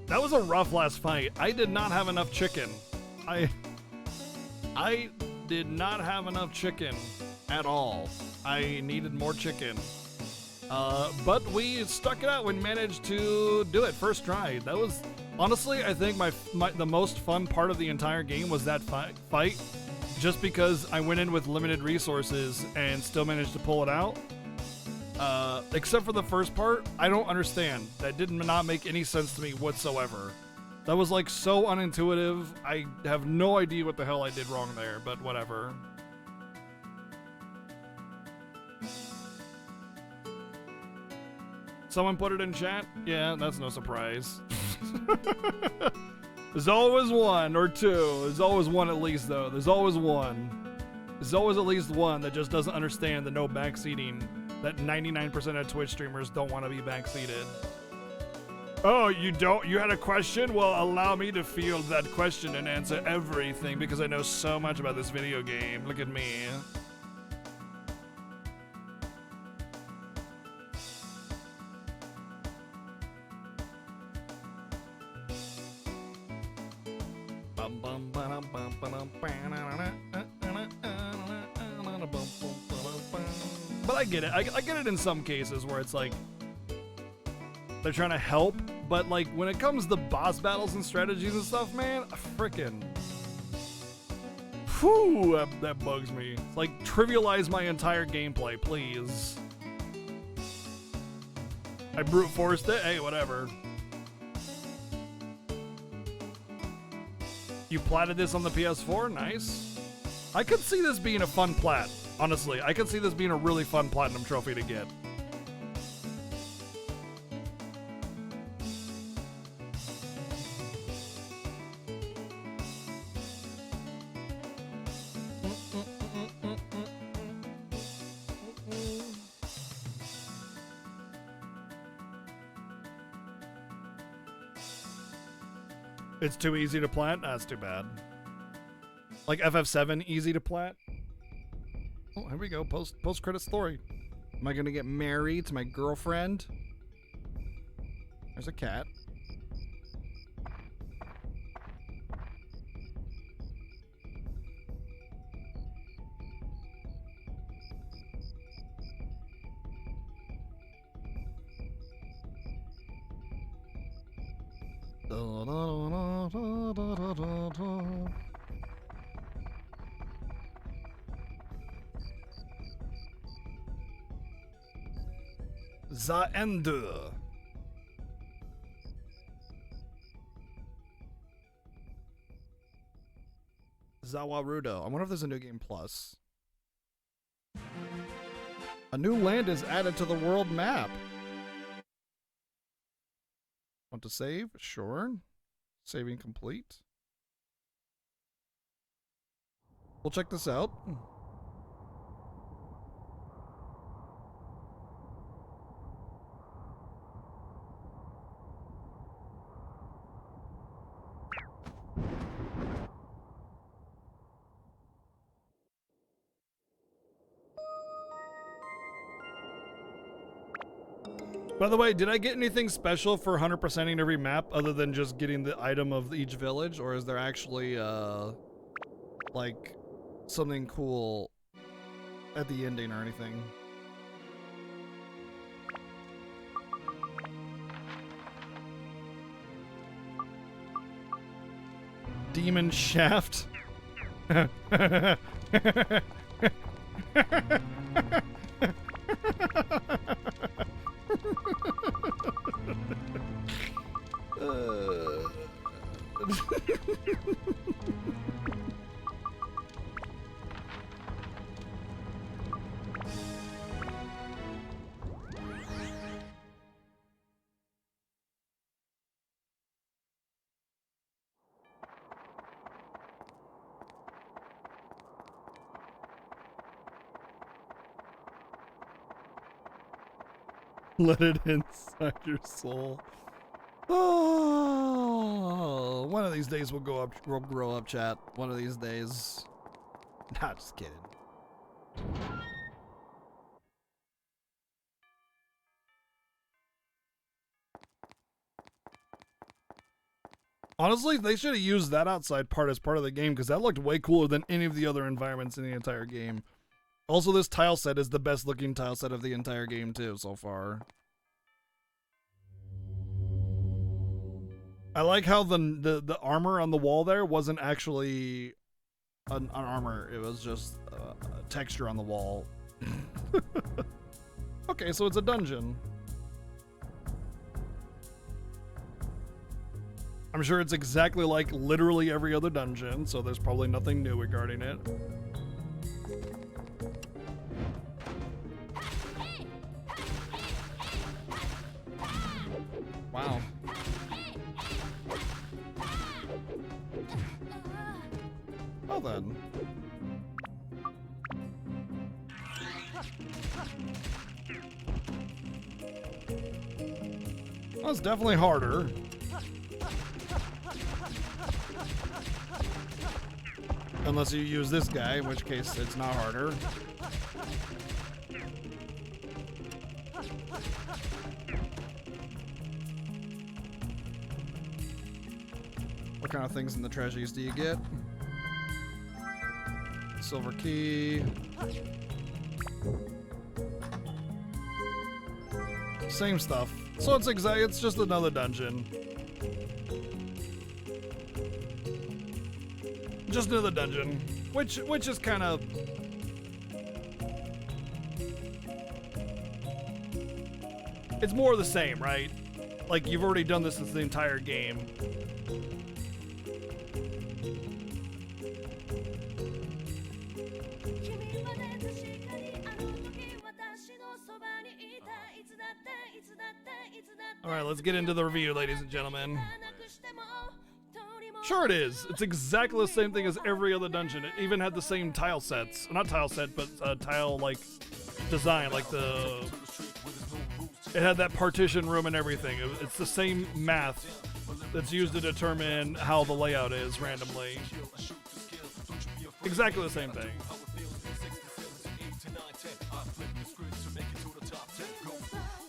That was a rough last fight. I did not have enough chicken. I did not have enough chicken at all. I needed more chicken. But we stuck it out and managed to do it first try. That was, honestly, I think the most fun part of the entire game was that fight. Just because I went in with limited resources and still managed to pull it out. Except for the first part, I don't understand. That did not make any sense to me whatsoever. That was like so unintuitive. I have no idea what the hell I did wrong there, but whatever. Someone put it in chat? Yeah, that's no surprise. There's always one or two. There's always one at least, though. There's always one. There's always at least one that just doesn't understand the no backseating. That 99% of Twitch streamers don't want to be backseated. Oh, you don't? You had a question? Well, allow me to field that question and answer everything because I know so much about this video game. Look at me. But I get it. I get it in some cases where it's like they're trying to help, but like when it comes to boss battles and strategies and stuff, man, frickin', whew, that bugs me. Like, trivialize my entire gameplay, please. I brute forced it. Hey, whatever. You platted this on the PS4? Nice. I could see this being a fun plat. Honestly, I could see this being a really fun platinum trophy to get. It's too easy to plat? That's too bad. Like FF7, easy to plat? Oh, here we go. Post-credit story. Am I gonna get married to my girlfriend? There's a cat. The Ende. Zawarudo. I wonder if there's a new game plus. A new land is added to the world map. Want to save? Sure. Saving complete. We'll check this out. By the way, did I get anything special for 100%ing every map other than just getting the item of each village? Or is there actually, like, something cool at the ending or anything? Demon Shaft? Let it inside your soul. Oh, one of these days we'll grow up, chat. One of these days. Nah, just kidding. Honestly, they should have used that outside part as part of the game because that looked way cooler than any of the other environments in the entire game. Also, this tile set is the best looking tile set of the entire game too so far. I like how the armor on the wall there wasn't actually an armor. It was just a texture on the wall. Okay, so it's a dungeon. I'm sure it's exactly like literally every other dungeon, so there's probably nothing new regarding it. Wow. Well then. Well, it's definitely harder. Unless you use this guy, in which case it's not harder. What kind of things in the treasures do you get? Silver key. Same stuff. So it's just another dungeon. Just another dungeon, which is kind of it's more of the same, right? Like you've already done this the entire game. All right, let's get into the review, ladies and gentlemen. Sure it is. It's exactly the same thing as every other dungeon. It even had the same tile sets. Not tile set, but tile, like, design. Like the... It had that partition room and everything. It's the same math that's used to determine how the layout is randomly. Exactly the same thing.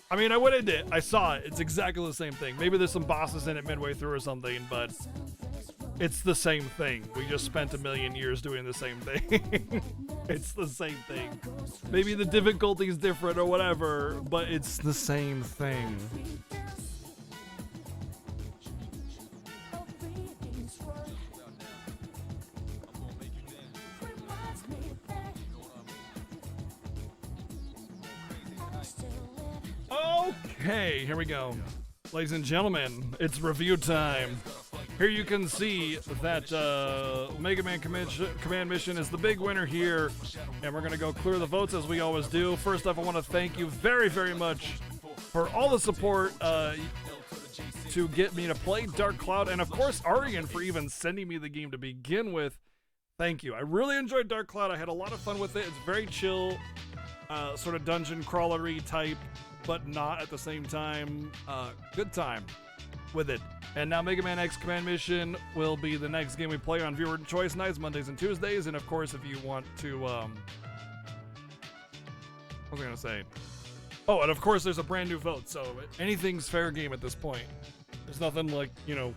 I mean, I went in it. I saw it. It's exactly the same thing. Maybe there's some bosses in it midway through or something, but... It's the same thing. We just spent a million years doing the same thing. It's the same thing. Maybe the difficulty is different or whatever, but it's the same thing. Okay, here we go. Ladies and gentlemen, it's review time. Here you can see that Mega Man Command Mission is the big winner here, and we're going to go clear the votes as we always do. First off, I want to thank you very, very much for all the support to get me to play Dark Cloud, and of course Arian for even sending me the game to begin with. Thank you. I really enjoyed Dark Cloud. I had a lot of fun with it. It's very chill, sort of dungeon crawlery type, but not at the same time. Good time with it. And now Mega Man X Command Mission will be the next game we play on Viewer Choice nights, Mondays and Tuesdays. And of course, if you want to, what was I gonna say? Oh, and of course, there's a brand new vote, so anything's fair game at this point. There's nothing like, you know,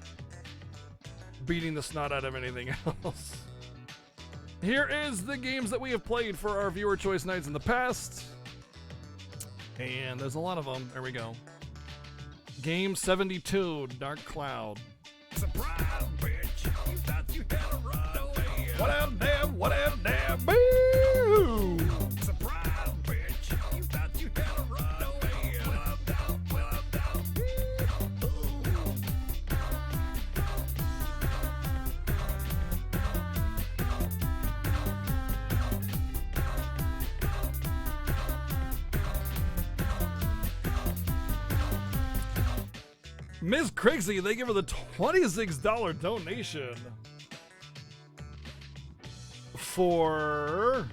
beating the snot out of anything else. Here is the games that we have played for our Viewer Choice nights in the past. And there's a lot of them. There we go. Game 72, Dark Cloud. Surprise, bitch. You thought you had a run away. What up, damn? What up, damn? Boo! Surprise, bitch. You thought you had a run away. Well, I'm down. Well, I'm down. Ms. Crixie, they give her the $26 donation for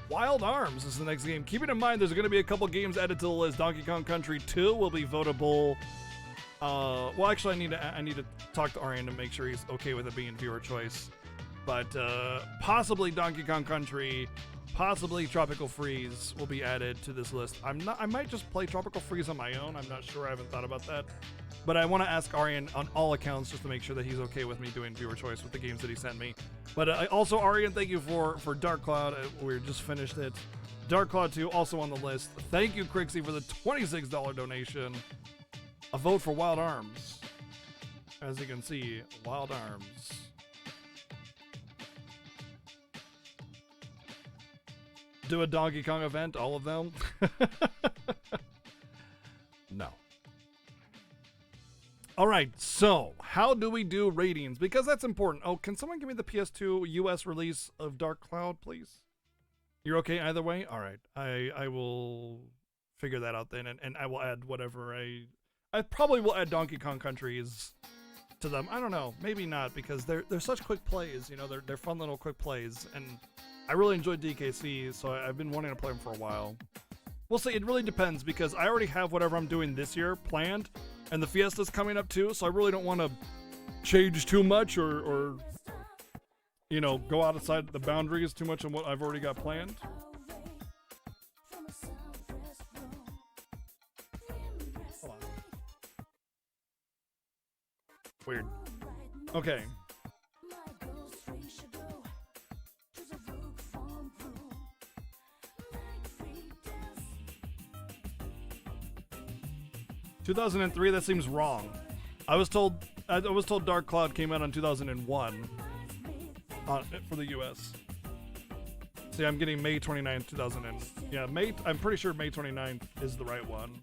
Wild Arms is the next game. Keeping in mind, there's going to be a couple games added to the list. Donkey Kong Country 2 will be votable. Well, actually, I need to talk to Arian to make sure he's okay with it being viewer choice. But possibly Donkey Kong Country, possibly Tropical Freeze will be added to this list. I might just play Tropical Freeze on my own. I'm not sure. I haven't thought about that. But I want to ask Arian on all accounts just to make sure that he's okay with me doing viewer choice with the games that he sent me. But also, Arian, thank you for Dark Cloud. We just finished it. Dark Cloud 2 also on the list. Thank you, Crixie, for the $26 donation. A vote for Wild Arms. As you can see, Wild Arms. Do a Donkey Kong event, all of them? No. All right, so how do we do ratings? Because that's important. Oh, can someone give me the PS2 US release of Dark Cloud, please? You're okay either way? All right, I will figure that out then, and I will add whatever I probably will add Donkey Kong Countries to them. I don't know, maybe not, because they're such quick plays. You know, they're fun little quick plays, and I really enjoyed DKC, so I've been wanting to play them for a while. We'll see. It really depends, because I already have whatever I'm doing this year planned, and the Fiesta's coming up too, so I really don't want to change too much or you know, go outside the boundaries too much on what I've already got planned. Hold on. Weird. Okay. $2003, that seems wrong. I was told Dark Cloud came out in 2001 for the US. See, I'm getting May 29th, 2000. Yeah, I'm pretty sure May 29th is the right one.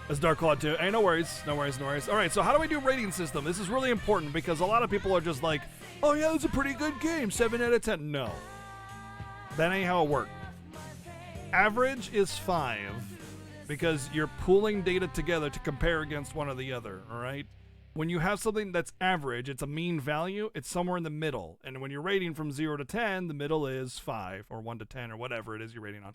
It's Dark Cloud 2. Hey, no worries. No worries, no worries. All right, so how do we do rating system? This is really important because a lot of people are just like, oh yeah, it's a pretty good game, 7 out of 10. No. That ain't how it works. Average is 5 because you're pooling data together to compare against one or the other, all right? When you have something that's average, it's a mean value, it's somewhere in the middle. And when you're rating from 0 to 10, the middle is 5 or 1 to 10 or whatever it is you're rating on.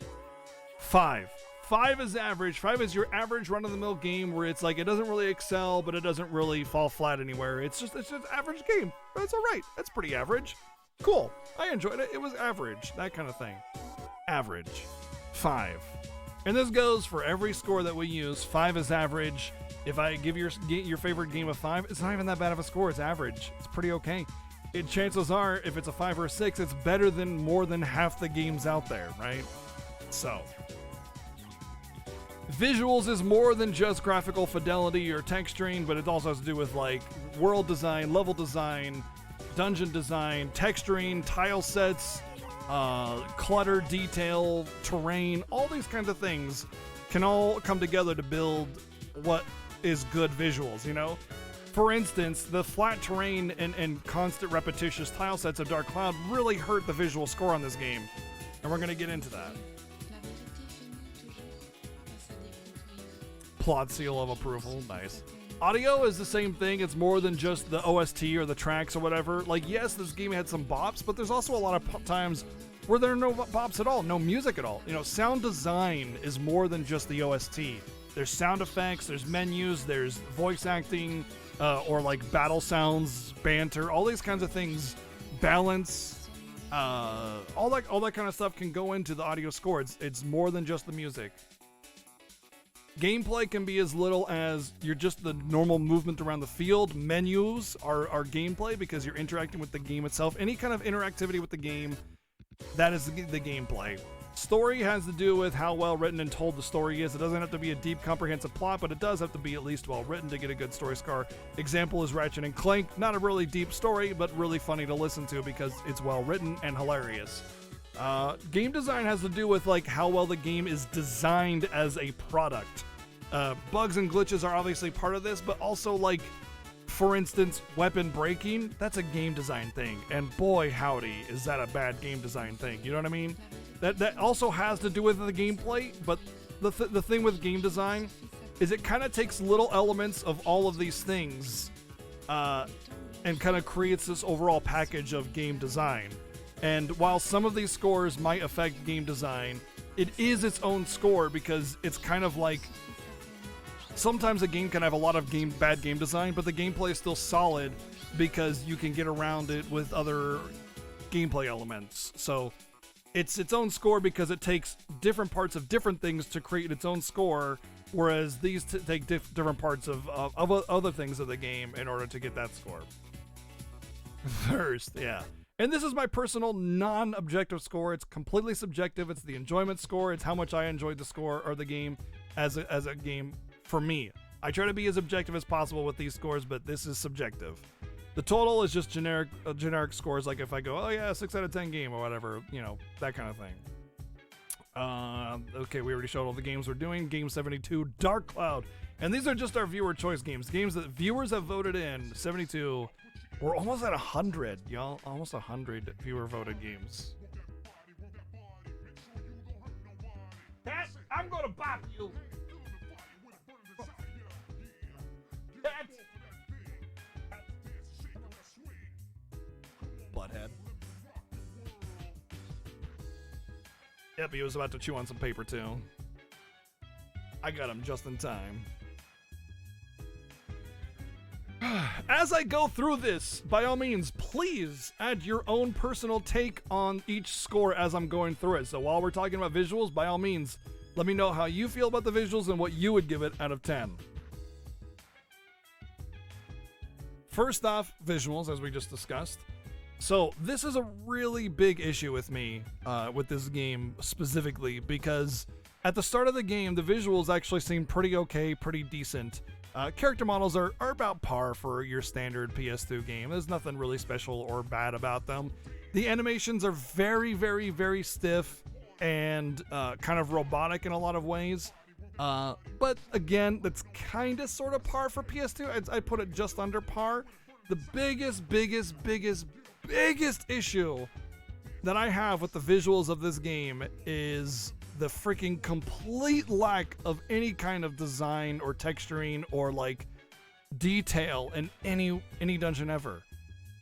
5. 5 is average. 5 is your average run-of-the-mill game where it's like it doesn't really excel, but it doesn't really fall flat anywhere. It's just an average game. That's all right. That's pretty average. Cool. I enjoyed it. It was average. That kind of thing. Average. 5. And this goes for every score that we use. 5 is average. If I give your favorite game a 5, it's not even that bad of a score. It's average. It's pretty okay. Chances are, if it's a 5 or a 6, it's better than more than half the games out there, right? So... Visuals is more than just graphical fidelity or texturing, but it also has to do with like world design, level design, dungeon design, texturing, tile sets, clutter, detail, terrain, all these kinds of things can all come together to build what is good visuals, you know? For instance, the flat terrain and constant repetitious tile sets of Dark Cloud really hurt the visual score on this game, and we're going to get into that. Plot seal of approval, nice. Audio is the same thing. It's more than just the OST or the tracks or whatever. Like, yes, this game had some bops, but there's also a lot of times where there are no bops at all, no music at all. You know, sound design is more than just the OST. There's sound effects, there's menus, there's voice acting, or like battle sounds, banter, all these kinds of things, balance, all that kind of stuff can go into the audio score. It's more than just the music. Gameplay can be as little as you're just the normal movement around the field. Menus are gameplay because you're interacting with the game itself. Any kind of interactivity with the game, that is the gameplay. Story has to do with how well written and told the story is. It doesn't have to be a deep, comprehensive plot, but it does have to be at least well written to get a good story score. Example is Ratchet and Clank. Not a really deep story, but really funny to listen to because it's well written and hilarious. Game design has to do with like how well the game is designed as a product. Bugs and glitches are obviously part of this, but also like, for instance, weapon breaking, that's a game design thing. And boy, howdy, is that a bad game design thing. You know what I mean? That also has to do with the gameplay, but the thing with game design is it kind of takes little elements of all of these things and kind of creates this overall package of game design. And while some of these scores might affect game design, it is its own score because it's kind of like sometimes a game can have a lot of bad game design, but the gameplay is still solid because you can get around it with other gameplay elements. So it's its own score because it takes different parts of different things to create its own score, whereas these take different parts of other things of the game in order to get that score. First, yeah. And this is my personal non-objective score. It's completely subjective. It's the enjoyment score. It's how much I enjoyed the score or the game as a game for me. I try to be as objective as possible with these scores, but this is subjective. The total is just generic scores, like if I go, oh yeah, 6 out of 10 game or whatever, you know, that kind of thing. Okay, we already showed all the games we're doing. Game 72, Dark Cloud. And these are just our viewer choice games. Games that viewers have voted in. 72. We're almost at 100, y'all. Almost 100 viewer voted games. Cat, I'm gonna bop you. Cat. Butthead. Yep, he was about to chew on some paper too. I got him just in time. As I go through this, by all means, please add your own personal take on each score as I'm going through it. So while we're talking about visuals, by all means, let me know how you feel about the visuals and what you would give it out of 10. First off, visuals, as we just discussed. So this is a really big issue with me with this game specifically because at the start of the game, the visuals actually seem pretty okay, pretty decent. Character models are about par for your standard PS2 game. There's nothing really special or bad about them. The animations are very, very, very stiff and kind of robotic in a lot of ways. But again, that's kind of sort of par for PS2. I'd put it just under par. The biggest issue that I have with the visuals of this game is the freaking complete lack of any kind of design or texturing or like detail in any dungeon ever.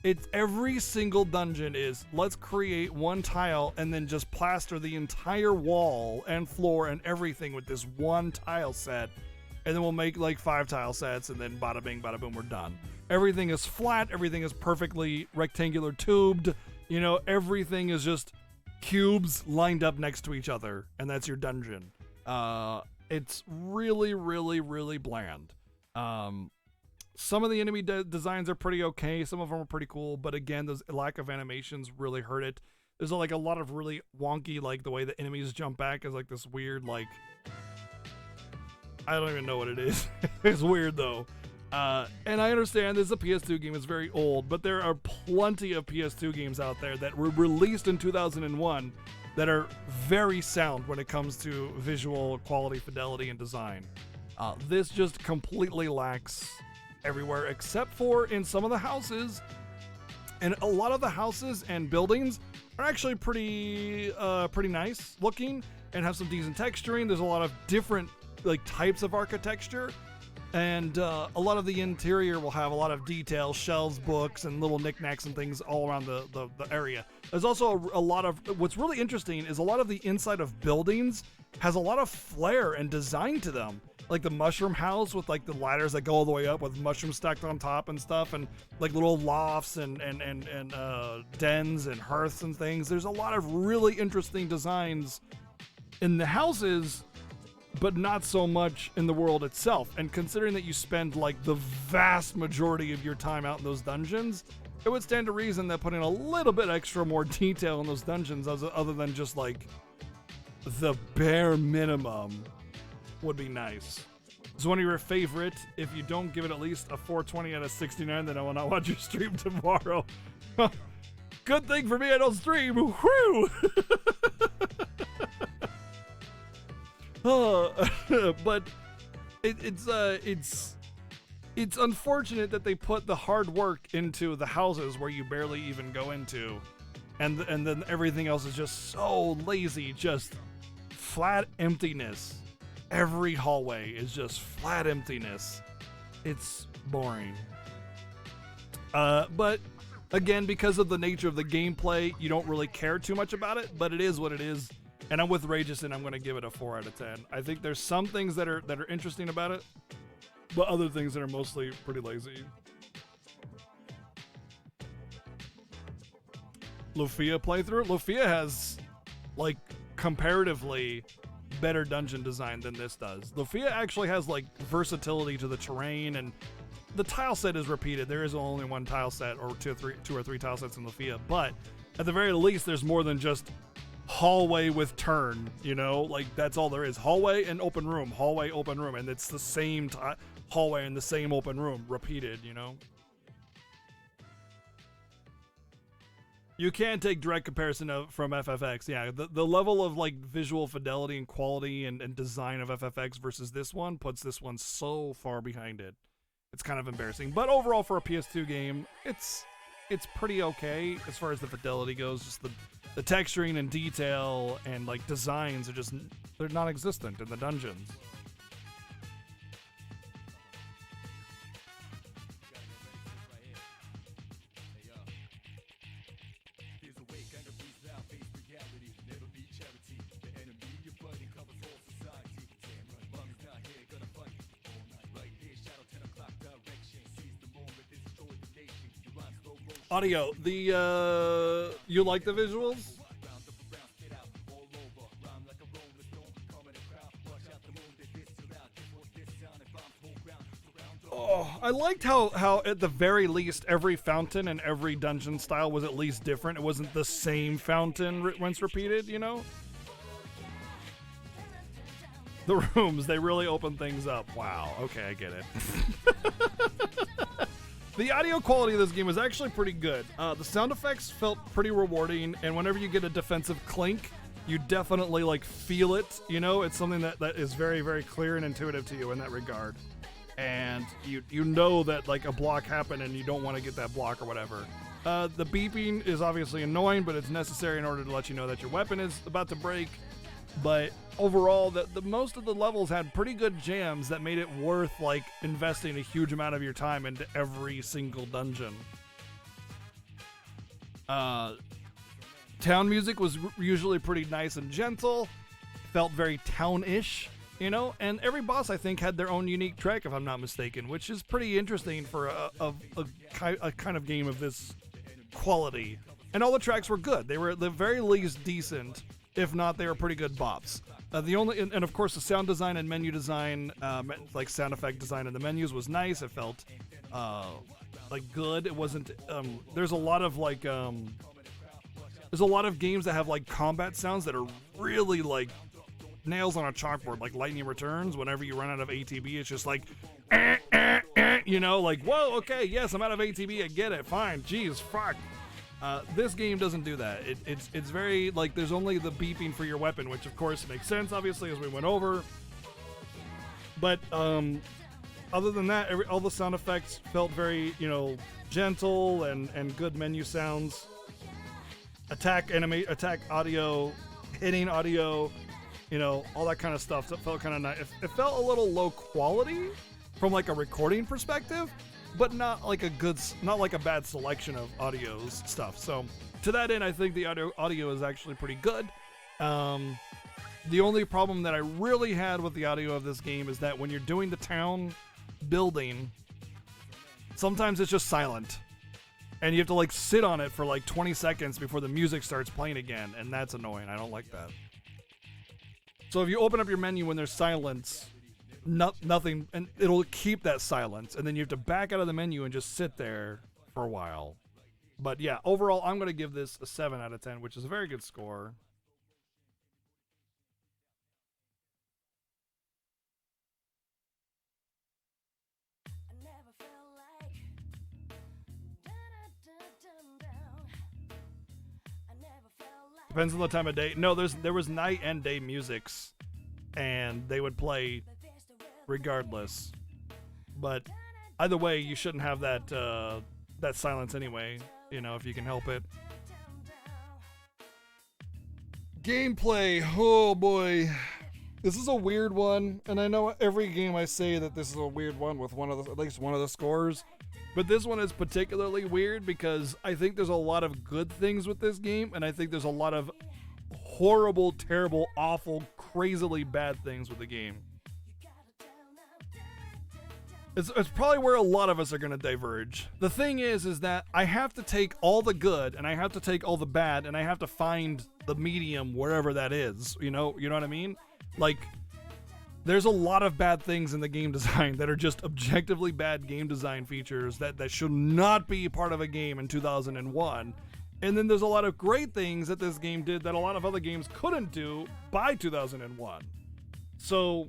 It's every single dungeon is let's create one tile and then just plaster the entire wall and floor and everything with this one tile set, and then we'll make like 5 tile sets and then bada bing bada boom, we're done. Everything is flat, everything is perfectly rectangular tubed, you know, everything is just cubes lined up next to each other, and that's your dungeon. It's really, really, really bland. Some of the enemy designs are pretty okay, some of them are pretty cool, but again, those lack of animations really hurt it. There's like a lot of really wonky, like the way the enemies jump back is like this weird, like, I don't even know what it is. It's weird though. And I understand this is a PS2 game, it's very old, but there are plenty of PS2 games out there that were released in 2001 that are very sound when it comes to visual quality, fidelity, and design. This just completely lacks everywhere except for in some of the houses. And a lot of the houses and buildings are actually pretty nice looking and have some decent texturing. There's a lot of different like types of architecture, and a lot of the interior will have a lot of details, shelves, books, and little knickknacks and things all around the area. There's also a lot of, what's really interesting is a lot of the inside of buildings has a lot of flair and design to them. Like the mushroom house with like the ladders that go all the way up with mushrooms stacked on top and stuff, and like little lofts and dens and hearths and things. There's a lot of really interesting designs in the houses, but not so much in the world itself. And considering that you spend like the vast majority of your time out in those dungeons, it would stand to reason that putting a little bit extra more detail in those dungeons other than just like the bare minimum would be nice. It's one of your favorite. If you don't give it at least a 420 out of 69, then I will not watch your stream tomorrow. Good thing for me, I don't stream. Whew! But it's unfortunate that they put the hard work into the houses where you barely even go into, and then everything else is just so lazy, just flat emptiness. Every hallway is just flat emptiness. It's boring. But again, because of the nature of the gameplay, you don't really care too much about it, but it is what it is. And I'm with Rageous, and I'm going to give it a 4 out of 10. I think there's some things that are interesting about it, but other things that are mostly pretty lazy. Lufia playthrough? Lufia has, like, comparatively better dungeon design than this does. Lufia actually has like versatility to the terrain, and the tile set is repeated. There is only one tile set or two or three tile sets in Lufia, but at the very least there's more than just hallway with turn, you know, like that's all there is. Hallway and open room, hallway, open room, and it's the same hallway and the same open room repeated, you know. You can take direct comparison from FFX. Yeah, the level of like visual fidelity and quality and design of FFX versus this one puts this one so far behind it. It's kind of embarrassing. But overall, for a PS2 game, it's pretty okay as far as the fidelity goes. Just the texturing and detail and like designs are they're non-existent in the dungeons. Audio, you like the visuals? Oh, I liked how at the very least every fountain and every dungeon style was at least different. It wasn't the same fountain once repeated, you know? The rooms, they really open things up. Wow, okay, I get it. The audio quality of this game was actually pretty good. The sound effects felt pretty rewarding, and whenever you get a defensive clink, you definitely like feel it, you know? It's something that is very, very clear and intuitive to you in that regard. And you know that like a block happened and you don't want to get that block or whatever. The beeping is obviously annoying, but it's necessary in order to let you know that your weapon is about to break. But overall, the most of the levels had pretty good jams that made it worth like investing a huge amount of your time into every single dungeon. Town music was usually pretty nice and gentle, felt very town-ish, you know, and every boss I think had their own unique track, if I'm not mistaken, which is pretty interesting for a kind of game of this quality. And all the tracks were good. They were at the very least decent. If not, they were pretty good bops. And of course the sound design and menu design, like sound effect design in the menus was nice. It felt like good. It wasn't. There's a lot of like there's a lot of games that have like combat sounds that are really like nails on a chalkboard, like Lightning Returns. Whenever you run out of ATB, it's just like you know, like, whoa, okay, yes, I'm out of ATB, I get it, fine, geez, fuck. This game doesn't do that. It's very, like, there's only the beeping for your weapon, which of course makes sense, obviously, as we went over. But, other than that, all the sound effects felt very, you know, gentle and good menu sounds. Attack audio, hitting audio, you know, all that kind of stuff. That felt kind of nice. It felt a little low quality from like a recording perspective, but not like a bad selection of audio stuff. So to that end, I think the audio is actually pretty good. The only problem that I really had with the audio of this game is that when you're doing the town building, sometimes it's just silent. And you have to like sit on it for like 20 seconds before the music starts playing again, and that's annoying. I don't like that. So if you open up your menu when there's silence, nothing, and it'll keep that silence, and then you have to back out of the menu and just sit there for a while. But yeah, overall, I'm going to give this a 7 out of 10, which is a very good score. Depends on the time of day. No, there was night and day musics, and they would play regardless. But either way, you shouldn't have that silence anyway, you know, if you can help it. Gameplay, oh boy. This is a weird one, and I know every game I say that this is a weird one with at least one of the scores. But this one is particularly weird because I think there's a lot of good things with this game, and I think there's a lot of horrible, terrible, awful, crazily bad things with the game. It's probably where a lot of us are going to diverge. The thing is that I have to take all the good, and I have to take all the bad, and I have to find the medium wherever that is. You know what I mean? Like, there's a lot of bad things in the game design that are just objectively bad game design features that should not be part of a game in 2001. And then there's a lot of great things that this game did that a lot of other games couldn't do by 2001. So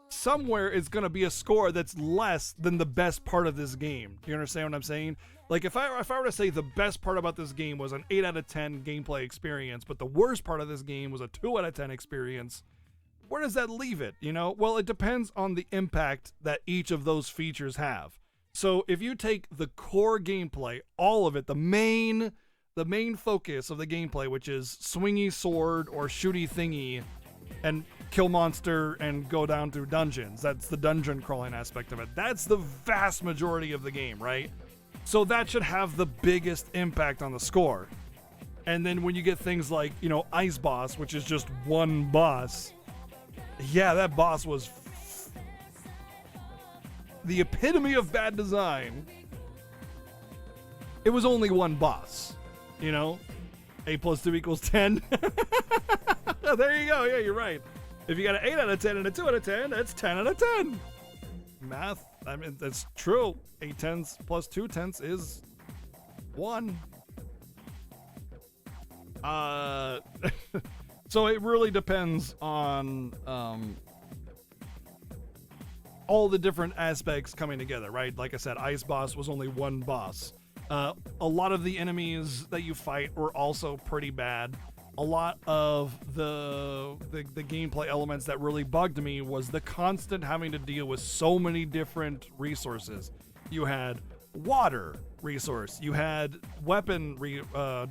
somewhere it's going to be a score that's less than the best part of this game. Do you understand what I'm saying? Like if I were to say the best part about this game was an 8 out of 10 gameplay experience, but the worst part of this game was a 2 out of 10 experience, where does that leave it, you know? Well, it depends on the impact that each of those features have. So if you take the core gameplay, all of it, the main focus of the gameplay, which is swingy sword or shooty thingy and kill monster and go down through dungeons. That's the dungeon crawling aspect of it. That's the vast majority of the game, right? So that should have the biggest impact on the score. And then when you get things like, you know, Ice Boss, which is just one boss, yeah, that boss was the epitome of bad design. It was only one boss, you know? 8 plus 2 equals 10. There you go. Yeah, you're right. If you got an 8 out of 10 and a 2 out of 10, that's 10 out of 10. Math, I mean, that's true. 8 tenths plus 2 tenths is 1. So it really depends on all the different aspects coming together, right? Like I said, Ice Boss was only one boss. A lot of the enemies that you fight were also pretty bad. A lot of the gameplay elements that really bugged me was the constant having to deal with so many different resources. You had water resource, you had weapon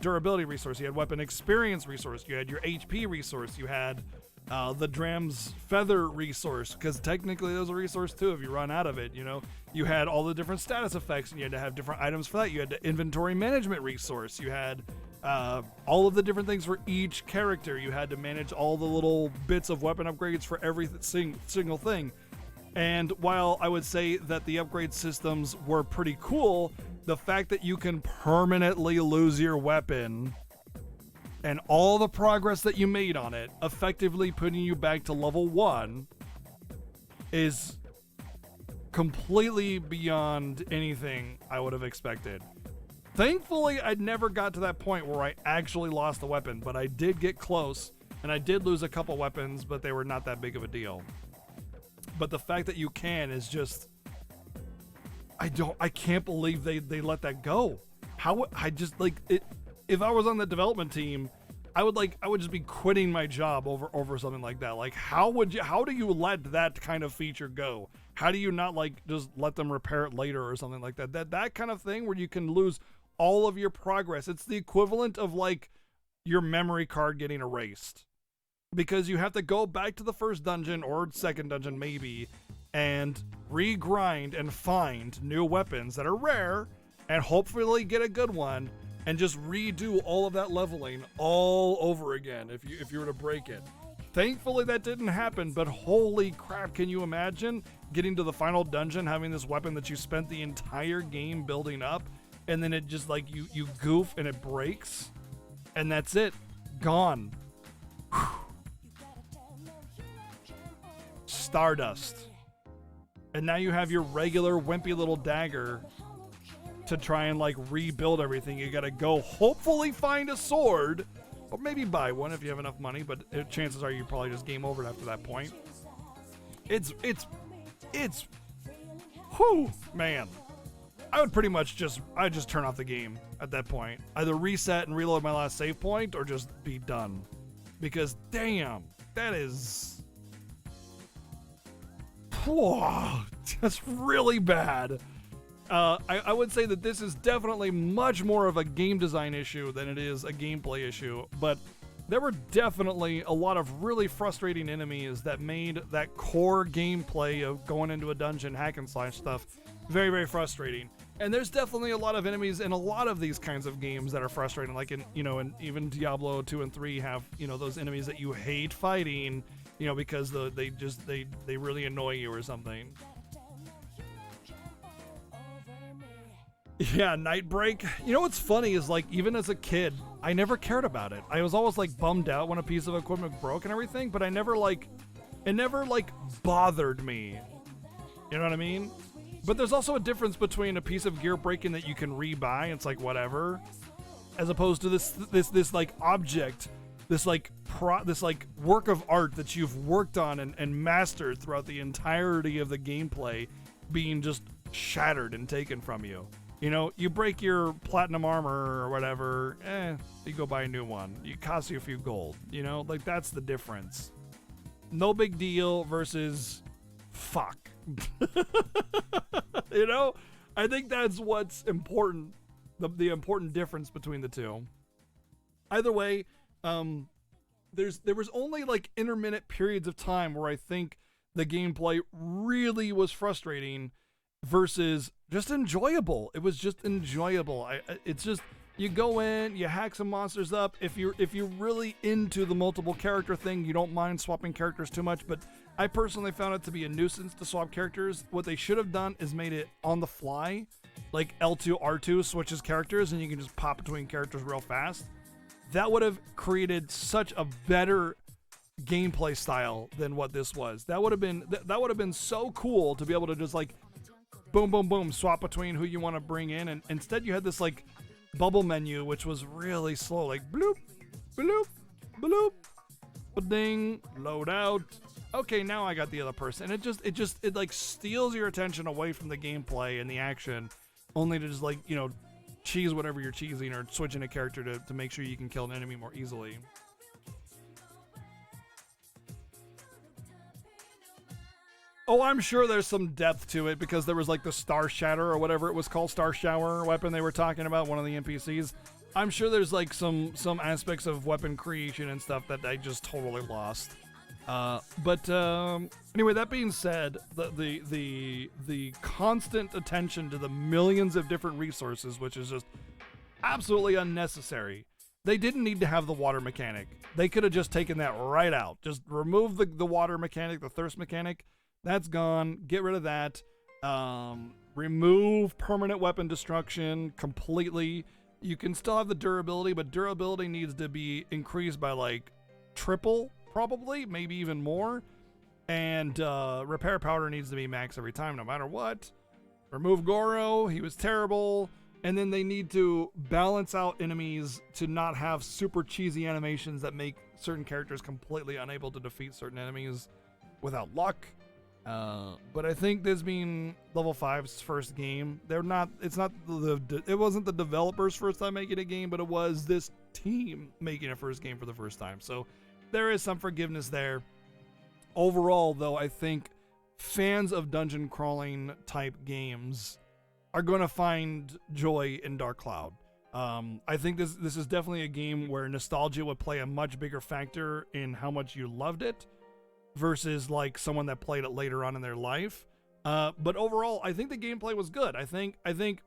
durability resource, you had weapon experience resource, you had your HP resource, you had the Dram's feather resource, because technically there's a resource too if you run out of it, you know. You had all the different status effects, and you had to have different items for that. You had the inventory management resource, you had all of the different things for each character. You had to manage all the little bits of weapon upgrades for every single thing. And while I would say that the upgrade systems were pretty cool, the fact that you can permanently lose your weapon and all the progress that you made on it, effectively putting you back to level 1, is completely beyond anything I would have expected. Thankfully, I never got to that point where I actually lost the weapon, but I did get close, and I did lose a couple weapons, but they were not that big of a deal. but the fact that you can is just, I can't believe they let that go. How, I just like it. If I was on the development team, I would just be quitting my job over something like that. Like, how do you let that kind of feature go? How do you not like just let them repair it later or something like that? That kind of thing where you can lose all of your progress. It's the equivalent of like your memory card getting erased, because you have to go back to the first dungeon or second dungeon maybe and regrind and find new weapons that are rare and hopefully get a good one and just redo all of that leveling all over again if you were to break it. Thankfully that didn't happen, but holy crap, can you imagine getting to the final dungeon having this weapon that you spent the entire game building up, and then it just like you goof and it breaks, and that's it, gone. Whew. Stardust. And now you have your regular wimpy little dagger to try and like rebuild everything. You gotta go hopefully find a sword, or maybe buy one if you have enough money, but chances are you probably just game over after that point. It's whew, man. I would pretty much just turn off the game at that point. Either reset and reload my last save point or just be done. Because damn, that is that's really bad. I would say that this is definitely much more of a game design issue than it is a gameplay issue, but there were definitely a lot of really frustrating enemies that made that core gameplay of going into a dungeon hack and slash stuff very, very frustrating. And there's definitely a lot of enemies in a lot of these kinds of games that are frustrating, like in, and even Diablo 2 and 3 have, those enemies that you hate fighting, because they really annoy you or something. Yeah, Nightbreak. What's funny is, like, even as a kid, I never cared about it. I was always, like, bummed out when a piece of equipment broke and everything, but it never bothered me. You know what I mean? But there's also a difference between a piece of gear breaking that you can rebuy, and it's like, whatever, as opposed to this like, object, this work of art that you've worked on and mastered throughout the entirety of the gameplay being just shattered and taken from you. You break your platinum armor or whatever, you go buy a new one. It costs you a few gold, like that's the difference. No big deal versus fuck. I think that's what's important, the important difference between the two. Either way, there was only like intermittent periods of time where I think the gameplay really was frustrating versus just enjoyable. It was just enjoyable. It's just, you go in, you hack some monsters up. If you're really into the multiple character thing, you don't mind swapping characters too much, but I personally found it to be a nuisance to swap characters. What they should have done is made it on the fly, like L2, R2 switches characters and you can just pop between characters real fast. That would have created such a better gameplay style than what this was. That would have been so cool to be able to just like boom, boom, boom, swap between who you want to bring in, and instead you had this like bubble menu which was really slow, like bloop, bloop, bloop, ding, load out. Okay, now I got the other person. It like steals your attention away from the gameplay and the action, only to just like, cheese whatever you're cheesing or switching a character to make sure you can kill an enemy more easily. Oh, I'm sure there's some depth to it because there was like the Star Shatter or whatever it was called, Star Shower weapon they were talking about, one of the NPCs. I'm sure there's like some aspects of weapon creation and stuff that I just totally lost. But anyway, that being said, the constant attention to the millions of different resources, which is just absolutely unnecessary. They didn't need to have the water mechanic. They could have just taken that right out. Just remove the water mechanic, the thirst mechanic. That's gone. Get rid of that. Remove permanent weapon destruction completely. You can still have the durability, but durability needs to be increased by like triple, probably, maybe even more. And repair powder needs to be max every time, no matter what. Remove Goro. He was terrible. And then they need to balance out enemies to not have super cheesy animations that make certain characters completely unable to defeat certain enemies without luck. But I think this being Level 5's first game, it wasn't the developers' first time making a game, but it was this team making a first game for the first time. So there is some forgiveness there. Overall, though, I think fans of dungeon crawling type games are going to find joy in Dark Cloud. I think this is definitely a game where nostalgia would play a much bigger factor in how much you loved it versus like someone that played it later on in their life. But overall, I think the gameplay was good. I think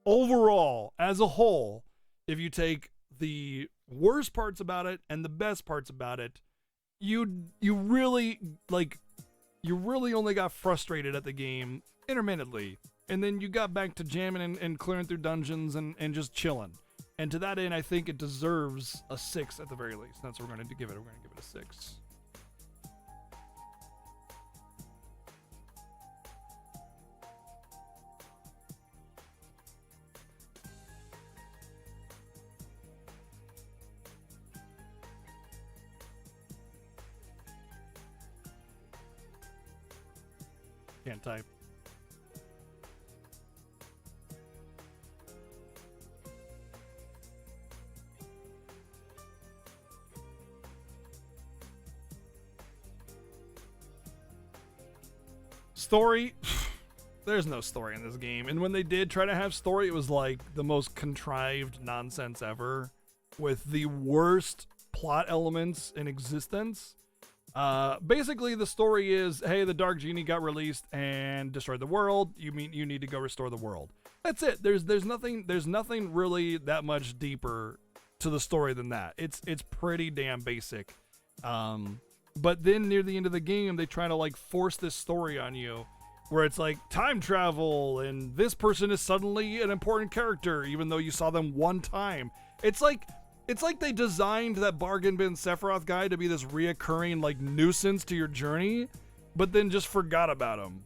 overall, as a whole, if you take the worst parts about it and the best parts about it, you really only got frustrated at the game intermittently, and then you got back to jamming and clearing through dungeons and just chilling. And to that end, I think it deserves a 6 at the very least. That's what we're going to give it. We're going to give it a 6. Can't type. Story, there's no story in this game. And when they did try to have story, it was like the most contrived nonsense ever with the worst plot elements in existence. Basically the story is, hey, the Dark Genie got released and destroyed the world. You need to go restore the world. That's it. There's nothing really that much deeper to the story than that. It's pretty damn basic. But then near the end of the game, they try to like force this story on you where it's like time travel and this person is suddenly an important character even though you saw them one time. It's like they designed that Bargain Bin Sephiroth guy to be this reoccurring like nuisance to your journey, but then just forgot about him.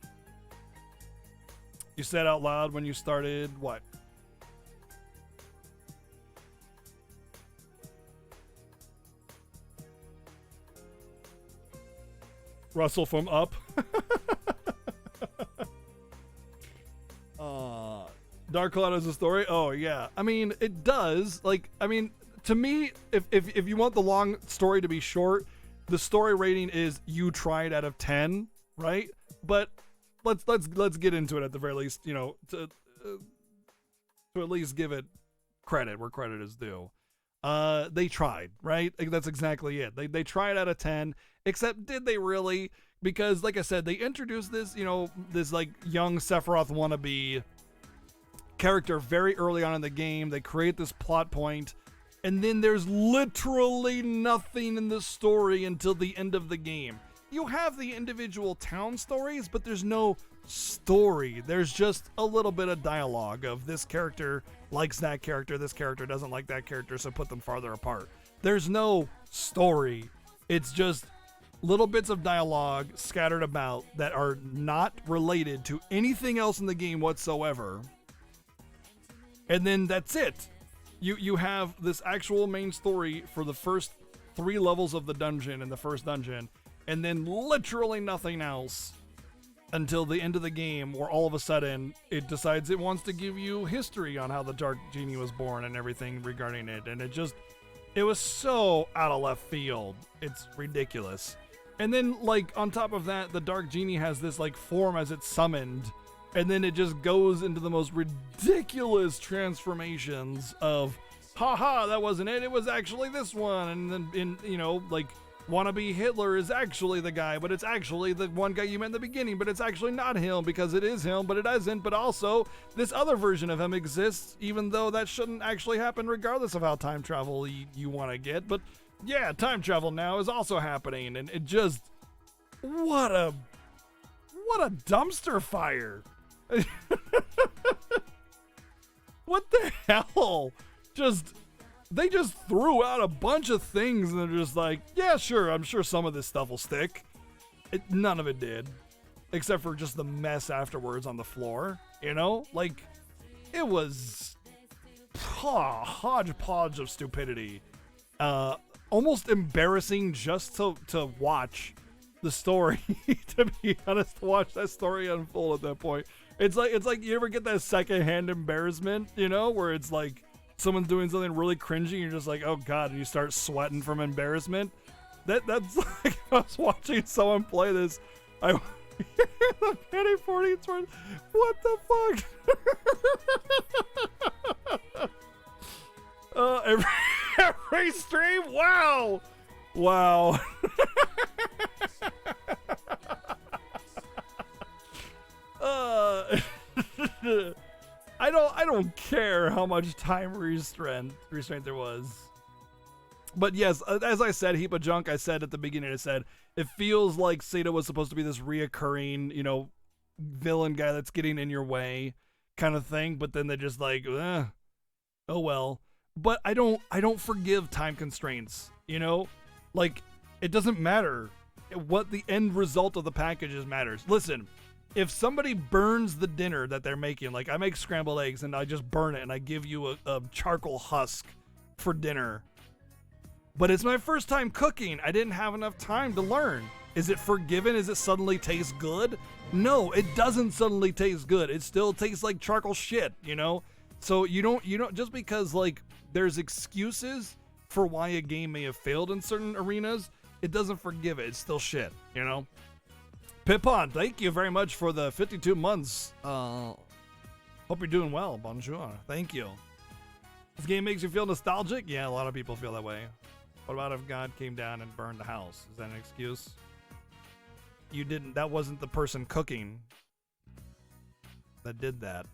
You said out loud when you started what? Russell from Up. Dark Cloud has a story? Oh, yeah. I mean, it does. Like, I mean, to me, if you want the long story to be short, the story rating is you tried out of 10, right? But let's get into it at the very least, you know, to at least give it credit where credit is due. They tried, right? Like, that's exactly it. They tried out of 10, except did they really? Because like I said, they introduced this, you know, this like young Sephiroth wannabe character very early on in the game. They create this plot point, and then there's literally nothing in the story until the end of the game. You have the individual town stories, but there's no story. There's just a little bit of dialogue of this character likes that character, this character doesn't like that character, so put them farther apart. There's no story. It's just little bits of dialogue scattered about that are not related to anything else in the game whatsoever. And then that's it. You have this actual main story for the first 3 levels of the dungeon in the first dungeon, and then literally nothing else until the end of the game, where all of a sudden it decides it wants to give you history on how the Dark Genie was born and everything regarding it. And it was so out of left field. It's ridiculous. And then, like, on top of that, the Dark Genie has this, like, form as it's summoned, and then it just goes into the most ridiculous transformations of, haha, that wasn't it, it was actually this one. And then, you know, like, wannabe Hitler is actually the guy, but it's actually the one guy you met in the beginning, but it's actually not him because it is him, but it isn't. But also, this other version of him exists, even though that shouldn't actually happen regardless of how time travel you want to get. But yeah, time travel now is also happening, and it just, what a dumpster fire. What the hell? They just threw out a bunch of things and they're just like, yeah, sure, I'm sure some of this stuff will stick. None of it did, except for just the mess afterwards on the floor, you know? Like, it was hodgepodge of stupidity. Almost embarrassing just to watch the story. To be honest, to watch that story unfold at that point. It's like you ever get that secondhand embarrassment, you know, where it's like someone's doing something really cringy, and you're just like, oh god, and you start sweating from embarrassment. That's like if I was watching someone play this. I the penny 40 towards what the fuck? Every stream, wow. I don't care how much time restraint there was. But yes, as I said, heap of junk. I said at the beginning, I said it feels like Sato was supposed to be this reoccurring, you know, villain guy that's getting in your way kind of thing. But then they just like, oh well. But I don't forgive time constraints. You know, like it doesn't matter what the end result of the packages matters. Listen, if somebody burns the dinner that they're making, like I make scrambled eggs and I just burn it and I give you a charcoal husk for dinner. But it's my first time cooking. I didn't have enough time to learn. Is it forgiven? Is it suddenly taste good? No, it doesn't suddenly taste good. It still tastes like charcoal shit, you know? So you don't just because like there's excuses for why a game may have failed in certain arenas, it doesn't forgive it. It's still shit, you know? Pippon, thank you very much for the 52 months. Hope you're doing well. Bonjour. Thank you. This game makes you feel nostalgic? Yeah, a lot of people feel that way. What about if God came down and burned the house? Is that an excuse? That wasn't the person cooking that did that,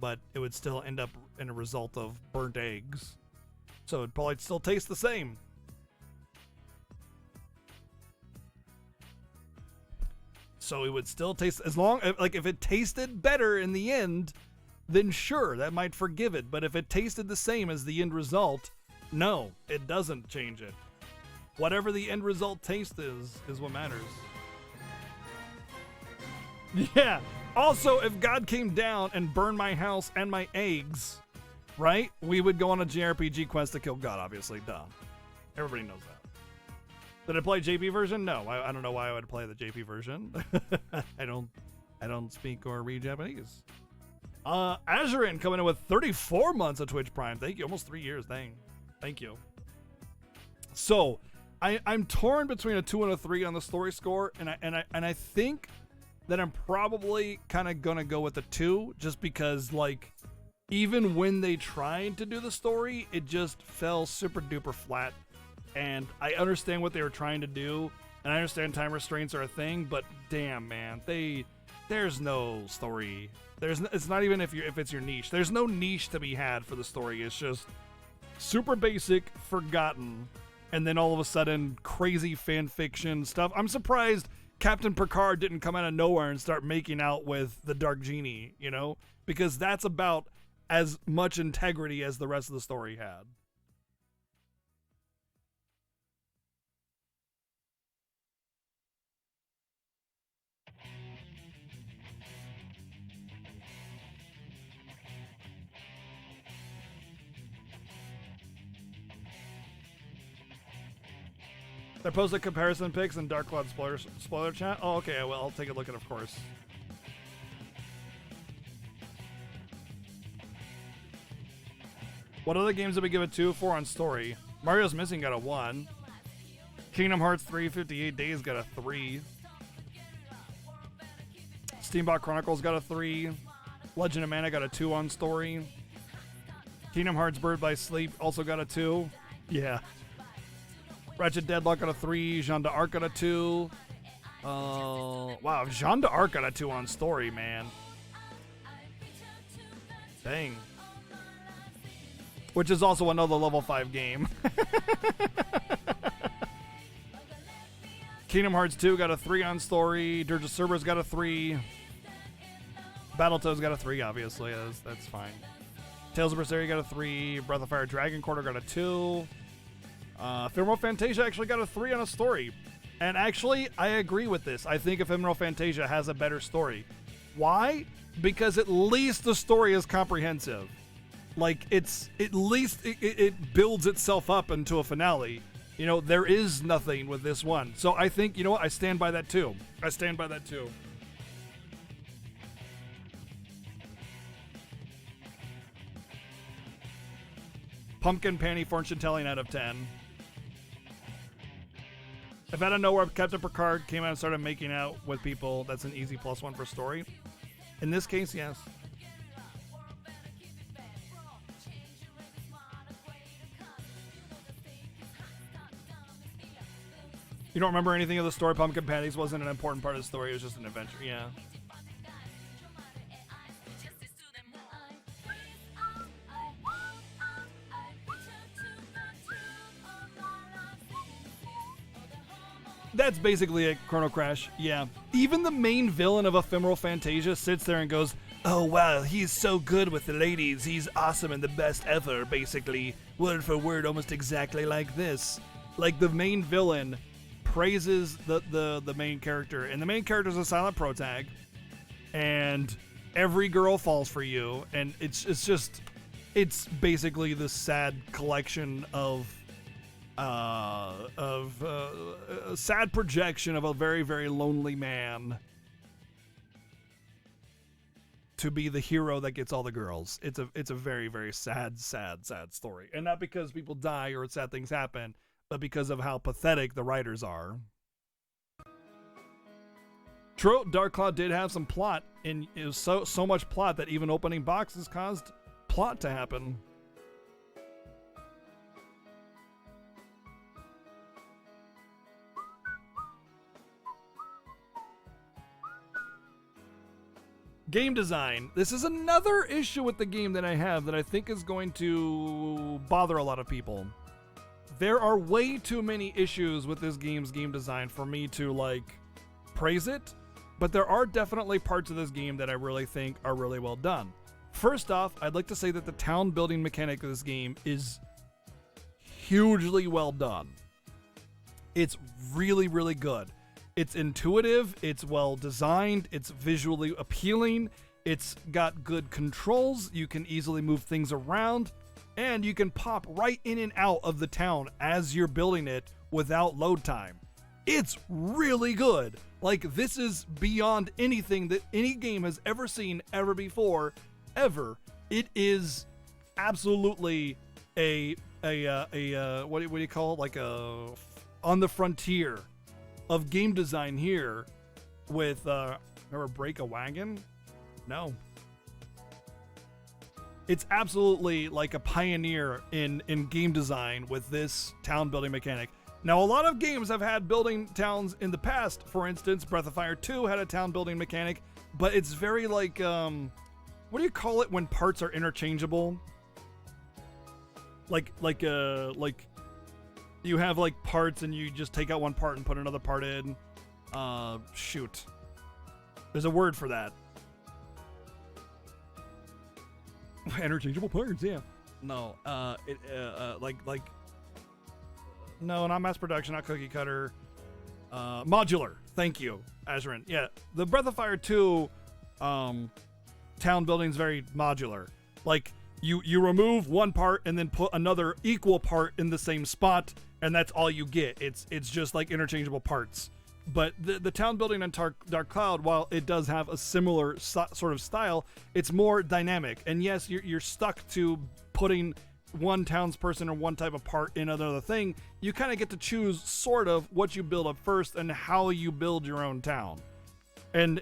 but it would still end up in a result of burnt eggs. So it'd probably still taste the same. So it would still taste, as long, like if it tasted better in the end, then sure, that might forgive it. But if it tasted the same as the end result, no, it doesn't change it. Whatever the end result taste is what matters. Yeah. Also, if God came down and burned my house and my eggs, right? We would go on a JRPG quest to kill God, obviously. Duh. Everybody knows that. Did I play JP version? No. I don't know why I would play the JP version. I don't speak or read Japanese. Azurin coming in with 34 months of Twitch Prime. Thank you. Almost 3 years. Dang. Thank you. So, I'm torn between a 2 and a 3 on the story score, and I think that I'm probably kind of gonna go with the 2, just because like even when they tried to do the story, it just fell super duper flat. And I understand what they were trying to do, and I understand time restraints are a thing, but damn man, there's no story. It's not even if it's your niche. There's no niche to be had for the story. It's just super basic, forgotten, and then all of a sudden crazy fan fiction stuff. I'm surprised Captain Picard didn't come out of nowhere and start making out with the Dark Genie, you know? Because that's about as much integrity as the rest of the story had. They posted comparison pics in Dark Cloud spoiler chat. Oh, okay. Well, I'll take a look at it, of course. What other games did we give it 2 for on story? Mario's Missing got a 1. Kingdom Hearts 3 58 Days got a 3. Steambot Chronicles got a 3. Legend of Mana got a 2 on story. Kingdom Hearts Bird by Sleep also got a 2. Yeah. Ratchet Deadlock got a 3. Jeanne d'Arc got a 2. Wow, Jeanne d'Arc got a 2 on story, man. Dang. Which is also another level 5 game. Kingdom Hearts 2 got a 3 on story. Dirge of Cerberus got a 3. Battletoads got a 3, obviously. That's fine. Tales of Berseria got a 3. Breath of Fire Dragon Quarter got a 2. Ephemeral Fantasia actually got a 3 on a story. And actually, I agree with this. I think Ephemeral Fantasia has a better story. Why? Because at least the story is comprehensive. Like, it's at least it builds itself up into a finale. You know, there is nothing with this one. So I think, you know what? I stand by that too. I stand by that too. Pumpkin Panty fortune telling out of 10. If out of nowhere Captain Picard came out and started making out with people, that's an easy +1 for story. In this case, yes. You don't remember anything of the story? Pumpkin Panties wasn't an important part of the story. It was just an adventure. Yeah. That's basically a Chrono Crash, yeah. Even the main villain of Ephemeral Fantasia sits there and goes, oh wow, he's so good with the ladies, he's awesome and the best ever, basically. Word for word, almost exactly like this. Like, the main villain praises the main character, and the main character's a silent protag, and every girl falls for you, and it's basically the sad collection of a sad projection of a very, very lonely man to be the hero that gets all the girls. It's a very, very sad story. And not because people die or sad things happen, but because of how pathetic the writers are. True, Dark Cloud did have some plot, and it was so much plot that even opening boxes caused plot to happen. Game design. This is another issue with the game that I have that I think is going to bother a lot of people. There are way too many issues with this game's game design for me to, like, praise it, but there are definitely parts of this game that I really think are really well done. First off, I'd like to say that the town building mechanic of this game is hugely well done. It's really, really good. It's intuitive, it's well designed, it's visually appealing, it's got good controls, you can easily move things around, and you can pop right in and out of the town as you're building it without load time. It's really good. Like, this is beyond anything that any game has ever seen ever before, ever. It is absolutely a what do you call it? Like a on the frontier of game design here with remember Break a Wagon? No. It's absolutely like a pioneer in game design with this town building mechanic. Now, a lot of games have had building towns in the past. For instance, Breath of Fire 2 had a town building mechanic, but it's very like, what do you call it when parts are interchangeable? Like you have like parts and you just take out one part and put another part in. Shoot. There's a word for that. Interchangeable parts, yeah. No, no, not mass production, not cookie cutter. Modular. Thank you, Azrin. Yeah, the Breath of Fire 2 town building is very modular. Like, you remove one part and then put another equal part in the same spot, and that's all you get. It's just like interchangeable parts. But the town building on Dark Cloud, while it does have a similar sort of style, it's more dynamic. And yes, you're stuck to putting one townsperson or one type of part in another thing. You kind of get to choose sort of what you build up first and how you build your own town. And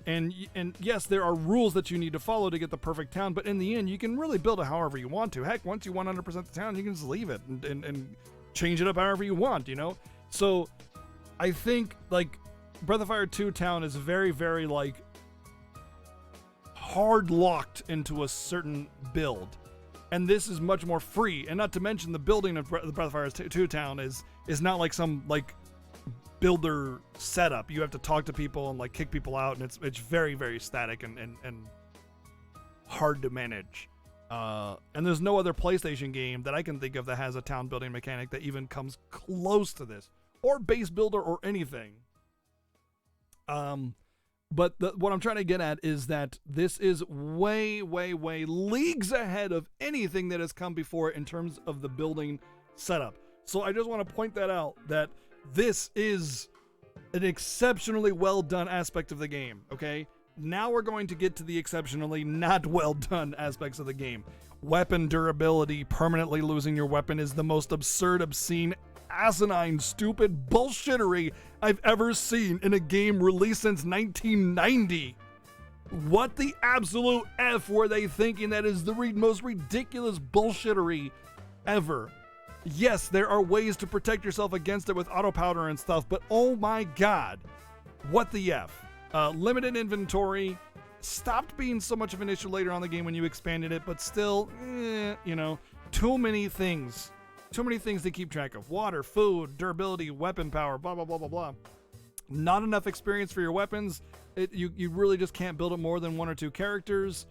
yes, there are rules that you need to follow to get the perfect town, but in the end, you can really build it however you want to. Heck, once you 100% the town, you can just leave it and change it up however you want, you know? So I think, like, Breath of Fire 2 town is very, very, like, hard locked into a certain build. And this is much more free. And not to mention the building of the Breath of Fire 2 town is not like some, like, builder setup. You have to talk to people and, like, kick people out, and it's very, very static and hard to manage. And there's no other PlayStation game that I can think of that has a town building mechanic that even comes close to this, or base builder or anything. But what I'm trying to get at is that this is way, way, way leagues ahead of anything that has come before in terms of the building setup. So I just want to point that out, that this is an exceptionally well done aspect of the game, okay? Now we're going to get to the exceptionally not well done aspects of the game. Weapon durability, permanently losing your weapon is the most absurd, obscene, asinine, stupid bullshittery I've ever seen in a game released since 1990. What the absolute F were they thinking? That is the most ridiculous bullshittery ever. Yes, there are ways to protect yourself against it with auto powder and stuff, but oh my god, what the F? Limited inventory, stopped being so much of an issue later on in the game when you expanded it, but still, too many things. Too many things to keep track of. Water, food, durability, weapon power, blah, blah, blah, blah, blah. Not enough experience for your weapons. You really just can't build up more than 1 or 2 characters.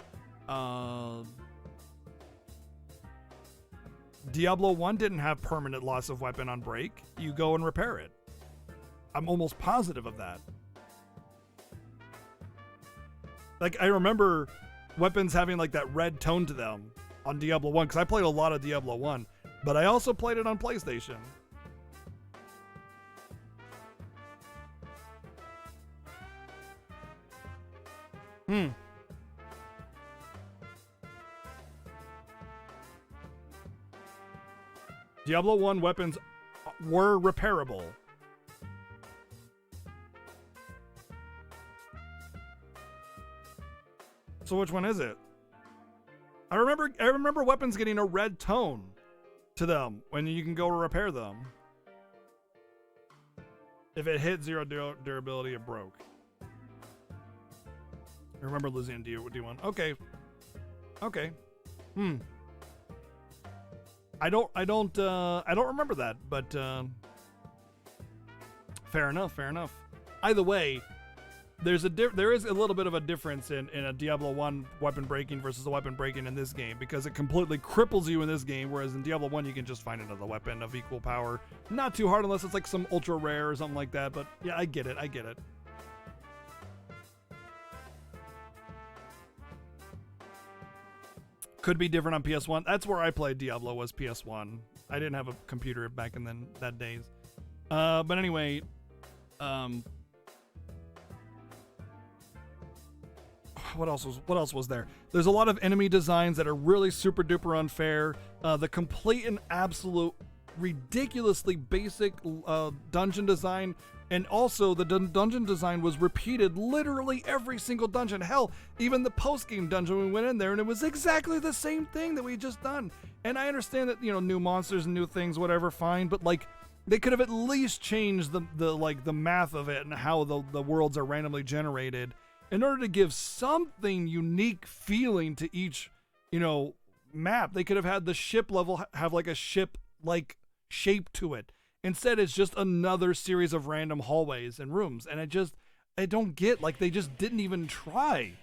Diablo 1 didn't have permanent loss of weapon on break. You go and repair it. I'm almost positive of that. Like, I remember weapons having like that red tone to them on Diablo 1, because I played a lot of Diablo 1, but I also played it on PlayStation. Diablo 1 weapons were repairable. So which one is it? I remember weapons getting a red tone to them when you can go to repair them. If it hit 0 durability, it broke. I remember losing in D1. Okay. I don't remember that, but fair enough. Either way, there is a little bit of a difference in a Diablo 1 weapon breaking versus a weapon breaking in this game, because it completely cripples you in this game, whereas in Diablo 1 you can just find another weapon of equal power. Not too hard unless it's like some ultra rare or something like that, but yeah, I get it. Could be different on PS1. That's where I played Diablo, was PS1. I didn't have a computer back in that days. But anyway, what else was there? There's a lot of enemy designs that are really super duper unfair. The complete and absolute ridiculously basic dungeon design, and also the dungeon design was repeated literally every single dungeon. Hell, even the post-game dungeon, we went in there and it was exactly the same thing that we just done. And I understand that, new monsters and new things, whatever, fine, but like they could have at least changed the math of it and how the worlds are randomly generated in order to give something unique feeling to each, map. They could have had the ship level have like a ship like shape to it. Instead, it's just another series of random hallways and rooms. And I don't get, like, they just didn't even try.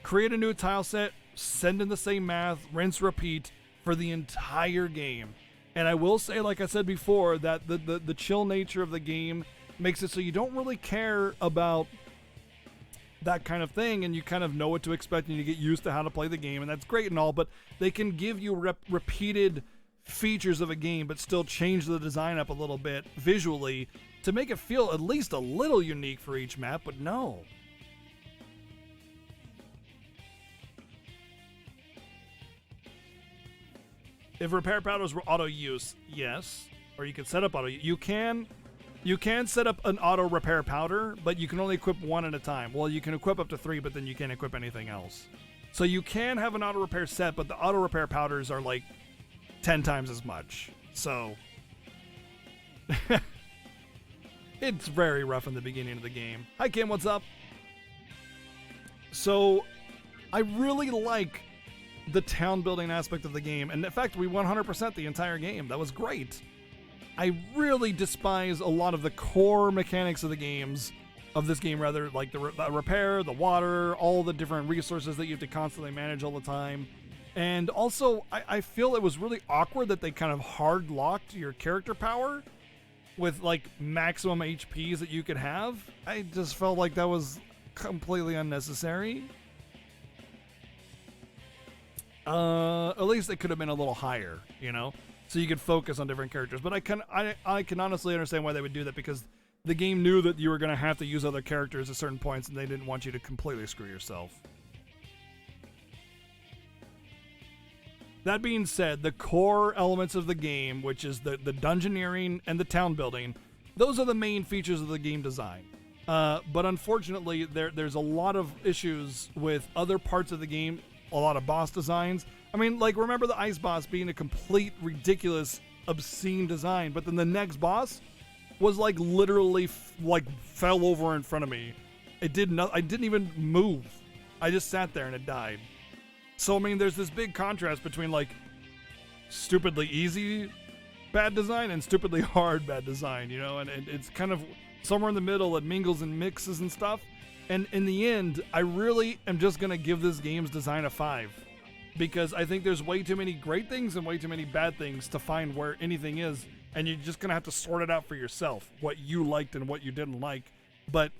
Create a new tile set, send in the same math, rinse, repeat for the entire game. And I will say, like I said before, that the chill nature of the game makes it so you don't really care about that kind of thing, and you kind of know what to expect and you get used to how to play the game, and that's great and all, but they can give you repeated features of a game but still change the design up a little bit visually to make it feel at least a little unique for each map, but no. If repair powders were auto use, yes, or you can set up auto. You can set up an auto repair powder, but you can only equip 1 at a time. Well, you can equip up to 3, but then you can't equip anything else. So you can have an auto repair set, but the auto repair powders are like 10 times as much. So it's very rough in the beginning of the game. Hi Kim, what's up? So I really like the town building aspect of the game, and in fact we 100% the entire game. That was great. I really despise a lot of the core mechanics of this game, rather, like the repair, the water, all the different resources that you have to constantly manage all the time. And also, I feel it was really awkward that they kind of hard locked your character power with like maximum HPs that you could have. I just felt like that was completely unnecessary. At least it could have been a little higher, so you could focus on different characters. But I can honestly understand why they would do that, because the game knew that you were going to have to use other characters at certain points, and they didn't want you to completely screw yourself. That being said, the core elements of the game, which is the dungeoneering and the town building, those are the main features of the game design. But unfortunately, there's a lot of issues with other parts of the game, a lot of boss designs. I mean, like, remember the ice boss being a complete, ridiculous, obscene design, but then the next boss was like literally fell over in front of me. It did not. I didn't even move. I just sat there and it died. So I mean, there's this big contrast between like stupidly easy bad design and stupidly hard bad design, you know, and it's kind of somewhere in the middle. It mingles and mixes and stuff. And in the end, I really am just gonna give this game's design a 5, because I think there's way too many great things and way too many bad things to find where anything is, and you're just gonna have to sort it out for yourself, what you liked and what you didn't like. But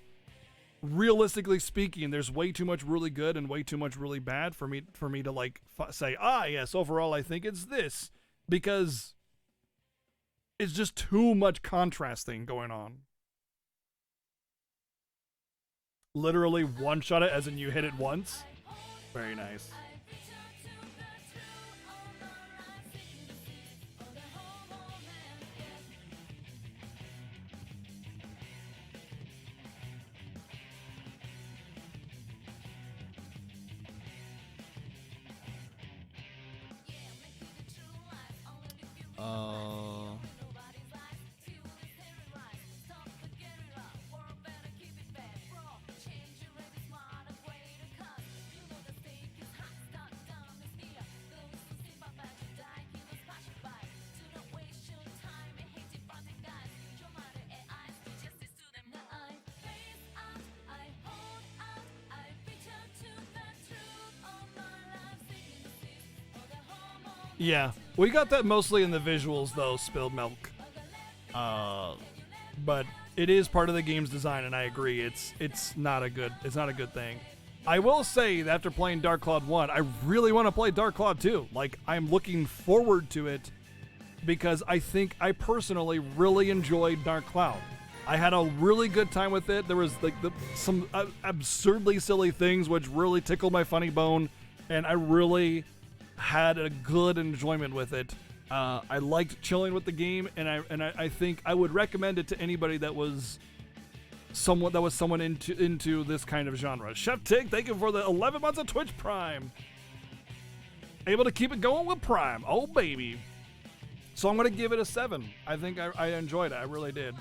realistically speaking, there's way too much really good and way too much really bad for me to like say, yes, overall I think it's this, because it's just too much contrasting going on. Literally one shot it, as in you hit it once. Very nice. Yeah, we got that mostly in the visuals though, Spilled Milk. But it is part of the game's design, and I agree, it's not a good thing. I will say that after playing Dark Cloud 1, I really want to play Dark Cloud 2. Like, I'm looking forward to it because I think I personally really enjoyed Dark Cloud. I had a really good time with it. There was like some absurdly silly things which really tickled my funny bone, and I really had a good enjoyment with it. I liked chilling with the game, and I think I would recommend it to anybody that was someone into this kind of genre. Chef Tig, thank you for the 11 months of Twitch Prime. Able to keep it going with Prime. Oh baby. So I'm gonna give it a 7. I think I enjoyed it. I really did.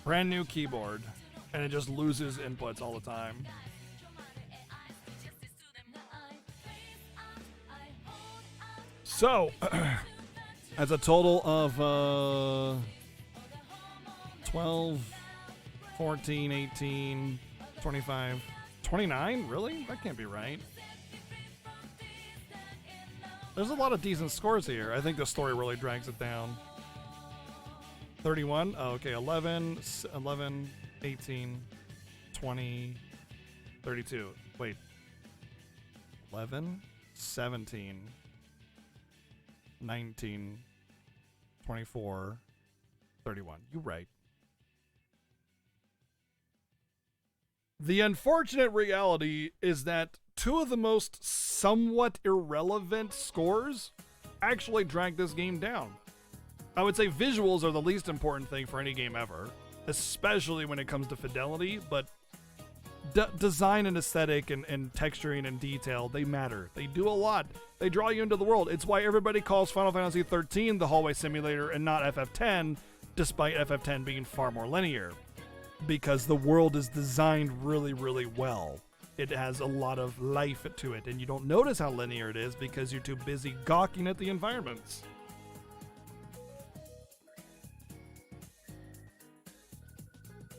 Brand new keyboard, and it just loses inputs all the time. So, as a total of 12, 14, 18, 25, 29? Really? That can't be right. There's a lot of decent scores here. I think the story really drags it down. 31? Oh, okay, 11, 18, 20, 32. Wait. 11, 17, 19, 24, 31. You're right. The unfortunate reality is that two of the most somewhat irrelevant scores actually drag this game down. I would say visuals are the least important thing for any game ever, especially when it comes to fidelity, but design and aesthetic and texturing and detail, they matter. They do a lot. They draw you into the world. It's why everybody calls Final Fantasy XIII the hallway simulator and not FF10, despite FF10 being far more linear, because the world is designed really, really well. It has a lot of life to it, and you don't notice how linear it is because you're too busy gawking at the environments.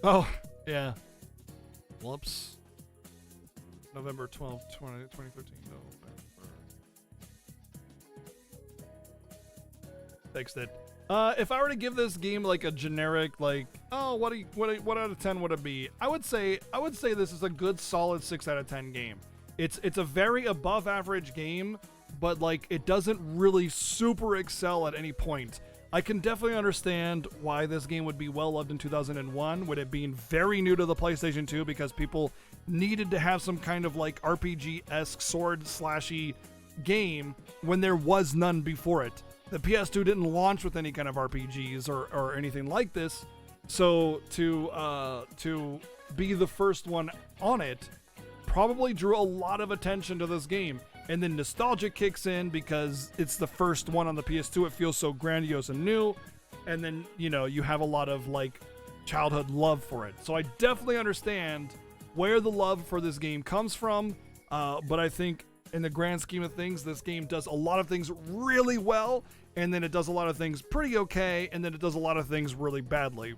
Oh, yeah. Whoops. November 12th, 2013. November. Fixed it. If I were to give this game like a generic, like, oh, what out of 10 would it be? I would say this is a good solid 6 out of 10 game. It's a very above average game, but like it doesn't really super excel at any point. I can definitely understand why this game would be well loved in 2001, with it being very new to the PlayStation 2 because people needed to have some kind of like RPG-esque sword slashy game when there was none before it. The PS2 didn't launch with any kind of RPGs or anything like this, so to be the first one on it probably drew a lot of attention to this game. And then nostalgia kicks in because it's the first one on the PS2. It feels so grandiose and new. And then, you know, you have a lot of like childhood love for it. So I definitely understand where the love for this game comes from. But I think in the grand scheme of things, this game does a lot of things really well. And then it does a lot of things pretty okay. And then it does a lot of things really badly.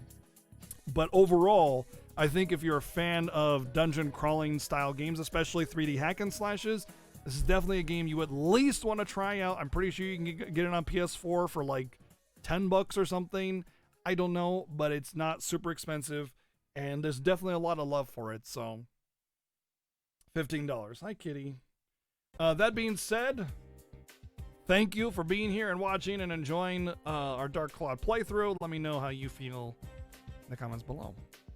But overall, I think if you're a fan of dungeon crawling style games, especially 3D hack and slashes, this is definitely a game you at least want to try out. I'm pretty sure you can get it on PS4 for like $10 or something. I don't know, but it's not super expensive, and there's definitely a lot of love for it. So, $15. Hi, kitty. That being said, thank you for being here and watching and enjoying our Dark Cloud playthrough. Let me know how you feel in the comments below.